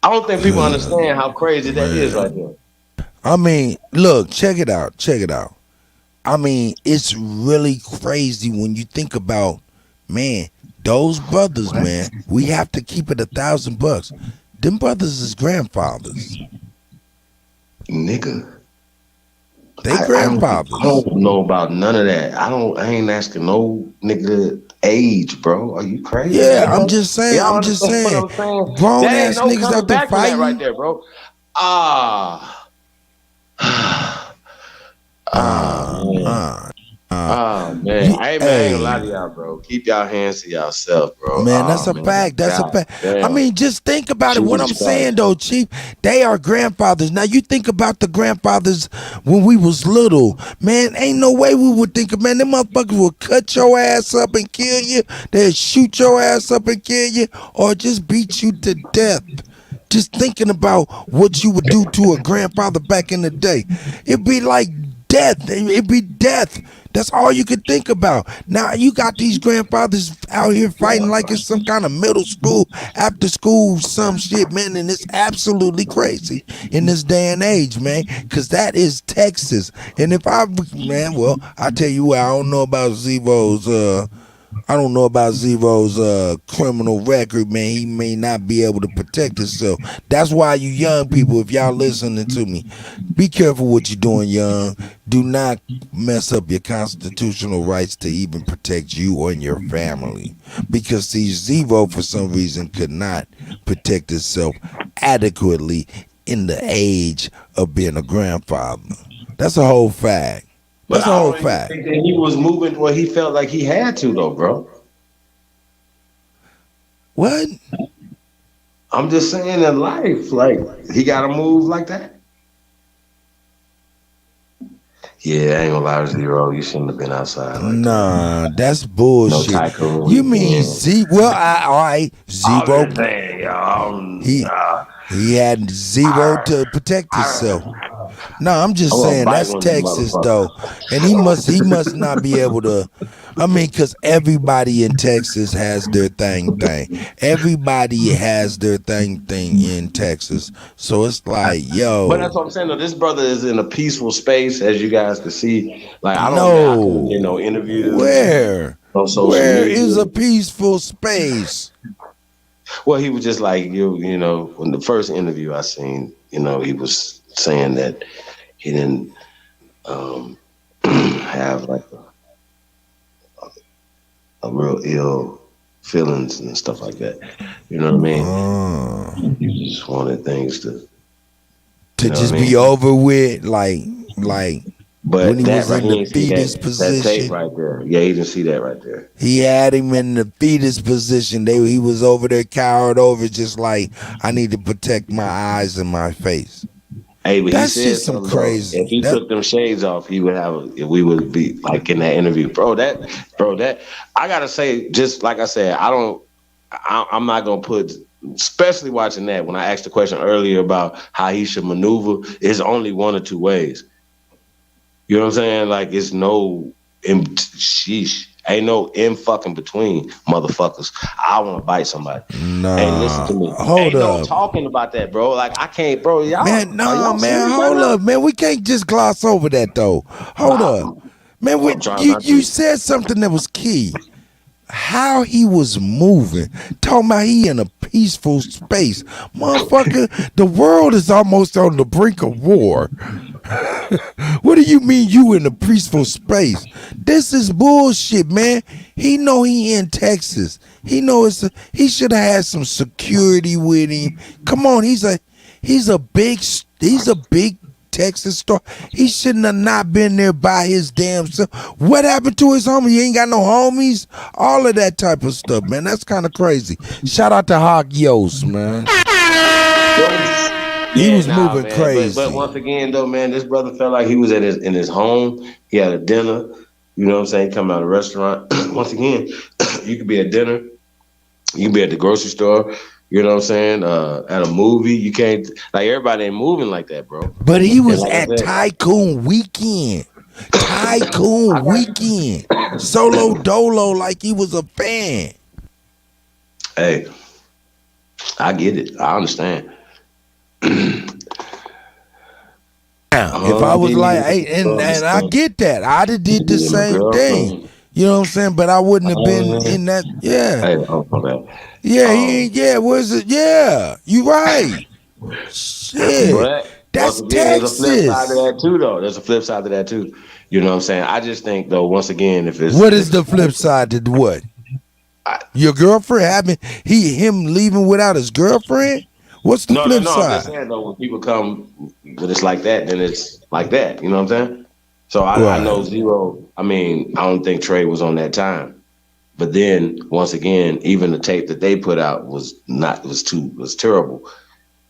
I don't think people understand how crazy that is right there. I mean, look, check it out. I mean, it's really crazy when you think about, man, those brothers, man, we have to keep it $1,000. Them brothers is grandfathers. Nigga. They grandfathers. I don't know about none of that. I ain't asking no nigga age, bro. Are you crazy? Yeah, I'm just saying. Grown ass niggas out there fighting. Right there, bro. Man. I ain't gonna lie to y'all, bro. Keep y'all hands to yourself, bro. Man, that's a fact. That's a fact. I mean, just think about it. What I'm saying, though, Chief, they are grandfathers. Now, you think about the grandfathers when we was little. Man, ain't no way we would think of, man, them motherfuckers would cut your ass up and kill you. They'd shoot your ass up and kill you, or just beat you to death. Just thinking about what you would do to a grandfather back in the day. It'd be like death. It'd be death. That's all you could think about. Now you got these grandfathers out here fighting like it's some kind of middle school, after school, some shit, man. And it's absolutely crazy in this day and age, man. Cause that is Texas. And if I tell you what, I don't know about Zevo's criminal record, man. He may not be able to protect himself. That's why you young people, if y'all listening to me, be careful what you're doing, young. Do not mess up your constitutional rights to even protect you or your family. Because see, Zevo, for some reason, could not protect himself adequately in the age of being a grandfather. That's a whole fact. That's a whole fact. Think that he was moving where he felt like he had to, though, bro. What? I'm just saying in life, like he got to move like that. Yeah, I ain't gonna lie to Zero. You shouldn't have been outside like Nah, that's no bullshit. tycoon You mean weekend. Well, all right, I'm Zero. just saying, y'all. He had Zero to protect himself. No, I'm just I'm gonna saying bite that's one of these Texas though, motherfuckers. and he must not be able to. I mean, because everybody in Texas has their thing. Everybody has their thing in Texas. So it's like, But that's yo, what I'm saying. Though, this brother is in a peaceful space, as you guys can see. Like I couldn't get no, no interviews where on social is media. a peaceful space? Well, he was just like you know, when the first interview I seen, you know, he was saying that he didn't have like a real ill feelings and stuff like that. You know what I mean? He just wanted things to Just be over with, like But when he that was right, in he the didn't see fetus that tape position. right there. Yeah, he didn't see that right there. He had him in the fetus position. He was over there cowered over, just like, I need to protect my eyes and my face. Hey, but That's he said just some something though. crazy. If he took them shades off, he would we would be like in that interview, bro. That I gotta say, just like I said, I'm not gonna put, especially watching that. When I asked the question earlier about how he should maneuver, it's only one or two ways. You know what I'm saying? Like it's no, ain't no in fucking between, motherfuckers. I want to bite somebody. Nah, Hey, listen to me. hold Ain't no up. talking about that, bro. Like I can't, bro. Y'all, Man, are y'all serious right hold now? up, man. We can't just gloss over that though. Hold up. Man, I'm trying you not to. said something that was key. How he was moving, talking about he in a peaceful space. Motherfucker, the world is almost on the brink of war. What do you mean you in a peaceful space? This is bullshit, man. He know he in Texas. He knows he should have had some security with him. Come on, he's a big Texas star. He shouldn't have not been there by his damn self. What happened to his homie? He ain't got no homies. All of that type of stuff, man. That's kind of crazy. Shout out to Hawk Yost, man. He was moving man. crazy. But once again, though, man, this brother felt like he was in his home. He had a dinner. You know what I'm saying? Come out of a restaurant. Once again, you could be at dinner. You can be at the grocery store. You know what I'm saying? At a movie, you can't. Like everybody ain't moving like that, bro. But he was like at Tycoon Weekend. Tycoon Weekend. Solo Dolo like he was a fan. Hey, I get it. I understand. Now, if I was like, hey, and I get that. I'd have did the same thing. You know what I'm saying? But I wouldn't have been in that. Yeah. Hey, okay. Yeah, he ain't. Yeah, where's it? Yeah, you right. Shit. But that's once again, Texas. there's a flip side to that too, though. There's a flip side to that too. You know what I'm saying? I just think, though, once again, if it's what is the flip side to what? Your girlfriend him leaving without his girlfriend? What's the flip side? I'm just saying though, when people come, when it's like that, then it's like that. You know what I'm saying? So I know Zero. I mean, I don't think Trey was on that time. But then once again, even the tape that they put out was terrible.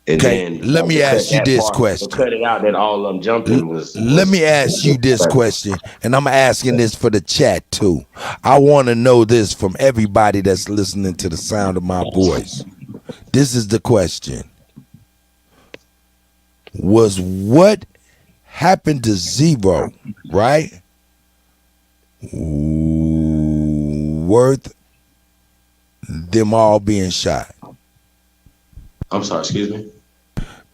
And then let me ask you this question. To cut it out that all of them jumping was. Let me ask you this question, and I'm asking this for the chat too. I want to know this from everybody that's listening to the sound of my voice. This is the question. Was what happened to Zero, right? Worth them all being shot? I'm sorry, excuse me?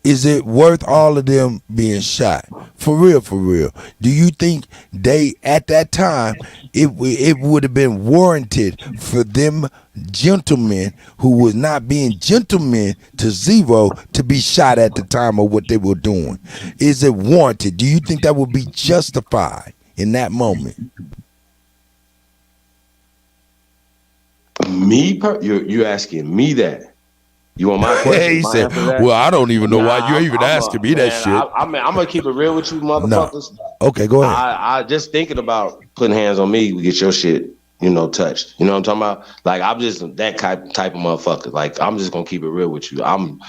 Is it worth all of them being shot? For real, for real. Do you think they, at that time, it would have been warranted for them gentlemen who was not being gentlemen to Zero to be shot at the time of what they were doing? Is it warranted? Do you think that would be justified in that moment? You asking me that? You want my question? He said, well, I don't even know why you're even asking me that shit. I'm going to keep it real with you motherfuckers. No. Okay, go ahead. I just thinking about putting hands on me to get your shit, touched. You know what I'm talking about? Like, I'm just that type of motherfucker. Like, I'm just going to keep it real with you. I'm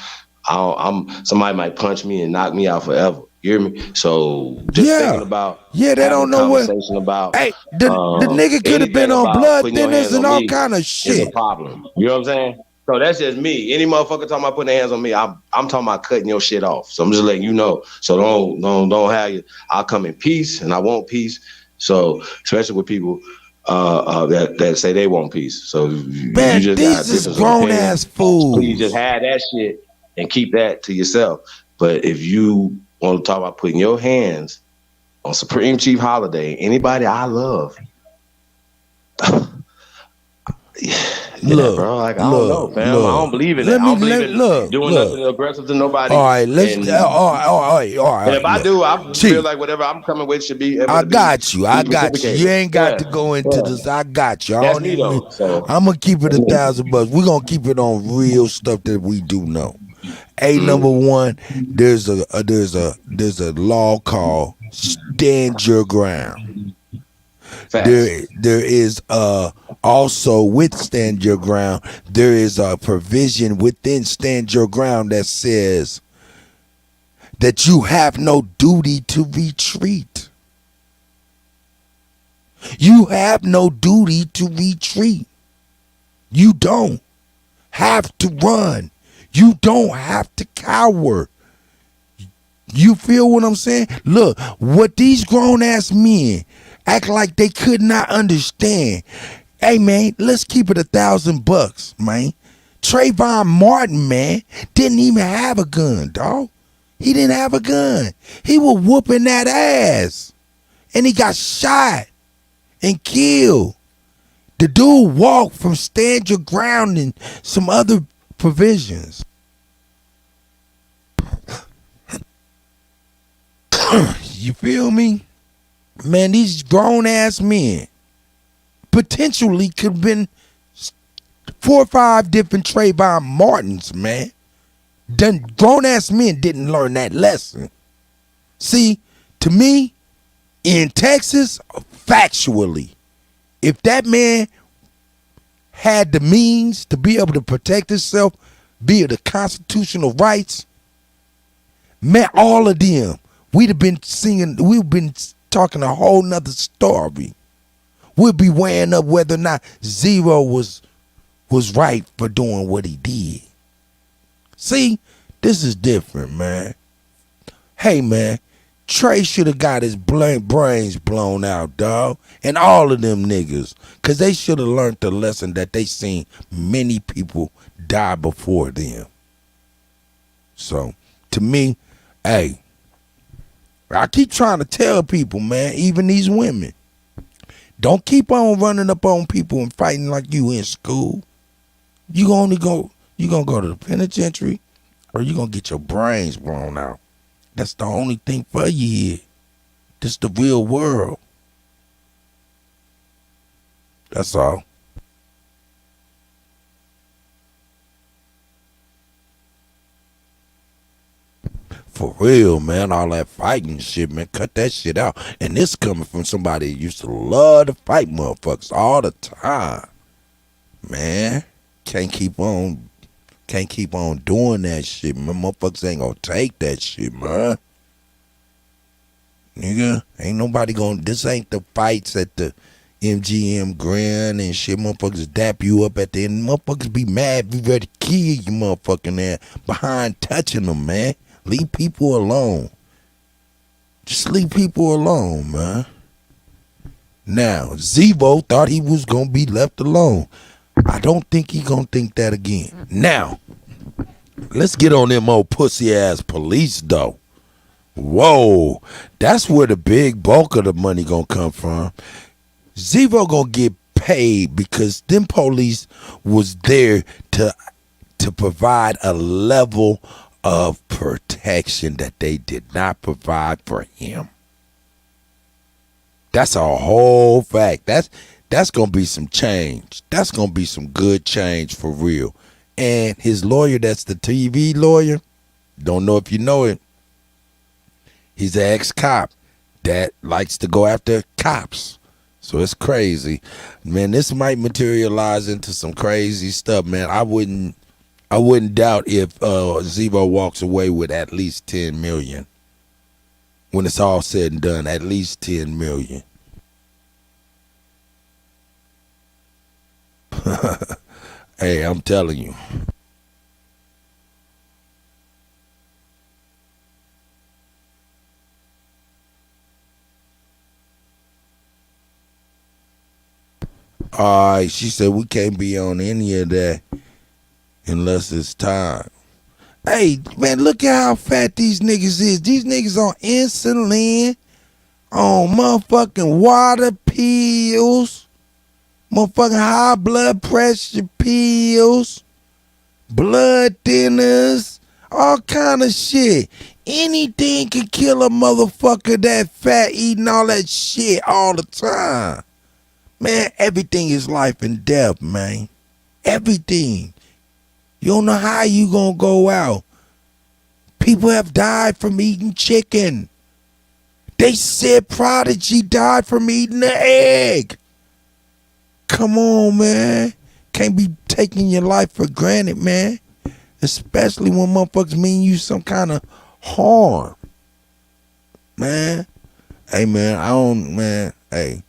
somebody might punch me and knock me out forever. You hear me? So just thinking about they having don't a know what. conversation about Hey, the nigga could have been anything on about blood putting your thinners hands and on all me kind of is a shit. problem. You know what I'm saying? So that's just me. Any motherfucker talking about putting their hands on me, I'm talking about cutting your shit off. So I'm just letting you know. So don't have you. I'll come in peace, and I want peace. So especially with people that say they want peace. So you just got a These is difference of grown opinion. ass fools. Please just have that shit and keep that to yourself. But if you want to talk about putting your hands on Supreme Chief Holiday, anybody I love, bro. Like I don't know, fam. I don't believe in that. I don't believe in doing nothing aggressive to nobody. All right, let's. And, all right. and if I look. do, I Chief, feel like whatever I'm coming with should be able I to got be you. I got you. reciprocated. You ain't got to Yeah, go into yeah. this. I got you. I That's don't me even. though. So I'm gonna keep it $1,000. We're gonna keep it on real stuff that we do know. Number one, there's a law called stand your ground. There is also with stand your ground, there is a provision within stand your ground that says that you have no duty to retreat. You have no duty to retreat. You don't have to run. You don't have to cower. You feel what I'm saying? Look, what these grown ass men act like they could not understand. Hey man, let's keep it $1,000, man. Trayvon Martin, man, didn't even have a gun, dog. He didn't have a gun. He was whooping that ass. And he got shot and killed. The dude walked from stand your ground and some other provisions. You feel me? Man, these grown ass men potentially could have been 4 or 5 different Trayvon Martins, man. Grown ass men didn't learn that lesson. See, to me, in Texas, factually, if that man had the means to be able to protect himself via the constitutional rights, man, all of them, we'd have been singing, we've been talking a whole nother story. We'd be weighing up whether or not Zero was right for doing what he did. See, this is different, man. Hey, man, Trey should have got his brains blown out, dog. And all of them niggas. Because they should have learned the lesson that they seen many people die before them. So, to me, hey, I keep trying to tell people, man, even these women, don't keep on running up on people and fighting like you in school. You gonna go to the penitentiary or you gonna get your brains blown out. That's the only thing for you here. This is the real world. That's all. For real, man, all that fighting shit, man, cut that shit out. And this coming from somebody who used to love to fight motherfuckers all the time. Man, can't keep on doing that shit, man. Motherfuckers ain't gonna take that shit, man. Nigga, ain't nobody gonna, this ain't the fights at the MGM Grand and shit. Motherfuckers dap you up at the end. Motherfuckers be mad, be ready to kill you motherfucking there behind touching them, man. Leave people alone. Just leave people alone, man. Now, Zevo thought he was gonna be left alone. I don't think he gonna think that again. Now, let's get on them old pussy ass police though. Whoa, that's where the big bulk of the money gonna come from. Zevo gonna get paid because them police was there to provide a level of protection that they did not provide for him. That's a whole fact. That's gonna be some change. That's gonna be some good change for real. And his lawyer, that's the TV lawyer, don't know if you know it, he's an ex-cop that likes to go after cops. So it's crazy. Man, this might materialize into some crazy stuff, man. I wouldn't doubt if Zevo walks away with at least $10 million. when it's all said and done, at least 10 million. Hey, I'm telling you. All right, she said we can't be on any of that unless it's time. Hey, man, look at how fat these niggas is. These niggas on insulin, on motherfucking water pills, motherfucking high blood pressure pills, blood thinners, all kind of shit. Anything can kill a motherfucker that fat eating all that shit all the time. Man, everything is life and death, man. Everything. You don't know how you gonna go out. People have died from eating chicken. They said Prodigy died from eating the egg. Come on, man. Can't be taking your life for granted, man. Especially when motherfuckers mean you some kind of harm. Man. Hey, man, hey.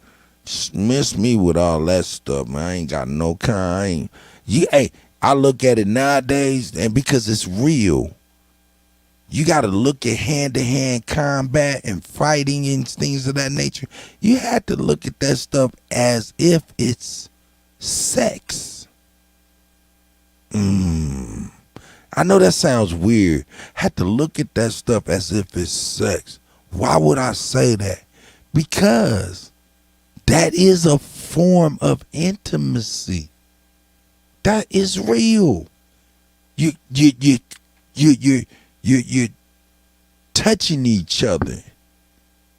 Miss me with all that stuff, man. I ain't got no kind. Hey, I look at it nowadays, and because it's real, you got to look at hand-to-hand combat and fighting and things of that nature. You have to look at that stuff as if it's sex. I know that sounds weird. Have to look at that stuff as if it's sex. Why would I say that? Because that is a form of intimacy. That is real. You touching each other,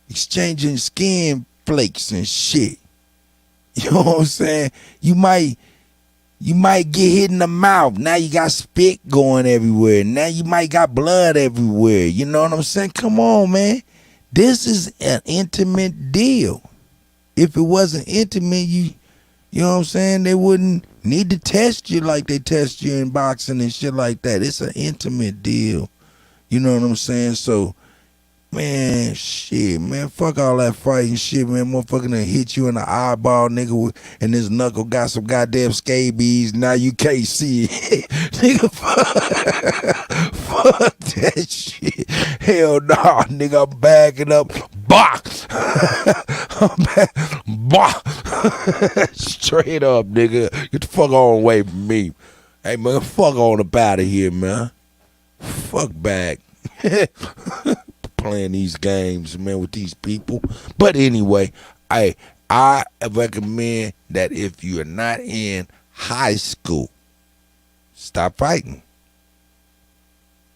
exchanging skin flakes and shit. You know what I'm saying? You might get hit in the mouth. Now you got spit going everywhere. Now you might got blood everywhere. You know what I'm saying? Come on, man. This is an intimate deal. If it wasn't intimate, you know what I'm saying, they wouldn't need to test you like they test you in boxing and shit like that. It's an intimate deal. You know what I'm saying? So, man, shit, man, fuck all that fighting shit, man. Motherfucker done hit you in the eyeball, nigga, and this knuckle got some goddamn scabies. Now you can't see it. Nigga, fuck that shit. Hell nah, nigga, I'm backing up. Bah! Bah! Straight up, nigga. Get the fuck on away from me. Hey, man, fuck on up out of here, man. Fuck back. Playing these games, man, with these people. But anyway, I recommend that if you're not in high school, stop fighting.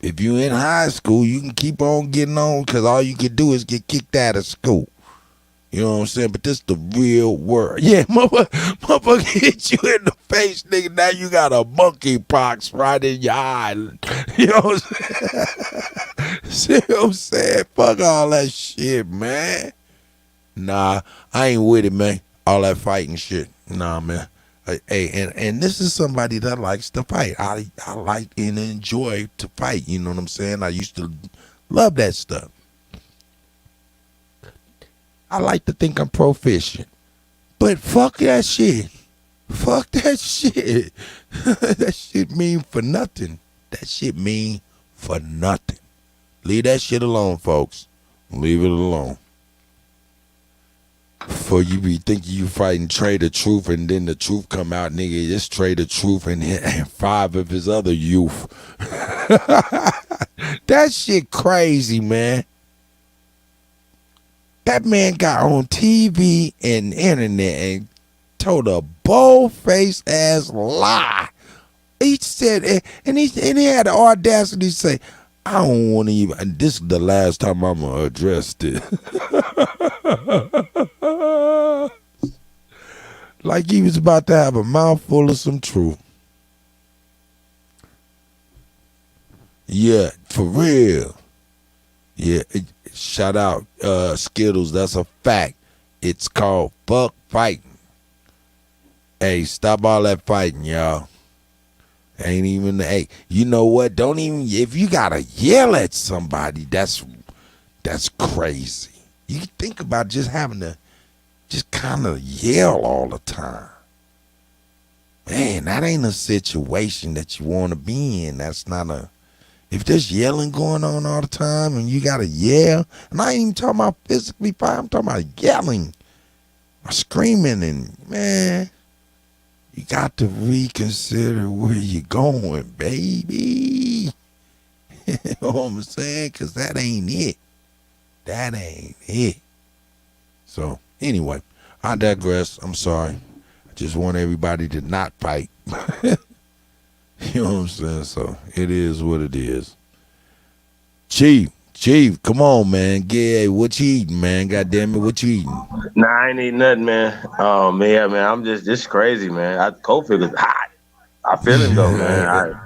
If you're in high school, you can keep on getting on because all you can do is get kicked out of school. You know what I'm saying? But this is the real world. Yeah, motherfucker hit you in the face, nigga. Now you got a monkey pox right in your eye. You know what I'm saying? See what I'm saying? Fuck all that shit, man. Nah, I ain't with it, man. All that fighting shit. Nah, man. Hey, and this is somebody that likes to fight. I like and enjoy to fight. You know what I'm saying? I used to love that stuff. I like to think I'm proficient. But fuck that shit. Fuck that shit. That shit mean for nothing. That shit mean for nothing. Leave that shit alone, folks. Leave it alone. Before you be thinking you fighting Trey the Truth and then the truth come out, nigga, it's Trey the Truth and 5 of his other youth. That shit crazy, man. That man got on TV and internet and told a bold-faced ass lie. He said, and he had the audacity to say, I don't want to even, this is the last time I'm going to address this. Like he was about to have a mouthful of some truth. Yeah, for real. Yeah, shout out Skittles. That's a fact. It's called fuck fighting. Hey, stop all that fighting, y'all. Ain't even, hey, you know what? Don't even, if you gotta yell at somebody, that's That's crazy. You think about just having to just kind of yell all the time. Man, that ain't a situation that you want to be in. That's not a, if there's yelling going on all the time and you got to yell, and I ain't even talking about physically fight, I'm talking about yelling or screaming, and man, you got to reconsider where you're going, baby. You know what I'm saying? Because that ain't it. That ain't it. So, anyway, I digress. I'm sorry. I just want everybody to not fight. You know what I'm saying? So, it is what it is. Chief, come on, man. Yeah, what you eating, man? God damn it, what you eating? Nah, I ain't eating nothing, man. Oh, man, I'm just crazy, man. Cold figure's hot. I feel it, though, man.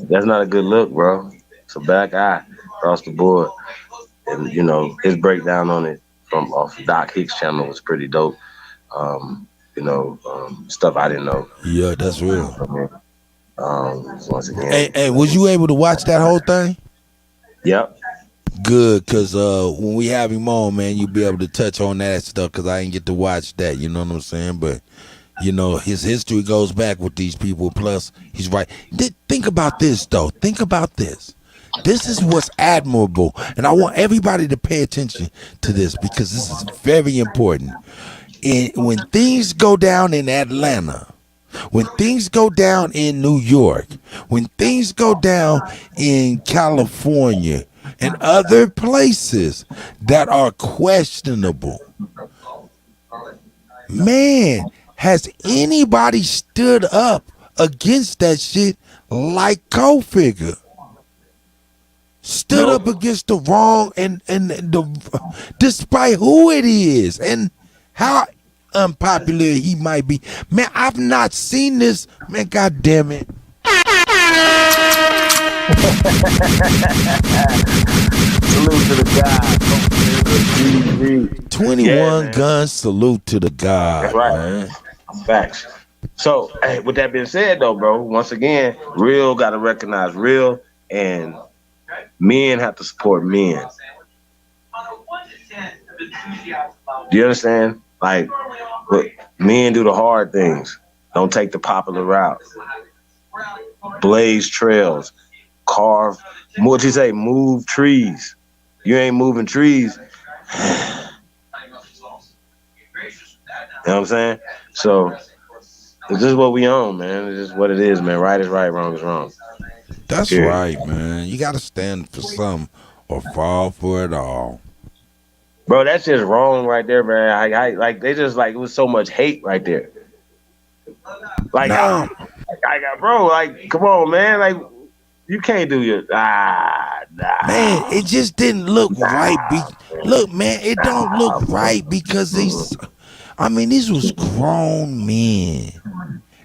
That's not a good look, bro. It's a black eye across the board. And, you know, his breakdown on it from off Doc Hicks' channel was pretty dope. Stuff I didn't know. Yeah, that's real. Once again. Hey, was you able to watch that whole thing? Yep. Good, because when we have him on, man, you'll be able to touch on that stuff, because I didn't get to watch that, you know what I'm saying? But, you know, his history goes back with these people, plus he's right. Think about this, though. Think about this. This is what's admirable, and I want everybody to pay attention to this, because this is very important. When things go down in Atlanta, when things go down in New York, when things go down in California and other places that are questionable, man, has anybody stood up against that shit like Cold Figure? Stood up against the wrong and despite who it is and how unpopular he might be. Man, I've not seen this. Man, God damn it. Salute to the God. 21 guns, salute to the God. That's right. Man. Facts. So, hey, with that being said, though, bro, once again, real got to recognize real, and men have to support men. Do you understand? Like, look, men do the hard things. Don't take the popular route. Blaze trails. Carve. What'd you say? Move trees. You ain't moving trees. You know what I'm saying? So, this is what we own, man. This is what it is, man. Right is right, wrong is wrong. That's right, man. You got to stand for something or fall for it all. Bro, that's just wrong right there, man. I like they just like it was so much hate right there. Like, no. Bro, like, come on, man. Like, you can't do your nah. Man, it just didn't look right. Look, man, it don't look right because these was grown men.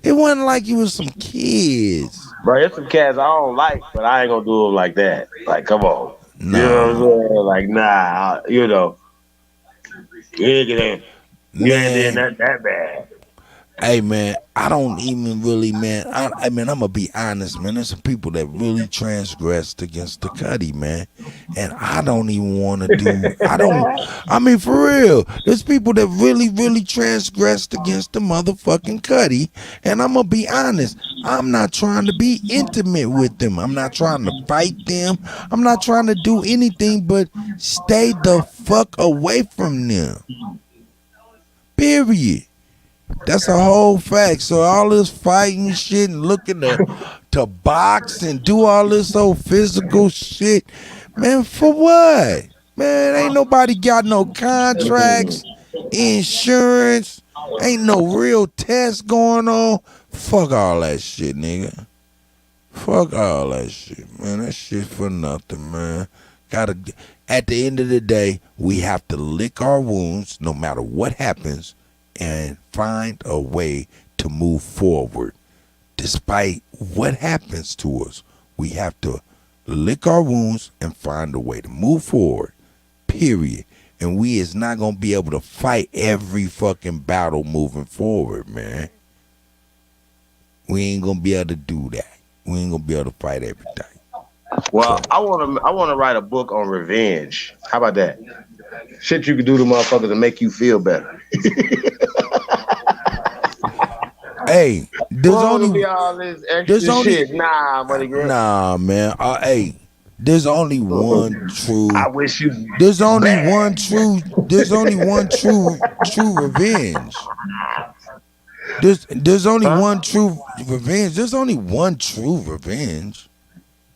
It wasn't like you was some kids. Bro, there's some cats I don't like, but I ain't gonna do them like that. Like, come on. No. You know what I'm saying? Like, nah, you know. You ain't getting that bad. Hey, man, I don't even really, man. I mean, I'm gonna be honest, man. There's some people that really transgressed against the Cuddy, man, and I don't even want to do. I mean, for real, there's people that really, really transgressed against the motherfucking Cuddy, and I'm gonna be honest. I'm not trying to be intimate with them. I'm not trying to fight them. I'm not trying to do anything but stay the fuck away from them. Period. That's a whole fact. So all this fighting shit and looking to box and do all this old physical shit, man, for what? Man, ain't nobody got no contracts, insurance, ain't no real tests going on. Fuck all that shit, nigga. Fuck all that shit, man. That shit for nothing, man. At the end of the day, we have to lick our wounds no matter what happens and find a way to move forward. Despite what happens to us, we have to lick our wounds and find a way to move forward, period. And we is not going to be able to fight every fucking battle moving forward, man. We ain't going to be able to do that. We ain't going to be able to fight everything. Well, I want to write a book on revenge. How about that? Shit you can do to motherfuckers to make you feel better. Hey, there's only all this extra shit. Nah, money grip. Nah, man. Hey, there's only one true. I wish you. There's only one true. There's only one true revenge. There's only one true revenge. There's only one true revenge.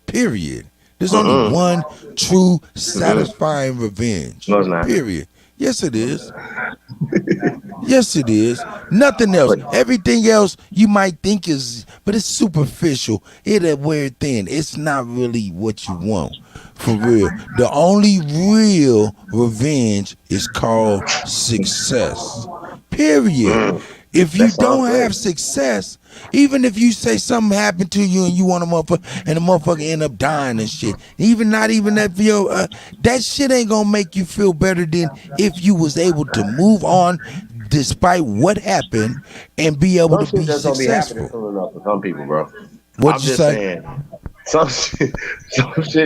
Period. There's only one true satisfying revenge. No, it's not. Period. Yes, it is. Yes, it is. Nothing else. Everything else you might think is, but it's superficial. It's a weird thing. It's not really what you want. For real. The only real revenge is called success. Period. If you don't have success, even if you say something happened to you and you want a motherfucker and the motherfucker end up dying and shit, not even that that shit ain't gonna make you feel better than if you was able to move on despite what happened and be able to be successful. Be happening soon enough for some people, bro. What you say? Some shit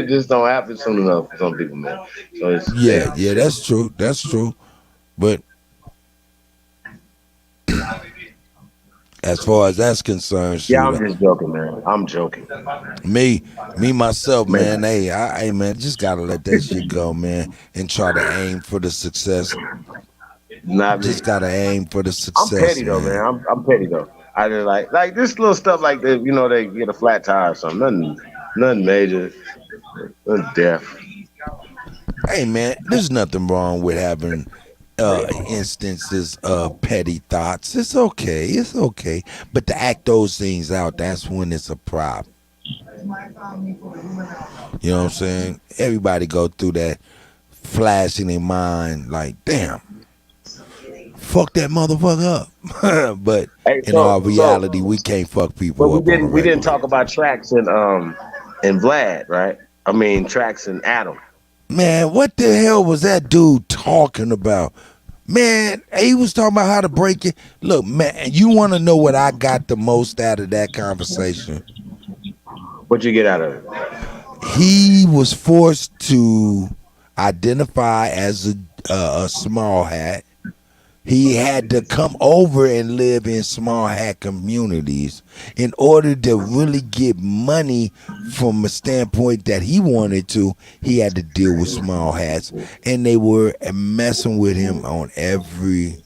just don't happen soon enough for some people, man. So it's yeah, that's true. That's true. But as far as that's concerned, yeah, I'm just joking, man. I'm joking. Me myself, man. Hey, man, just gotta let that shit go, man, and try to aim for the success. Just gotta aim for the success. I'm petty though, man. I'm petty though. I just like this little stuff like that. You know, they get a flat tire or something. Nothing major. Nothing deaf. Hey, man, there's nothing wrong with having instances of petty thoughts. It's okay. But to act those things out, that's when it's a problem. You know what I'm saying? Everybody go through that flashing in mind like, damn, fuck that motherfucker up. But in our reality, we can't fuck people up. We didn't talk about Tracks and Vlad, right? I mean Tracks and Adam. Man, what the hell was that dude talking about? Man, he was talking about how to break it. Look, man, you want to know what I got the most out of that conversation? What'd you get out of it? He was forced to identify as a small hat. He had to come over and live in small hat communities in order to really get money from a standpoint that he wanted to. He had to deal with small hats, and they were messing with him on every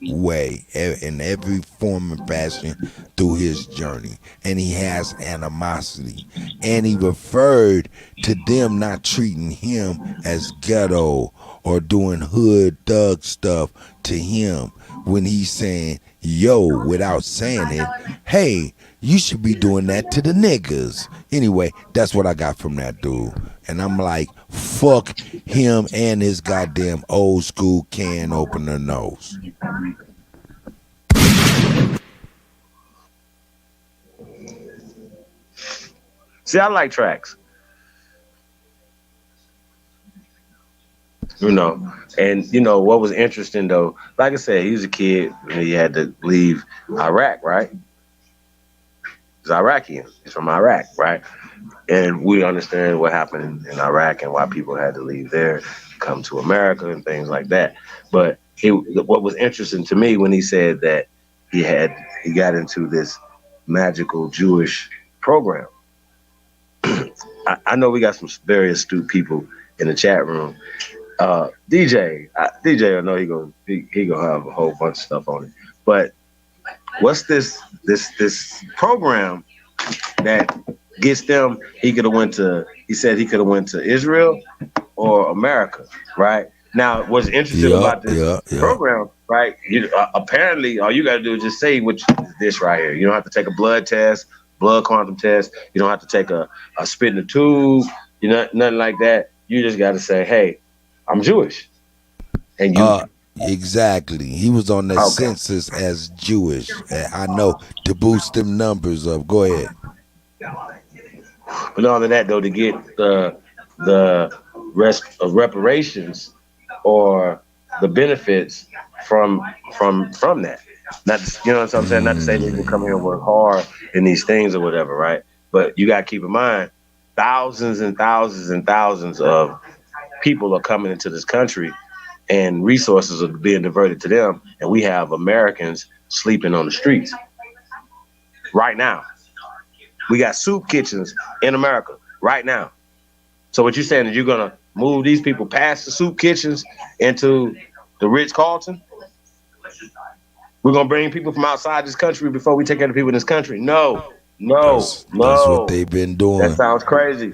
way, in every form and fashion through his journey. And he has animosity, and he referred to them not treating him as ghetto or doing hood thug stuff to him when he's saying, yo, without saying it, hey, you should be doing that to the niggas. Anyway, that's what I got from that dude. And I'm like, fuck him and his goddamn old school can opener nose. See, I like Tracks. You know, and you know what was interesting though, like I said, he was a kid and he had to leave Iraq, right? He's Iraqi. He's from Iraq, right? And we understand what happened in Iraq and why people had to leave there, come to America and things like that. But what was interesting to me when he said that he got into this magical Jewish program. I know we got some very astute people in the chat room. DJ, I know he gonna have a whole bunch of stuff on it. But what's this program that gets them? He said he could have went to Israel or America, right? Now, what's interesting about this program, right? Apparently, all you got to do is just say which is this right here. You don't have to take a blood test, blood quantum test. You don't have to take a spit in the tube. Nothing like that. You just got to say, hey, I'm Jewish. And you exactly. He was on the census as Jewish. I know, to boost them numbers up. Go ahead. But all of that though, to get the rest of reparations or the benefits from that. Not you know what I'm saying? Not to say they can come here and work hard in these things or whatever, right? But you gotta keep in mind, thousands and thousands and thousands of people are coming into this country and resources are being diverted to them. And we have Americans sleeping on the streets right now. We got soup kitchens in America right now. So what you're saying is you're going to move these people past the soup kitchens into the Ritz-Carlton? We're going to bring people from outside this country before we take care of the people in this country? No. That's what they've been doing. That sounds crazy.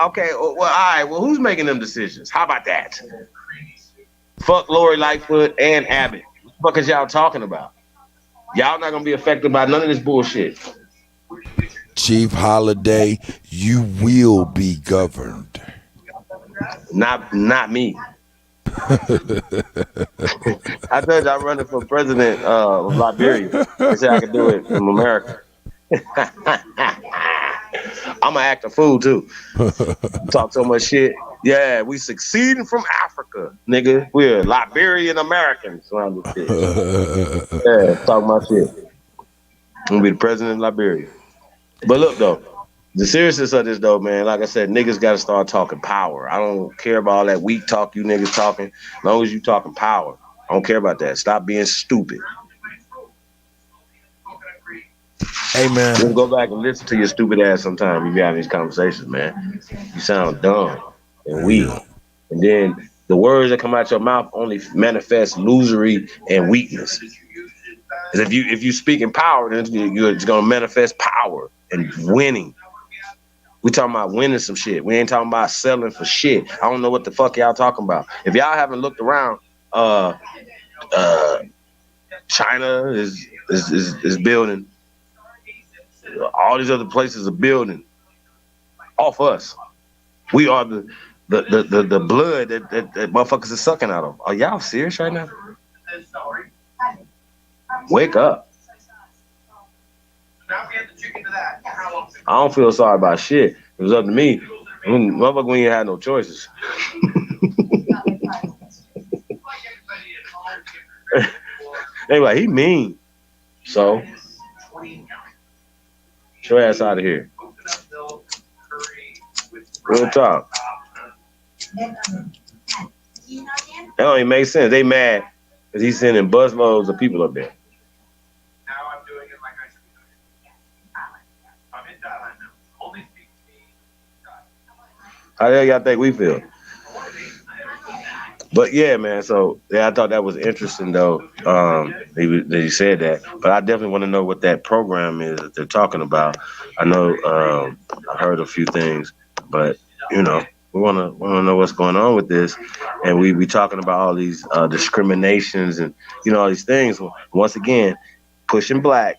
Okay, well, all right. Well, who's making them decisions? How about that? Fuck Lori Lightfoot and Abbott. What the fuck is y'all talking about? Y'all not going to be affected by none of this bullshit. Chief Holiday, you will be governed. Not me. I told you I'm running for president of Liberia. They said I could do it from America. I'm an actor fool too. Talk so much shit. Yeah, we succeeding from Africa, nigga. We're Liberian Americans around this shit. Yeah, talk my shit. I'm gonna be the president of Liberia. But look though, the seriousness of this though, man, like I said, niggas gotta start talking power. I don't care about all that weak talk you niggas talking. As long as you talking power, I don't care about that. Stop being stupid. Hey man, just go back and listen to your stupid ass sometime. You be having these conversations, man. You sound dumb and weak, and then the words that come out your mouth only manifest losery and weakness. And if you speak in power, then you're gonna manifest power and winning. We talking about winning some shit. We ain't talking about selling for shit. I don't know what the fuck y'all talking about. If y'all haven't looked around, China is building. All these other places are building off us. We are the blood that motherfuckers are sucking out of. Are y'all serious right now? Wake up. I don't feel sorry about shit. It was up to me. Motherfucker, we ain't had no choices. Anyway, he mean. So, get your ass out of here. Real talk. That don't even make sense. They mad because he's sending busloads of people up there. How the hell y'all think we feel? But yeah, man. So yeah, I thought that was interesting though. He said that, but I definitely want to know what that program is that they're talking about. I know I heard a few things, but you know, we want to know what's going on with this, and we talking about all these discriminations and you know all these things. Once again, pushing black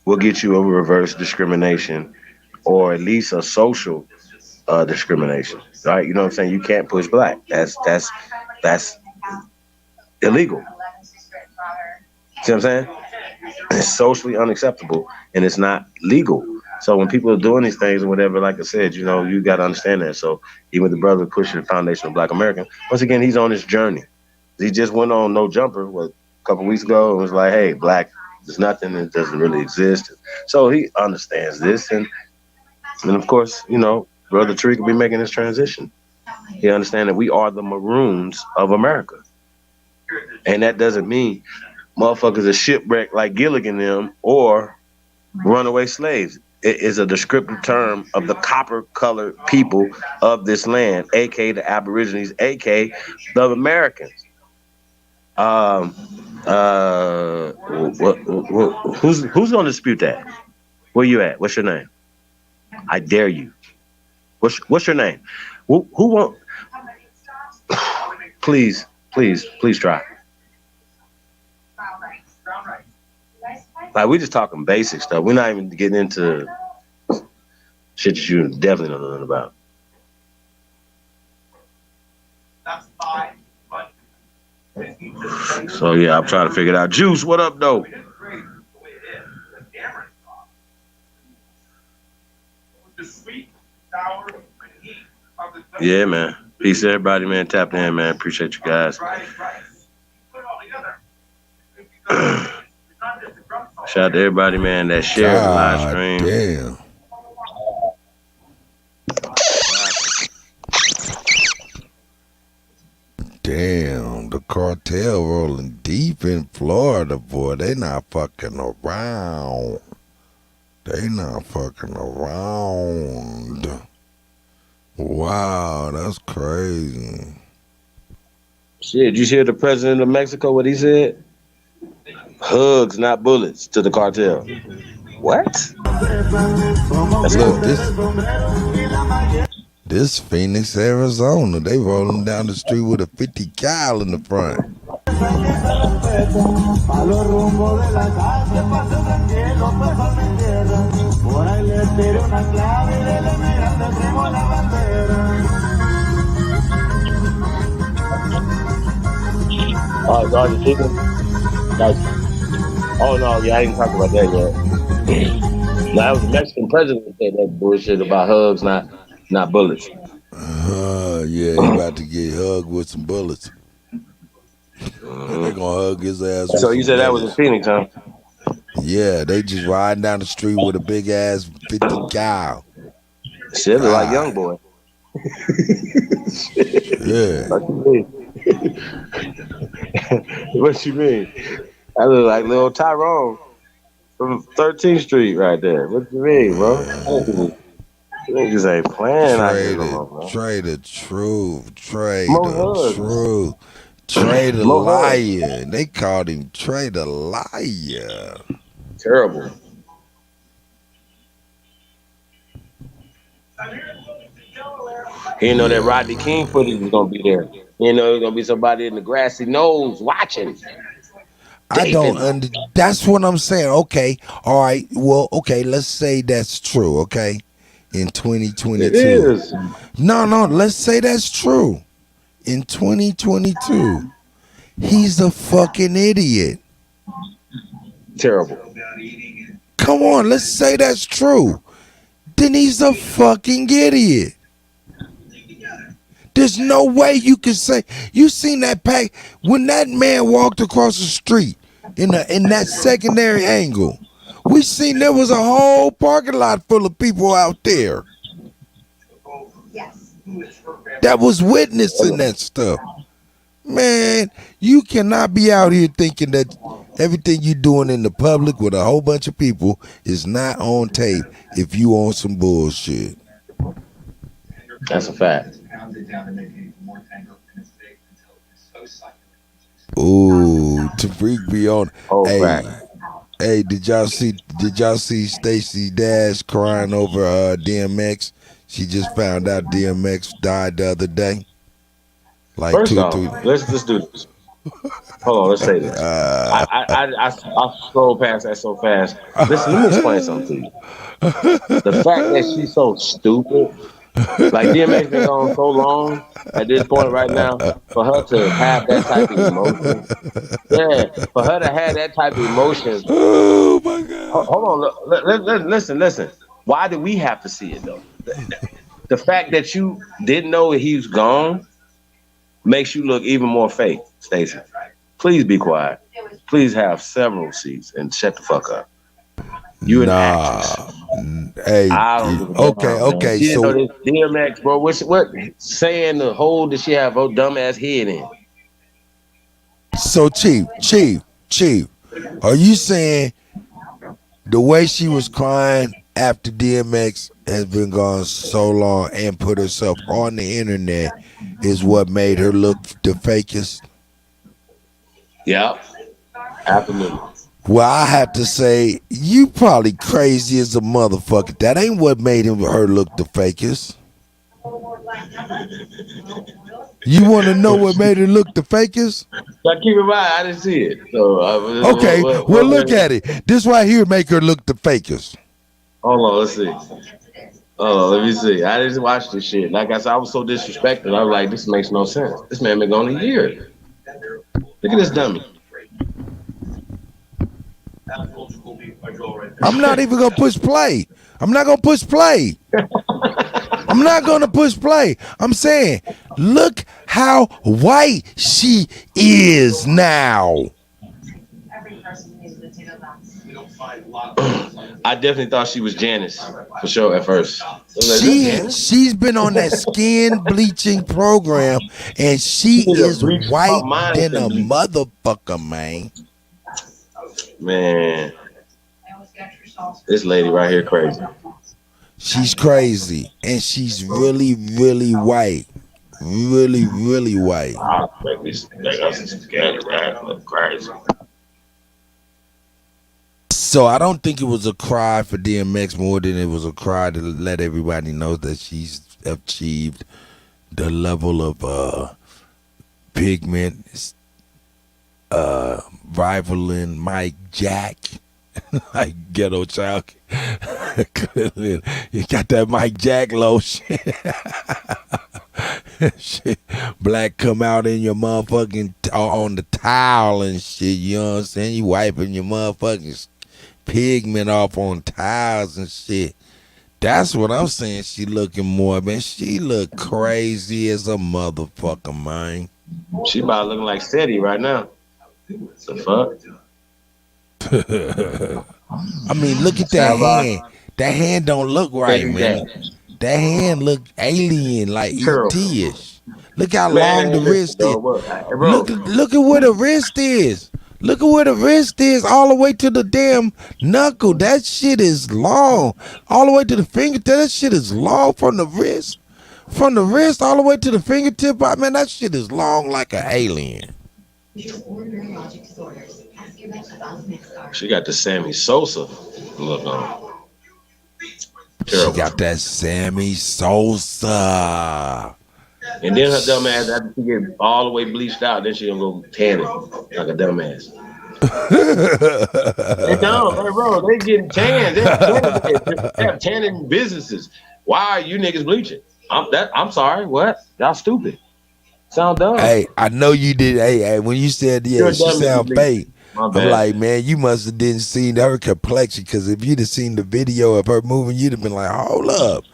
will get you a reverse discrimination, or at least a social discrimination, right? You know what I'm saying? You can't push black. That's illegal. See what I'm saying? It's socially unacceptable and it's not legal. So when people are doing these things or whatever, like I said, you know, you got to understand that. So even the brother pushing the foundation of Black American, once again, he's on his journey. He just went on No Jumper a couple weeks ago and was like, hey, black is nothing. It doesn't really exist. So he understands this. And of course, you know, Brother Tariq will be making this transition. He understands that we are the Maroons of America. And that doesn't mean motherfuckers are shipwrecked like Gilligan them or runaway slaves. It is a descriptive term of the copper-colored people of this land, a.k.a. the Aborigines, a.k.a. the Americans. Who's going to dispute that? Where you at? What's your name? I dare you. What's your name? Who won't? Please try. Like, we just talking basic stuff. We're not even getting into shit that you definitely don't know nothing about. So yeah, I'm trying to figure it out. Juice, what up, though? Yeah, man. Peace to everybody, man. Tap in, man. Appreciate you guys. Shout out to everybody, man, that shared the live stream. Damn. Damn, the cartel rolling deep in Florida, boy. They not fucking around. They not fucking around. Wow, that's crazy. Shit, did you hear the president of Mexico, what he said? Hugs, not bullets, to the cartel. What? Look, this Phoenix, Arizona. They rolling down the street with a 50 cal in the front. Oh, it's Argentina? Like, oh, no, yeah, I ain't talking about that yet. No, that was the Mexican president that said that bullshit about hugs, not bullets. Yeah, he about to get hugged with some bullets. They gonna hug his ass with So some you said that was in bullets. Phoenix, huh? Yeah, they just riding down the street with a big ass 50 cal. Shit, look like young boy. Yeah. What you mean? What you mean? I look like little Tyrone from 13th Street right there. What you mean, bro? Niggas ain't playing out here no more, bro. Trey the truth. Trey More the hugs. truth. Trey the More liar. They called him Trey the liar. Terrible. He didn't know that Rodney King footage was gonna be there. He didn't know it was gonna be somebody in the grassy knoll watching. I don't that's what I'm saying. Okay. All right. Well, okay, let's say that's true, okay? In 2022. It is. No, let's say that's true. In 2022. He's a fucking idiot. Terrible. Come on, let's say that's true. Then he's a fucking idiot. There's no way you can say you seen that pack when that man walked across the street in that secondary angle. We seen there was a whole parking lot full of people out there that was witnessing that stuff. Man, you cannot be out here thinking that everything you doing in the public with a whole bunch of people is not on tape if you on some bullshit. That's a fact. Ooh, Tariq be on. Fact. Hey, did y'all see Stacey Dash crying over DMX? She just found out DMX died the other day. Like First off, let's do this. Hold on, let's say this. I scrolled past that so fast. Listen, let me explain something to you. The fact that she's so stupid, like DMX been gone so long at this point right now, for her to have that type of emotion. Yeah, for her to have that type of emotion. Oh my God. Hold on, listen. Why do we have to see it though? The fact that you didn't know he's gone makes you look even more fake, Stacey. Please be quiet. Please have several seats and shut the fuck up. You an actress. Hey, okay. So this DMX, bro, what saying the hole that she have her dumb ass head in? So Chief, are you saying the way she was crying after DMX has been gone so long and put herself on the internet is what made her look the fakest? Yeah, absolutely. Well, I have to say, you probably crazy as a motherfucker. That ain't what made her look the fakest. You want to know what made her look the fakest? Now keep in mind, I didn't see it. So, okay, well look at it. This right here make her look the fakest. Hold on, let's see. Let me see. I didn't watch this shit. Like I said, I was so disrespected. I was like, this makes no sense. This man been gone a year. Look at this dummy. I'm not even gonna push play. I'm not gonna push play. I'm not gonna push play. I'm saying, look how white she is now. I definitely thought she was Janice for sure at first. I was like, "Is that Janice?" She's been on that skin bleaching program, and she She need to is bleach white her mind than a and bleach. motherfucker, man. Man, this lady right here crazy. She's crazy, and she's really, really white. Really, really white. I'll make this thing us scared right? Look crazy. So I don't think it was a cry for DMX more than it was a cry to let everybody know that she's achieved the level of pigment rivaling Mike Jack. Like Ghetto Child. You got that Mike Jack lotion. Shit. Black come out in your motherfucking on the towel and shit, you know what I'm saying? You wiping your motherfucking pigment off on towels and shit. That's what I'm saying. She looking more, man. She look crazy as a motherfucker, man. She about looking like Steady right now. The fuck? I mean, look at that hand. That hand don't look right, man. That hand look alien, like ET-ish. Look how long the wrist is. Look at where the wrist is. Look at where the wrist is, all the way to the damn knuckle. That shit is long. All the way to the fingertip. That shit is long from the wrist. From the wrist all the way to the fingertip. Man, that shit is long like an alien. She got the Sammy Sosa look on. Terrible. She got that Sammy Sosa. And then her dumb ass, after she get all the way bleached out, then she gonna go tanning like a dumb ass. They dumb, bro. They getting tanned. They have tanning businesses. Why are you niggas bleaching? I'm sorry. What? Y'all stupid. Sound dumb. Hey, I know you did. Hey, when you said she sound fake, I'm like, man, you must have didn't seen her complexion, because if you'd have seen the video of her moving, you'd have been like, hold up,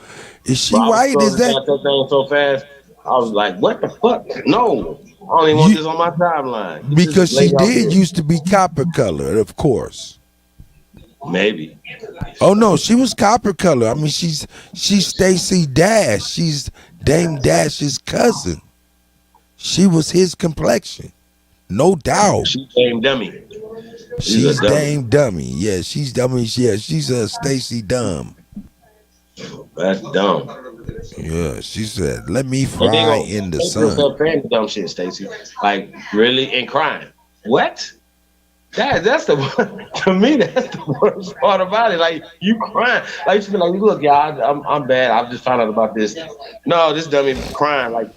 is she white? Is that so fast? I was like, what the fuck? No, I don't even want this on my timeline. Because she did used to be copper colored, of course. Maybe. Oh no, she was copper color. I mean, she's Stacey Dash. She's Dame Dash's cousin. She was his complexion, no doubt. She's Dame Dummy. She's Dame Dummy. Yeah, she's dummy. Yeah, she's Stacey Dumb. That's dumb. Yeah, she said, "Let me fry in the sun." Dumb shit, Stacey. Like really, and crying. What? That's the to me. That's the worst part about it. Like you crying. Like you be like, look, y'all, I'm bad. I just found out about this. No, this dummy crying. Like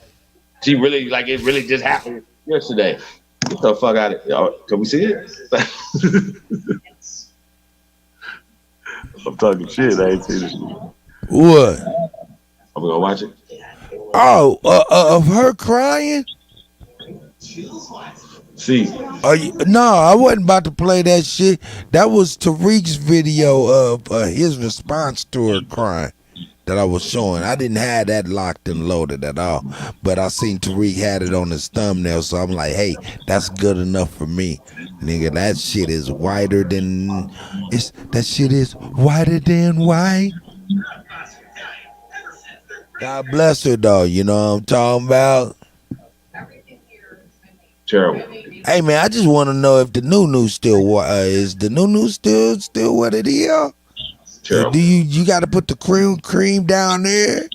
she really, like it really just happened yesterday. Get the fuck out of it. Y'all, can we see it? I'm talking shit. I ain't seen this. What? Are we gonna watch it? Oh, of her crying? See. No, I wasn't about to play that shit. That was Tariq's video of his response to her crying that I was showing. I didn't have that locked and loaded at all, but I seen Tariq had it on his thumbnail, so I'm like, hey, that's good enough for me. Nigga, that shit is whiter than white. God bless her though, you know what I'm talking about? Terrible. Hey man, I just want to know if the new still is the new still what it is? Terrible. Do you got to put the cream down there?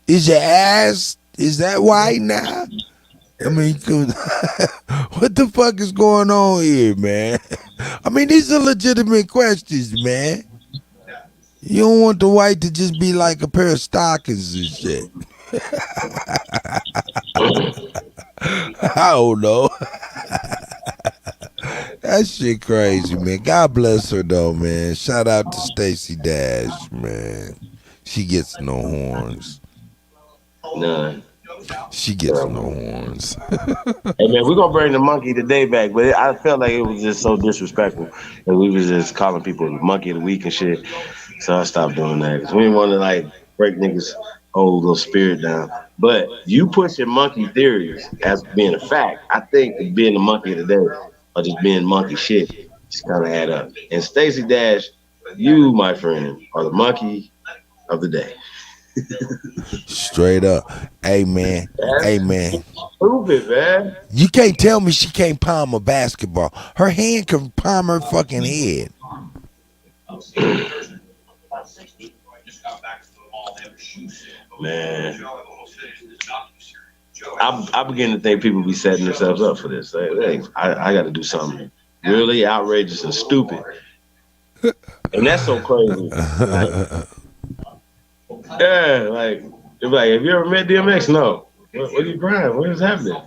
Is your ass, is that white now? I mean, what the fuck is going on here, man? I mean, these are legitimate questions, man. You don't want the white to just be like a pair of stockings and shit. I don't know. That shit crazy, man. God bless her though, man. Shout out to Stacey Dash, man. She gets no horns. None. She gets no horns. Hey man, we're gonna bring the monkey today back, but I felt like it was just so disrespectful that we was just calling people monkey of the week and shit. So I stopped doing that because we didn't want to like break niggas' whole little spirit down. But you pushing monkey theories as being a fact. I think being the monkey of the day or just being monkey shit just kind of add up. And Stacey Dash, you, my friend, are the monkey of the day. Straight up. Hey man. Hey man. Stupid, man. You can't tell me she can't palm a basketball. Her hand can palm her fucking head. Man. I begin to think people be setting themselves up for this. I got to do something really outrageous and stupid. And that's so crazy. Yeah, like, have you ever met DMX? No. What are you crying? What is happening?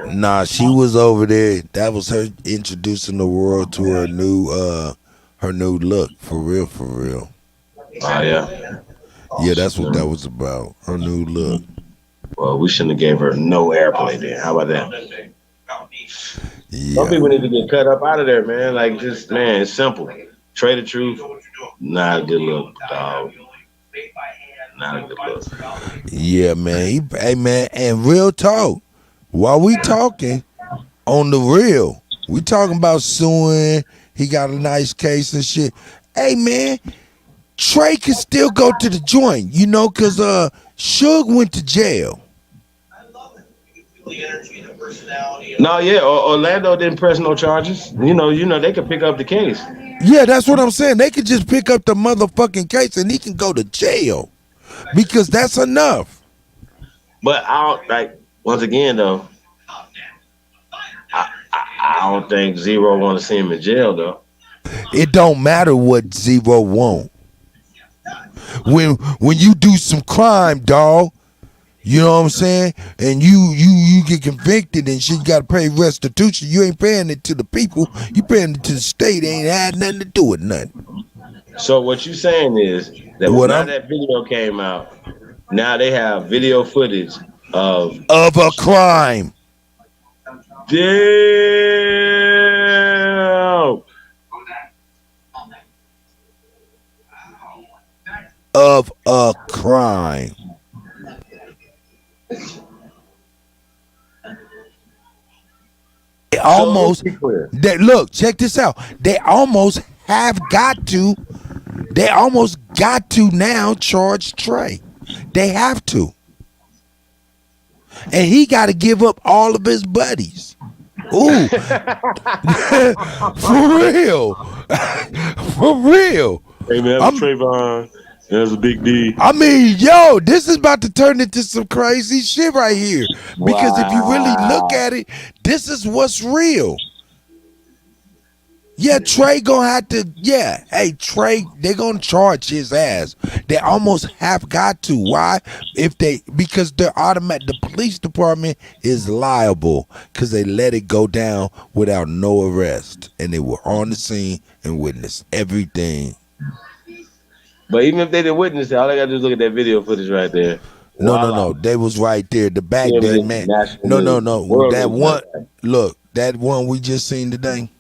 Nah, she was over there. That was her introducing the world to her new look. For real, for real. Oh, yeah? Yeah, that's what that was about. Her new look. Well, we shouldn't have gave her no airplay then. How about that? Yeah. Some people need to get cut up out of there, man. Like, just, man, it's simple. Trade the truth, not a good look, dog. Not a good look. Yeah, man. Hey, man, and real talk. While we talking on the real, we talking about suing. He got a nice case and shit. Hey, man, Trey can still go to the joint, you know, because Suge went to jail. No, yeah, Orlando didn't press no charges. You know, they could pick up the case. Yeah, that's what I'm saying. They could just pick up the motherfucking case and he can go to jail because that's enough. But once again though, I don't think Zero want to see him in jail though. It don't matter what Zero want. When you do some crime, dog, you know what I'm saying, and you get convicted and shit, you gotta pay restitution. You ain't paying it to the people, you paying it to the state. It ain't had nothing to do with nothing. So what you saying is that that video came out, now they have video footage of a crime. Damn. Of a crime. They almost look, check this out. They almost got to now charge Trey. They have to. And he got to give up all of his buddies. Ooh. For real. For real. Hey man, that's Trayvon. That's a big D. I mean, yo, this is about to turn into some crazy shit right here. Because if you really look at it, this is what's real. Yeah, Trey gonna have to, hey, Trey, they gonna charge his ass. They almost have got to. Why? Because the police department is liable because they let it go down without no arrest. And they were on the scene and witnessed everything. But even if they didn't witness it, all I gotta do is look at that video footage right there. No. They was right there. The back there, man. No. That one, look, that one we just seen today.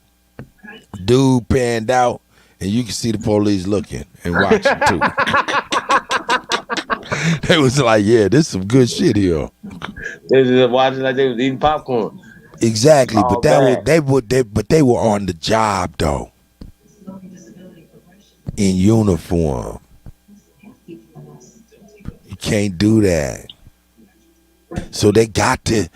Dude panned out, and you can see the police looking and watching too. They was like, yeah, this is some good shit here. They was just watching like they was eating popcorn. Exactly, but they were on the job though. In uniform. You can't do that. So they got to,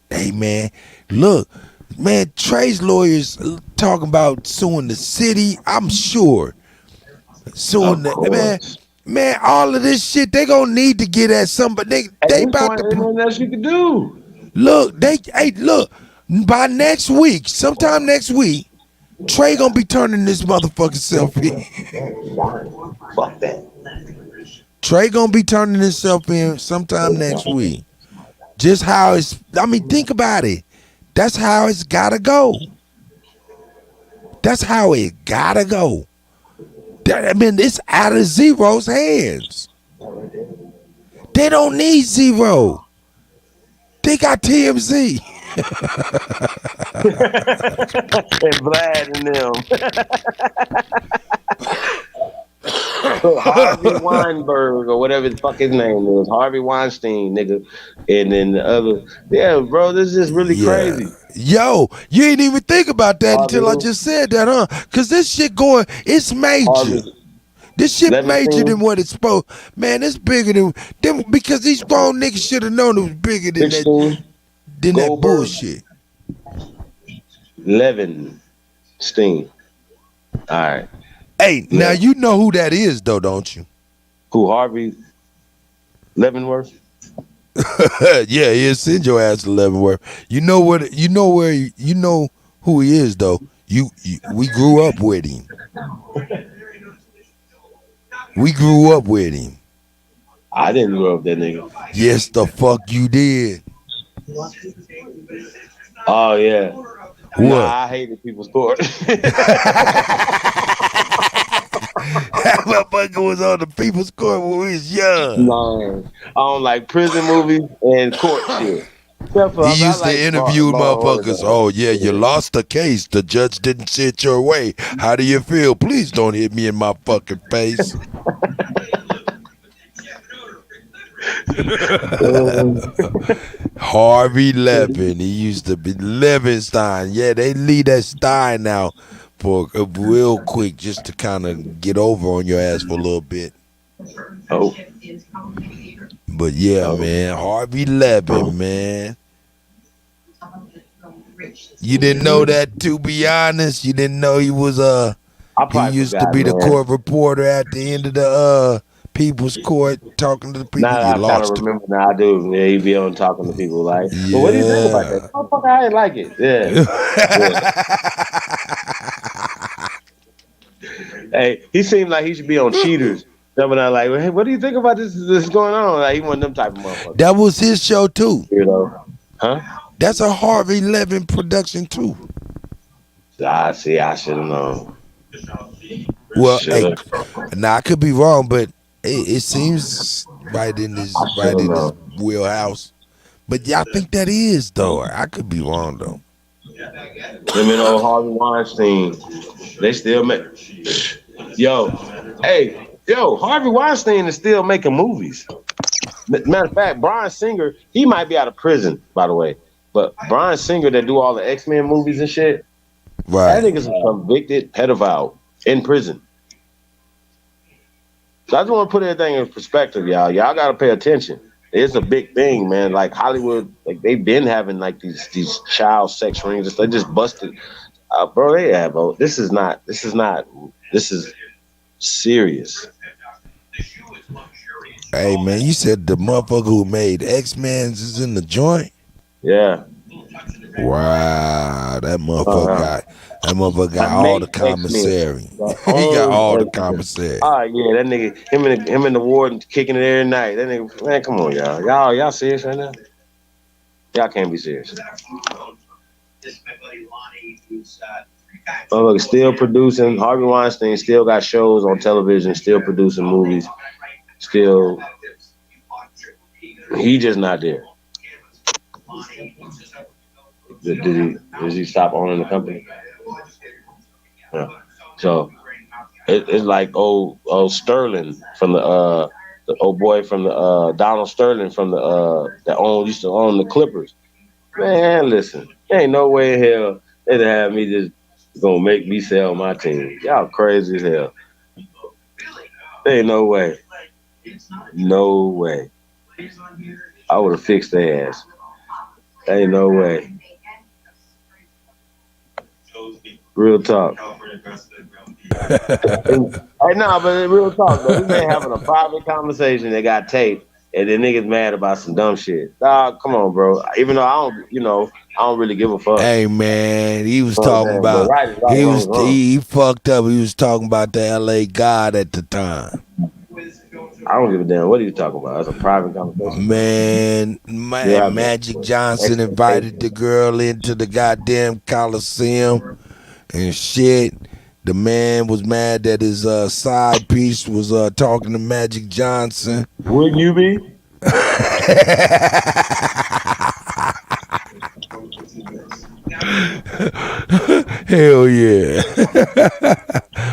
hey man, look, man, Trey's lawyers talking about suing the city, I'm sure. Suing man, all of this shit, they gonna need to get at somebody. They about to nothing else you can do. Look, by next week, sometime next week, Trey gonna be turning this motherfucking self in. Fuck that. Trey gonna be turning himself in sometime next week. Just how think about it. That's how it's gotta go. That's how it gotta go. It's out of Zero's hands. They don't need Zero. They got TMZ. And Vlad and them. Harvey Weinberg or whatever the fuck his name is, Harvey Weinstein, nigga, and then the other, yeah, bro, this is really crazy. Yo, you ain't even think about that Harvey until I who? just said that, huh? Cause this shit going, it's major. Harvey This shit major Levinstein? than what it's supposed. Man, it's bigger than them because these grown niggas should have known it was bigger than that 16? than that Goldberg? bullshit. Levinstein. All right. Hey, now you know who that is though, don't you? Who, Harvey Leavenworth? Yeah, he'll send your ass to Leavenworth. You know what? You know where? You know who he is though. We grew up with him. We grew up with him. I didn't grow up that nigga. Yes, the fuck you did. Oh yeah. What? Nah, I hated people's court. That motherfucker was on the People's Court when we was young. No, I don't like prison movies and court shit. He used to interview motherfuckers. Oh yeah, you lost the case. The judge didn't sit your way. How do you feel? Please don't hit me in my fucking face. Harvey Levin. He used to be Levinstein. Yeah, they leave that Stein now for real quick just to kind of get over on your ass for a little bit. Oh. But yeah, man, Harvey Levin, man. You didn't know that, to be honest. You didn't know he was he used to be the court reporter at the end of the People's Court talking to the people. Now I kind of remember now I do. Yeah, he be on talking to people like, well, what do you think about that? Motherfucker, I ain't like it. Yeah. Hey, he seemed like he should be on Cheaters. Jumping out like, hey, what do you think about this going on? Like, he wasn't them type of motherfucker. That was his show too. You know? Huh? That's a Harvey Levin production too. I see. I should have known. Well, hey, now I could be wrong, but it seems right in his wheelhouse. But yeah, I think that is though. I could be wrong though. Him and old Harvey Weinstein, they still make. Harvey Weinstein is still making movies. Matter of fact, Bryan Singer, he might be out of prison, by the way. But Bryan Singer that do all the X-Men movies and shit, right? That nigga's a convicted pedophile in prison. So I just want to put everything in perspective, y'all. Y'all got to pay attention. It's a big thing, man. Like Hollywood, like they've been having like these child sex rings. They just busted, bro. They have. This is serious. Hey man, you said the motherfucker who made X-Men's is in the joint? Yeah. Wow, that motherfucker got all the commissary. He got all the commissary. Oh yeah, that nigga, him and the warden kicking it every night. That nigga, man, come on, y'all serious right now? Y'all can't be serious. Still producing. Harvey Weinstein still got shows on television. Still producing movies. Still, he just not there. Did he stop owning the company? Yeah. So it's like old Sterling from the old boy from the Donald Sterling from the that used to own the Clippers. Man, listen, there ain't no way in hell they'd have me just gonna make me sell my team. Y'all crazy as hell. There ain't no way. No way. I would have fixed their ass. There ain't no way. Real talk. Hey, nah, but real talk though. We been having a private conversation that got taped, and then niggas mad about some dumb shit. Dog, come on, bro. Even though I don't really give a fuck. Hey man, he was talking about he fucked up. He was talking about the LA God at the time. I don't give a damn what he's talking about. That's a private conversation. Man, Magic Johnson invited the girl into the goddamn Coliseum and shit. The man was mad that his side piece was talking to Magic Johnson. Wouldn't you be? Hell yeah.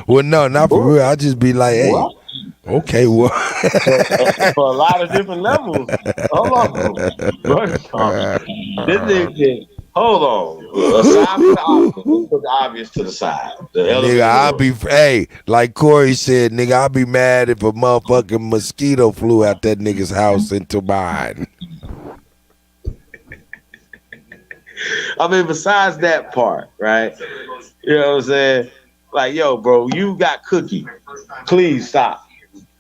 Well, no, not for real. I just be like, hey. What? Okay, well, for a lot of different levels. Hold on, first off, this nigga. Hold on. Aside from the obvious, let's put the obvious to the side. The elephant nigga, in the I'll room. be like Corey said, nigga, I'll be mad if a motherfucking mosquito flew out that nigga's house into mine. I mean, besides that part, right? You know what I'm saying? Like, yo, bro, you got Cookie. Please stop.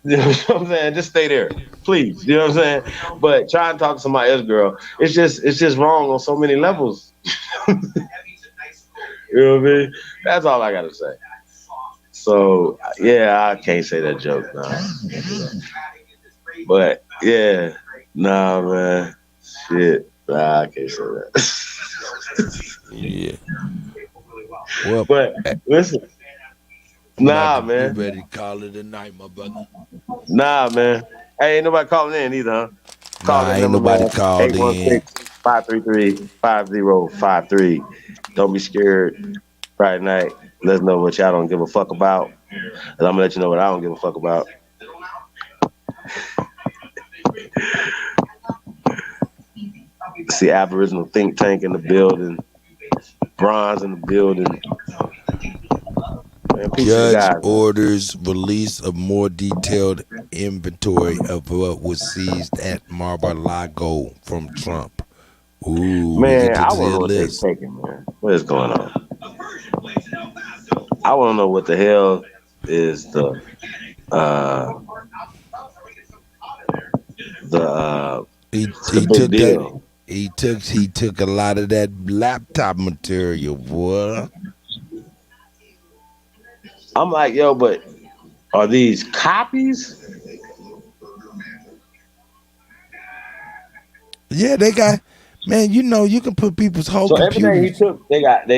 You know what I'm saying? Just stay there, please. You know what I'm saying? But trying to talk to somebody else, girl, it's just wrong on so many levels. You know what I mean? That's all I gotta say. So yeah, I can't say that joke now. But yeah, nah, man, shit, nah, I can't say that. Yeah. Well, but listen, nah, you man. ready to call it a night, my brother? Nah, man. Hey, ain't nobody calling in either, huh? Call Nah, that ain't number, nobody man. called in. 816-533-5053. Don't be scared. Friday night. Let us know what y'all don't give a fuck about. And I'm gonna let you know what I don't give a fuck about. See Aboriginal Think Tank in the building. Bronze in the building. Man, peace to the Judge guys, man. orders release of more detailed inventory of what was seized at Mar-a-Lago from Trump. Ooh, we Man, get to I see wanna a know what they list. taking, man. What is going on? I wanna know what the hell is the He big took that. deal. He took a lot of that laptop material, boy. I'm like, yo, but are these copies? Yeah, they got. Man, you know you can put people's whole So everything he computers. took, he didn't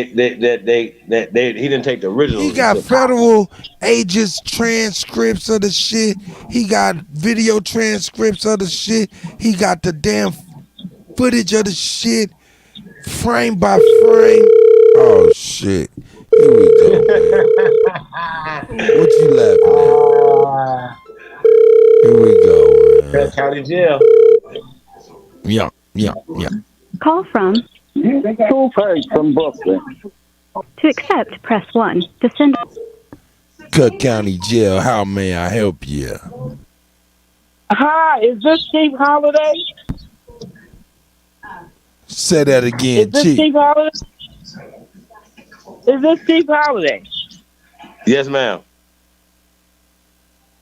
take the He originals. He got took copies. federal agents transcripts of the shit. He got video transcripts of the shit. He got the damn footage of the shit, frame by frame. Oh shit! Here we go, man. What you laughing at? Here we go, man. County Jail. Yeah. Call from Kuttack from Brooklyn. to accept, press 1. To send Cook County Jail. How may I help you? Hi, is this Chief Holiday? Say that again, Is this Chief. Chief Holiday? Is this Chief Holiday? Yes, ma'am.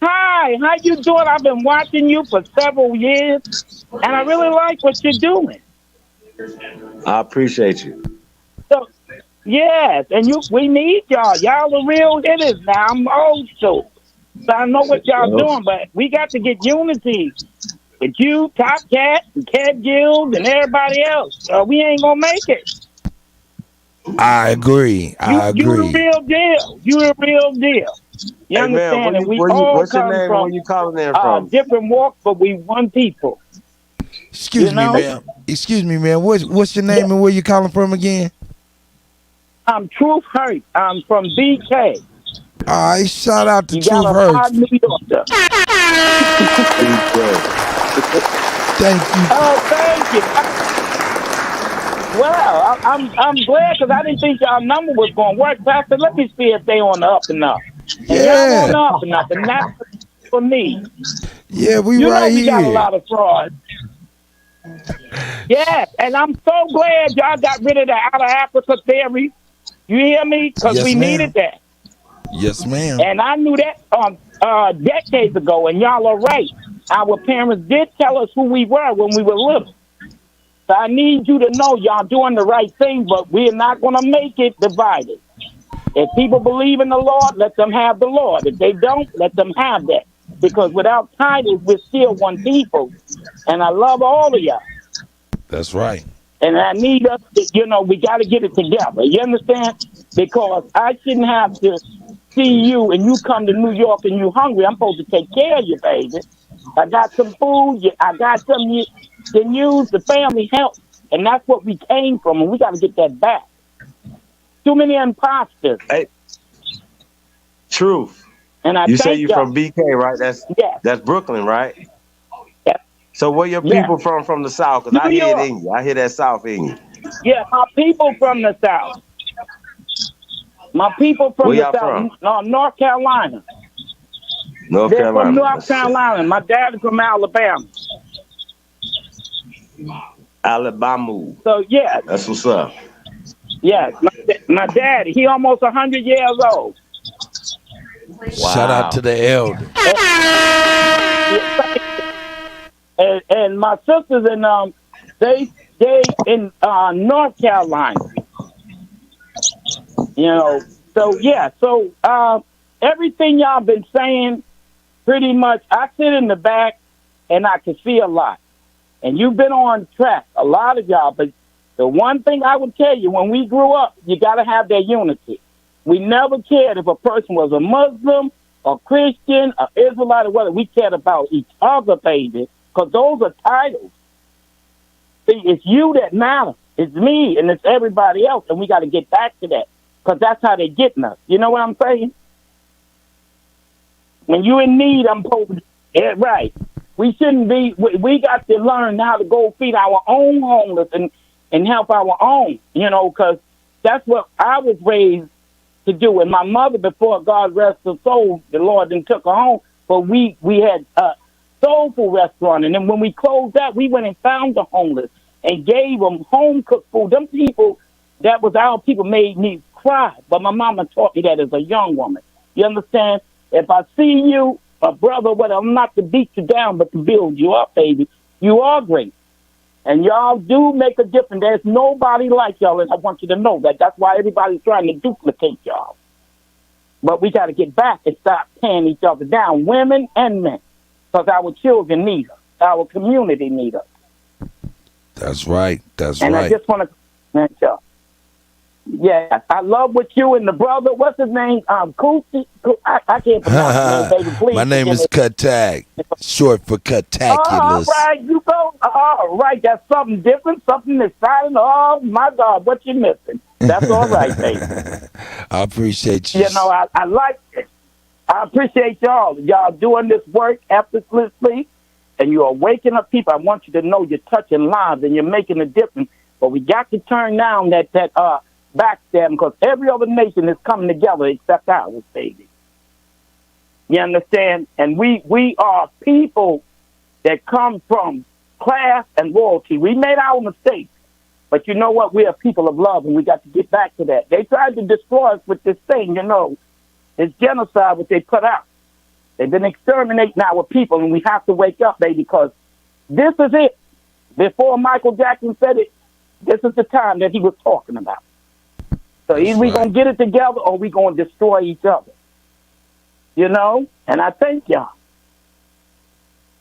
Hi, how you doing? I've been watching you for several years, and I really like what you're doing. I appreciate you. So, yes, and we need y'all. Y'all the real hitters now. I'm old school, so I know what y'all doing, but we got to get unity with you, Top Cat, and Cat Guild, and everybody else. We ain't gonna make it. I agree. You the real deal. You the real deal. You Hey, understand? man, And we all what's your come name? from Where you calling in from? different walks, but we one people. Excuse me, ma'am. Excuse me, man. What's your name and where you calling from again? I'm Truth Hurt. I'm from BK. All right, shout out to You Truth got a Hurts. hot New Yorker. Thank you. Oh, thank you. Well, I'm glad because I didn't think y'all number was going to work. Pastor, let me see if they on the up and up. And y'all on the up and up, and that's for me. Yeah, we you right know we got a here. lot of fraud. Yes, and I'm so glad y'all got rid of the out of Africa theory. You hear me? Because Yes, we ma'am. needed that. Yes, ma'am. And I knew that decades ago, and y'all are right. Our parents did tell us who we were when we were little. So I need you to know y'all doing the right thing, but we're not going to make it divided. If people believe in the Lord, let them have the Lord. If they don't, let them have that. Because without titles, we're still one people. And I love all of y'all. That's right. And I need us to, we got to get it together. You understand? Because I shouldn't have to see you and you come to New York and you hungry. I'm supposed to take care of you, baby. I got some food. I got something you can use. The family help. And that's what we came from, and we got to get that back. Too many imposters. Hey, Truth. And I You say thank you y'all. from BK, right? That's Brooklyn, right? Yeah. So where your Yeah. people from the South? Because I New hear it York. in you. I hear that South in you. Yeah, my people from the South. My people from Where the y'all South, from? North Carolina. North They're from Carolina. North Carolina. My dad is from Alabama. Alabama. So yeah, That's what's up. yeah. My daddy, he almost 100 years old. Shout out to the elder. And my sisters and they in North Carolina. You know, so yeah, so everything y'all been saying, pretty much, I sit in the back and I can see a lot. And you've been on track, a lot of y'all. But the one thing I would tell you, when we grew up, you got to have that unity. We never cared if a person was a Muslim, a Christian, an Israelite, or whatever. We cared about each other, baby, because those are titles. See, it's you that matters. It's me and it's everybody else, and we got to get back to that, because that's how they're getting us. You know what I'm saying? When you're in need, I'm supposed to, yeah, right. We shouldn't be, we got to learn how to go feed our own homeless and help our own, you know, because that's what I was raised to do. And my mother, before God rest her soul, the Lord then took her home, but we had a soulful restaurant. And then when we closed that, we went and found the homeless and gave them home-cooked food. Them people, that was our people, made me cry. But my mama taught me that as a young woman. You understand? If I see you, a brother, whatever, I'm not to beat you down, but to build you up, baby. You are great. And y'all do make a difference. There's nobody like y'all, and I want you to know that. That's why everybody's trying to duplicate y'all. But we got to get back and stop tearing each other down, women and men, because our children need us. Our community need us. That's right. That's and right. I just want to thank y'all. Yeah, I love what you and the brother, what's his name? Kuttack? I can't pronounce his name, baby. Please. My name is Kuttack, short for Kuttaculous. All right, you go. All right, that's something different, something exciting. Oh, my God, what you missing? That's all right, baby. I appreciate you. You know, I like it. I appreciate y'all. Y'all doing this work effortlessly, and you're waking up people. I want you to know you're touching lives and you're making a difference. But we got to turn down that backstabbing, because every other nation is coming together except ours, baby. You understand? And we are people that come from class and royalty. We made our mistakes, but you know what? We are people of love, and we got to get back to that. They tried to destroy us with this thing, you know. It's genocide what they put out. They've been exterminating our people, and we have to wake up, baby, because this is it. Before Michael Jackson said it, this is the time that he was talking about. So either we going to get it together or we going to destroy each other. You know? And I thank y'all.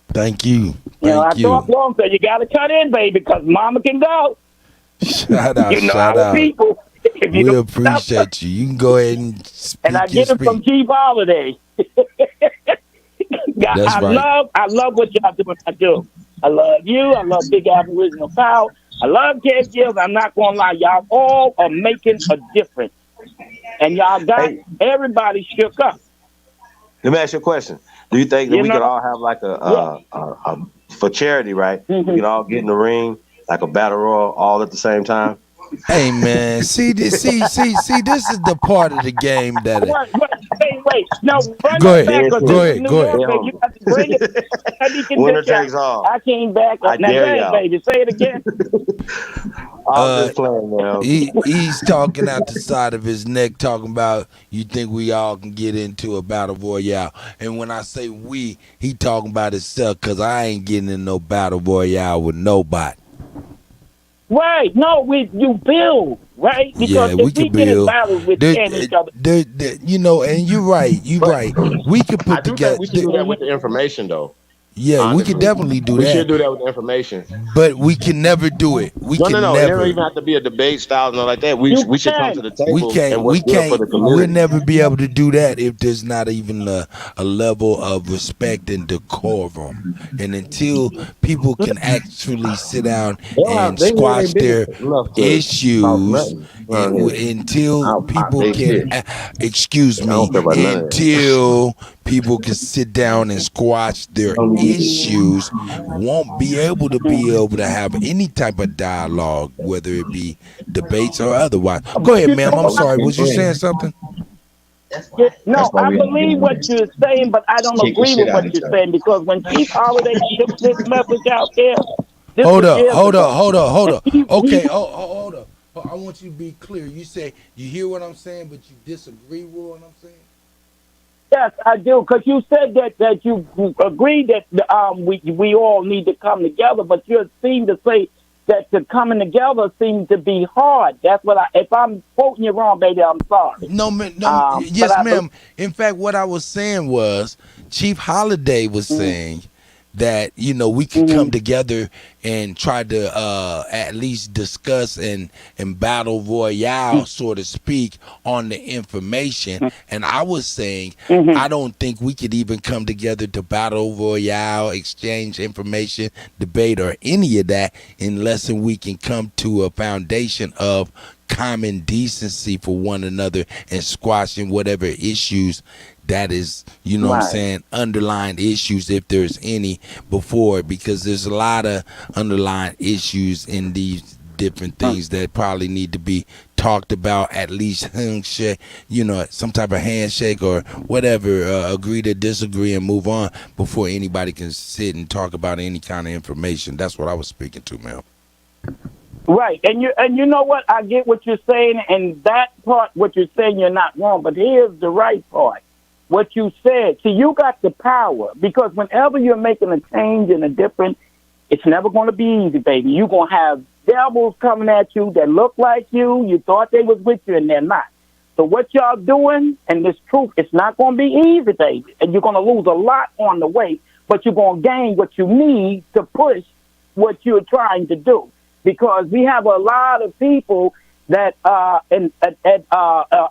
Thank you. I talk long, so you got to cut in, baby, because mama can go. Shout out, you know, shout our out. people. We appreciate you. You can go ahead and speak. And I get it from Chief Holiday. That's right. I love what y'all doing. I do. I love you. I love Big Aboriginal Power. I love Kid Gills. I'm not going to lie. Y'all all are making a difference. And y'all got everybody shook up. Let me ask you a question. Do you think that we could all have like a for charity, right? We can all get in the ring, like a battle royal, all at the same time? Hey man, see this is the part of the game that Wait. No, run go it ahead. back. Go ahead. You got to bring it. Winner takes all. I came back. I now, dare go y'all. ahead, baby. Say it again. I'm just playing, man. He's talking out the side of his neck, talking about you think we all can get into a battle royale. And when I say we, he talking about himself, because I ain't getting in no battle royale with nobody. Right. No, you build, right? Because we if can we get in build. battles with each other. You know, and you're right. You're right. We could put I do together. think we should do that with the information, though. Yeah, honestly. we could definitely do that. We should do that with the information. But we can never do it. We can No. never. It don't even have to be a debate style, nothing like that. We should come to the table. We can't. For the community. We'll never be able to do that if there's not even a level of respect and decorum. And until people can actually sit down and squash their issues, until people they can, shit. excuse I me, don't care about none of that. until people can sit down and squash their issues, won't be able to have any type of dialogue, whether it be debates or otherwise. Go ahead, ma'am. I'm sorry. Was you saying something? Yeah, no, why I we have to get believe on what you're saying, but I don't kick the agree shit with out of what each you're other. saying because when Chief Holiday took this message out there, this Hold was up, years hold ago. up, hold up, hold And up. he Okay, hold up. I want you to be clear. You say you hear what I'm saying, but you disagree with what I'm saying. Yes, I do, because you said that you agree that we all need to come together, but you seem to say that the coming together seems to be hard. That's what if I'm quoting you wrong, baby, I'm sorry. No, ma'am. But Yes, ma'am. In fact, what I was saying was Chief Holiday was saying that we could come together and try to at least discuss and battle royale, so to speak, on the information. And I was saying I don't think we could even come together to battle royale, exchange information, debate, or any of that unless we can come to a foundation of common decency for one another and squashing whatever issues that is, what I'm saying, underlying issues, if there's any, before, because there's a lot of underlying issues in these different things that probably need to be talked about, at least handshake, some type of handshake or whatever, agree to disagree and move on before anybody can sit and talk about any kind of information. That's what I was speaking to, ma'am. Right, and you know what? I get what you're saying, and that part, what you're saying, you're not wrong. But here's the right part. What you said, see, you got the power, because whenever you're making a change and a difference, it's never going to be easy, baby. You're going to have devils coming at you that look like you. You thought they was with you, and they're not. So what y'all doing, and this truth, it's not going to be easy, baby. And you're going to lose a lot on the way, but you're going to gain what you need to push what you're trying to do. Because we have a lot of people that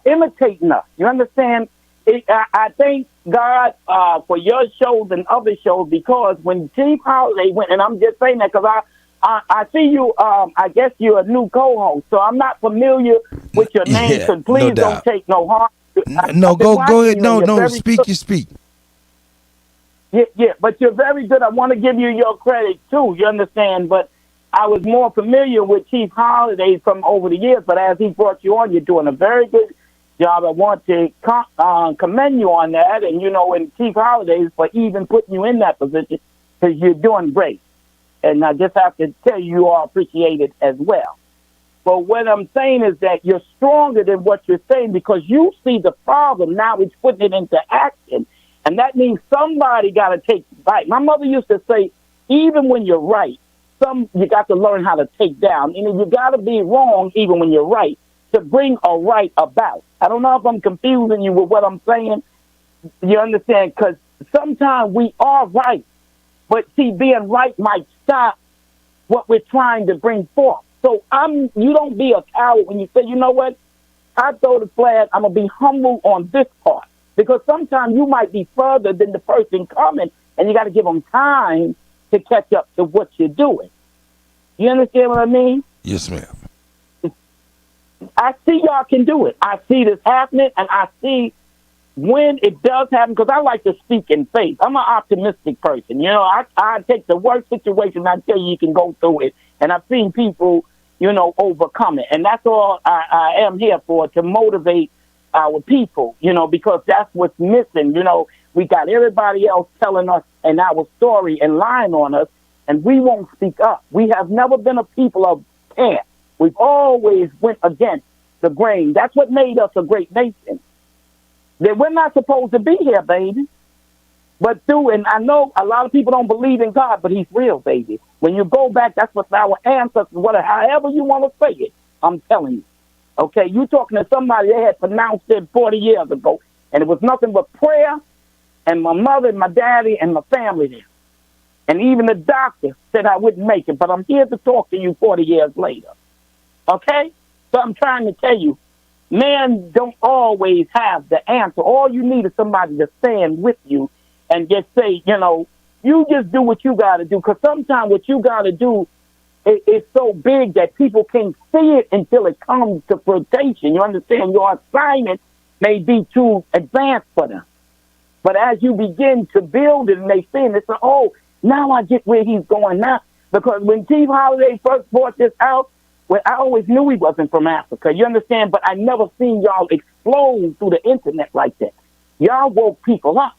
imitating us. You understand? I thank God for your shows and other shows, because when Chief Holiday went, and I'm just saying that because I see you, I guess you're a new co-host, so I'm not familiar with your name, so please don't take no harm. Go ahead. No, speak, you speak. Yeah, but you're very good. I want to give you your credit, too, you understand? But I was more familiar with Chief Holiday from over the years, but as he brought you on, you're doing a very good job. I want to commend you on that, and and Chief Holidays for even putting you in that position, because you're doing great. And I just have to tell you are appreciated as well. But what I'm saying is that you're stronger than what you're saying, because you see the problem. Now it's putting it into action. And that means somebody got to take right. My mother used to say, even when you're right, you got to learn how to take down. And you got to be wrong even when you're right to bring a right about. I don't know if I'm confusing you with what I'm saying. You understand? Because sometimes we are right. But see, being right might stop what we're trying to bring forth. So you don't be a coward when you say, you know what? I throw the flag. I'm going to be humble on this part. Because sometimes you might be further than the person coming, and you got to give them time to catch up to what you're doing. You understand what I mean? Yes, ma'am. I see y'all can do it. I see this happening, and I see when it does happen, because I like to speak in faith. I'm an optimistic person. I take the worst situation, I tell you can go through it, and I've seen people, overcome it. And that's all I am here for, to motivate our people, because that's what's missing. We got everybody else telling us and our story and lying on us, and we won't speak up. We have never been a people of care. We've always went against the grain. That's what made us a great nation. That we're not supposed to be here, baby. But and I know a lot of people don't believe in God, but he's real, baby. When you go back, that's what our ancestors, however you want to say it, I'm telling you. Okay, you talking to somebody they had pronounced it 40 years ago, and it was nothing but prayer, and my mother and my daddy and my family there. And even the doctor said I wouldn't make it, but I'm here to talk to you 40 years later. Okay? So I'm trying to tell you, man don't always have the answer. All you need is somebody to stand with you and just say, you just do what you got to do. Because sometimes what you got to do, it's so big that people can't see it until it comes to fruition. You understand? Your assignment may be too advanced for them. But as you begin to build it and they see it, they say, oh, now I get where he's going now. Because when Chief Holiday first brought this out, well, I always knew he wasn't from Africa. You understand? But I never seen y'all explode through the internet like that. Y'all woke people up.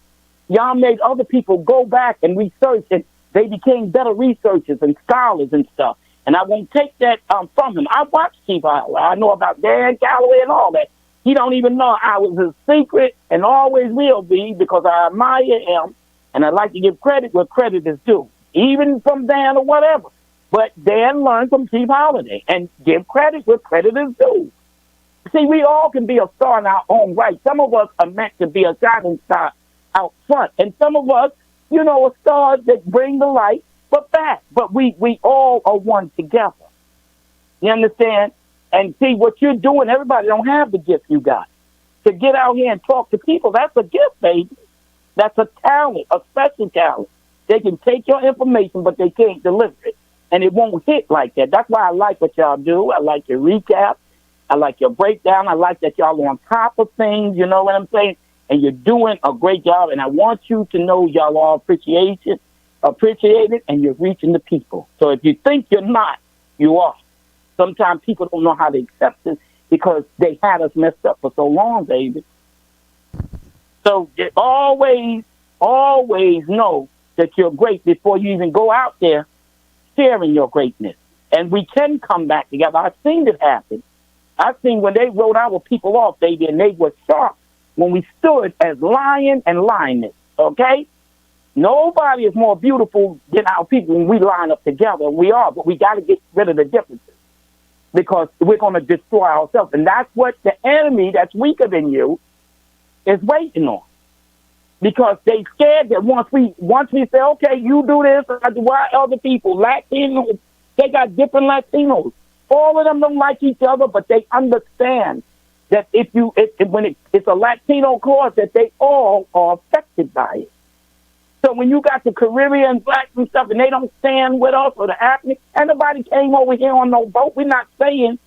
Y'all made other people go back and research, and they became better researchers and scholars and stuff. And I won't take that from him. I watched Chief Holiday. I know about Dan Calloway and all that. He don't even know I was his secret and always will be, because I admire him and I like to give credit where credit is due, even from Dan or whatever. But Dan learned from Chief Holiday, and give credit where credit is due. See, we all can be a star in our own right. Some of us are meant to be a shining star out front, and some of us, you know, are stars that bring the light, but back. But we all are one together. You understand? And see, what you're doing, everybody don't have the gift you got. To get out here and talk to people, that's a gift, baby. That's a talent, a special talent. They can take your information, but they can't deliver it. And it won't hit like that. That's why I like what y'all do. I like your recap. I like your breakdown. I like that y'all are on top of things, you know what I'm saying? And you're doing a great job. And I want you to know y'all all appreciate it, and you're reaching the people. So if you think you're not, you are. Sometimes people don't know how to accept it because they had us messed up for so long, baby. So always know that you're great before you even go out there sharing your greatness. And we can come back together. I've seen it happen. I've seen when they wrote our people off, baby, and they were sharp when we stood as lion and lioness, okay? Nobody is more beautiful than our people when we line up together. We are, but we got to get rid of the differences because we're going to destroy ourselves. And that's what the enemy that's weaker than you is waiting on. Because they scared that once we say, okay, you do this, why other people, Latinos, they got different Latinos. All of them don't like each other, but they understand that when it's a Latino cause, that they all are affected by it. So when you got the Caribbean blacks and stuff, and they don't stand with us, or the Africans, and nobody came over here on no boat. We're not saying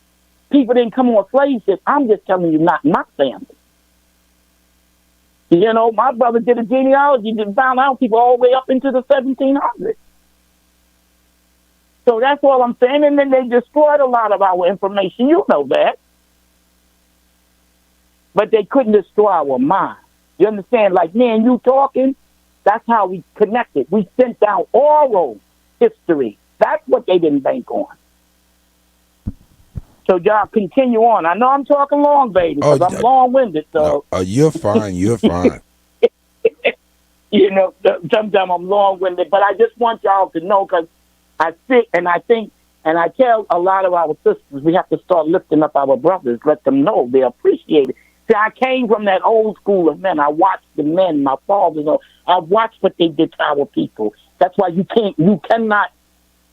people didn't come on slave ships. I'm just telling you, not my family. You know, my brother did a genealogy and found out people all the way up into the 1700s. So that's all I'm saying. And then they destroyed a lot of our information. You know that. But they couldn't destroy our mind. You understand? Like me and you talking, that's how we connected. We sent down oral history. That's what they didn't bank on. So y'all continue on. I know I'm talking long, baby, because I'm long-winded. So you're fine. You're fine. You know, sometimes I'm long-winded, but I just want y'all to know, because I sit and I think, and I tell a lot of our sisters, we have to start lifting up our brothers, let them know they appreciate it. See, I came from that old school of men. I watched the men, my fathers. I watched what they did to our people. That's why you cannot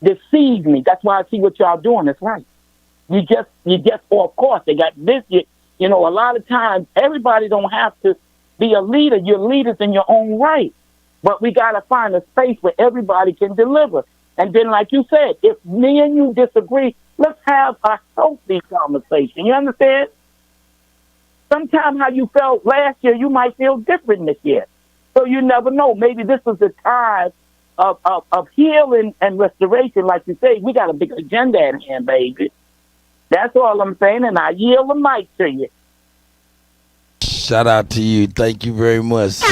deceive me. That's why I see what y'all doing. It's right. You just, of course, they got this. You know, a lot of times, everybody don't have to be a leader. You're leaders in your own right. But we got to find a space where everybody can deliver. And then, like you said, if me and you disagree, let's have a healthy conversation. You understand? Sometimes how you felt last year, you might feel different this year. So you never know. Maybe this is the time of healing and restoration. Like you say, we got a big agenda at hand, baby. That's all I'm saying, and I yield the mic to you. Shout out to you. Thank you very much, sis.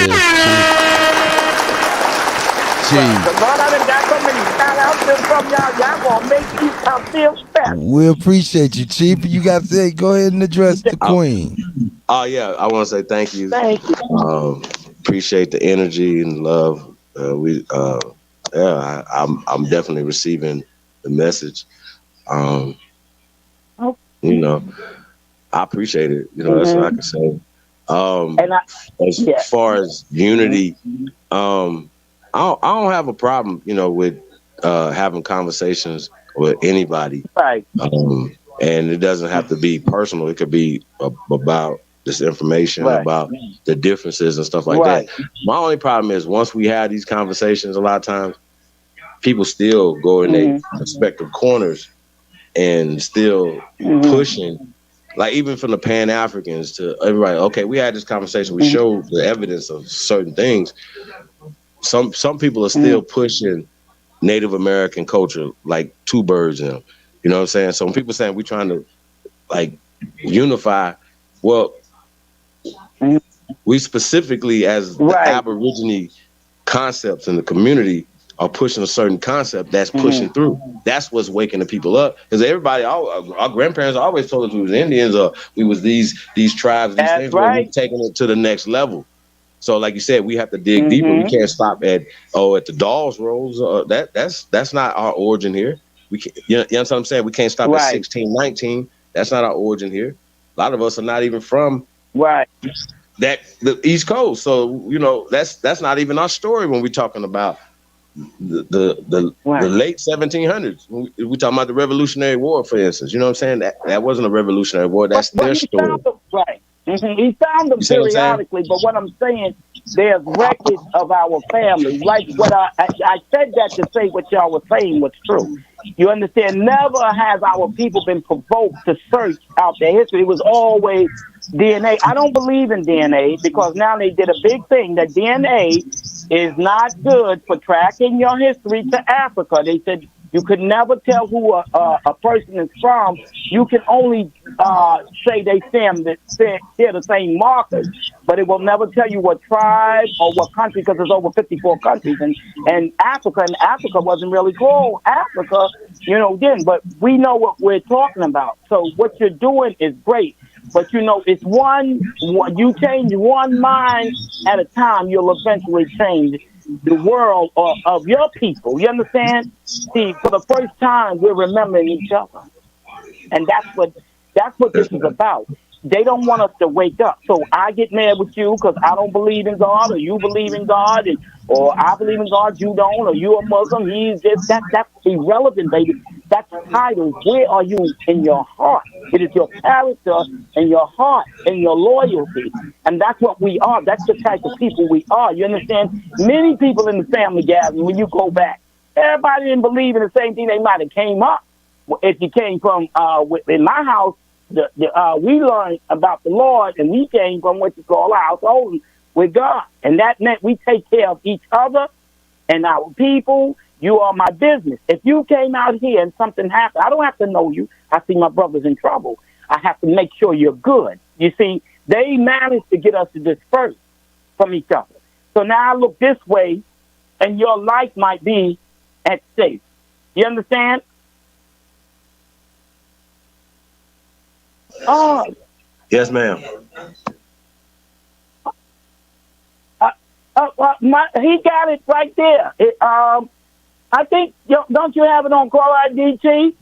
Chief. Lord, I done got so many shout-outs from y'all. Y'all gonna make me feel special. We appreciate you, Chief. You got to say, go ahead and address the queen. Oh, yeah. I want to say thank you. Thank you. Appreciate the energy and love. I'm definitely receiving the message. You know, I appreciate it. You know, that's what I can say. As far as unity, I don't have a problem, you know, with having conversations with anybody. Right. And it doesn't have to be personal. It could be about this information, about the differences and stuff like that. My only problem is once we have these conversations, a lot of times people still go in their respective corners and still pushing, like even from the Pan-Africans to everybody. Okay, we had this conversation. We showed the evidence of certain things. Some people are still pushing Native American culture like two birds in them. You know what I'm saying? So when people saying we're trying to like unify, well, we specifically as the Aborigine concepts in the community are pushing a certain concept that's pushing through. That's what's waking the people up. Because everybody, our grandparents always told us we was Indians or we was these tribes, these things, but we've taken it to the next level. So like you said, we have to dig deeper. We can't stop at the Dawes Rolls. That's not our origin here. We can't, you know what I'm saying? We can't stop at 1619. That's not our origin here. A lot of us are not even from the East Coast. So, you know, that's not even our story when we're talking about the late 1700s. We talking about the Revolutionary War, for instance. You know what I'm saying? That wasn't a Revolutionary War. That's their story. He found them periodically, but what I'm saying, there's records of our family. Like what I said that to say what y'all were saying was true. You understand? Never has our people been provoked to search out their history. It was always DNA. I don't believe in DNA because now they did a big thing that DNA is not good for tracking your history to Africa. They said you could never tell who a person is from. You can only say they share the same markers, but it will never tell you what tribe or what country because there's over 54 countries. And Africa wasn't really called Africa, you know, then. But we know what we're talking about. So what you're doing is great. But, you know, it's you change one mind at a time, you'll eventually change the world of your people. You understand? See, for the first time, we're remembering each other. And that's what this is about. They don't want us to wake up. So I get mad with you because I don't believe in God, or you believe in God, or I believe in God, you don't, or you're a Muslim, he's this. That's irrelevant, baby. That's titles. Where are you in your heart? It is your character and your heart and your loyalty. And that's what we are. That's the type of people we are. You understand? Many people in the family gathering, when you go back, everybody didn't believe in the same thing. They might have came up. If you came from, in my house, we learned about the Lord, and we came from what you call our household with God. And that meant we take care of each other and our people. You are my business. If you came out here and something happened, I don't have to know you. I see my brother's in trouble. I have to make sure you're good. You see, they managed to get us to disperse from each other. So now I look this way, and your life might be at stake. You understand? Oh. Yes, ma'am. He got it right there. I think, don't you have it on call ID, Chief?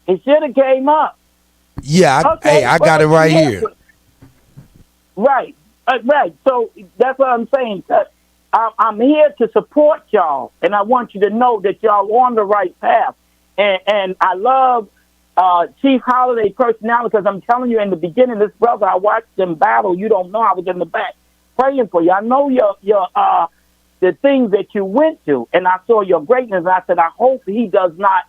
It should have came up. Yeah, I got it right here. Right, right. So that's what I'm saying. I'm here to support y'all, and I want you to know that y'all on the right path. And I love Chief Holiday personality because I'm telling you, in the beginning, this brother, I watched him battle. You don't know, I was in the back praying for you. I know your the things that you went through, and I saw your greatness. And I said, I hope he does not,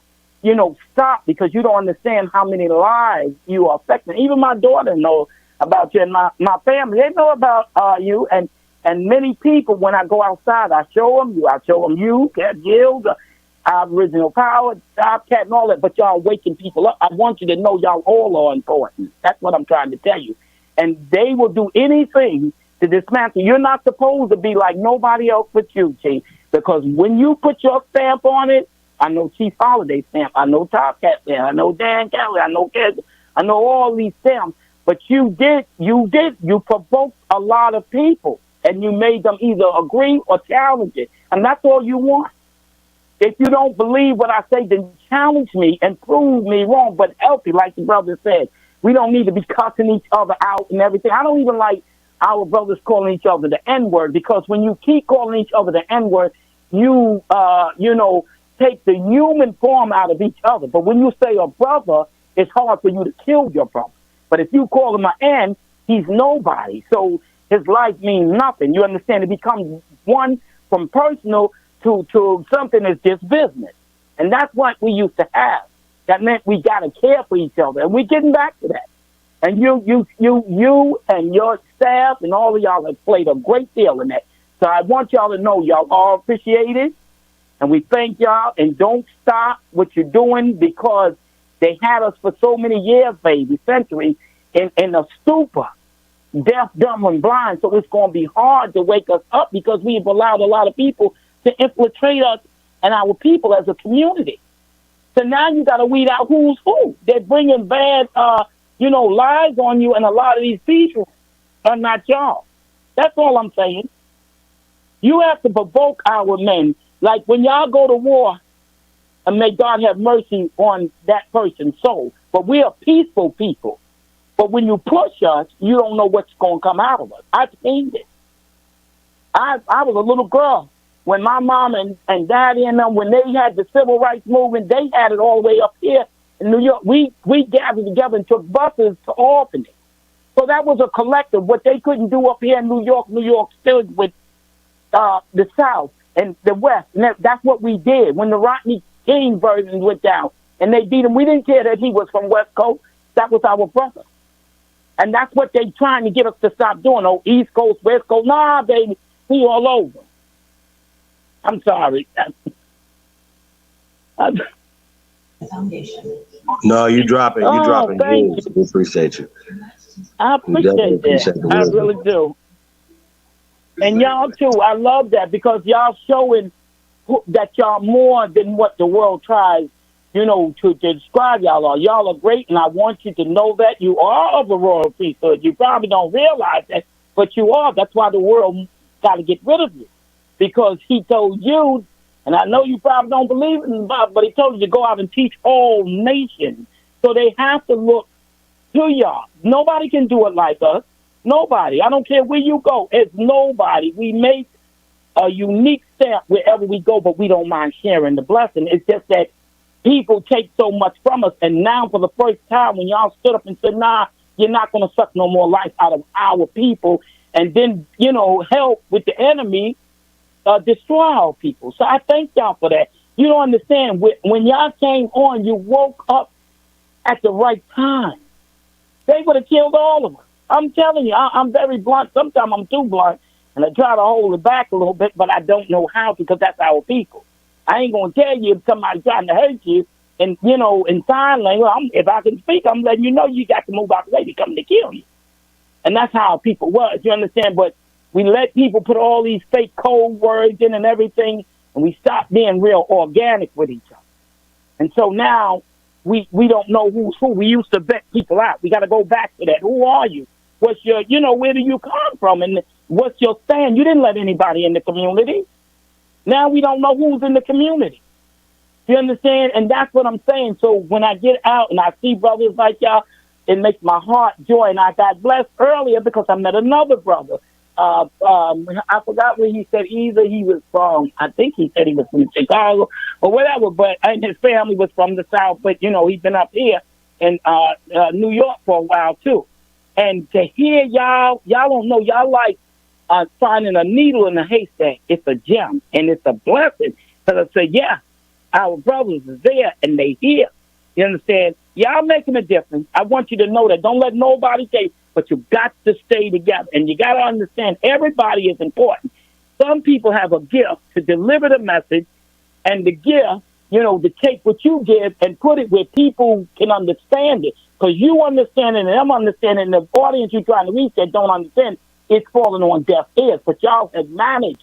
stop, because you don't understand how many lives you are affecting. Even my daughter knows about you, and my family, they know about you. And many people, when I go outside, I show them you. I show them you, Cat Gills, Original Power, Cat, and all that. But y'all waking people up. I want you to know y'all all are important. That's what I'm trying to tell you. And they will do anything to dismantle. You're not supposed to be like nobody else but you, Chief. Because when you put your stamp on it, I know Chief Holiday stamp, I know Top Cat stamp, I know Dan Kelly, I know Ked, I know all these stamps. But you provoked a lot of people, and you made them either agree or challenge it. And that's all you want. If you don't believe what I say, then challenge me and prove me wrong, but healthy, like the brother said. We don't need to be cussing each other out and everything. I don't even like our brothers calling each other the N-word, because when you keep calling each other the N-word, you take the human form out of each other. But when you say a brother, it's hard for you to kill your brother. But if you call him an N, he's nobody. So his life means nothing. You understand? It becomes one from personal to something that's just business. And that's what we used to have. That meant we got to care for each other. And we're getting back to that. And you and your staff and all of y'all have played a great deal in that. So I want y'all to know y'all all appreciate it. And we thank y'all. And don't stop what you're doing, because they had us for so many years, baby, centuries, in a stupor, deaf, dumb, and blind. So it's going to be hard to wake us up, because we've allowed a lot of people to infiltrate us and our people as a community. So now you got to weed out who's who. They're bringing bad, lies on you, and a lot of these people are not y'all. That's all I'm saying. You have to provoke our men. Like when y'all go to war, and may God have mercy on that person's soul. But we are peaceful people. But when you push us, you don't know what's going to come out of us. I've seen it. I was a little girl when my mom and daddy and them, when they had the civil rights movement, they had it all the way up here in New York. We gathered together and took buses to Albany. So that was a collective. What they couldn't do up here in New York stood with the South and the West. And that's what we did. When the Rodney King version went down and they beat him, we didn't care that he was from West Coast. That was our brother. And that's what they trying to get us to stop doing. Oh, East Coast, West Coast. Nah, baby, we all over. I'm sorry. No, you dropping. You dropping jewels. We appreciate you. I appreciate that. I really do. And y'all too. I love that, because y'all showing that y'all more than what the world tries, to describe y'all are. Y'all are great, and I want you to know that you are of the royal priesthood. You probably don't realize that, but you are. That's why the world got to get rid of you, because he told you, and I know you probably don't believe in Bob, but he told you to go out and teach all nations. So they have to look to y'all. Nobody can do it like us. Nobody. I don't care where you go. It's nobody. We make a unique stamp wherever we go, but we don't mind sharing the blessing. It's just that people take so much from us. And now for the first time, when y'all stood up and said, nah, you're not going to suck no more life out of our people, and then, help with the enemy destroy our people. So I thank y'all for that. You don't understand. When y'all came on, you woke up at the right time. They would have killed all of us. I'm telling you, I'm very blunt. Sometimes I'm too blunt, and I try to hold it back a little bit, but I don't know how, because that's our people. I ain't going to tell you if somebody's trying to hurt you, and, in sign language, if I can speak, I'm letting you know you got to move out the way. They're coming to kill you. And that's how people was, you understand? But we let people put all these fake code words in and everything, and we stopped being real organic with each other. And so now we don't know who's who. We used to vet people out. We got to go back to that. Who are you? What's your, where do you come from? And what's your stand? You didn't let anybody in the community. Now we don't know who's in the community. You understand? And that's what I'm saying. So when I get out and I see brothers like y'all, it makes my heart joy. And I got blessed earlier because I met another brother. I forgot where he said. Either he was from, I think he said he was from Chicago or whatever, but and his family was from the South. But, he's been up here in New York for a while, too. And to hear y'all don't know, y'all like finding a needle in a haystack. It's a gem, and it's a blessing. Because I say, yeah, our brothers is there, and they here. You understand? Y'all making a difference. I want you to know that. Don't let nobody say, but you got to stay together. And you got to understand, everybody is important. Some people have a gift to deliver the message, and the gift, to take what you give and put it where people can understand it. Because you understand it and them understanding, the audience you're trying to reach that don't understand, it's falling on deaf ears. But y'all have managed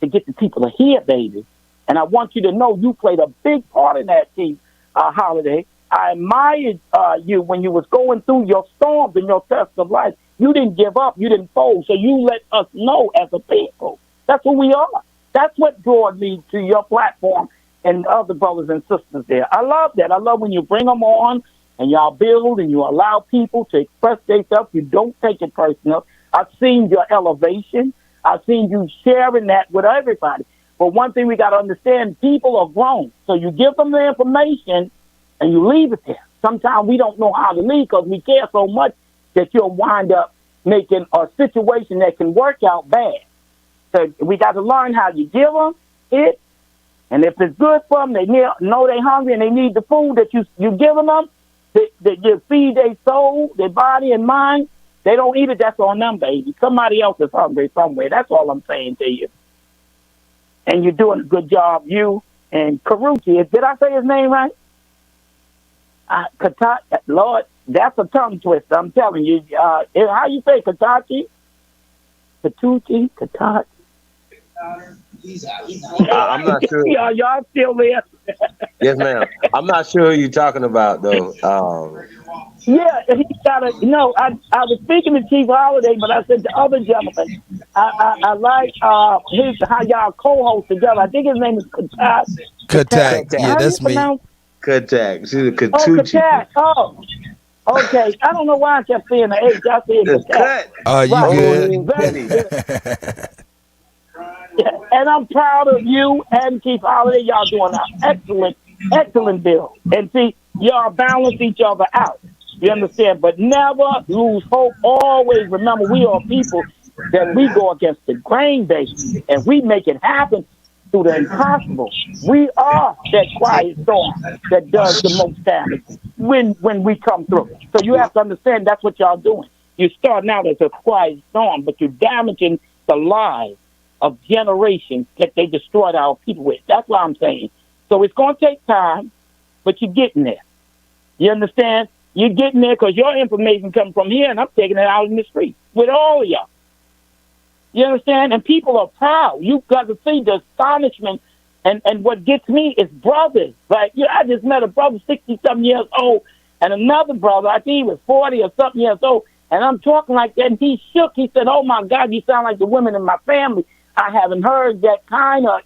to get the people to hear, baby. And I want you to know you played a big part in that, Chief Holiday. I admired you when you was going through your storms and your tests of life. You didn't give up. You didn't fold. So you let us know as a people. That's who we are. That's what brought me to your platform and other brothers and sisters there. I love that. I love when you bring them on and y'all build and you allow people to express themselves. You don't take it personal. I've seen your elevation. I've seen you sharing that with everybody. But one thing we got to understand, people are grown. So you give them the information and you leave it there. Sometimes we don't know how to leave because we care so much that you'll wind up making a situation that can work out bad. So we got to learn how you give them it And if it's good for them, they know they're hungry and they need the food that you giving them, that you feed their soul, their body and mind. They don't eat it, that's on them, baby. Somebody else is hungry somewhere. That's all I'm saying to you. And you're doing a good job, you and Karuchi. Did I say his name right? Kuttack, Lord, that's a tongue twister. I'm telling you. How you say Kuttack? Katuchi, Kuttack. I'm not sure. Y'all still there? Yes, ma'am. I'm not sure who you're talking about, though. Yeah, he got a. No, I was speaking to Chief Holiday, but I said the other gentleman. I like how y'all co-host together. I think his name is Kuttack. Kuttack. Yeah, that's me. Kuttack. She's a Oh, Kuttack. Oh, okay. I don't know why I kept saying the H. I said Kuttack. Oh, you Right. good? Very good. Yeah, and I'm proud of you and Chief Holiday. Y'all doing an excellent bill. And see, y'all balance each other out. You understand? But never lose hope. Always remember, we are people that we go against the grain, baby, and we make it happen through the impossible. We are that quiet storm that does the most damage when we come through. So you have to understand that's what y'all doing. You're starting out as a quiet storm, but you're damaging the lives of generations that they destroyed our people with. That's what I'm saying. So it's going to take time, but you're getting there. You understand? You're getting there because your information comes from here, and I'm taking it out in the street with all of y'all. You understand? And people are proud. You've got to see the astonishment. And what gets me is brothers. Like, I just met a brother 60-something years old and another brother, I think he was 40 or something years old, and I'm talking like that, and he shook. He said, oh, my God, you sound like the women in my family. I haven't heard that kind of,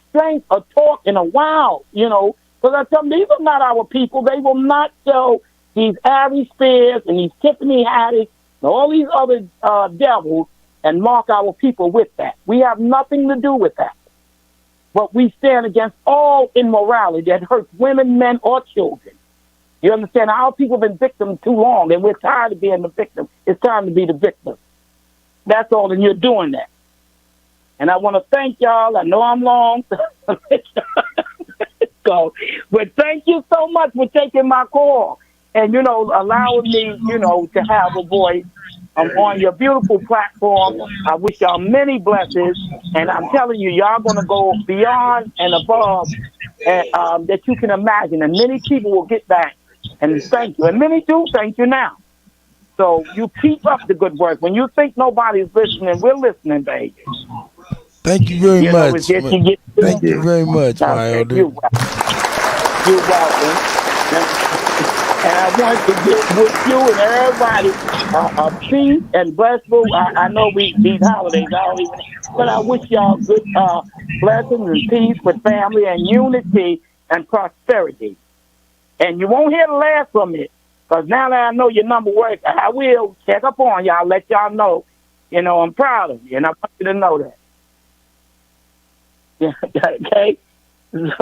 strength or talk in a while, Because I tell them, these are not our people. They will not show these Ari Spears and these Tiffany Haddish and all these other devils and mark our people with that. We have nothing to do with that. But we stand against all immorality that hurts women, men, or children. You understand? Our people have been victims too long, and we're tired of being the victim. It's time to be the victim. That's all, and you're doing that. And I want to thank y'all. I know I'm long. But thank you so much for taking my call and, allowing me, to have a voice on your beautiful platform. I wish y'all many blessings. And I'm telling you, y'all going to go beyond and above that you can imagine. And many people will get back and thank you. And many do thank you now. So you keep up the good work. When you think nobody's listening, we're listening, baby. Thank you very much. Thank you very much, my elder. You're welcome. And I want to get with you and everybody peace and blessful. I know these holidays, I don't even, but I wish y'all good blessings and peace with family and unity and prosperity. And you won't hear the last from me. Because now that I know your number works, I will check up on y'all, let y'all know, I'm proud of you, and I want you to know that. Yeah, okay?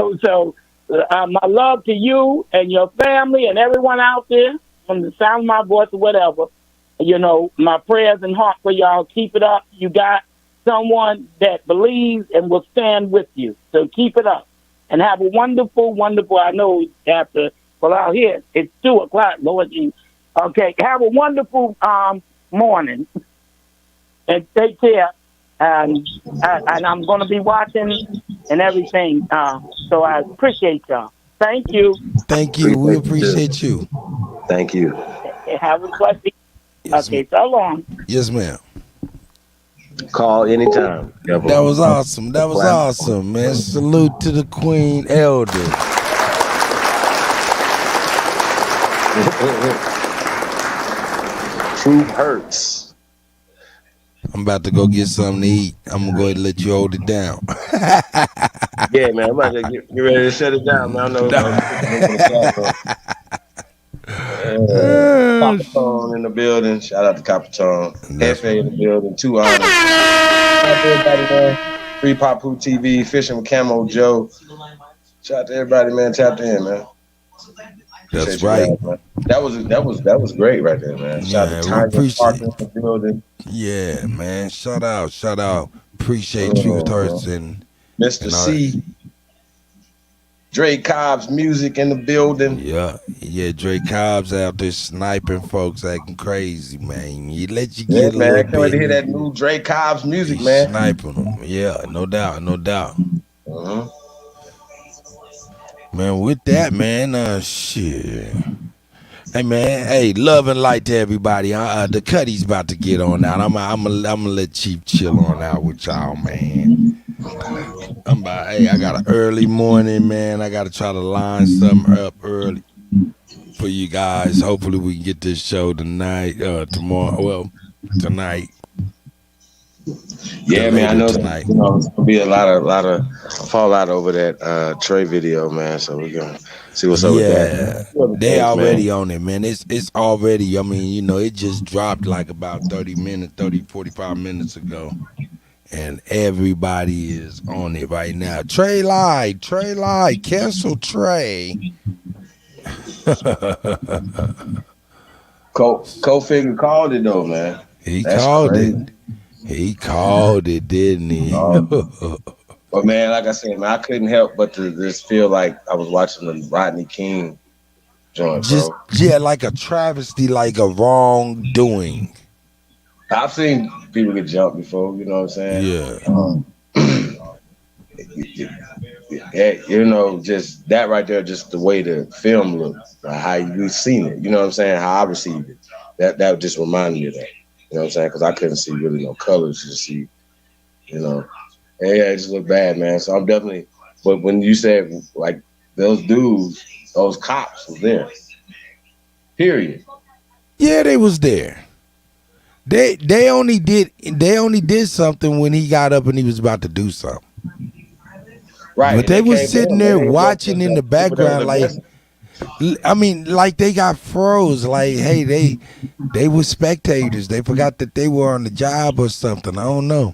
So my love to you and your family and everyone out there, from the sound of my voice or whatever, my prayers and heart for y'all. Keep it up. You got someone that believes and will stand with you. So keep it up. And have a wonderful, I know after... Well, out here, it's 2 o'clock, Lord Jesus. Okay, have a wonderful morning. And take care. And I'm going to be watching and everything. So I appreciate y'all. Thank you. Thank you. We appreciate you. Thank you. Have a blessed Okay, so long. Yes, ma'am. Call anytime. That was awesome. That was awesome, man. Salute to the Queen Elder. Truth hurts. I'm about to go get something to eat. I'm going to go ahead and let you hold it down. Yeah, man. I'm about to get ready to shut it down, man. I know. Coppertone in the building. Shout out to Coppertone. FA in the building. 2 honors. Shout out to everybody, man. Free Papu TV. Fishing with Camo Joe. Shout out to everybody, man. Tapped in, man. That's right. Guys, that was great right there, man. Shout out to Tiger Park in the building. Yeah, man. Shout out. Appreciate Truth Hurts and Mr. C. Dre Cobb's music in the building. Yeah, Dre Cobb's out there sniping folks acting crazy, man. He let you Yeah, get a man. I little can't wait to bit. hear that new Dre Cobb's music, He's man. sniping them. Yeah, no doubt. Man, with that, man, shit. Hey, man, love and light to everybody. The Cuddy's about to get on out. I'm gonna let Chief chill on out with y'all, man. I got an early morning, man. I got to try to line something up early for you guys. Hopefully we can get this show tonight, tomorrow. Well, tonight. Yeah, man. I know tonight. There's gonna be a lot of fallout over that Trey video, man. So we're gonna see what's up with that. They already on it, man. It's already. I mean, it just dropped like about 45 minutes ago. And everybody is on it right now. Trey lied, cancel Trey. Co-figure called it though, man. That's crazy. He called it, didn't he? But man, like I said, man, I couldn't help but to just feel like I was watching the Rodney King joint, bro. Yeah, like a travesty, like a wrongdoing. I've seen people get jumped before, you know what I'm saying? Yeah. Just that right there, just the way the film looked, how you seen it, you know what I'm saying? How I received it. That just reminded me of that, you know what I'm saying? Because I couldn't see really no colors to see, it just looked bad, man. So I'm definitely, but when you said like those dudes, those cops was there, period. Yeah, they was there. They only did something when he got up and he was about to do something. Right. But they was sitting there watching in the background like they got froze. Like, hey, they were spectators. They forgot that they were on the job or something. I don't know.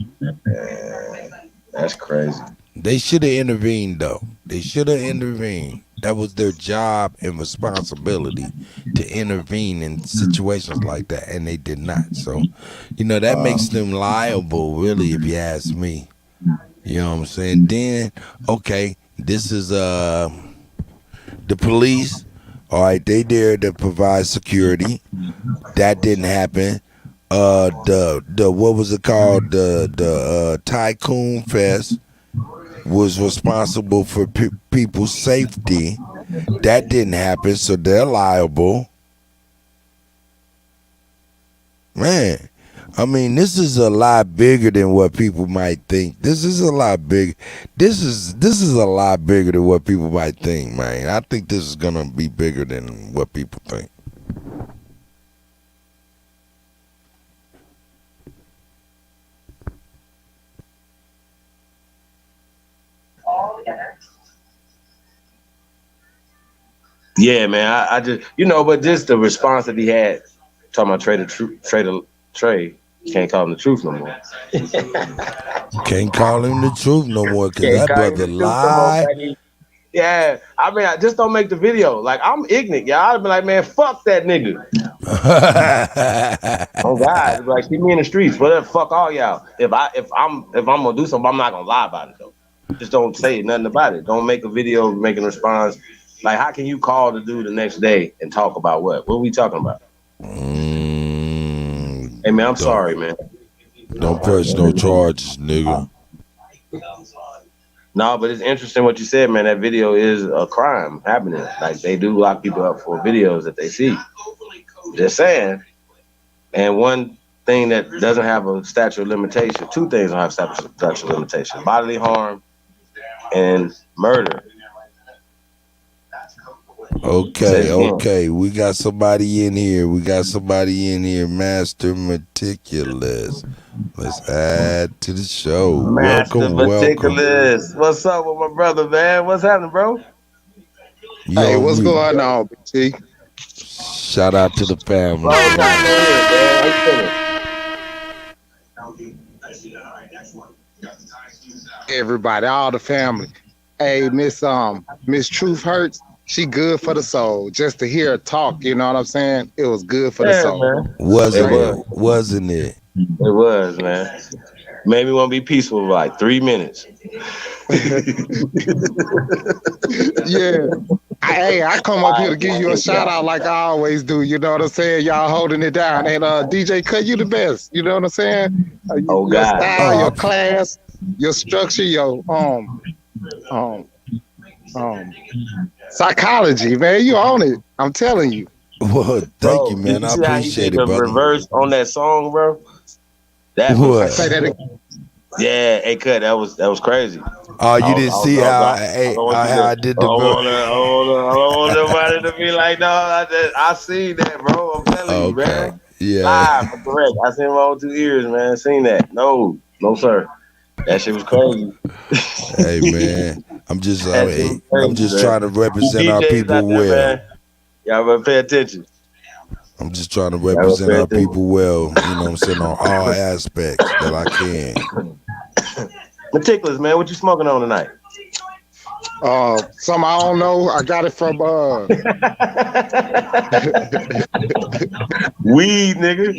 That's crazy. They should have intervened though. That was their job and responsibility to intervene in situations like that, and they did not. So, that makes them liable, really, if you ask me. You know what I'm saying? Then, okay, this is the police. All right, they there to provide security. That didn't happen. The what was it called? The Tycoon Fest was responsible for people's safety. That didn't happen, so they're liable. Man, I mean, this is a lot bigger than what people might think. This is a lot big. This is a lot bigger than what people might think, man. I think this is gonna be bigger than what people think. Yeah, man. I just, but just the response that he had, talking about Trey, can't call him the truth no more. Can't call him the truth no more because that brother lied. Yeah, I mean, I just don't make the video. Like, I'm ignorant, y'all. I'd be like, man, fuck that nigga. Oh God, like, keep me in the streets. Whatever, fuck all y'all. If I'm gonna do something, I'm not gonna lie about it though. Just don't say nothing about it. Don't make a video making a response. Like, how can you call the dude the next day and talk about what? What are we talking about? Hey man, I'm sorry, man. Don't press no charges, nigga. No, but it's interesting what you said, man. That video is a crime happening. Like, they do lock people up for videos that they see. Just saying. And one thing that doesn't have a statute of limitation, two things don't have statute of limitation: bodily harm and murder. Okay. We got somebody in here. Master Meticulous. Let's add to the show. Master Meticulous. What's up with my brother, man? What's happening, bro? Hey, what's going on, BT? Shout out to the family. Everybody, all the family. Hey, Miss Truth Hurts. She good for the soul. Just to hear her talk, you know what I'm saying? It was good for the soul. Man. Wasn't it? It was, man. Made me want to be peaceful for like 3 minutes. Yeah. I come up here to give you a shout out like I always do. You know what I'm saying? Y'all holding it down. And DJ Cut, you the best. You know what I'm saying? Oh Your God. style, your class, your structure, your psychology, man. You own it. I'm telling you. Well, thank you, Bro, did man. you I see how he appreciate did it, the brother. reverse on that song, bro? That What? was Say that again. yeah, hey cut, that was crazy. Oh, you didn't see how I don't want you how to. I did the I don't want nobody to be like, no, I seen that, bro. I'm telling you, Okay. man. Yeah. Live for direct. I seen my own 2 ears, man. Seen that. No, sir. That shit was crazy. Hey, man. I'm just trying to You represent our DJs people out there, well. man. Y'all better pay attention. I'm just trying to represent our people well, you know what I'm saying, on all aspects that I can. Meticulous, man. What you smoking on tonight? Some I don't know. I got it from weed, nigga.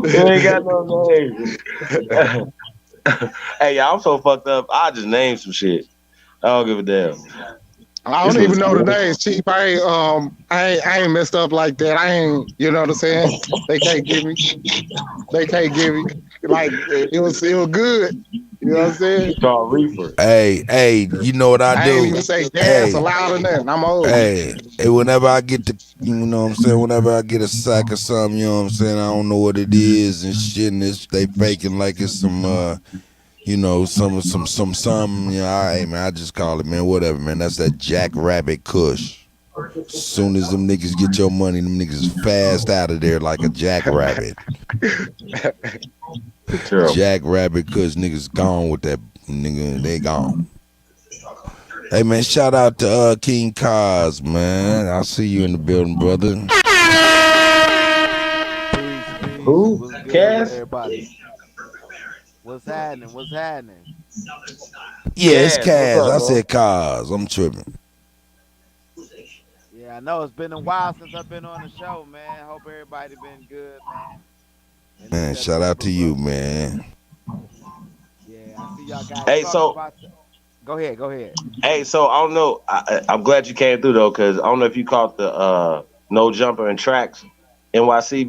You ain't got no name. Hey, y'all, I'm so fucked up. I just named some shit. I don't give a damn. I don't even know the names, Chief. I ain't messed up like that. I ain't, you know what I'm saying? They can't give me. Like it was good. You know what I'm saying? It's called reefer. Hey, you know what I do? I ain't even say gas allowed or nothing. I'm old. Hey, whenever I get the, you know what I'm saying, whenever I get a sack of something, you know what I'm saying, I don't know what it is and shit, and they faking like it's some, you know, some, you know, hey, man, I just call it, man, whatever, man, that's that Jackrabbit Kush. Soon as them niggas get your money, them niggas is fast out of there like a jackrabbit. Jackrabbit Kush, niggas gone with that, nigga, they gone. Hey, man, shout out to King Kaz, man. I see you in the building, brother. Who? Cass? Everybody. What's happening? What's happening? Yeah, it's Kaz. I said Kaz. I'm tripping. Yeah, I know it's been a while since I've been on the show, man. Hope everybody been good, man. Man, shout out to you, man. Yeah, I see y'all guys Hey, talking about. Go ahead. Hey, so I don't know. I'm glad you came through though, because I don't know if you caught the no jumper and tracks NYC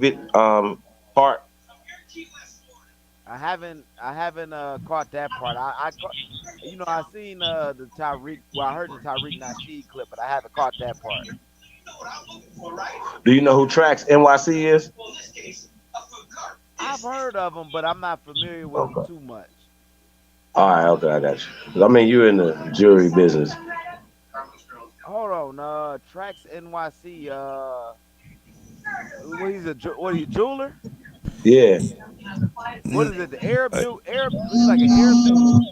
part. I haven't caught that part. I caught, I seen the Tariq. Well, I heard the Tariq Nasheed clip, but I haven't caught that part. Do you know who Tracks NYC is? I've heard of them, but I'm not familiar with them too much. All right, okay, I got you. I mean, you're in the jewelry business. Hold on, Tracks NYC. What are you, jeweler? Yeah. What is it? The Arab dude? He's like an Arab dude.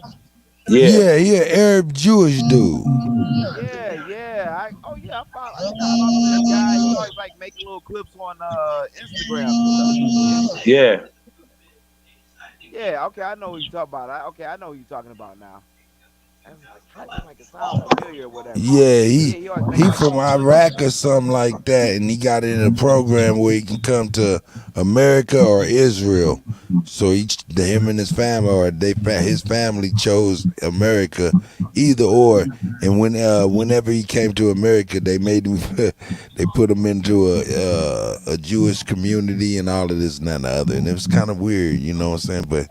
Yeah, Arab Jewish dude. Yeah. I think I follow that guy. He always like making little clips on Instagram and stuff. Yeah. Yeah, okay, I know what you're talking about. I know what you're talking about now. I was like, it sounds familiar or whatever. Yeah, he always from Iraq or something like that, and he got in a program where he can come to America or Israel. So him and his family, or his family chose America, either or. And whenever he came to America, they made him, they put him into a Jewish community and all of this and that and the other, and it was kind of weird, you know what I'm saying? But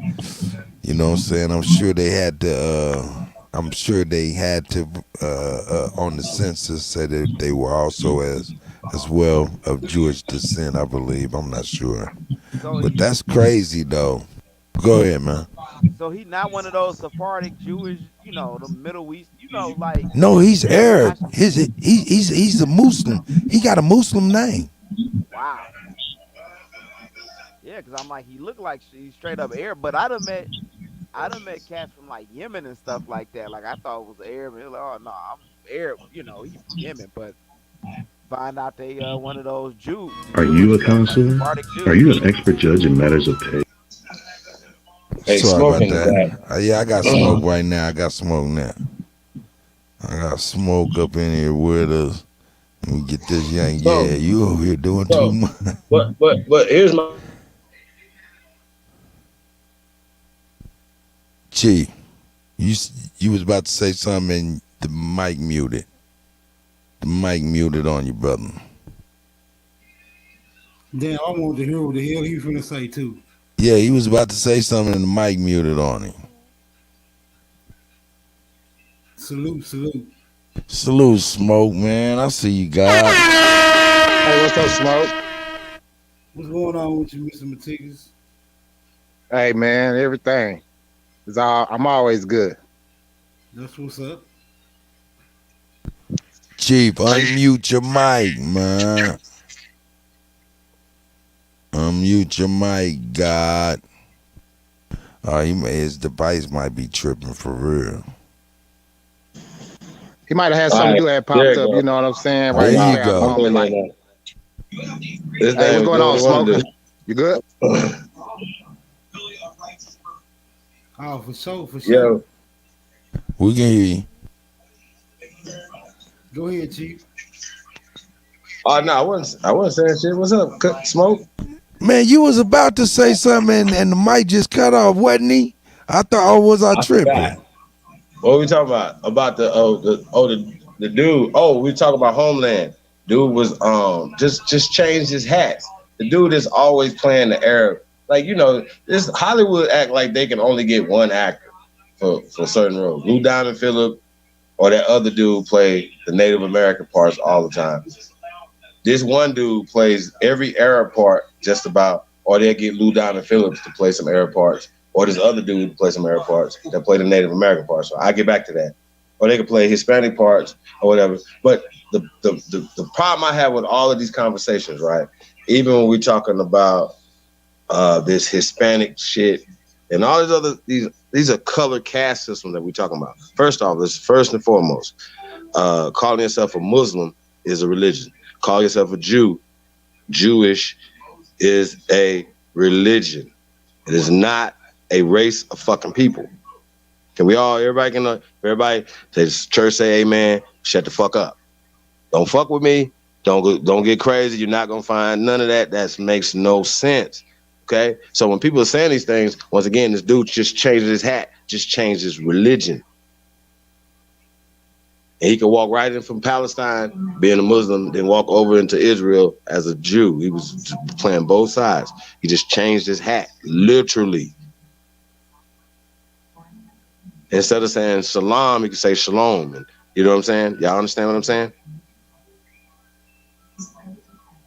you know what I'm saying? I'm sure they had to. On the census say that they were also as well of Jewish descent, I believe. I'm not sure. But that's crazy though. Go ahead, man. So he's not one of those Sephardic Jewish, the Middle East, like. No, he's Arab. He's a Muslim. He got a Muslim name. Wow. Yeah, because I'm like, he looked like he's straight up Arab, but I done met cats from like Yemen and stuff like that. Like I thought it was Arab. Like, oh no, I'm Arab. He from Yemen, but find out they one of those Jews. Are you a connoisseur? Are you an expert judge in matters of taste? Hey, sorry about that. Yeah, I got smoke right now. I got smoke now. I got smoke up in here with us. Let me get this young. Yeah, you over here doing too much. But here's my. Chief, You was about to say something and the mic muted. The mic muted on you, brother. Damn, I wanted to hear what the hell he was finna say too. Yeah, he was about to say something and the mic muted on him. Salute. Salute, Smoke, man. I see you, God. Hey, what's up, Smoke? What's going on with you, Mr. Matigas? Hey, man, everything. I'm always good. That's what's up. Chief, unmute your mic, man. Unmute your mic, God. His device might be tripping for real. He might have had something to do that popped up, you know what I'm saying? There you go. Hey, what's going on, Smoke? You good? Oh, for sure. Yeah. We can hear you. Go ahead, Chief. Oh no, I wasn't saying shit. What's up, Smoke? Man, you was about to say something and the mic just cut off, wasn't he? I thought, was I tripping? Forgot. What we talking about? About the dude. Oh, we talking about Homeland. Dude was just changed his hat. The dude is always playing the Arab. Like, this Hollywood act like they can only get one actor for certain roles. Lou Diamond Phillip or that other dude play the Native American parts all the time. This one dude plays every Arab part just about, or they'll get Lou Diamond Phillips to play some Arab parts, or this other dude to play some Arab parts that play the Native American parts. So I get back to that. Or they can play Hispanic parts or whatever. But the problem I have with all of these conversations, right? Even when we're talking about this Hispanic shit and all these other these are color caste systems that we're talking about. First off, first and foremost, calling yourself a Muslim is a religion. Call yourself a Jew. Jewish is a religion. It is not a race of fucking people. Everybody say church, say amen, shut the fuck up. Don't fuck with me. Don't get crazy. You're not gonna find none of that. That makes no sense. Okay? So when people are saying these things, once again, this dude just changed his hat, just changed his religion. And he could walk right in from Palestine, being a Muslim, then walk over into Israel as a Jew. He was playing both sides. He just changed his hat, literally. Instead of saying shalom, he could say shalom. And you know what I'm saying? Y'all understand what I'm saying?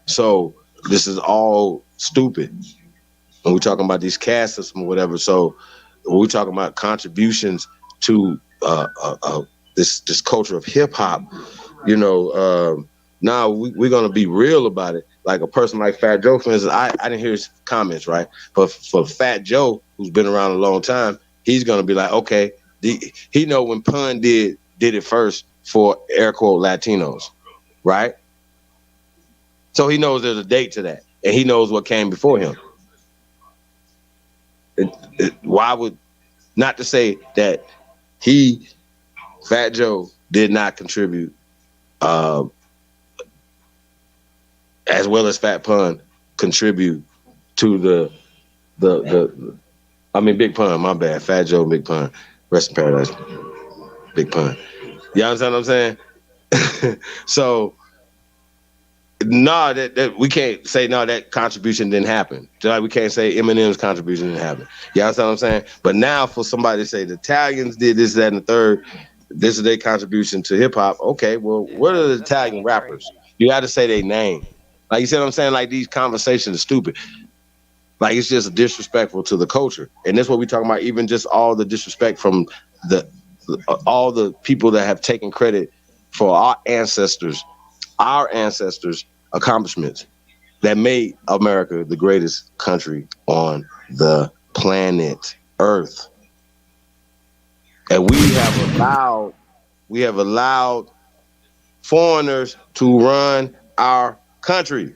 So this is all stupid when we're talking about these caste systems or whatever. So when we're talking about contributions to this culture of hip hop, now we're gonna be real about it. Like a person like Fat Joe, for instance, I didn't hear his comments, right? But for Fat Joe, who's been around a long time, he's gonna be like, okay, he know when Pun did it first for air quote Latinos, right? So he knows there's a date to that, and he knows what came before him. Why would not to say that Fat Joe did not contribute as well as Fat Pun contribute to Big Pun, my bad. Fat Joe, Big Pun. Rest in paradise. Big Pun. You understand what I'm saying? So that we can't say that contribution didn't happen. Just like we can't say Eminem's contribution didn't happen. You understand what I'm saying? But now for somebody to say the Italians did this, that, and the third, this is their contribution to hip hop. Okay, well, what are the Italian rappers? You got to say their name. Like you said, what I'm saying, like these conversations are stupid. Like it's just disrespectful to the culture, and that's what we're talking about. Even just all the disrespect from all the people that have taken credit for our ancestors' accomplishments that made America the greatest country on the planet Earth. And we have allowed foreigners to run our country.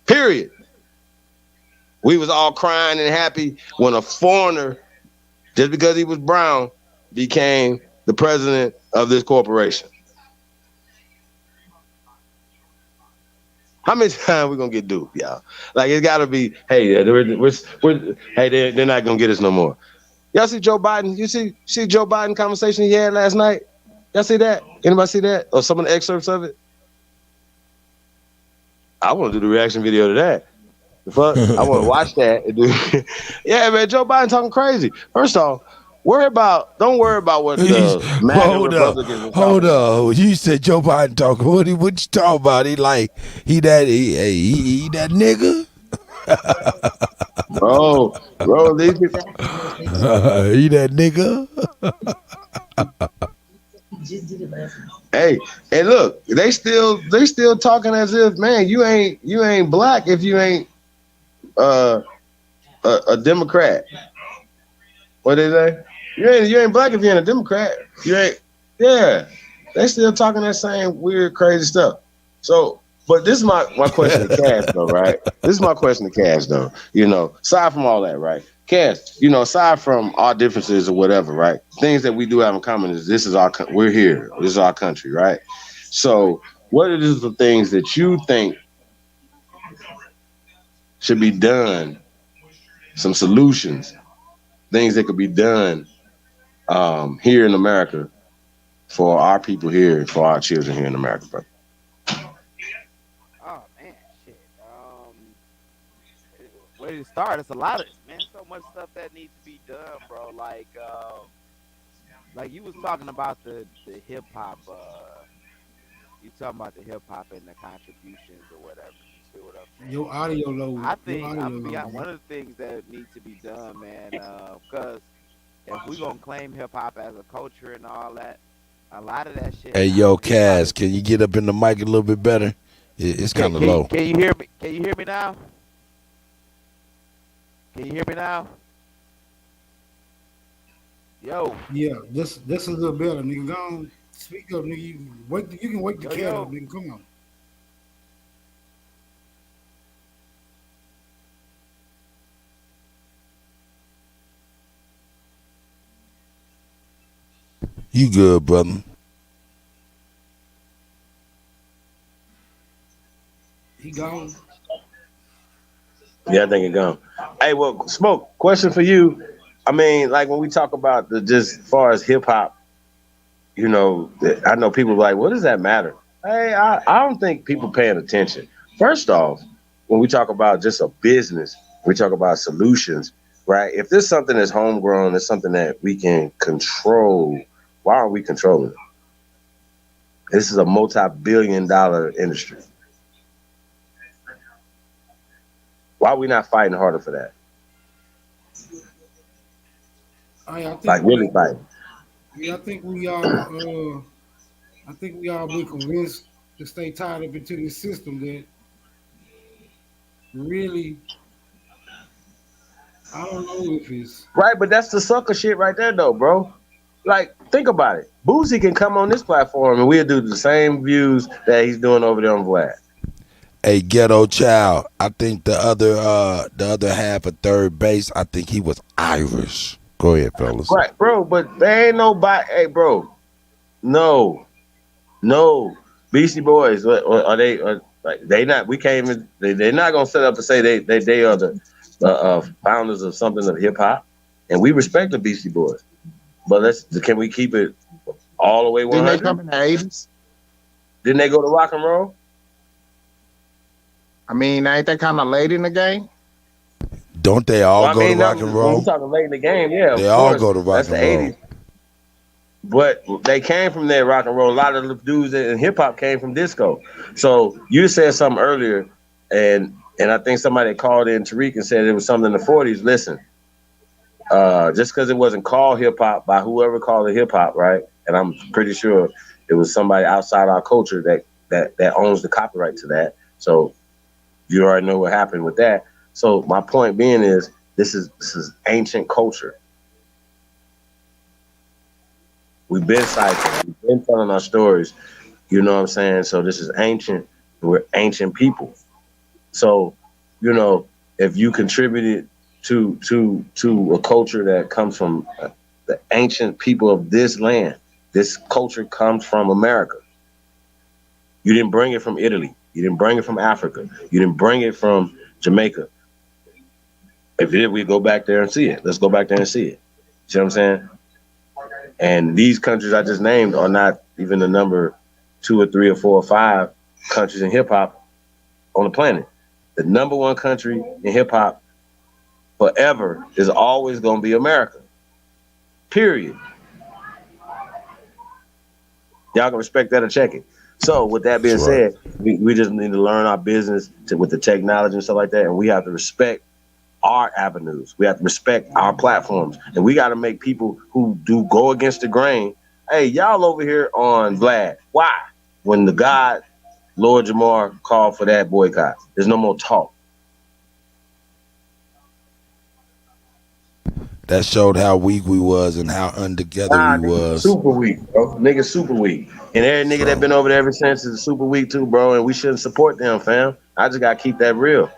Period. We was all crying and happy when a foreigner, just because he was brown, became the president of this corporation. How many times we gonna get duped, y'all? Like it's gotta be, hey, they're not gonna get us no more. Y'all see Joe Biden? You see Joe Biden conversation he had last night? Y'all see that? Anybody see that? Or some of the excerpts of it? I want to do the reaction video to that. The fuck? I want to watch that. And do yeah, man, Joe Biden talking crazy. First off, don't worry about what the MAGA Republicans are Hold talking about. up. You said Joe Biden talking. What you talking about? He that nigga? Bro, these people. He that nigga? Hey, and look, they still talking as if, man, you ain't black if you ain't a Democrat. What they say? You ain't black if you ain't a Democrat. You ain't. Yeah, they still talking that same weird, crazy stuff. So, but this is my question to Cash though, right? This is my question to Cash though. Aside from all that, right? Cash, aside from our differences or whatever, right? Things that we do have in common is we're here. This is our country, right? So, what are the things that you think should be done? Some solutions, things that could be done here in America for our people here, for our children here in America, bro. Oh man, shit. Where to start? It's a lot of man. So much stuff that needs to be done, bro. Like you was talking about the hip hop. You talking about the hip hop and the contributions or whatever. You see what I'm saying? Your audio low. I think I'm gonna be honest, one of the things that needs to be done, man, because if we gonna claim hip hop as a culture and all that, a lot of that shit. Hey, yo, Cass, can you get up in the mic a little bit better? It's kind of low. Can you hear me? Can you hear me now? Can you hear me now? Yo. Yeah, this a little better, nigga. Go on, speak up, nigga. You can wake the cat up, nigga. Come on. You good, brother? He gone. Yeah, I think he gone. Hey, well, Smoke, question for you. I mean, like when we talk about just as far as hip hop, I know people are like, what does that matter? Hey, I don't think people paying attention. First off, when we talk about just a business, we talk about solutions, right? If there's something that's homegrown, it's something that we can control. Why aren't we controlling it? This is a multi-billion-dollar industry. Why are we not fighting harder for that? I think like really fighting. Yeah, I think we all been convinced to stay tied up into this system that really, I don't know if it's right, but that's the sucker shit right there, though, bro. Like, think about it. Boosie can come on this platform and we'll do the same views that he's doing over there on Vlad. Hey, Ghetto Child, I think the other half of third base, I think he was Irish. Go ahead, fellas. Right, bro, but there ain't nobody. Hey, bro, no. Beastie Boys, are they? Like they not? We can't even. They're not gonna set up and say they are the founders of something of hip hop, and we respect the Beastie Boys. But can we keep it all the way 100? Didn't they come in the 80s? Didn't they go to rock and roll? I mean, ain't that kind of late in the game? Don't they all go to rock and roll? When we talking late in the game, yeah. They all go to rock and roll. That's the 80s. But they came from there, rock and roll. A lot of the dudes in hip hop came from disco. So you said something earlier, and I think somebody called in Tariq and said it was something in the 40s. Listen, just because it wasn't called hip hop by whoever called it hip hop, right? And I'm pretty sure it was somebody outside our culture that owns the copyright to that. So you already know what happened with that. So my point being is this is ancient culture. We've been cycling, we've been telling our stories, you know what I'm saying? So this is ancient, we're ancient people. So, if you contributed to a culture that comes from the ancient people of this land, this culture comes from America. You didn't bring it from Italy. You didn't bring it from Africa. You didn't bring it from Jamaica. If it did, we go back there and see it. Let's go back there and see it. See what I'm saying? And these countries I just named are not even the number 2 or 3 or 4 or 5 countries in hip hop on the planet. The number 1 country in hip hop forever is always going to be America. Period. Y'all can respect that or check it. So with that being said, we just need to learn our business with the technology and stuff like that, and we have to respect our avenues. We have to respect our platforms, and we got to make people who do go against the grain. Hey, y'all over here on Vlad. Why? When the God, Lord Jamar, called for that boycott, there's no more talk. That showed how weak we was and how untogether we was. Super weak, bro. Niggas super weak. And every nigga that been over there ever since is super weak too, bro. And we shouldn't support them, fam. I just gotta keep that real.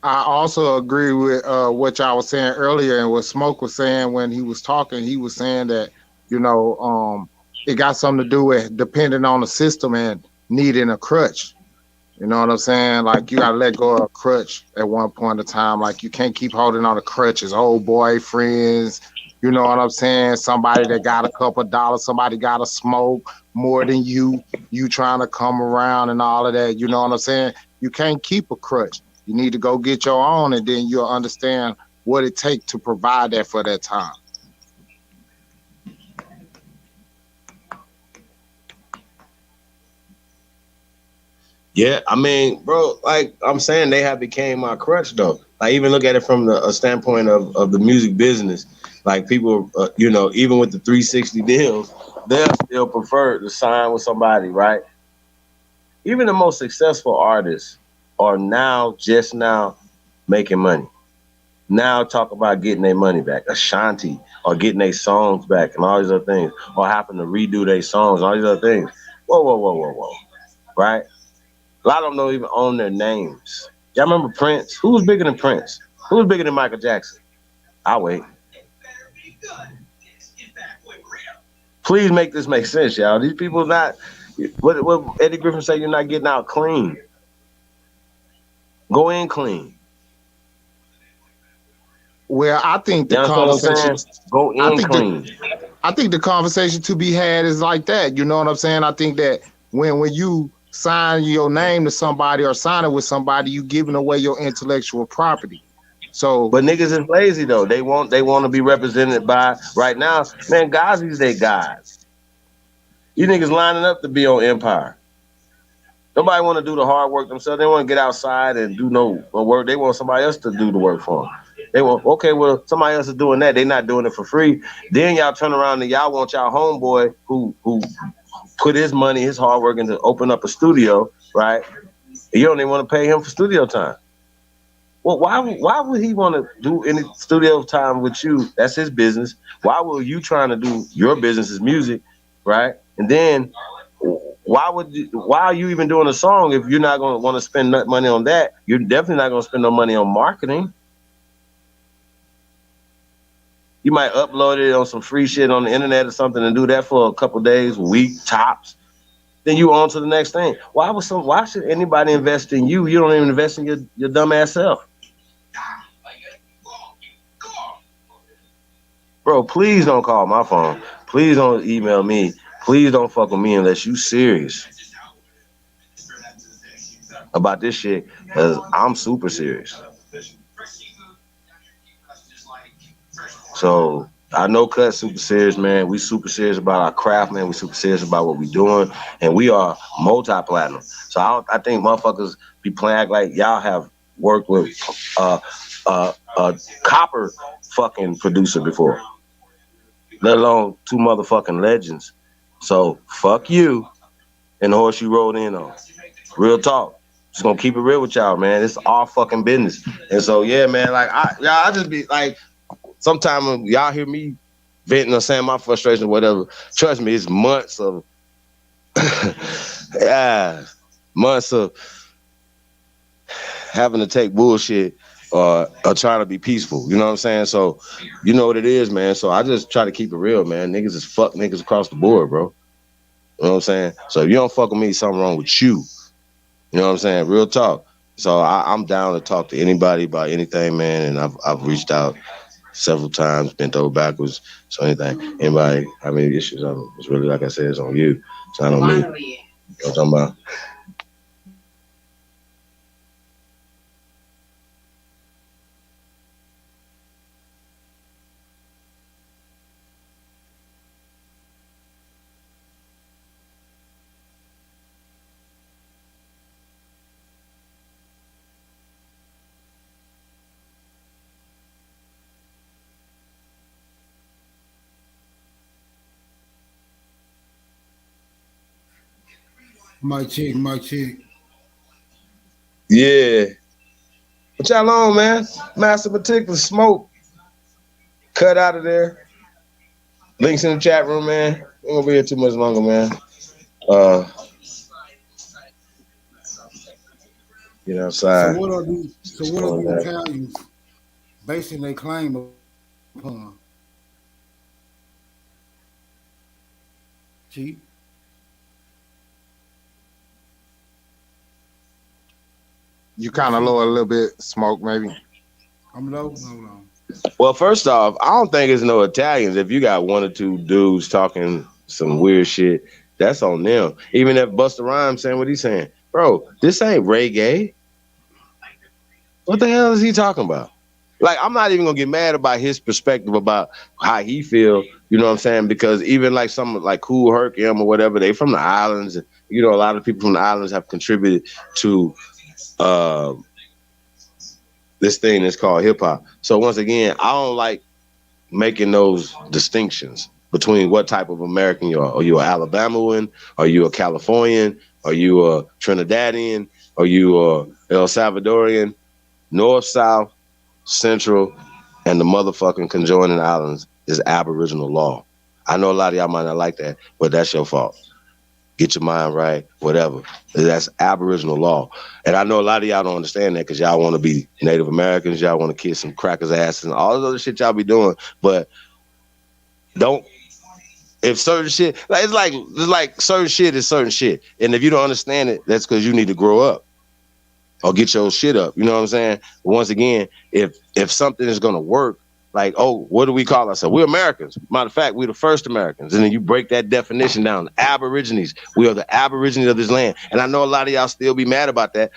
I also agree with what y'all was saying earlier and what Smoke was saying when he was talking. He was saying that, you know, it got something to do with depending on the system and needing a crutch. You know what I'm saying? Like, you gotta let go of a crutch at one point in time. Like, you can't keep holding on to crutches. Old boyfriends, you know what I'm saying? Somebody that got a couple dollars, somebody got to smoke more than you trying to come around and all of that. You know what I'm saying? You can't keep a crutch. You need to go get your own, and then you'll understand what it takes to provide that for that time. Yeah, I mean, bro, like I'm saying, they have became my crutch though. I even look at it from a standpoint of the music business. Like people, you know, even with the 360 deals, they'll still prefer to sign with somebody, right? Even the most successful artists are just now making money. Now talk about getting their money back, Ashanti, or getting their songs back and all these other things, or having to redo their songs, all these other things. Whoa, right? A lot of them don't even own their names. Y'all remember Prince? Who was bigger than Prince? Who was bigger than Michael Jackson? I'll wait. Please make this make sense, y'all. These people not, what Eddie Griffin say, you're not getting out clean. Go in clean. Well, I think the conversation, go in clean. I think the conversation to be had is like that. You know what I'm saying? I think that when you sign your name to somebody or sign it with somebody, you giving away your intellectual property. So, but niggas is lazy though. They want to be represented by right now. Man, Ghazi's they guys. You niggas lining up to be on Empire. Nobody want to do the hard work themselves. They want to get outside and do no work. They want somebody else to do the work for them. They want, okay, well, somebody else is doing that. They're not doing it for free. Then y'all turn around and y'all want y'all homeboy who put his money, his hard work into open up a studio, right? You don't even want to pay him for studio time. Well, why would he want to do any studio time with you? That's his business. Why were you trying to do your business is music, right? And then why are you even doing a song if you're not going to want to spend money on that? You're definitely not going to spend no money on marketing. You might upload it on some free shit on the internet or something and do that for a couple days, a week, tops. Then you on to the next thing. Why should anybody invest in you? You don't even invest in your dumb ass self. Bro, please don't call my phone. Please don't email me. Please don't fuck with me unless you serious about this shit, because I'm super serious. So I know Cut super serious, man. We super serious about our craft, man. We super serious about what we doing, and we are multi-platinum. So I think motherfuckers be playing like y'all have worked with a copper fucking producer before, let alone 2 motherfucking legends. So fuck you and the horse you rode in on. Real talk. Just gonna keep it real with y'all, man. It's our fucking business. And so yeah, man, like I just be like, sometimes y'all hear me venting or saying my frustration or whatever, trust me, it's months of having to take bullshit or trying to be peaceful. You know what I'm saying? So you know what it is, man. So I just try to keep it real, man. Niggas is fuck niggas across the board, bro. You know what I'm saying? So if you don't fuck with me, something wrong with you. You know what I'm saying? Real talk. So I'm down to talk to anybody about anything, man. And I've reached out several times, bent over backwards. So anything, anybody have any issues, it's really, like I said, it's on you. It's not on me. You know what I'm talking about? Mic check, mic check. Yeah. What y'all on, man? Master Particular Smoke. Cut out of there. Links in the chat room, man. We ain't gonna be here too much longer, man. Get outside. So what are the Italians basing their claim upon? Chief? You kind of low a little bit, Smoke, maybe. I'm low. Hold on. Well, first off, I don't think it's no Italians. If you got one or two dudes talking some weird shit, that's on them. Even if Busta Rhymes saying what he's saying. Bro, this ain't reggae. What the hell is he talking about? Like, I'm not even gonna get mad about his perspective about how he feel, you know what I'm saying? Because even like some like Kool Herc or whatever, they from the islands. You know, a lot of people from the islands have contributed to this thing that's called hip hop. So once again, I don't like making those distinctions between what type of American you are. Are you an Alabamian? Are you a Californian? Are you a Trinidadian? Are you a El Salvadorian? North, South, Central, and the motherfucking conjoining islands is Aboriginal law. I know a lot of y'all might not like that, but that's your fault. Get your mind right, whatever. That's Aboriginal law. And I know a lot of y'all don't understand that because y'all want to be Native Americans, y'all want to kiss some crackers' asses and all this other shit y'all be doing. But don't, if certain shit, like it's like certain shit is certain shit. And if you don't understand it, that's because you need to grow up or get your shit up. You know what I'm saying? Once again, if something is gonna work, like, oh, what do we call ourselves? We're Americans. Matter of fact, we're the first Americans. And then you break that definition down. Aborigines. We are the Aborigines of this land. And I know a lot of y'all still be mad about that.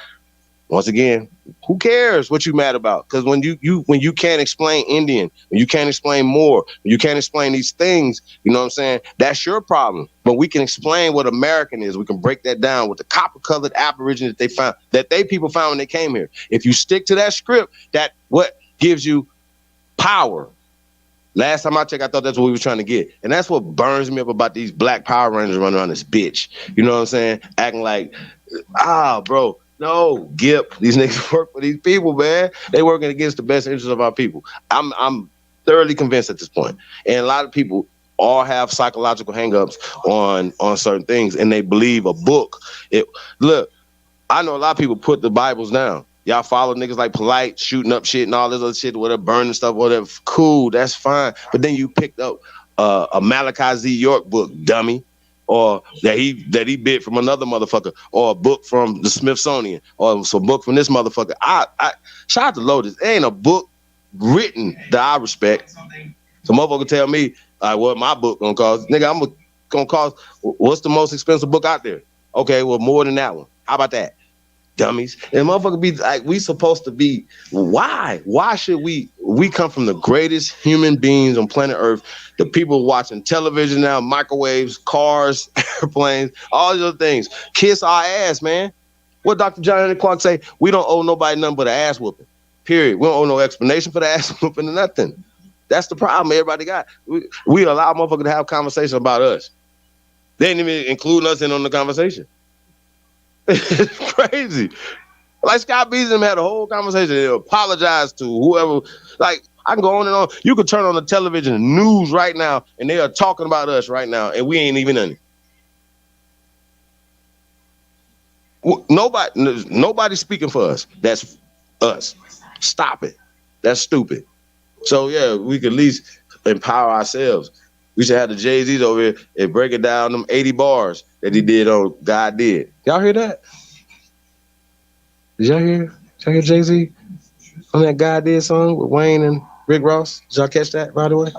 Once again, who cares what you mad about? Because when you can't explain Indian, when you can't explain Moor, when you can't explain these things, you know what I'm saying? That's your problem. But we can explain what American is. We can break that down with the copper-colored Aborigine that people found when they came here. If you stick to that script, that what gives you power. Last time I checked, I thought that's what we were trying to get. And that's what burns me up about these black Power Rangers running around this bitch. You know what I'm saying? Acting like, bro, no, Gip. These niggas work for these people, man. They working against the best interests of our people. I'm thoroughly convinced at this point. And a lot of people all have psychological hangups on certain things, and they believe a book. Look, I know a lot of people put the Bibles down. Y'all follow niggas like Polite, shooting up shit and all this other shit, whatever, burning stuff, whatever. Cool, that's fine. But then you picked up a Malachi Z. York book, dummy, or that he bit from another motherfucker, or a book from the Smithsonian, or some book from this motherfucker. I shout out to Lotus. There ain't a book written that I respect. Some motherfucker tell me, what my book gonna cost? Nigga, I'm gonna cost, what's the most expensive book out there? Okay, well, more than that one. How about that? Dummies. And motherfucker be like, we supposed to be, why should we come from the greatest human beings on planet Earth, the people watching television now, microwaves, cars, airplanes, all these other things, kiss our ass, man. What Dr. John Henry Clark say? We don't owe nobody nothing but an ass whooping, period. We don't owe no explanation for the ass whooping or nothing. That's the problem everybody got. We allow motherfuckers to have conversations about us. They ain't even including us in on the conversation. It's crazy. Like Scott Beasley had a whole conversation. They apologize to whoever. Like, I can go on and on. You could turn on the television news right now, and they are talking about us right now, and we ain't even in it. Nobody's speaking for us. That's us. Stop it. That's stupid. So yeah, we could at least empower ourselves. We should have the Jay-Z's over here and break it down them 80 bars that he did on God Did. Y'all hear that? Did y'all hear Jay-Z on that God Did song with Wayne and Rick Ross? Did y'all catch that, by the way?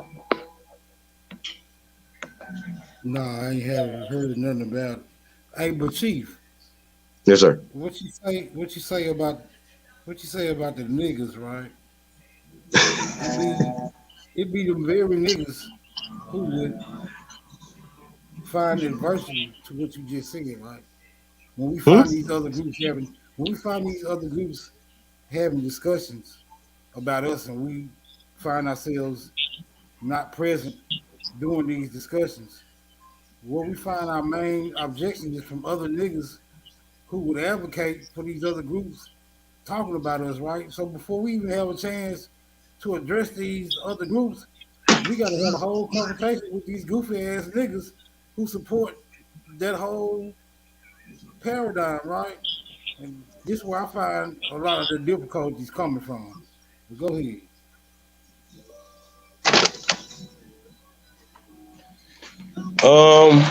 No, I ain't heard nothing about it. Hey, but Chief, Yes, sir. what you say? What you say about the niggas, right? It be the very niggas who would find adversity to what you just said, right? When we Hmm? find these other groups having discussions about us, and we find ourselves not present during these discussions, where we find our main objection is from other niggas who would advocate for these other groups talking about us, right? So before we even have a chance to address these other groups, we got to have a whole conversation with these goofy ass niggas who support that whole paradigm, right? And this is where I find a lot of the difficulties coming from. But go ahead. Um,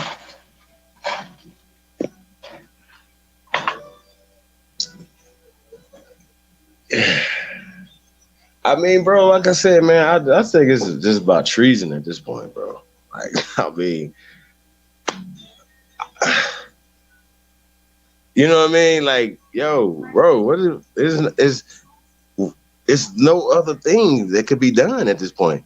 I mean, bro, like I said, man, I think it's just about treason at this point, bro. Like, I mean, you know what I mean? Like, yo, bro, what is it's no other thing that could be done at this point.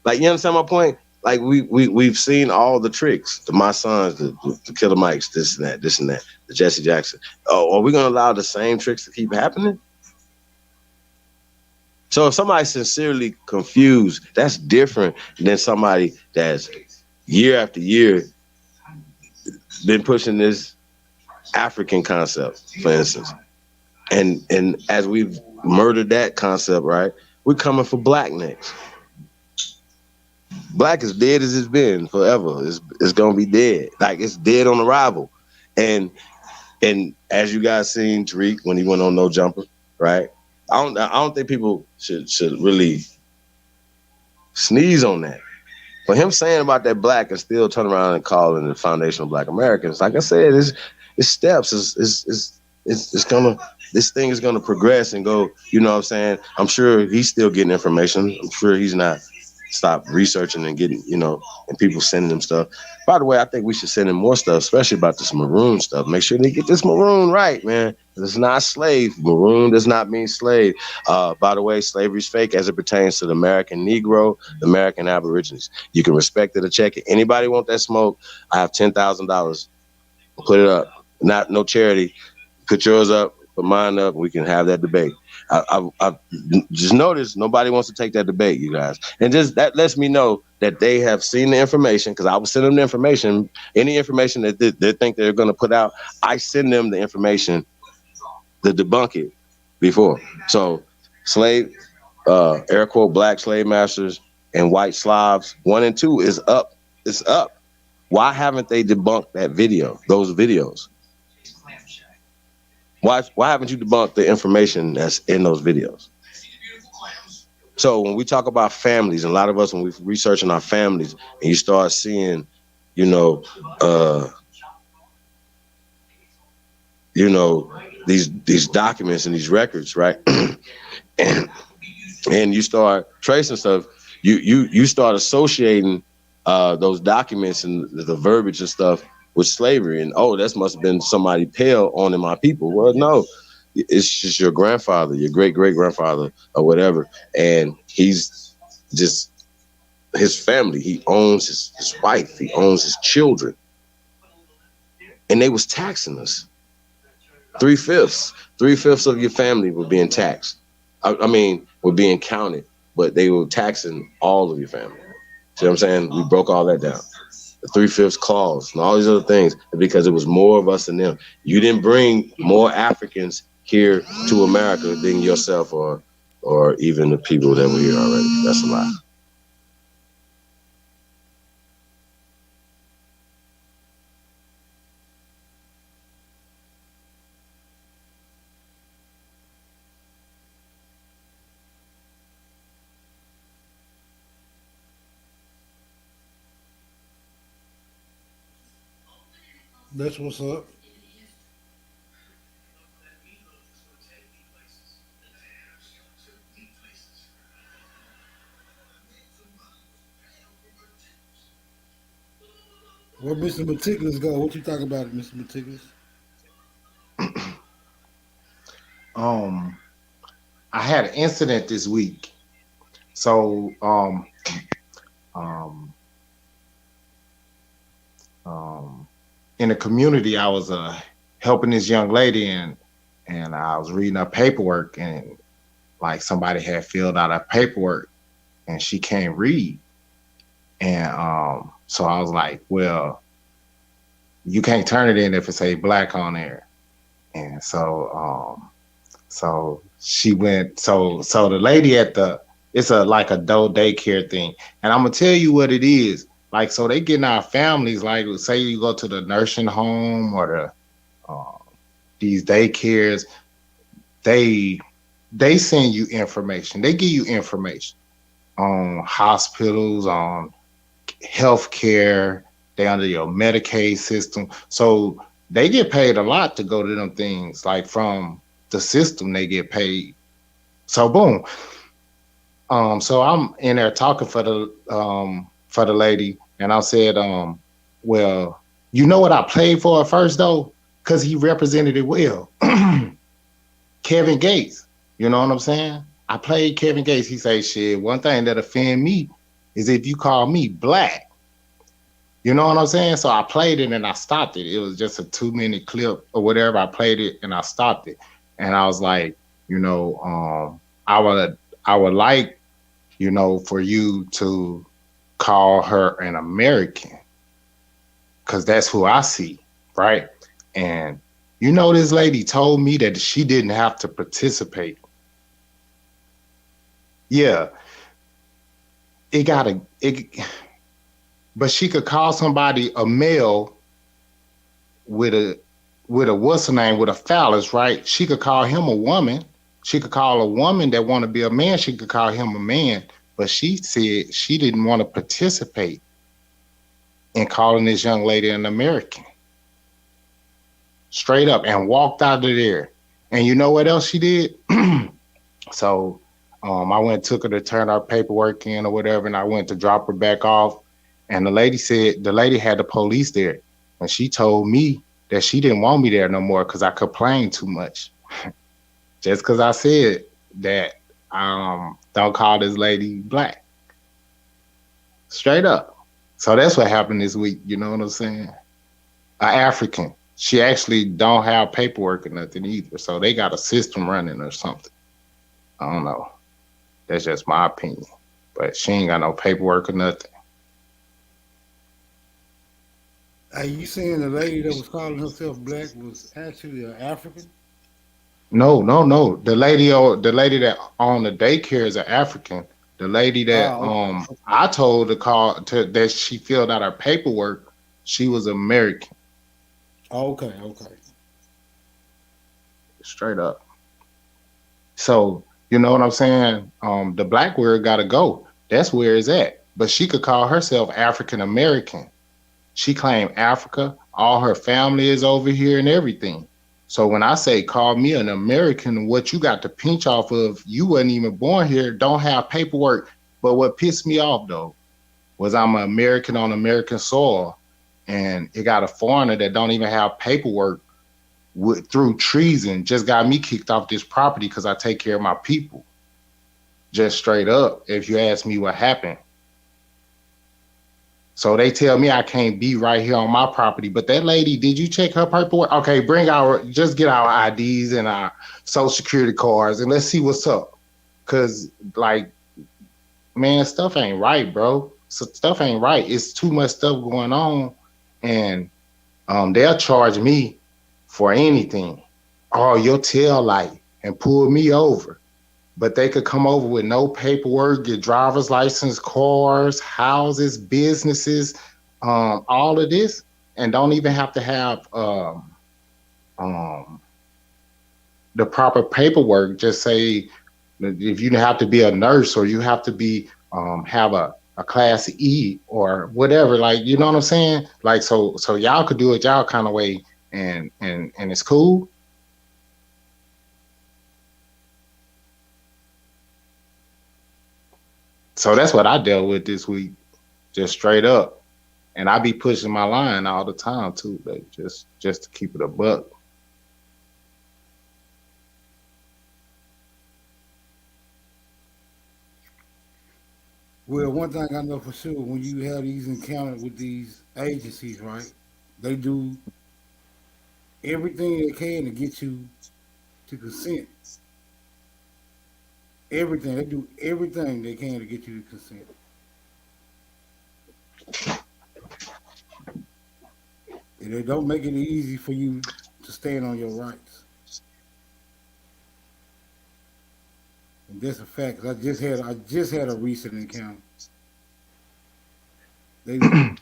Like, you understand my point? Like, we've seen all the tricks, my sons, the Killer Mikes, this and that, the Jesse Jackson. Oh, are we gonna allow the same tricks to keep happening? So if somebody's sincerely confused, that's different than somebody that's year after year been pushing this African concept, for instance. And as we've murdered that concept, right, we're coming for black next. Black is dead as it's been forever. It's gonna be dead. Like, it's dead on arrival. And as you guys seen Tariq when he went on No Jumper, right? I don't think people should really sneeze on that. But him saying about that black and still turn around and calling the foundation of Black Americans, like I said, it's steps. It's gonna, this thing is gonna progress and go. You know what I'm saying? I'm sure he's still getting information. I'm sure he's not stopped researching and getting, and people sending him stuff. By the way, I think we should send him more stuff, especially about this maroon stuff. Make sure they get this maroon right, man. It's not slave. Maroon does not mean slave. By the way, slavery's fake as it pertains to the American Negro, the American Aborigines. You can respect it or check it. Anybody want that smoke? I have $10,000. Put it up. No charity. Put yours up. Put mine up. We can have that debate. I just noticed nobody wants to take that debate, you guys. And just that lets me know that they have seen the information, because I will send them the information. Any information that they think they're going to put out, I send them the information to debunk it before. So slave, air quote, black slave masters and white Slavs 1 and 2 is up. It's up. Why haven't they debunked that video, those videos? Why haven't you debunked the information that's in those videos? So when we talk about families, and a lot of us, when we're researching our families, and you start seeing, these documents and these records, right? and you start tracing stuff, you start associating those documents and the verbiage and stuff with slavery, and that must have been somebody pale on in my people. Well, no, it's just your grandfather, your great-great-grandfather or whatever, and he's just his family. He owns his wife, he owns his children, and they was taxing us. 3/5 of your family were being taxed. Were being counted, but they were taxing all of your family. See what I'm saying? We broke all that down. The 3/5 clause and all these other things, because it was more of us than them. You didn't bring more Africans here to America than yourself or even the people that were here already. That's a lie. That's what's up. Where Mr. Meticulous go? What you talking about, Mr. Meticulous? I had an incident this week. So um, in the community, I was helping this young lady, and I was reading her paperwork, and like somebody had filled out her paperwork, and she can't read, and so I was like, well, you can't turn it in if it say black on there, and so she went. So the lady at it's like adult daycare thing, and I'm gonna tell you what it is. Like, so they get in our families. Like, say you go to the nursing home or these daycares, they send you information. They give you information on hospitals, on healthcare. They under your Medicaid system, so they get paid a lot to go to them things. Like, from the system, they get paid. So boom. So I'm in there talking for the lady, and I said, well, you know what I played for at first though, because he represented it well. Kevin Gates, you know what I'm saying? I played Kevin Gates. He say, shit, one thing that offend me is if you call me black. You know what I'm saying? So I played it and I stopped it. It was just a 2-minute clip or whatever. I played it and I stopped it. And I was like, you know, I would like, you know, for you to call her an American, because that's who I see, right? And you know, this lady told me that she didn't have to participate. Yeah, but she could call somebody a male with a what's her name, with a phallus, right? She could call him a woman. She could call a woman that want to be a man. She could call him a man. But she said she didn't want to participate in calling this young lady an American. Straight up, and walked out of there. And you know what else she did? So I went and took her to turn her paperwork in or whatever, and I went to drop her back off. And the lady had the police there. And she told me that she didn't want me there no more because I complained too much. Just because I said that don't call this lady black. Straight up. So that's what happened this week. You know what I'm saying? An African. She actually don't have paperwork or nothing either. So they got a system running or something. I don't know. That's just my opinion. But she ain't got no paperwork or nothing. Are you saying the lady that was calling herself black was actually an African? No. The lady that owned the daycare is an African. The lady that okay. I told to call that she filled out her paperwork, she was American. Okay. Straight up. So you know what I'm saying? The black word gotta go. That's where it's at. But she could call herself African American. She claimed Africa. All her family is over here and everything. So when I say call me an American, what you got to pinch off of, you wasn't even born here, don't have paperwork. But what pissed me off though was I'm an American on American soil, and it got a foreigner that don't even have paperwork through treason just got me kicked off this property because I take care of my people. Just straight up, if you ask me what happened. So they tell me I can't be right here on my property. But that lady, did you check her paperwork? Okay, just get our IDs and our social security cards and let's see what's up. Cause like, man, stuff ain't right, bro. So stuff ain't right. It's too much stuff going on. And they'll charge me for anything. Oh, your tail light, and pull me over. But they could come over with no paperwork, get driver's license, cars, houses, businesses, all of this, and don't even have to have the proper paperwork. Just say if you have to be a nurse or you have to be have a class E or whatever, like, you know what I'm saying? Like, so y'all could do it y'all kind of way, and it's cool. So that's what I dealt with this week, just straight up. And I be pushing my line all the time too, but just to keep it a buck. Well, one thing I know for sure, when you have these encounters with these agencies, right? They do everything they can to get you to consent. Everything. They do everything they can to get you to consent. And they don't make it easy for you to stand on your rights. And that's a fact. 'Cause I just had a recent encounter.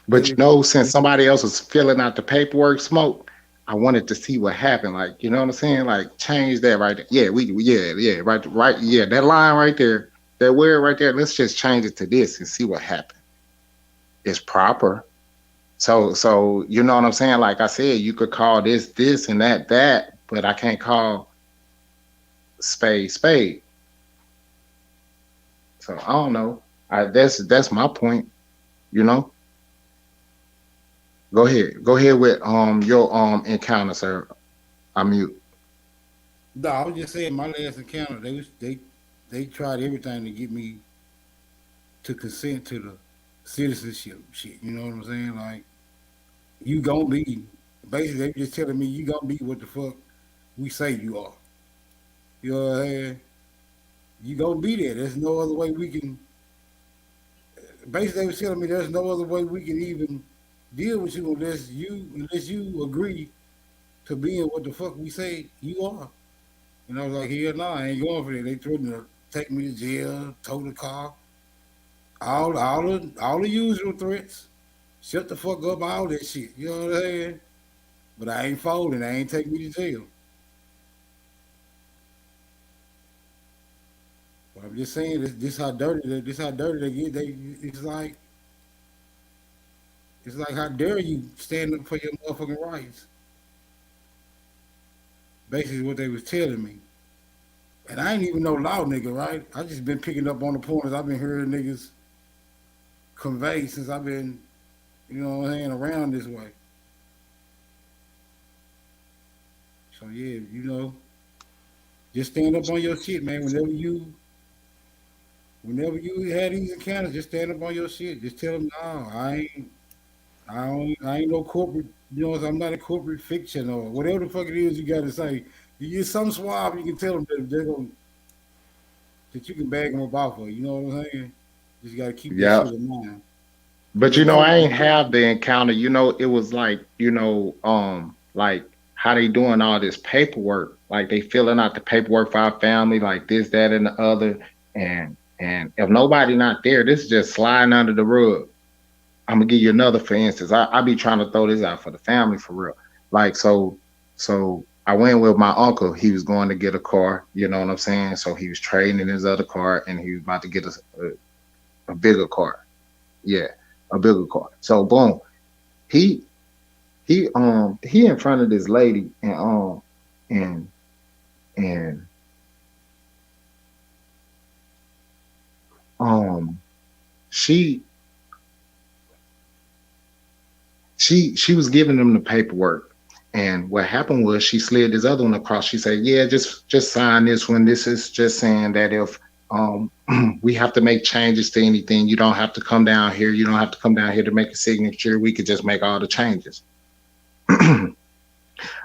But you know, since somebody else was filling out the paperwork, Smoke, I wanted to see what happened. Like, you know what I'm saying? Like, change that right there. Yeah, right, yeah, that line right there, that word right there. Let's just change it to this and see what happened. It's proper. So you know what I'm saying? Like I said, you could call this and that, but I can't call spade. So I don't know. That's my point. You know. Go ahead with your encounter, sir. I mute. No, I was just saying my last encounter, they tried everything to get me to consent to the citizenship shit. You know what I'm saying? Like, you gonna be basically they just telling me you gonna be what the fuck we say you are. You know what I'm saying? You gonna be there. There's no other way we can. Basically, they was telling me there's no other way we can even deal with you unless you agree to being what the fuck we say you are. And I was like, hell no, I ain't going for that. They threatened to take me to jail, tow the car, all the usual threats. Shut the fuck up, all that shit. You know what I'm saying? But I ain't folding. I ain't taking me to jail. But I'm just saying this how dirty they get. It's like how dare you stand up for your motherfucking rights. Basically what they was telling me. And I ain't even no law nigga, right? I just been picking up on the pointers I've been hearing niggas convey since I've been, you know what I'm saying, around this way. So yeah, you know, just stand up on your shit, man. Whenever you had these encounters, just stand up on your shit. Just tell them, no, I ain't no corporate, you know, I'm not a corporate fiction or whatever the fuck it is you got to say. You get some swab, you can tell them that you can bag them up off of. You know what I'm saying? Just got to keep that shit in mind. But you know, I ain't have the encounter. You know, it was like, you know, like how they doing all this paperwork. Like they filling out the paperwork for our family, like this, that, and the other. And if nobody not there, this is just sliding under the rug. I'm gonna give you another for instance. I be trying to throw this out for the family for real. Like so I went with my uncle. He was going to get a car. You know what I'm saying? So he was trading in his other car, and he was about to get a bigger car. Yeah, a bigger car. So boom, he in front of this lady and she was giving him the paperwork, and what happened was she slid this other one across. She said, "Yeah, just sign this one. This is just saying that if we have to make changes to anything, you don't have to come down here. You don't have to come down here to make a signature. We could just make all the changes."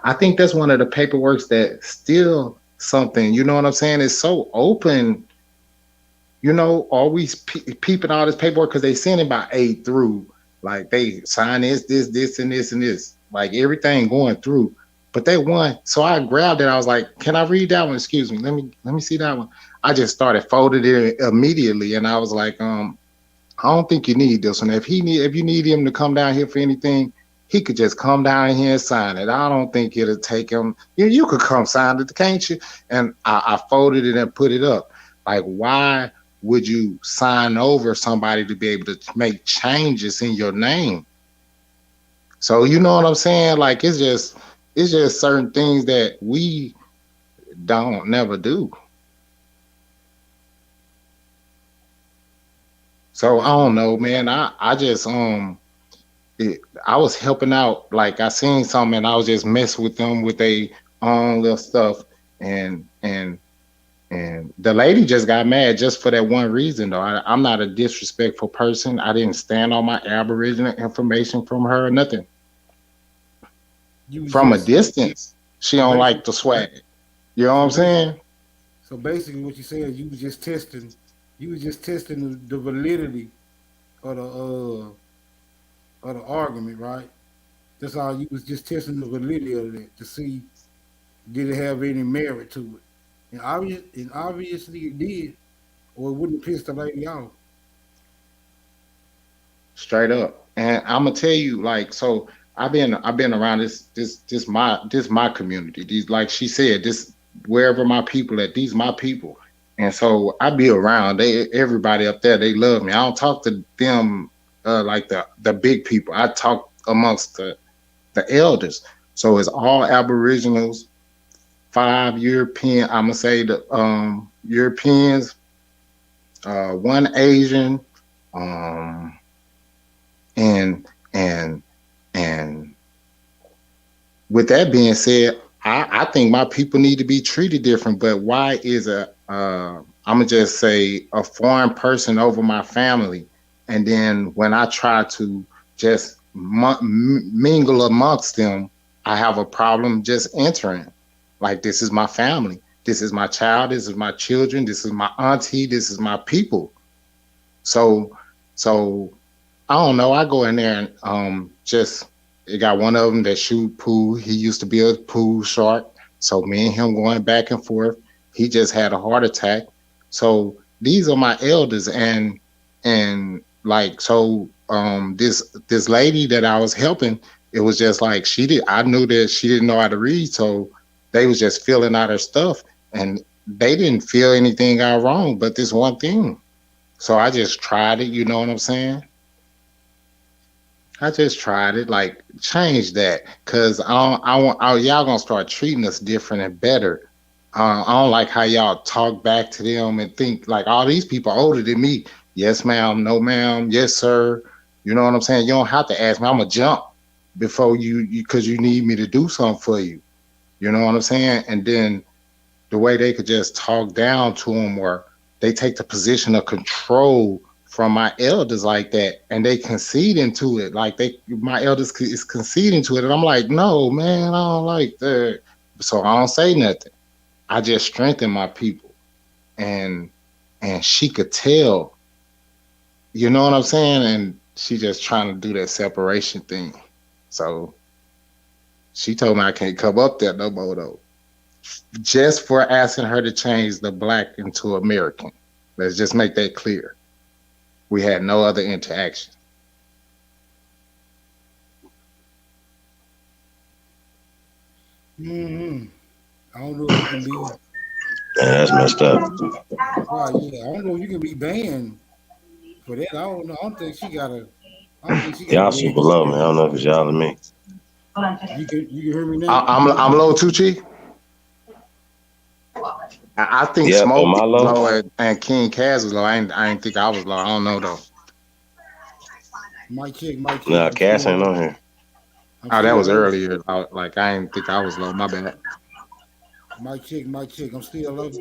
I think that's one of the paperworks that still something. You know what I'm saying? It's so open. You know, always peeping all this paperwork because they send it by A through. Like they sign this, and this. Like everything going through. But they won. So I grabbed it. I was like, "Can I read that one? Excuse me. Let me see that one." I just started folding it immediately, and I was like, I don't think you need this one. If you need him to come down here for anything, he could just come down here and sign it. I don't think it'll take him. You could come sign it, can't you? And I folded it and put it up. Like, why would you sign over somebody to be able to make changes in your name? So you know what I'm saying? Like it's just certain things that we don't never do. So I don't know, man. I just I was helping out. Like I seen something, and I was just messing with them with their own little stuff, and the lady just got mad just for that one reason, though. I'm not a disrespectful person. I didn't stand on my Aboriginal information from her or nothing. From a distance, she don't like the swag. You know what I'm saying? So basically, what you said is you was just testing. You was just testing the validity of the argument, right? That's all. You was just testing the validity of it to see did it have any merit to it, and obviously it did, or it wouldn't piss the lady off. Straight up. And I'm gonna tell you, like, so I've been around this my community. These, like she said, this wherever my people at, these my people. And so I be around. Everybody up there, they love me. I don't talk to them like the big people. I talk amongst the elders. So it's all Aboriginals, 5 European. I'm gonna say the Europeans, one Asian, um, and and and with that being said, I think my people need to be treated different. But why is I'm gonna just say a foreign person over my family, and then when I try to just mingle amongst them, I have a problem just entering. Like this is my family, this is my child, this is my children, this is my auntie, this is my people. So so I don't know. I go in there and just it got one of them that shoot pool. He used to be a pool shark. So me and him going back and forth. He just had a heart attack. So these are my elders, and like so this lady that I was helping, it was just like I knew that she didn't know how to read, so they was just filling out her stuff, and they didn't feel anything out wrong but this one thing. So I just tried it, you know what I'm saying? I just tried it, like change that, cause y'all gonna start treating us different and better. I don't like how y'all talk back to them and think like all these people older than me. Yes, ma'am. No, ma'am. Yes, sir. You know what I'm saying? You don't have to ask me. I'm gonna jump before you, cause you need me to do something for you. You know what I'm saying? And then the way they could just talk down to them, or they take the position of control from my elders like that, and they concede into it. Like my elders is conceding to it, and I'm like, no, man, I don't like that. So I don't say nothing. I just strengthen my people, and she could tell. You know what I'm saying? And she just trying to do that separation thing. So she told me I can't come up there no more though. Just for asking her to change the black into American. Let's just make that clear. We had no other interaction. I don't know if you can be. That's messed up. Right, yeah. I don't know if you can be banned for that. I don't know. I don't think she got a. I don't think she got Y'all a super low, man. I don't know if it's y'all or me. You can hear me now? I'm low too, Chi. I think Yep, Smoke am I is low? low and King Kaz was low. I ain't think I was low. I don't know though. Mic check. Nah, Cass ain't on here. Oh, that was earlier. I didn't think I was low. My bad. Mic check. I'm still low.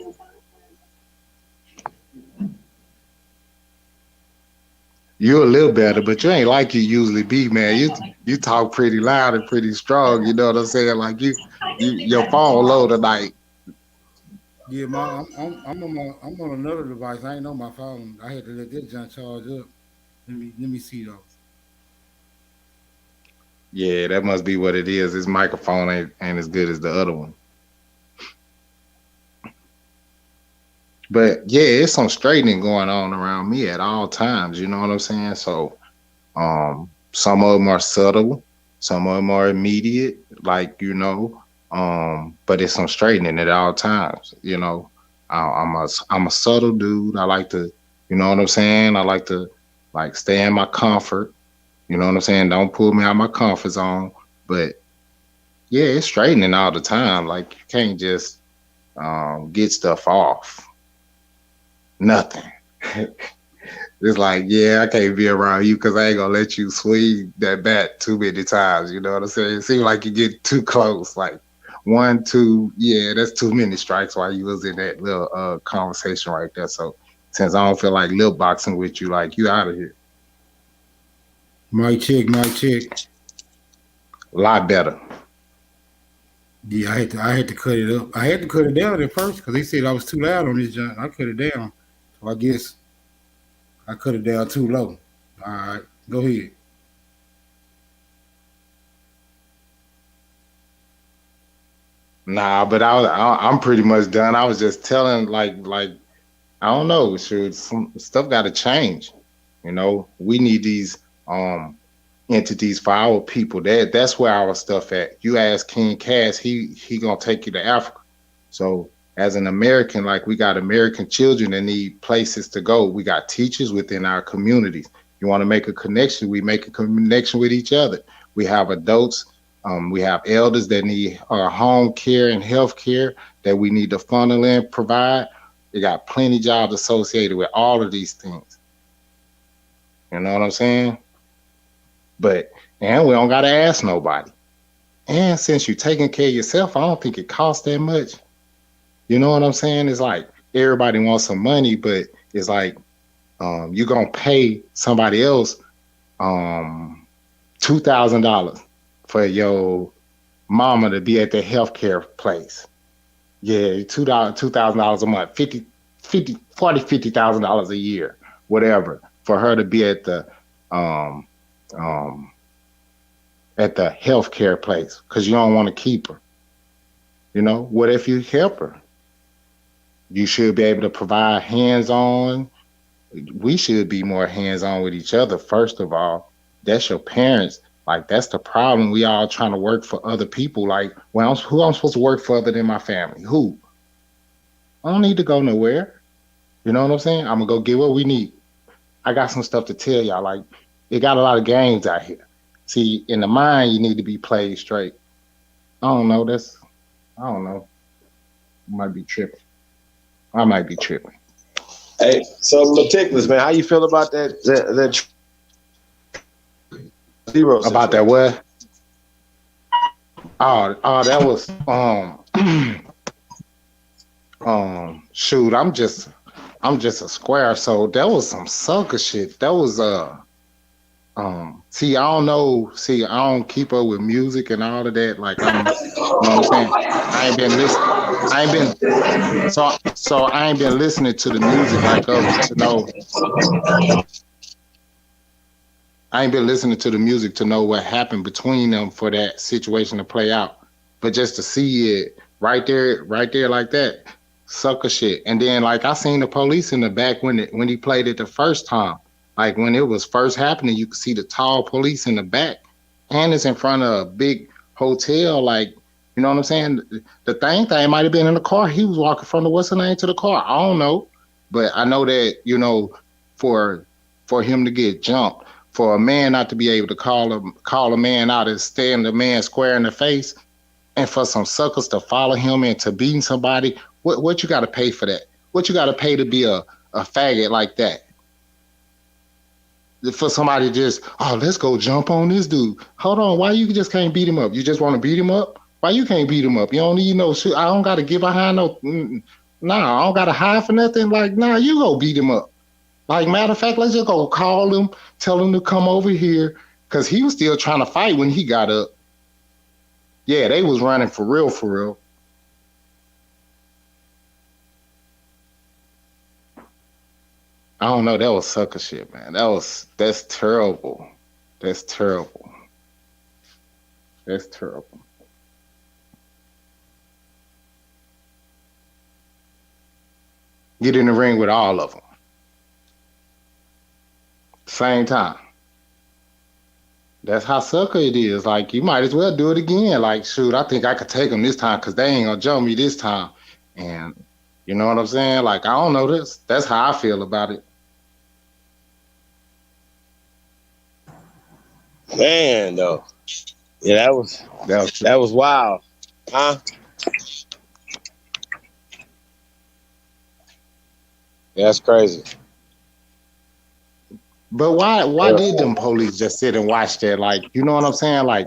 You a little better, but you ain't like you usually be, man. You talk pretty loud and pretty strong. You know what I'm saying? Like your phone low tonight. Yeah, I'm on another device. I ain't on my phone. I had to let that junk charge up. Let me see though. Yeah, that must be what it is. This microphone ain't as good as the other one. But yeah, it's some straightening going on around me at all times. You know what I'm saying? So, some of them are subtle, some of them are immediate, like but it's some straightening at all times. I'm a subtle dude. I like to, you know what I'm saying? I like to stay in my comfort. You know what I'm saying? Don't pull me out of my comfort zone. But yeah, it's straightening all the time. Like you can't just get stuff off. Nothing. it's like, yeah, I can't be around you because I ain't gonna let you swing that bat too many times. You know what I'm saying? It seems like you get too close. Like 1, 2, yeah, that's too many strikes while you was in that little conversation right there. So since I don't feel like lip boxing with you, like you out of here. Mic check. A lot better. Yeah, I had to cut it up. I had to cut it down at first because they said I was too loud on this joint. I cut it down. So I guess I cut it down too low. All right, go ahead. Nah, but I'm pretty much done. I was just telling like I don't know, shoot, some stuff got to change. You know, we need these entities for our people. That's where our stuff at. You ask King Cass, he gonna take you to Africa. So as an American, like we got American children that need places to go. We got teachers within our communities. You want to make a connection, we make a connection with each other. We have adults, we have elders that need home care and health care that we need to funnel in, provide. They got plenty jobs associated with all of these things. You know what I'm saying? And we don't gotta ask nobody. And since you're taking care of yourself, I don't think it costs that much. You know what I'm saying? It's like everybody wants some money, but it's like you're gonna pay somebody else $2,000 for your mama to be at the healthcare place. Yeah, $2,000 a month, $50,000 a year, whatever, for her to be at the healthcare place because you don't want to keep her. You know, what if you help her? You should be able to provide hands-on. We should be more hands-on with each other, first of all. That's your parents. Like, that's the problem. We all trying to work for other people. Like, well, who I'm supposed to work for other than my family? Who? I don't need to go nowhere. You know what I'm saying? I'm going to go get what we need. I got some stuff to tell y'all. Like, it got a lot of games out here. See, in the mind, you need to be played straight. I don't know. I might be tripping. I might be tripping. Hey, so meticulous, man. How you feel about that zero situation? About that what? Oh, that was shoot, I'm just a square. So that was some sucker shit. That was see, I don't know. See, I don't keep up with music and all of that. Like, you know what I'm saying? I ain't been listening. So I ain't been listening to the music like others to know. I ain't been listening to the music to know what happened between them for that situation to play out. But just to see it right there like that, sucker shit. And then like I seen the police in the back when he played it the first time. Like when it was first happening, you could see the tall police in the back, and it's in front of a big hotel. Like, you know what I'm saying? The thing might have been in the car. He was walking from the what's the name to the car. I don't know, but I know that, you know, for him to get jumped, for a man not to be able to call a man out and stand the man square in the face, and for some suckers to follow him into beating somebody, what you got to pay for that? What you got to pay to be a faggot like that? For somebody just, let's go jump on this dude. Hold on, why you just can't beat him up? You just want to beat him up? Why you can't beat him up? You don't need no shit. I don't got to get behind no. Nah, I don't got to hide for nothing. Like, nah, you go beat him up. Like, matter of fact, let's just go call him, tell him to come over here, because he was still trying to fight when he got up. Yeah, they was running for real, for real. I don't know. That was sucker shit, man. That's terrible. That's terrible. That's terrible. Get in the ring with all of them. Same time. That's how sucker it is. Like, you might as well do it again. Like, shoot, I think I could take them this time because they ain't gonna jump me this time. And you know what I'm saying? Like, I don't know this. That's how I feel about it. Man, though. Yeah, that was wild. Huh? Yeah, that's crazy. But why did them police just sit and watch that? Like, you know what I'm saying? Like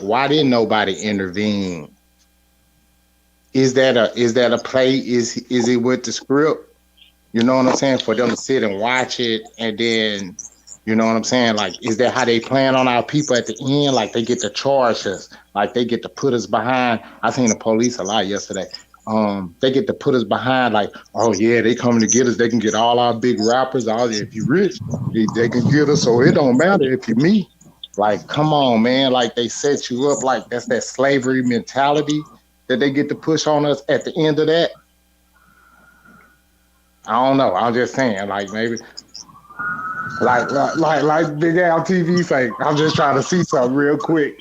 why didn't nobody intervene? Is that a play? Is it with the script? You know what I'm saying? For them to sit and watch it, and then, you know what I'm saying? Like, is that how they plan on our people at the end? Like, they get to charge us, like they get to put us behind. I seen the police a lot yesterday. They get to put us behind, like, oh yeah, they coming to get us. They can get all our big rappers. All if you rich, they can get us. So it don't matter if you me. Like, come on, man. Like they set you up. Like that's that slavery mentality that they get to push on us at the end of that. I don't know. I'm just saying, like maybe, like Big Al TV say. I'm just trying to see something real quick.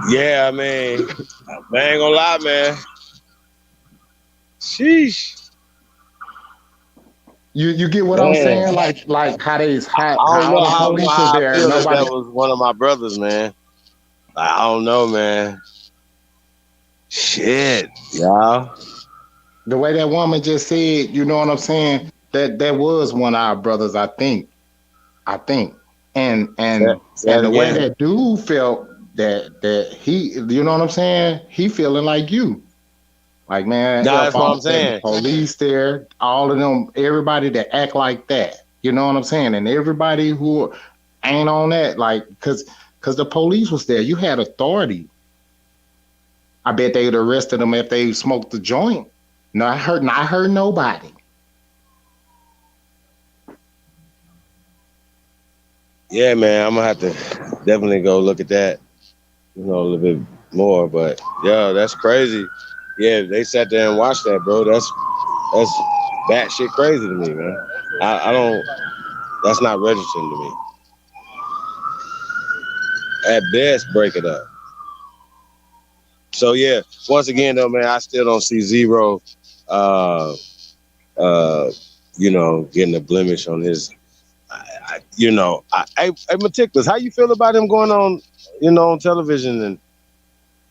Yeah, I mean, I ain't gonna lie, man. Sheesh. You get what I'm Man. saying? Like how they I don't how know all the how police was I there. feel that Nobody. was one of my brothers, man. I don't know, man. Shit, y'all. The way that woman just said, you know what I'm saying? That was one of our brothers, I think. And Say it the way again. that dude felt that he, you know what I'm saying? He feeling like you. Like, man, No, if that's what all I'm the saying. police there, all of them, everybody that act like that, you know what I'm saying? And everybody who ain't on that, like, cause the police was there. You had authority. I bet they'd arrested them if they smoked the joint. No, I heard nobody. Yeah, man, I'm gonna have to definitely go look at that, a little bit more. But yeah, that's crazy. Yeah, they sat there and watched that, bro. That's batshit crazy to me, man. I don't. That's not registering to me. At best, break it up. So yeah, once again though, man, I still don't see Zero, uh, getting a blemish on his. Hey, Meticulous, how you feel about him going on, on television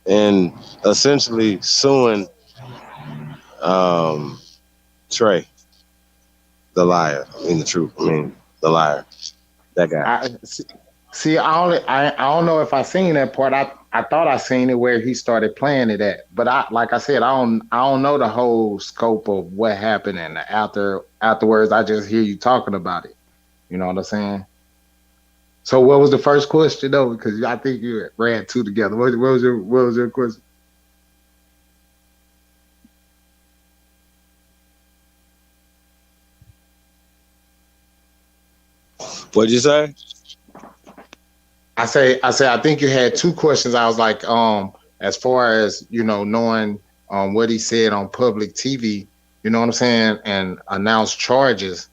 and essentially suing Trey, the liar. The liar, that guy. See, I don't know if I seen that part. I thought I seen it where he started playing it at, but like I said, I don't know the whole scope of what happened, and afterwards, I just hear you talking about it. You know what I'm saying? So, what was the first question though? Because I think you ran two together. What was your question? What'd you say? I think you had two questions. I was like, as far as knowing what he said on public TV, you know what I'm saying, and announced charges.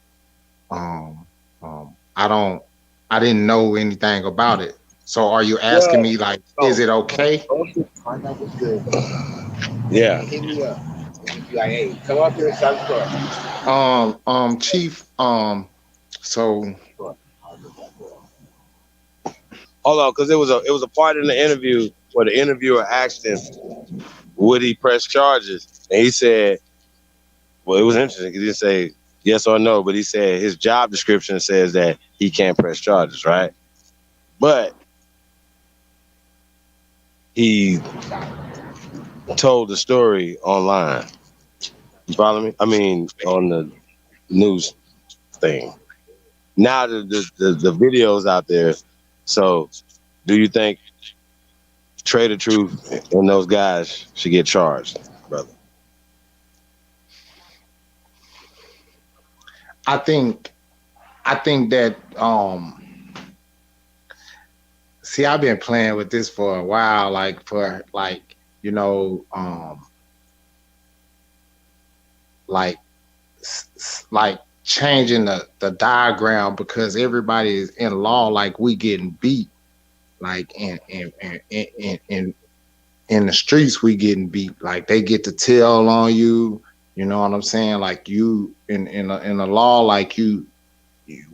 I didn't know anything about it. So are you asking me like, is it okay? Yeah. Hit me up. Like, hey, come up here and start. Chief, so Hold on, because it was a part in the interview where the interviewer asked him, would he press charges? And he said, well, it was interesting because he didn't say yes or no, but he said his job description says that he can't press charges, right? But he told the story online. You follow me? I mean, on the news thing. Now the video's out there. So do you think Trey the Truth and those guys should get charged, brother? I think that see, I've been playing with this for a while, like changing the diagram, because everybody is in law like we getting beat, like in the streets we getting beat, like they get to tell on you. You know what I'm saying? Like you in the law, like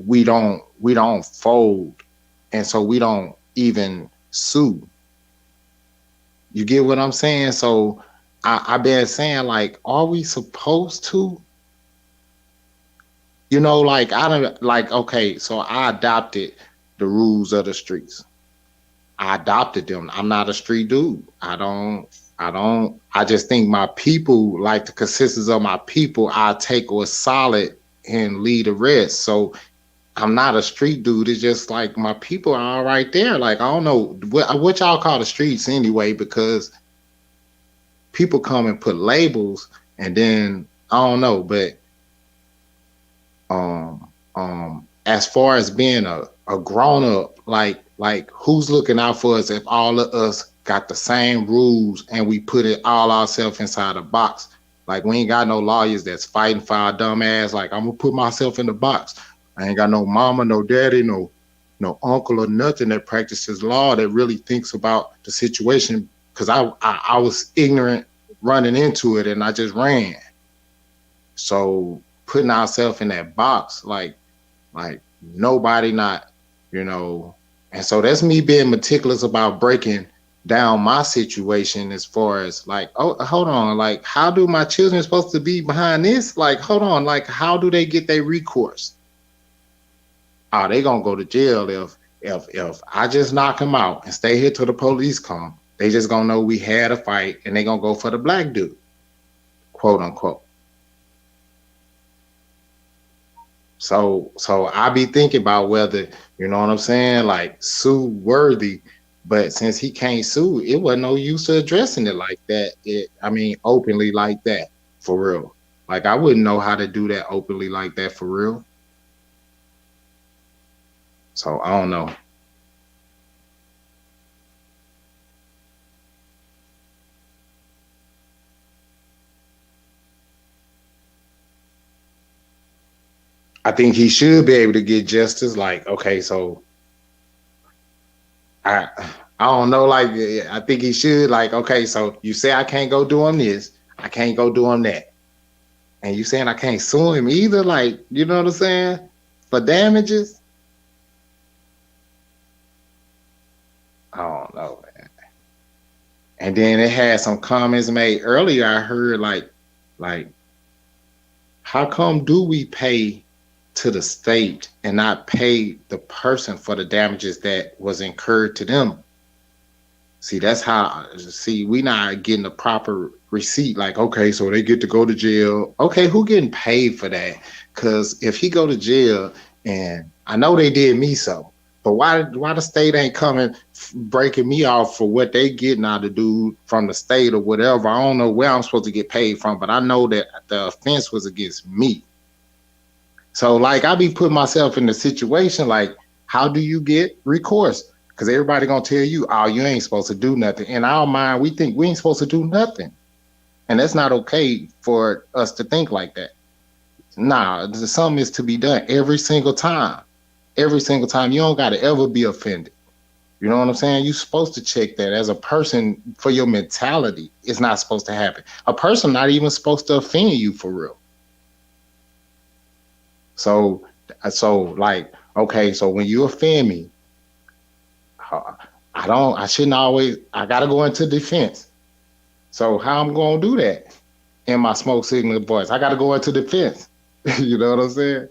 we don't fold, and so we don't even sue. You get what I'm saying? So I've been saying, like, are we supposed to? You know, like I don't like. Okay, so I adopted the rules of the streets. I adopted them. I'm not a street dude. I just think my people, like the consistency of my people, I take what's solid and lead the rest. So I'm not a street dude. It's just like my people are all right there. Like, I don't know what y'all call the streets anyway, because people come and put labels, and then I don't know, but as far as being a grown up, like who's looking out for us if all of us got the same rules and we put it all ourselves inside a box? Like, we ain't got no lawyers that's fighting for our dumb ass. Like, I'm gonna put myself in the box. I ain't got no mama, no daddy, no uncle or nothing that practices law that really thinks about the situation. Cause I was ignorant running into it and I just ran. So putting ourselves in that box, like nobody not, and so that's me being meticulous about breaking down my situation as far as like, oh, hold on, like, how do my children supposed to be behind this? Like, hold on, like, how do they get their recourse? Oh, they gonna go to jail if I just knock them out and stay here till the police come. They just gonna know we had a fight and they gonna go for the black dude, quote unquote. So I be thinking about whether, you know what I'm saying, like, sue worthy, but since he can't sue, it wasn't no use to addressing it like that. Openly like that, for real. Like, I wouldn't know how to do that openly like that, for real. So I don't know. I think he should be able to get justice. Like, okay, so I don't know. Like, I think he should. Like, okay, so you say I can't go do him this, I can't go do him that, and you saying I can't sue him either. Like, you know what I'm saying, for damages. I don't know, man. And then it had some comments made earlier. I heard like, how come do we pay to the state and not pay the person for the damages that was incurred to them? See, that's how, we not getting the proper receipt. Like, okay, so they get to go to jail. Okay, who getting paid for that? Because if he go to jail, and I know they did me so, but why the state ain't coming breaking me off for what they getting out of dude from the state or whatever? I don't know where I'm supposed to get paid from, but I know that the offense was against me. So, like, I be putting myself in the situation, like, how do you get recourse? Because everybody gonna tell you, oh, you ain't supposed to do nothing. In our mind, we think we ain't supposed to do nothing. And that's not okay for us to think like that. Nah, something is to be done every single time. Every single time. You don't gotta ever be offended. You know what I'm saying? You're supposed to check that as a person for your mentality. It's not supposed to happen. A person not even supposed to offend you, for real. So like, okay, so when you offend me, I gotta go into defense. So how I'm gonna do that in my smoke signal voice? I gotta go into defense. You know what I'm saying?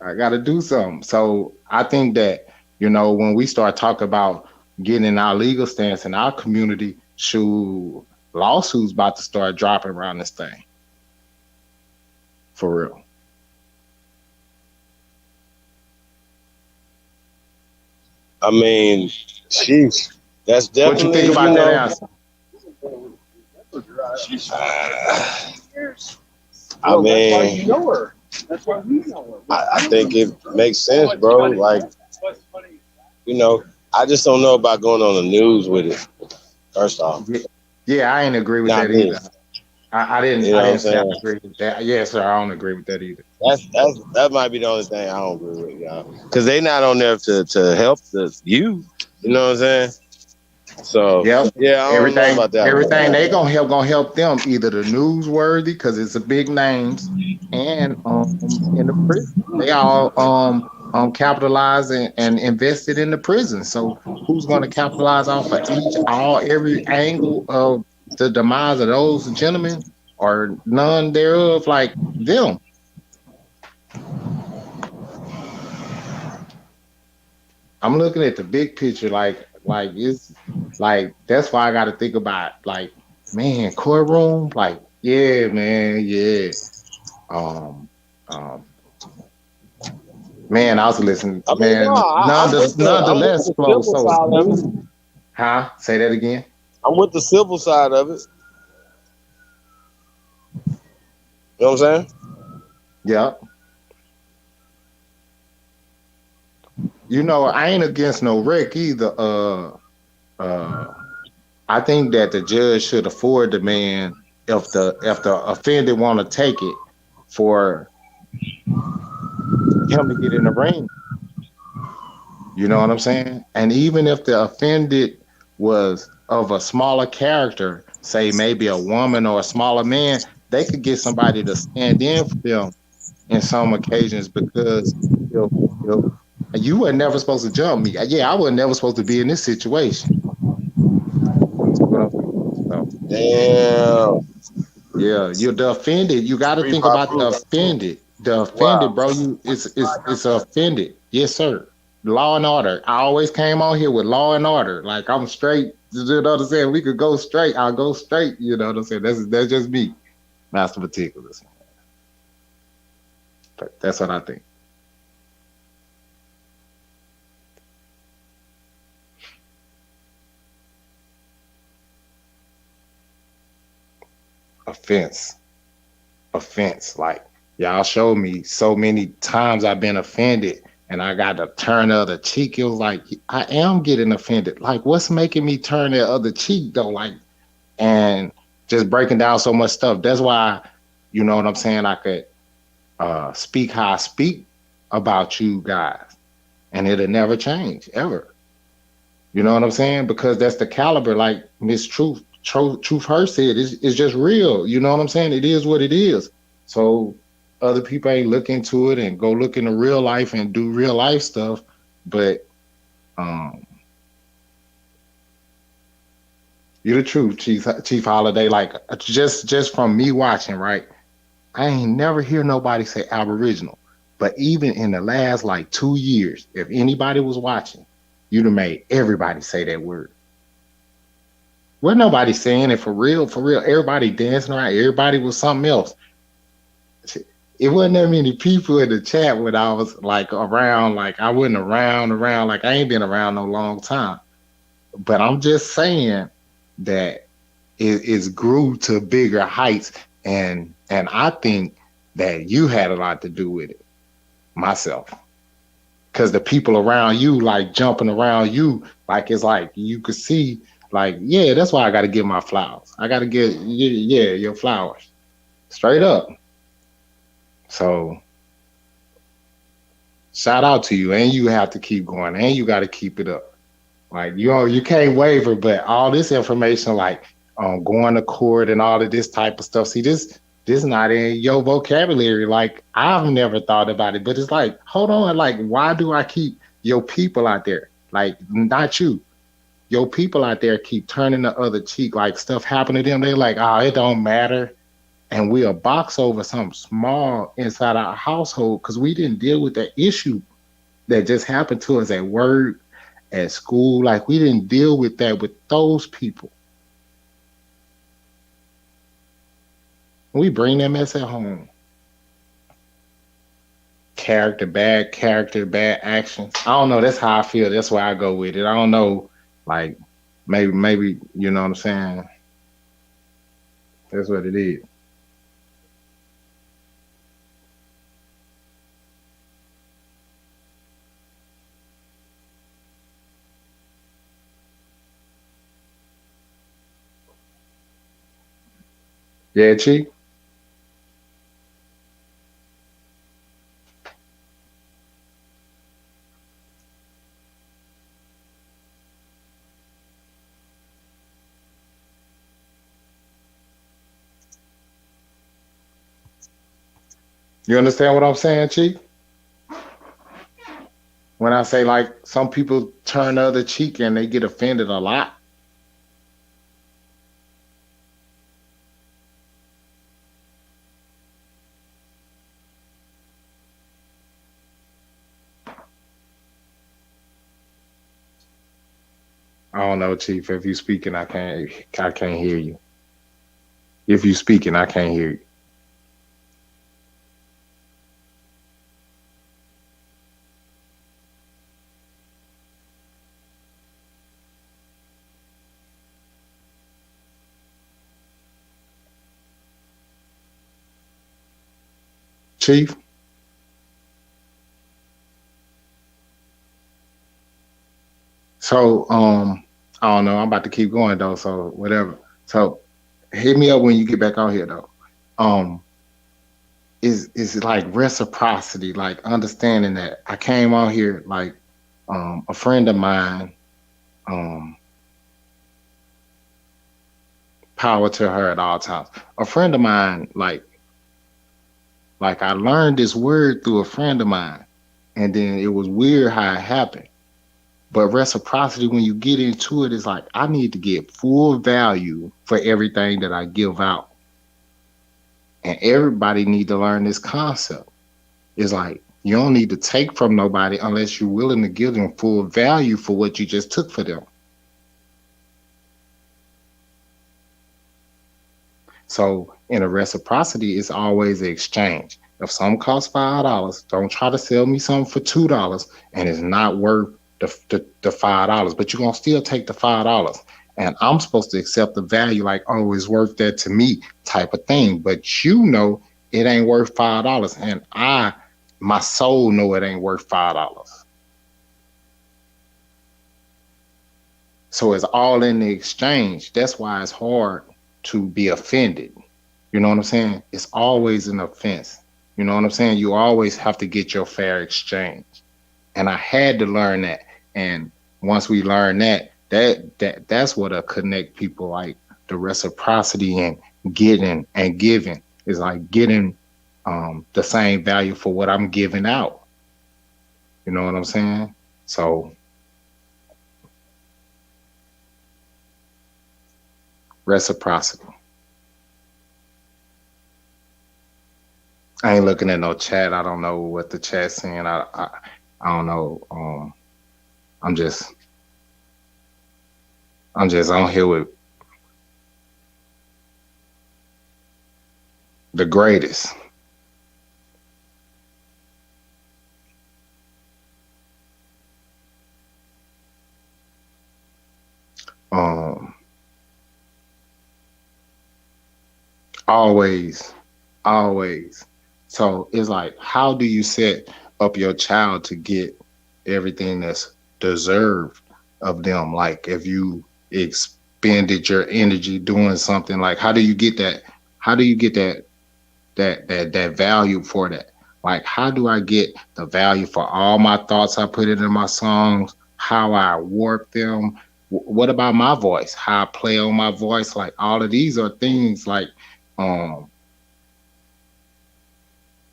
I gotta do something. So I think that, when we start talking about getting in our legal stance in our community, lawsuits about to start dropping around this thing. For real. I mean, sheesh, that's definitely. What you think about that answer? I mean, that's why you know her. I think it makes sense, bro. Like, I just don't know about going on the news with it. First off, yeah, I ain't agree with that either. I didn't say I agree with that. Yes, sir, I don't agree with that either. That might be the only thing I don't agree with, y'all. Because they not on there to help you. You know what I'm saying? So yep. Yeah, I don't know about that. Everything they gonna help them, either the newsworthy, because it's the big names, and in the prison. They all capitalized and invested in the prison. So who's gonna capitalize off of every angle of the demise of those gentlemen, or none thereof, like them? I'm looking at the big picture, like it's like that's why I got to think about like, man, courtroom, like, yeah, man, yeah. Um, um, man, I was listening, I mean, no, man. I'm with Nonetheless, the flow civil so side of smooth. it. Huh? Say that again. I'm with the civil side of it. You know what I'm saying? Yep. You know, I ain't against no wreck either. Uh, I think that the judge should afford the man if the offended want to take it for him to get in the ring. You know what I'm saying? And even if the offended was of a smaller character, say maybe a woman or a smaller man, they could get somebody to stand in for them in some occasions because if, if you were never supposed to jump me. Yeah, I was never supposed to be in this situation. You see what I'm saying? So Damn. yeah, you're the offended. You got to think about the offended. The offended, Wow. bro. It's offended. Yes, sir. Law and order. I always came on here with law and order. Like I'm straight. You know what I'm saying? We could go straight. I'll go straight. You know what I'm saying? That's just me, Master Particulars. But that's what I think. Offense. Offense. Like y'all showed me so many times I've been offended and I got to turn the other cheek. It was like I am getting offended. Like what's making me turn the other cheek though? Like and just breaking down so much stuff. That's why, you know what I'm saying, I could speak how I speak about you guys. And it'll never change ever. You know what I'm saying? Because that's the caliber, like Miss Truth Her said, it's just real. You know what I'm saying? It is what it is. So other people ain't look into it and go look into real life and do real life stuff. But you're the truth, Chief Holiday. Like just from me watching, right? I ain't never hear nobody say Aboriginal. But even in the last like 2 years, if anybody was watching, you'd have made everybody say that word. Well, nobody saying it for real, for real. Everybody dancing around. Everybody was something else. It wasn't that many people in the chat when I was like around. Like I wasn't around. Like I ain't been around no long time. But I'm just saying that it's grew to bigger heights, and I think that you had a lot to do with it, myself. Because the people around you, like jumping around you, like it's like you could see, like, yeah, that's why I got to get my flowers. I got to get, yeah, your flowers. Straight up. So, shout out to you. And you have to keep going. And you got to keep it up. Like, you can't waver, but all this information, like going to court and all of this type of stuff, see, this not in your vocabulary. Like, I've never thought about it, but it's like, hold on, like, why do I keep your people out there? Like, not you. Your people out there keep turning the other cheek, like stuff happen to them. They're like, oh, it don't matter. And we'll box over something small inside our household because we didn't deal with that issue that just happened to us at work, at school. Like we didn't deal with that with those people. We bring that mess at home. Character, bad actions. I don't know. That's how I feel. That's why I go with it. I don't know. Like maybe you know what I'm saying. That's what it is. Yeah, Chief. You understand what I'm saying, Chief? When I say like some people turn the other cheek and they get offended a lot. I don't know, Chief. If you speaking, I can't hear you. If you speaking, I can't hear you. Chief? So, I don't know. I'm about to keep going though. So whatever. So hit me up when you get back out here though. Um, is like reciprocity, like understanding that I came out here like a friend of mine, um, power to her at all times. A friend of mine, like I learned this word through a friend of mine, and then it was weird how it happened. But reciprocity, when you get into it, is like I need to get full value for everything that I give out. And everybody need to learn this concept. It's like you don't need to take from nobody unless you're willing to give them full value for what you just took for them. So in a reciprocity, it's always an exchange. If something costs $5, don't try to sell me something for $2 and it's not worth the $5, but you're gonna still take the $5. And I'm supposed to accept the value like, oh, it's worth that to me type of thing. But you know it ain't worth $5. And my soul know it ain't worth $5. So it's all in the exchange. That's why it's hard to be offended. You know what I'm saying? It's always an offense. You know what I'm saying? You always have to get your fair exchange. And I had to learn that. And once we learn that's what'll connect people, like the reciprocity and getting and giving is like getting the same value for what I'm giving out. You know what I'm saying? So reciprocity. I ain't looking at no chat. I don't know what the chat's saying. I don't know. I'm just on here with the greatest. Always. So it's like, how do you set up your child to get everything that's deserved of them? Like if you expended your energy doing something, like how do you get that? How do you get that value for that? Like how do I get the value for all my thoughts I put into my songs, how I warp them? What about my voice? How I play on my voice? Like all of these are things like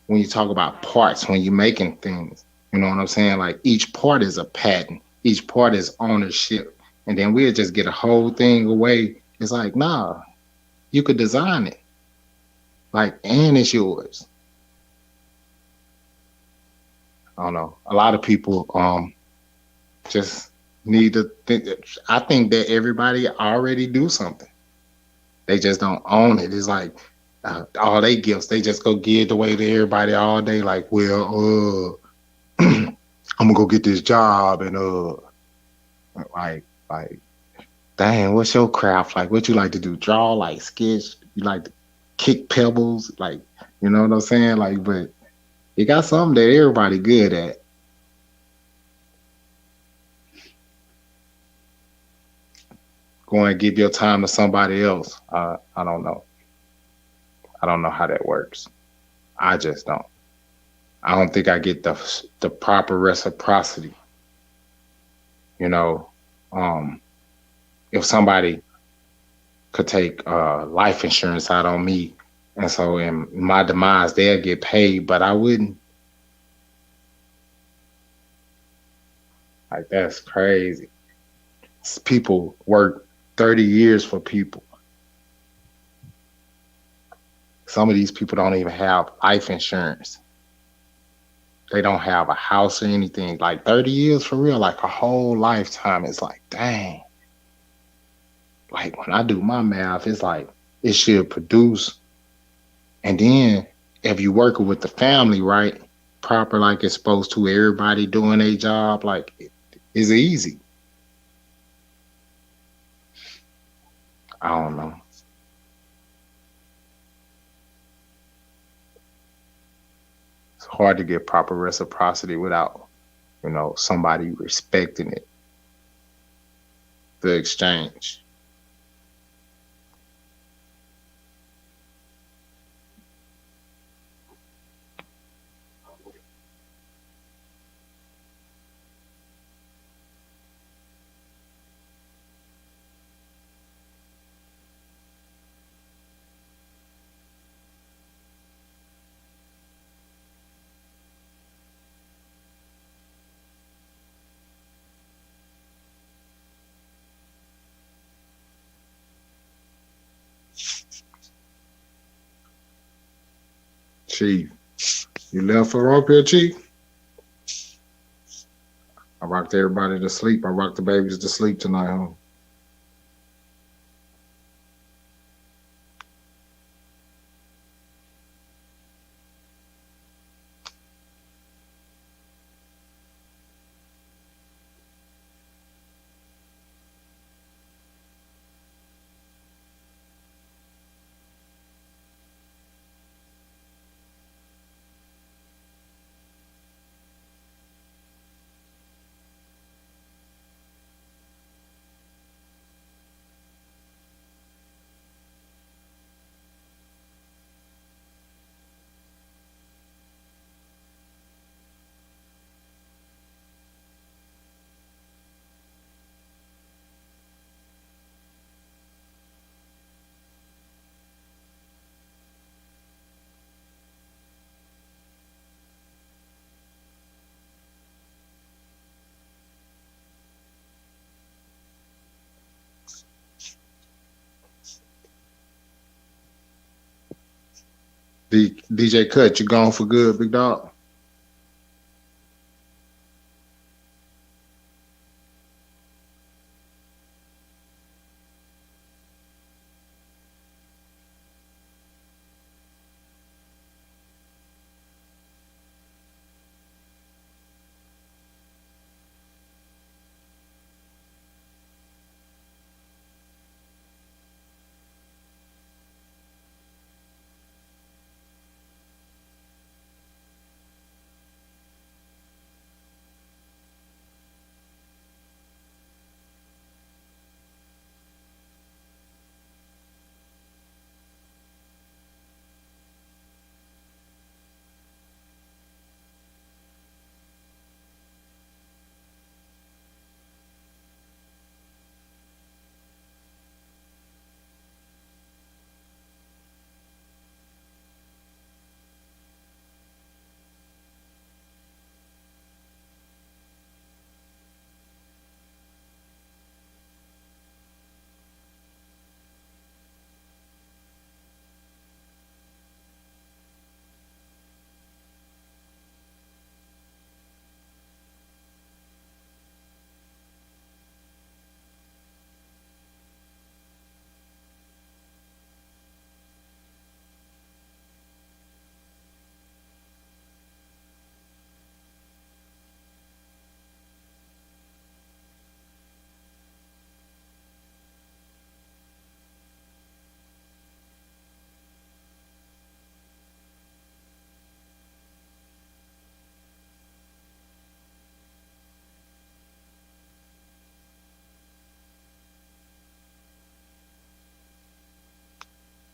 when you talk about parts, when you're making things, you know what I'm saying? Like each part is a patent, each part is ownership. And then we'll just get a whole thing away. It's like, nah, you could design it. Like, and it's yours. I don't know. A lot of people just need to think. I think that everybody already do something. They just don't own it. It's like all they gifts, they just go give it away to everybody all day. Like, well, I'm gonna go get this job and like, dang, what's your craft like? What you like to do? Draw, like sketch? You like to kick pebbles? Like, you know what I'm saying? Like, but you got something that everybody good at. Go and give your time to somebody else. I don't know. I don't know how that works. I just don't. I don't think I get the proper reciprocity. You know, if somebody could take life insurance out on me, and so in my demise they'll get paid, but I wouldn't. Like that's crazy. People work 30 years for people. Some of these people don't even have life insurance. They don't have a house or anything. Like 30 years for real, like a whole lifetime. It's like, dang. Like when I do my math, it's like it should produce. And then if you working with the family, right, proper like it's supposed to, everybody doing a job, like it's easy. I don't know. It's hard to get proper reciprocity without, somebody respecting it, the exchange. Chief, you left her up here, Chief? I rocked everybody to sleep. I rocked the babies to sleep tonight, huh? DJ Cut, you gone for good, big dog?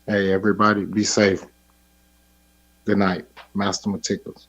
Hey, everybody, be safe. Good night. Master Meticulous.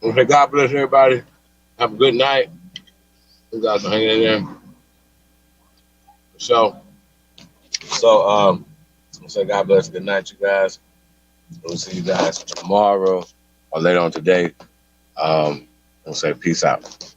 want to say God bless everybody. Have a good night. You guys are hanging in there. So I'm gonna say God bless. Good night, you guys. We'll see you guys tomorrow or later on today. I'm gonna say peace out.